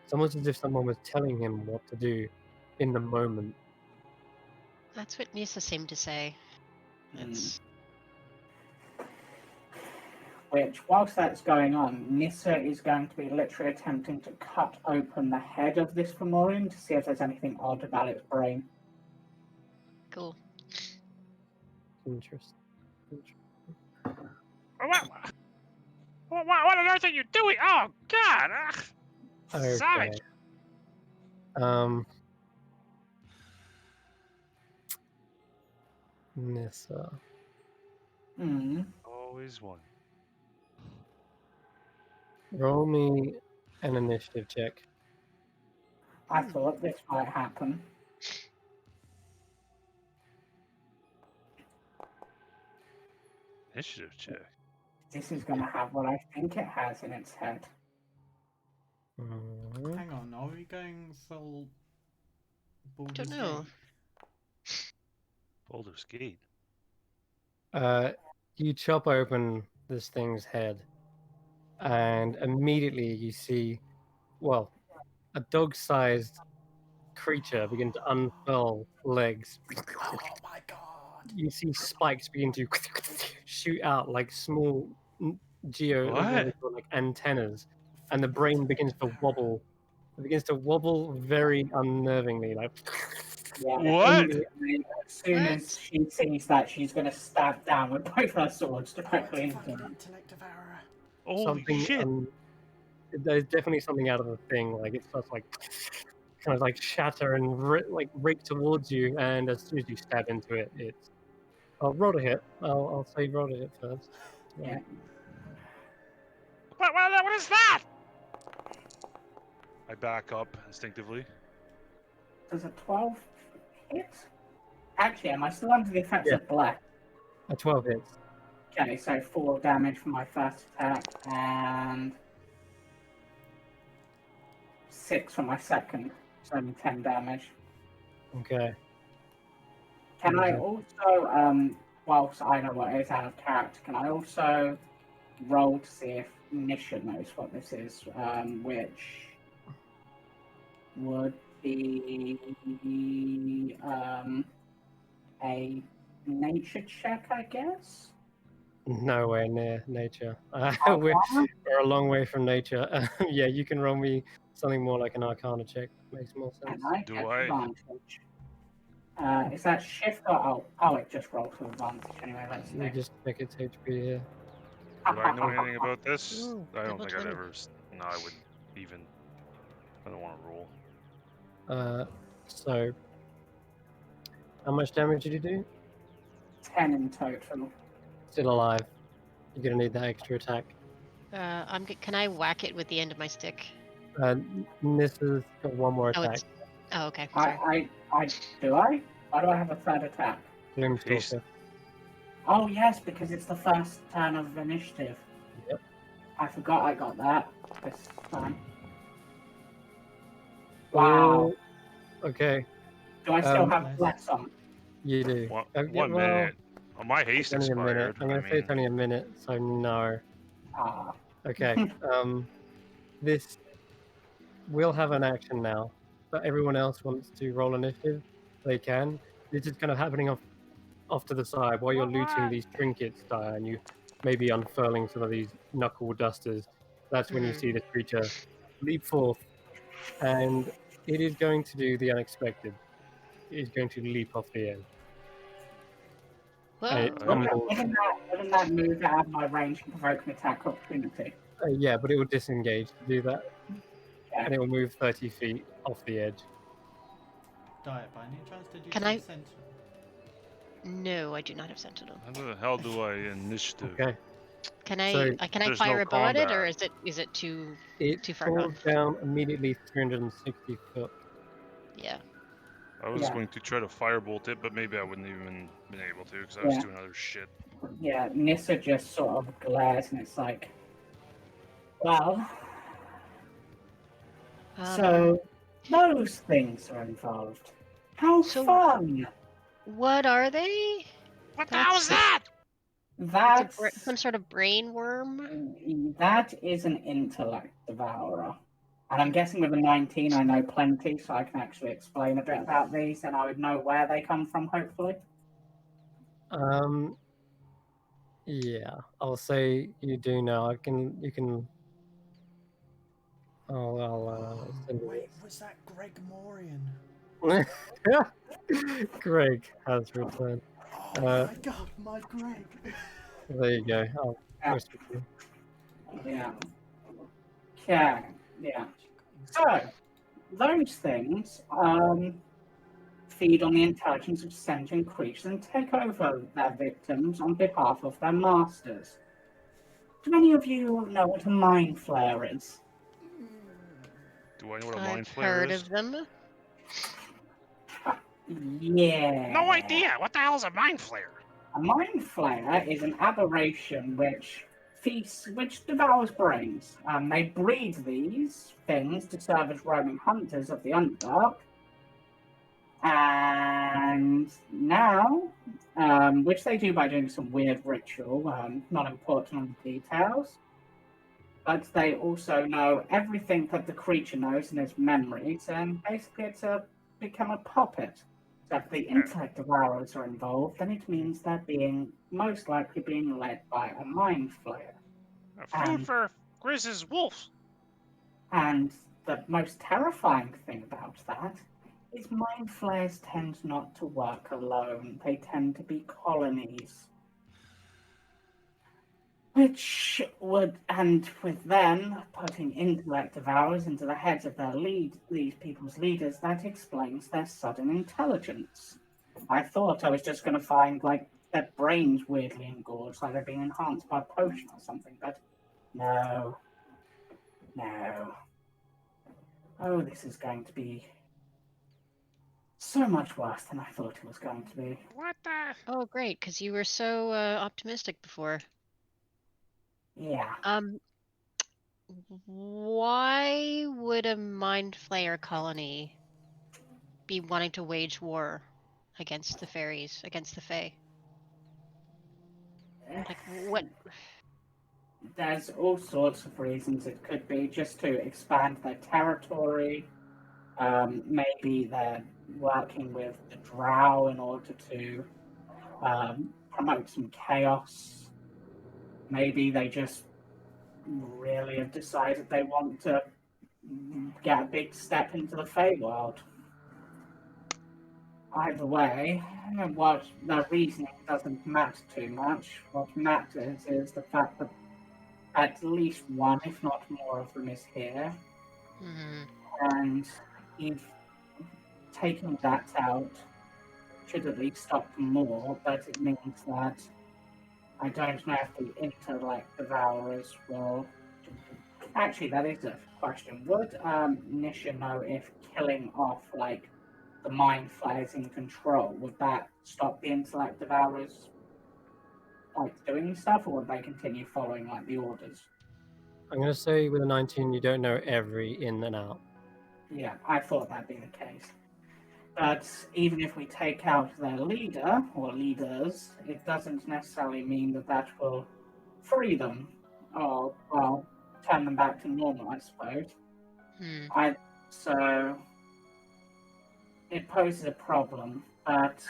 Speaker 1: It's almost as if someone was telling him what to do in the moment.
Speaker 5: That's what Nisa seemed to say. It's
Speaker 4: Which, whilst that's going on, Nissa is going to be literally attempting to cut open the head of this Fomorian to see if there's anything odd about its brain.
Speaker 5: cool.
Speaker 1: Interesting.
Speaker 6: What on earth are you doing? Oh God! Ugh.
Speaker 1: Okay.
Speaker 6: Savage.
Speaker 1: Nissa.
Speaker 4: Hmm.
Speaker 6: Always one.
Speaker 1: Roll me an initiative check.
Speaker 4: I thought this might happen.
Speaker 6: Initiative check.
Speaker 4: This is going to have what I think it has in its head.
Speaker 2: Hang on, are we going full Baldur's
Speaker 5: Don't know.
Speaker 2: Gate?
Speaker 6: Baldur's Gate.
Speaker 1: You chop open this thing's head, and immediately you see, well, a dog-sized creature begin to unfurl legs.
Speaker 2: Oh my god!
Speaker 1: You see spikes begin to shoot out like small
Speaker 6: What?
Speaker 1: like antennas, and the brain begins to wobble. It begins to wobble very unnervingly, like.
Speaker 4: Yeah,
Speaker 6: What?
Speaker 4: immediately, as soon as she sees that, she's going to stab down with both her swords directly into
Speaker 2: Fucking
Speaker 4: him.
Speaker 2: intellect devourer.
Speaker 6: Holy
Speaker 1: Something.
Speaker 6: shit!
Speaker 1: There's definitely something out of the thing. Like it starts like kind of like shatter and rake towards you, and as soon as you stab into it, it's. I'll roll to hit. I'll say roll to hit first.
Speaker 4: Yeah.
Speaker 6: What is that? I back up instinctively.
Speaker 4: Does a 12 hit? Actually, am I still under the effects
Speaker 1: Yeah.
Speaker 4: of black?
Speaker 1: A 12 hits.
Speaker 4: Okay, so 4 damage for my first attack and 6 for my second. So only 10 damage.
Speaker 1: Okay.
Speaker 4: Can I
Speaker 1: Mhm.
Speaker 4: also, whilst I know what is out of character, can I also roll to see if Nisha knows what this is, which would be a nature check, I guess?
Speaker 1: Nowhere near nature. We're
Speaker 4: Arcana?
Speaker 1: a long way from nature. Yeah, you can roll me something more like an Arcana check. Makes more sense.
Speaker 4: And I
Speaker 6: Do
Speaker 4: get
Speaker 6: I?
Speaker 4: advantage. Is that shift or it just rolls with advantage anyway, let's
Speaker 1: You
Speaker 4: see.
Speaker 1: just check its HP here.
Speaker 6: Do I know anything about this?
Speaker 5: Ooh,
Speaker 6: I don't
Speaker 5: double
Speaker 6: think I'd
Speaker 5: 20.
Speaker 6: ever. No, I wouldn't even. I don't want to roll.
Speaker 1: So, how much damage did you do?
Speaker 4: 10 in total.
Speaker 1: Still alive. You're gonna need that extra attack.
Speaker 5: Can I whack it with the end of my stick?
Speaker 1: This has got one more
Speaker 5: Oh,
Speaker 1: attack.
Speaker 5: it's. Oh, okay. Sorry.
Speaker 4: Do I? Why do I have a third attack?
Speaker 1: Gloomstalker.
Speaker 4: Oh yes, because it's the first turn of initiative.
Speaker 1: Yep.
Speaker 4: I forgot I got that this time. Wow.
Speaker 1: Okay,
Speaker 4: Do I still
Speaker 1: Um,
Speaker 4: have flex on?
Speaker 1: you do.
Speaker 6: One,
Speaker 1: Yeah,
Speaker 6: one
Speaker 1: well,
Speaker 6: minute. Oh, my haste
Speaker 1: it's only a minute.
Speaker 6: expired.
Speaker 1: I'm gonna say it's only a minute, so no.
Speaker 4: Ah.
Speaker 1: Okay. This will have an action now, but everyone else wants to roll initiative. They can. This is kind of happening off to the side while you're looting these trinkets, and you maybe unfurling some of these knuckle dusters. That's when you see this creature leap forth, and it is going to do the unexpected. It is going to leap off the edge.
Speaker 5: Well,
Speaker 1: It tumbles.
Speaker 4: Wouldn't that move out of my range and provoke an attack opportunity?
Speaker 1: Yeah, but it will disengage to do that,
Speaker 4: Yeah.
Speaker 1: and it will move 30 feet off the edge.
Speaker 2: Diet, by any chance, did you
Speaker 5: Can
Speaker 2: say
Speaker 5: I-
Speaker 2: Sentinel?
Speaker 5: no, I do not have Sentinel.
Speaker 6: How the hell do I initiative?
Speaker 1: Okay.
Speaker 5: Can I?
Speaker 1: So,
Speaker 5: Can I
Speaker 6: there's
Speaker 5: fire
Speaker 6: no
Speaker 5: a bow at it, or
Speaker 6: combat.
Speaker 5: is it too?
Speaker 1: It
Speaker 5: Too far
Speaker 1: falls down immediately 360 foot.
Speaker 5: Yeah.
Speaker 6: I was
Speaker 4: Yeah.
Speaker 6: going to try to firebolt it, but maybe I wouldn't even been able to because I was
Speaker 4: Yeah.
Speaker 6: doing other shit.
Speaker 4: Yeah, Nissa just sort of glares and it's like, well, so those things are involved. How
Speaker 5: So-
Speaker 4: fun!
Speaker 5: What are they?
Speaker 6: What the hell is
Speaker 5: That's-
Speaker 6: that?
Speaker 4: That's
Speaker 5: Some sort of brain worm.
Speaker 4: that is an intellect devourer. And I'm guessing with a 19, I know plenty, so I can actually explain a bit about these, and I would know where they come from, hopefully.
Speaker 1: Yeah, I'll say you do know. You can. I'll send you
Speaker 2: Wait, was that Greg Morian?
Speaker 1: this. Greg has returned.
Speaker 2: Oh
Speaker 1: Uh,
Speaker 2: my god, my Greg!
Speaker 1: there you go. I'll
Speaker 4: Yeah.
Speaker 1: message you.
Speaker 4: Yeah. Okay. Yeah. So, those things feed on the intelligence of sentient creatures and take over their victims on behalf of their masters. Do any of you know what a mind flare is?
Speaker 6: Do I know what a
Speaker 5: I've
Speaker 6: mind flare
Speaker 5: heard
Speaker 6: is?
Speaker 5: of them.
Speaker 4: Yeah.
Speaker 6: No idea. What the hell is a mind flare?
Speaker 4: A mind flare is an aberration which devours brains. They breed these things to serve as roaming hunters of the Underdark. And now, which they do by doing some weird ritual, not important on the details, but they also know everything that the creature knows in its memories, and basically it's become a puppet. So if the intellect devourers are involved, then it means they're most likely being led by a mind flayer.
Speaker 6: Food for Grizz's wolves.
Speaker 4: And the most terrifying thing about that is mind flayers tend not to work alone. They tend to be colonies. Which would, and with them putting intellect devourers into the heads of these people's leaders, that explains their sudden intelligence. I thought I was just going to find, like, their brains weirdly engorged, like they're being enhanced by a potion or something, but no. No. Oh, this is going to be so much worse than I thought it was going to be.
Speaker 6: What the?
Speaker 5: Oh, great, because you were so optimistic before.
Speaker 4: Yeah.
Speaker 5: Why would a mind flayer colony be wanting to wage war against the fairies, against the fae? Like, what?
Speaker 4: There's all sorts of reasons. It could be just to expand their territory. Maybe they're working with the drow in order to promote some chaos. Maybe they just really have decided they want to get a big step into the Feywild. Either way, what the reasoning doesn't matter too much. What matters is the fact that at least one, if not more, of them is here. And if taking that out should at least stop more, but it means that I don't know if the intellect devourers will. Actually, that is a question. Would Nisha know if killing off like the mind flayers in control would that stop the intellect devourers like doing stuff, or would they continue following like the orders?
Speaker 1: I'm going to say with a 19, you don't know every in and out.
Speaker 4: Yeah, I thought that'd be the case. But even if we take out their leader or leaders, it doesn't necessarily mean that that will free them or, well, turn them back to normal, I suppose. So it poses a problem, but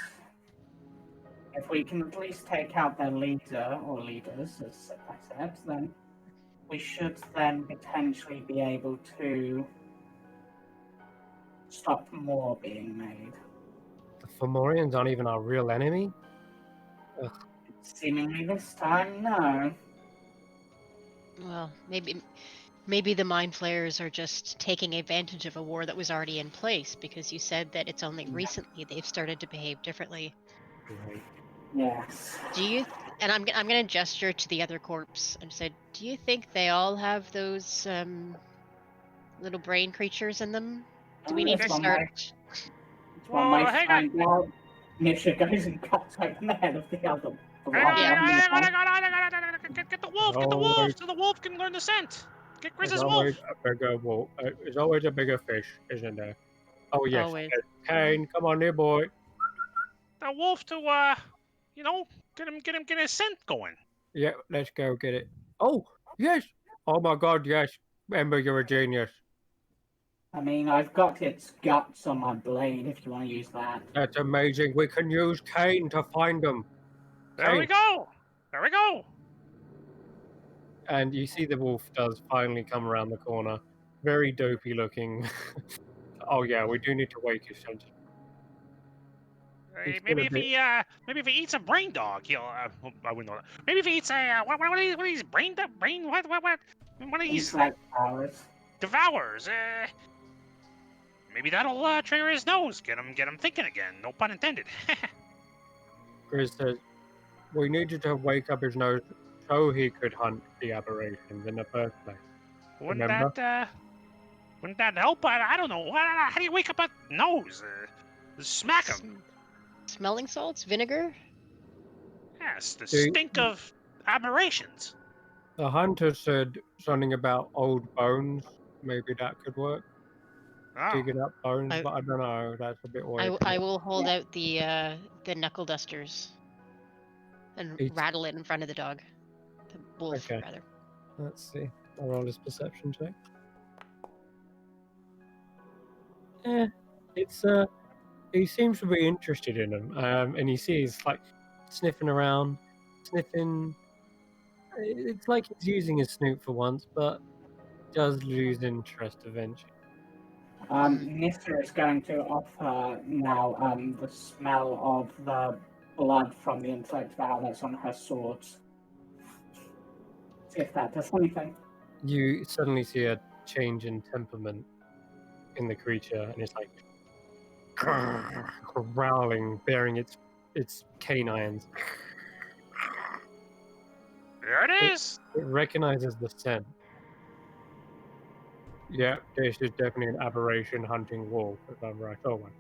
Speaker 4: if we can at least take out their leader or leaders, as I said, then we should then potentially be able to stop more being made.
Speaker 1: The Fomorians aren't even our real enemy. Ugh.
Speaker 4: Seemingly this time, no.
Speaker 5: Well, maybe the mind flayers are just taking advantage of a war that was already in place, because you said that it's only recently they've started to behave differently.
Speaker 1: Right.
Speaker 4: Yes.
Speaker 5: Do you? And I'm going to gesture to the other corpse and say, do you think they all have those little brain creatures in them? Do we need to start?
Speaker 6: Well, hang on.
Speaker 4: Nisha goes and cuts open the head of the other.
Speaker 6: Hang on. Get the wolf. Get the wolf, so the wolf can learn the scent. Get Grizz's wolf.
Speaker 1: There's always a bigger fish, isn't there? Oh yes.
Speaker 5: Always.
Speaker 1: Kane, come on, dear boy.
Speaker 6: The wolf to you know, get a scent going.
Speaker 1: Yeah, let's go get it. Oh, yes. Oh my God, yes. Ember, you're a genius.
Speaker 4: I mean, I've got its guts on my blade if you want to use that.
Speaker 1: That's amazing. We can use Kane to find them.
Speaker 6: There we
Speaker 1: Kane.
Speaker 6: go. There we go.
Speaker 1: And you see the wolf does finally come around the corner. Very dopey looking. Oh yeah, we do need to wake his sense. He's still
Speaker 6: Maybe
Speaker 1: a
Speaker 6: if
Speaker 1: bit.
Speaker 6: maybe if he eats a brain dog, he'll. I wouldn't know that. Maybe if he eats a what are these brain what are these
Speaker 4: Insect powers.
Speaker 6: devours? Maybe that'll trigger his nose, get him thinking again. No pun intended.
Speaker 1: Grizz says, we needed to wake up his nose so he could hunt the aberrations in the first place.
Speaker 6: wouldn't
Speaker 1: Remember?
Speaker 6: wouldn't that help? I don't know. How do you wake up a nose? Smack him.
Speaker 5: Smelling salts, vinegar.
Speaker 6: Yes, the
Speaker 1: Do-
Speaker 6: stink of aberrations.
Speaker 1: The hunter said something about old bones. Maybe that could work.
Speaker 6: Oh.
Speaker 1: Digging up bones,
Speaker 5: I-
Speaker 1: but I don't know. That's a bit weird.
Speaker 5: I will hold out the knuckle dusters and
Speaker 1: Eat.
Speaker 5: rattle it in front of the dog. The wolf,
Speaker 1: Okay.
Speaker 5: rather.
Speaker 1: Let's see. I'll roll his perception check. Yeah, it's he seems to be interested in them, and you see he's like sniffing around, sniffing. It's like he's using his snoot for once, but does lose interest eventually.
Speaker 4: Nissa is going to offer now the smell of the blood from the intellect vow that's on her swords. See if that does anything.
Speaker 1: You suddenly see a change in temperament in the creature, and it's like growling, bearing its canines.
Speaker 6: There it is.
Speaker 1: It recognizes the scent. Yeah, this is definitely an aberration hunting wolf, if I'm right. Oh, well.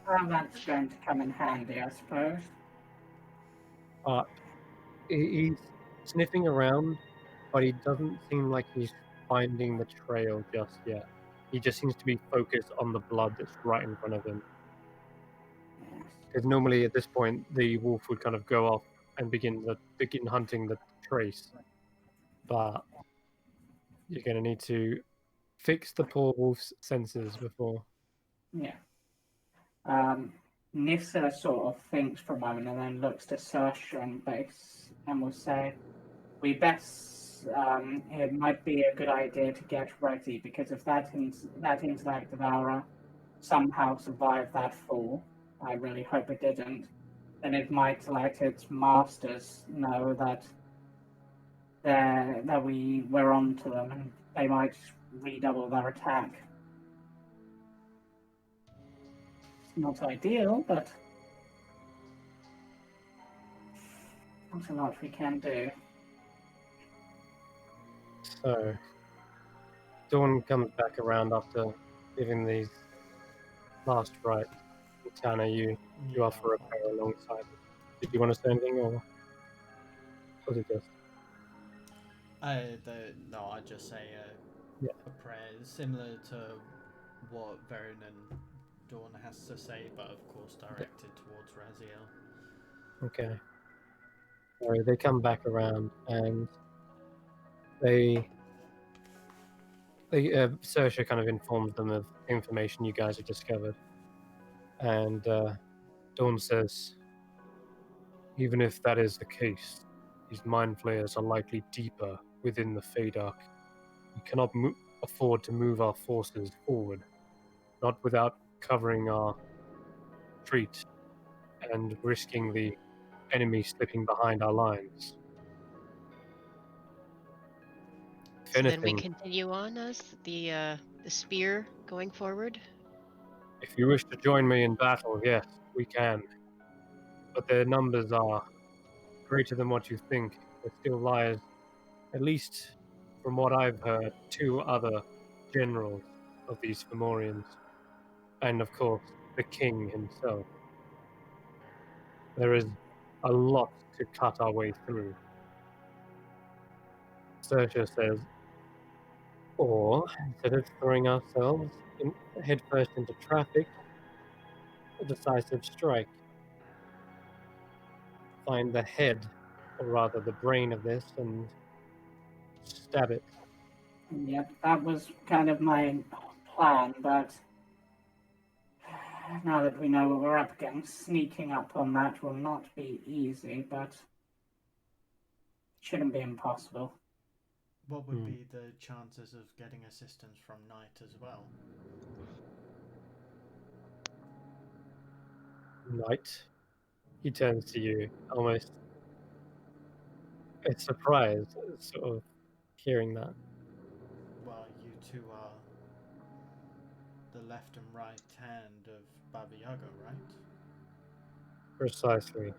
Speaker 4: Well, that's going to come in handy, I suppose.
Speaker 1: But he's sniffing around, but he doesn't seem like he's finding the trail just yet. He just seems to be focused on the blood that's right in front of him.
Speaker 4: Yes.
Speaker 1: Because normally at this point, the wolf would kind of go off and begin hunting the trace. But you're going to need to fix the poor wolf's senses before.
Speaker 4: Yeah. Nissa sort of thinks for a moment and then looks to Saoirse on base and will say, we best, it might be a good idea to get ready because if that intellect devourer somehow survived that fall, I really hope it didn't, then it might let its masters know that we're on to them and they might redouble their attack. Not ideal, but not a lot we can do.
Speaker 1: So, Dawn comes back around after giving these last rites. Tana, you offer a prayer alongside. Did you want to say anything, or was it just?
Speaker 2: No, I just say
Speaker 1: Yeah.
Speaker 2: a prayer similar to what Varen and Dawn has to say, but of course directed towards Raziel.
Speaker 1: Okay. So they come back around and they Saoirse kind of informs them of information you guys have discovered, and Dawn says, even if that is the case, these mind flayers are likely deeper within the Feydark. We cannot afford to move our forces forward, not without covering our retreat and risking the enemy slipping behind our lines. If
Speaker 5: So then we
Speaker 1: anything,
Speaker 5: continue on as the spear going forward.
Speaker 1: if you wish to join me in battle, yes, we can. But their numbers are greater than what you think. There still lies, at least from what I've heard, 2 other generals of these Fomorians. And of course, the king himself. There is a lot to cut our way through. Saoirse says, or instead of throwing ourselves headfirst into traffic, a decisive strike. find the head, or rather the brain of this, and stab it.
Speaker 4: Yep, that was kind of my plan, but now that we know what we're up against, sneaking up on that will not be easy, but shouldn't be impossible.
Speaker 2: What would be the chances of getting assistance from Knight as well?
Speaker 1: Knight. He turns to you, almost a surprise, sort of hearing that.
Speaker 2: Well, you two are the left and right hand of Baba Yaga, right?
Speaker 1: Precisely.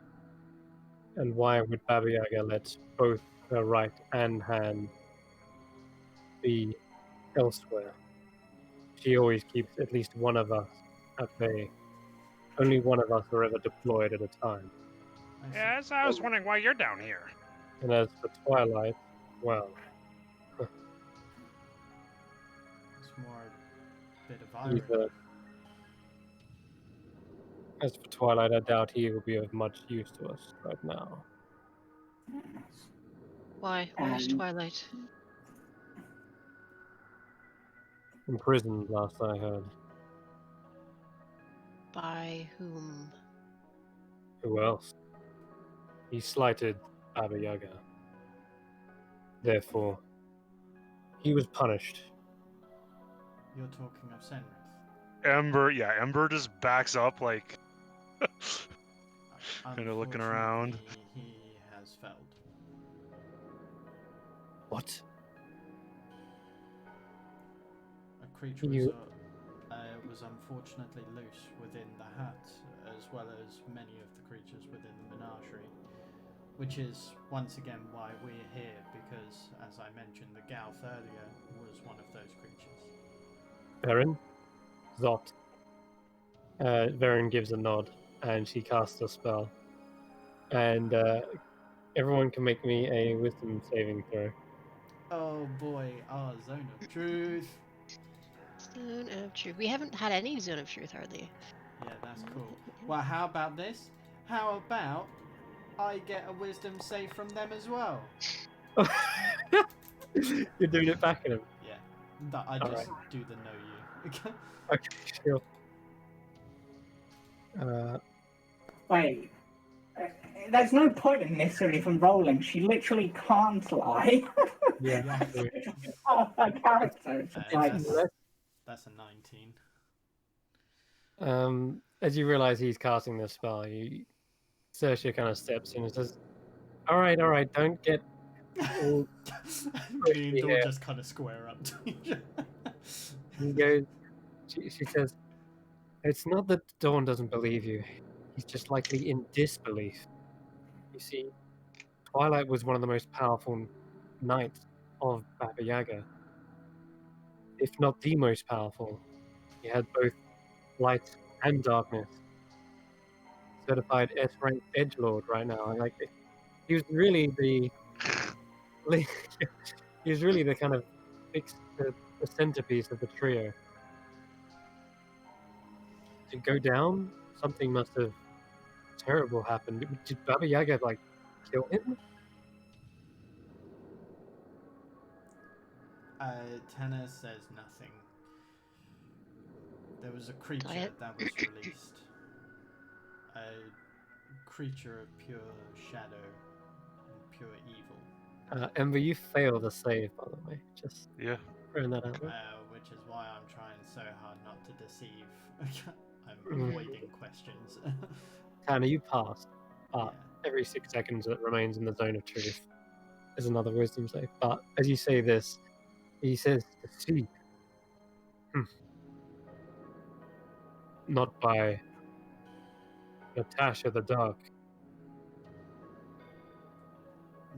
Speaker 1: And why would Baba Yaga let both her right and hand be elsewhere? She always keeps at least one of us at bay. Only one of us are ever deployed at a time.
Speaker 2: I see.
Speaker 6: Yes, I was wondering why you're down here.
Speaker 1: And as for Twilight, well,
Speaker 2: It's more a bit of
Speaker 1: he's
Speaker 2: irony.
Speaker 1: as for Twilight, I doubt he will be of much use to us right now.
Speaker 5: Why? Where's Twilight?
Speaker 1: Imprisoned, last I heard.
Speaker 5: By whom?
Speaker 1: Who else? He slighted Baba Yaga. Therefore, he was punished.
Speaker 2: You're talking of Senrith.
Speaker 6: Ember just backs up like kind of looking around.
Speaker 2: Unfortunately, he has failed.
Speaker 1: What?
Speaker 2: A creature was unfortunately loose within the hut, as well as many of the creatures within the menagerie. Which is, once again, why we're here, because, as I mentioned, the Gauth earlier was one of those creatures.
Speaker 1: Varen? Zot. Varen gives a nod, and she casts a spell. And everyone can make me a wisdom saving throw.
Speaker 2: Oh boy, our zone of truth.
Speaker 5: Zone of Truth. We haven't had any Zone of Truth, hardly.
Speaker 2: Yeah, that's cool. Well, how about this? How about I get a wisdom save from them as well?
Speaker 1: You're doing it back at him.
Speaker 2: Yeah, I just do the know you.
Speaker 1: Okay, sure.
Speaker 4: Wait, there's no point in necessarily from rolling. She literally can't lie.
Speaker 1: Yeah.
Speaker 4: Her character. It's just like,
Speaker 2: That's a 19.
Speaker 1: As you realize he's casting this spell, Saoirse kind of steps in and says, All right, don't get all
Speaker 2: Me and Dawn just kind of square up to each other.
Speaker 1: He goes, she says, It's not that Dawn doesn't believe you. He's just likely in disbelief. You see, Twilight was one of the most powerful knights of Baba Yaga. If not the most powerful. He had both light and darkness. Certified S-rank edgelord right now. Like, he was really the kind of the centerpiece of the trio. To go down, something must have terrible happened. Did Baba Yaga kill him?
Speaker 2: Tanner says nothing. There was a creature that was released. A creature of pure shadow and pure evil.
Speaker 1: Ember, you failed a save, by the way. Just throwing that out there.
Speaker 2: Which is why I'm trying so hard not to deceive. I'm avoiding questions.
Speaker 1: Tanner, you passed. Every 6 seconds that remains in the zone of truth is another wisdom save. But as you say this, he says, "See, not by Natasha the Dark."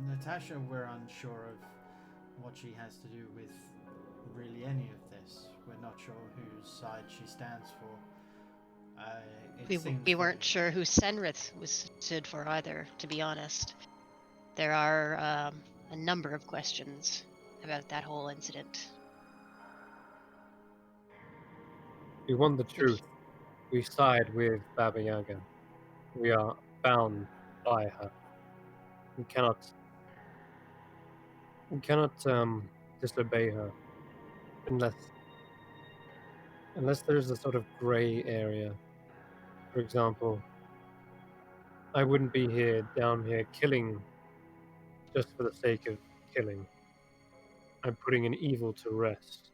Speaker 2: Natasha, we're unsure of what she has to do with really any of this. We're not sure whose side she stands for.
Speaker 5: We weren't sure who Senrith stood for either, to be honest. There are a number of questions about that whole incident.
Speaker 1: We want the truth. We side with Baba Yaga. We are bound by her. We cannot disobey her unless there's a sort of gray area. For example, I wouldn't be down here killing just for the sake of killing. I'm putting an evil to rest.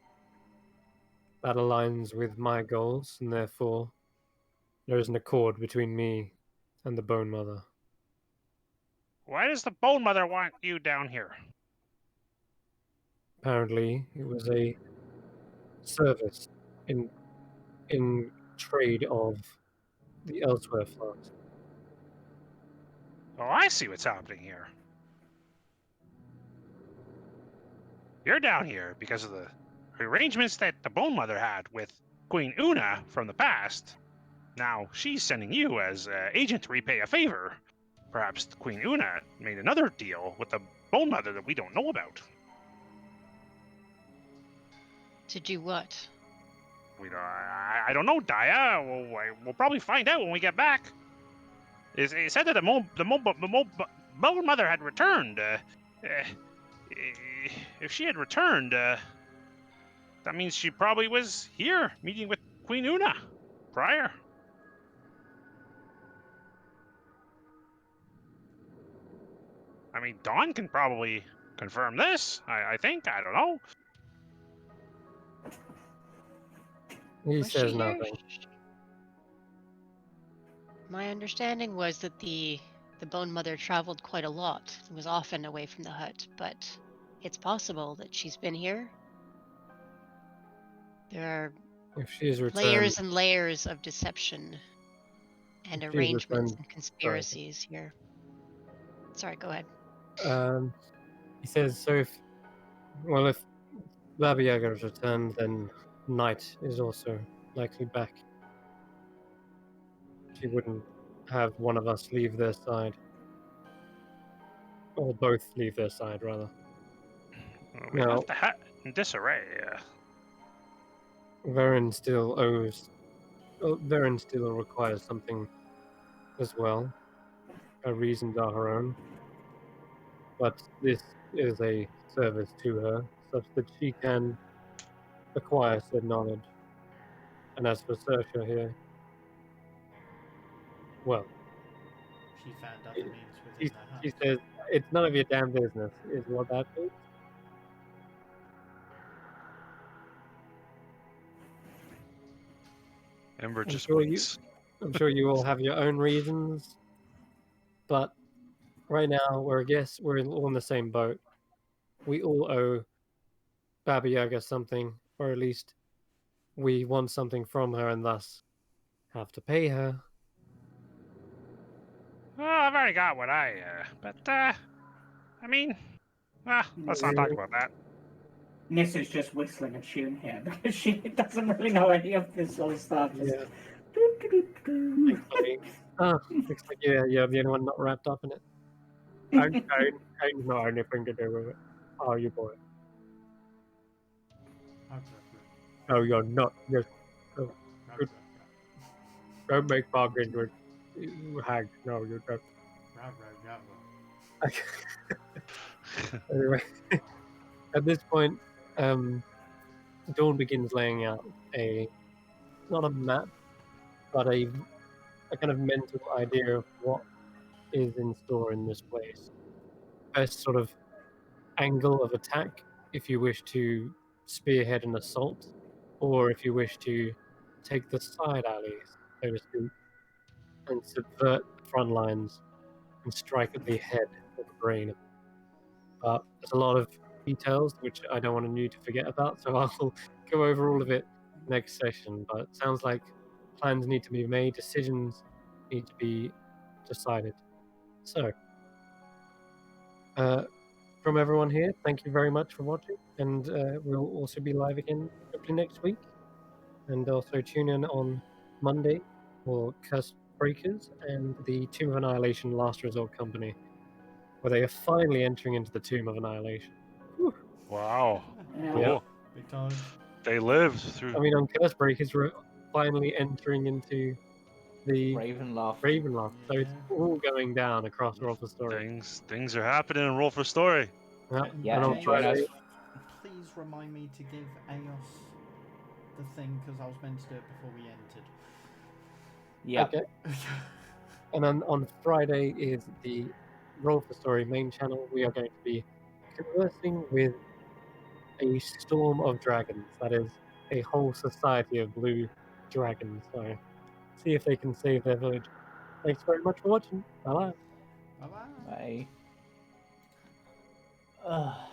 Speaker 1: That aligns with my goals, and therefore there is an accord between me and the Bone Mother.
Speaker 6: Why does the Bone Mother want you down here?
Speaker 1: Apparently, it was a service in trade of the Elsewhere flight.
Speaker 6: Oh, I see what's happening here. You're down here because of the arrangements that the Bone Mother had with Queen Una from the past. Now she's sending you as agent to repay a favor. Perhaps Queen Una made another deal with the Bone Mother that we don't know about.
Speaker 5: To do what?
Speaker 6: I don't know, Daya. We'll probably find out when we get back. It said that the Bone Mother had returned. If she had returned, that means she probably was here meeting with Queen Una prior. I mean, Dawn can probably confirm this, I think. I don't know.
Speaker 1: He
Speaker 5: Was
Speaker 1: says
Speaker 5: she here?
Speaker 1: nothing.
Speaker 5: My understanding was that the Bone Mother traveled quite a lot and was often away from the hut, but it's possible that she's been here. There
Speaker 1: If she is
Speaker 5: are
Speaker 1: returned,
Speaker 5: layers and layers of deception and
Speaker 1: If she's
Speaker 5: arrangements
Speaker 1: returned-
Speaker 5: and conspiracies here. Sorry, go ahead.
Speaker 1: he says, so if Baba Yaga has returned, then Night is also likely back. She wouldn't have one of us leave their side. Or both leave their side, rather.
Speaker 6: We
Speaker 1: No.
Speaker 6: left the hut in disarray.
Speaker 1: Varen still requires something as well. Her reasons are her own. But this is a service to her, such that she can acquire said knowledge. And as for Sersha here, well,
Speaker 2: She found other means
Speaker 1: she,
Speaker 2: within the hut.
Speaker 1: she says, it's none of your damn business, is what that is.
Speaker 6: Ember
Speaker 1: I'm
Speaker 6: just
Speaker 1: sure
Speaker 6: waits.
Speaker 1: I'm sure you all have your own reasons, but right now we're all in the same boat. We all owe Baba Yaga something, or at least we want something from her and thus have to pay her.
Speaker 6: Well, I've already got what but, I mean, let's not talk about that.
Speaker 4: Nis is just whistling a tune here because she doesn't really know any of this sort of stuff. Just
Speaker 1: Yeah.
Speaker 4: doo-doo-doo-doo.
Speaker 1: Looks like you're the only one not wrapped up in it. Ain't not anything to do with it. Are you, boy? No, you're not. Just don't make bargains with hags. No, you don't. Anyway, at this point, Dawn begins laying out not a map, but a kind of mental idea of what is in store in this place. Best sort of angle of attack if you wish to spearhead an assault, or if you wish to take the side alleys, so to speak, and subvert the front lines and strike at the head of the brain. But there's a lot of details which I don't want you to forget about, so I'll go over all of it next session. But it sounds like plans need to be made, decisions need to be decided. So, from everyone here, thank you very much for watching, and we'll also be live again hopefully next week. And also tune in on Monday for Curse Breakers and the Tomb of Annihilation Last Resort Company, where they are finally entering into the Tomb of Annihilation.
Speaker 6: Wow.
Speaker 4: Yeah.
Speaker 6: Cool.
Speaker 2: Big time.
Speaker 6: They lived through.
Speaker 1: I mean, on Curse Breakers, we're finally entering into the
Speaker 7: Ravenloft.
Speaker 1: Ravenloft. So it's
Speaker 2: Yeah.
Speaker 1: all going down across Roll for Story.
Speaker 3: Things are happening in Roll for Story.
Speaker 1: Yeah,
Speaker 7: Yeah,
Speaker 1: and on
Speaker 7: and join us.
Speaker 1: Friday,
Speaker 2: Please remind me to give Aos the thing because I was meant to do it before we entered.
Speaker 7: Yeah.
Speaker 1: okay. And then on Friday is the Roll for Story main channel. We are going to be conversing with a storm of dragons. That is a whole society of blue dragons. So see if they can save their village. Thanks very much for watching. Bye bye.
Speaker 2: Bye bye.
Speaker 7: Bye. Ugh.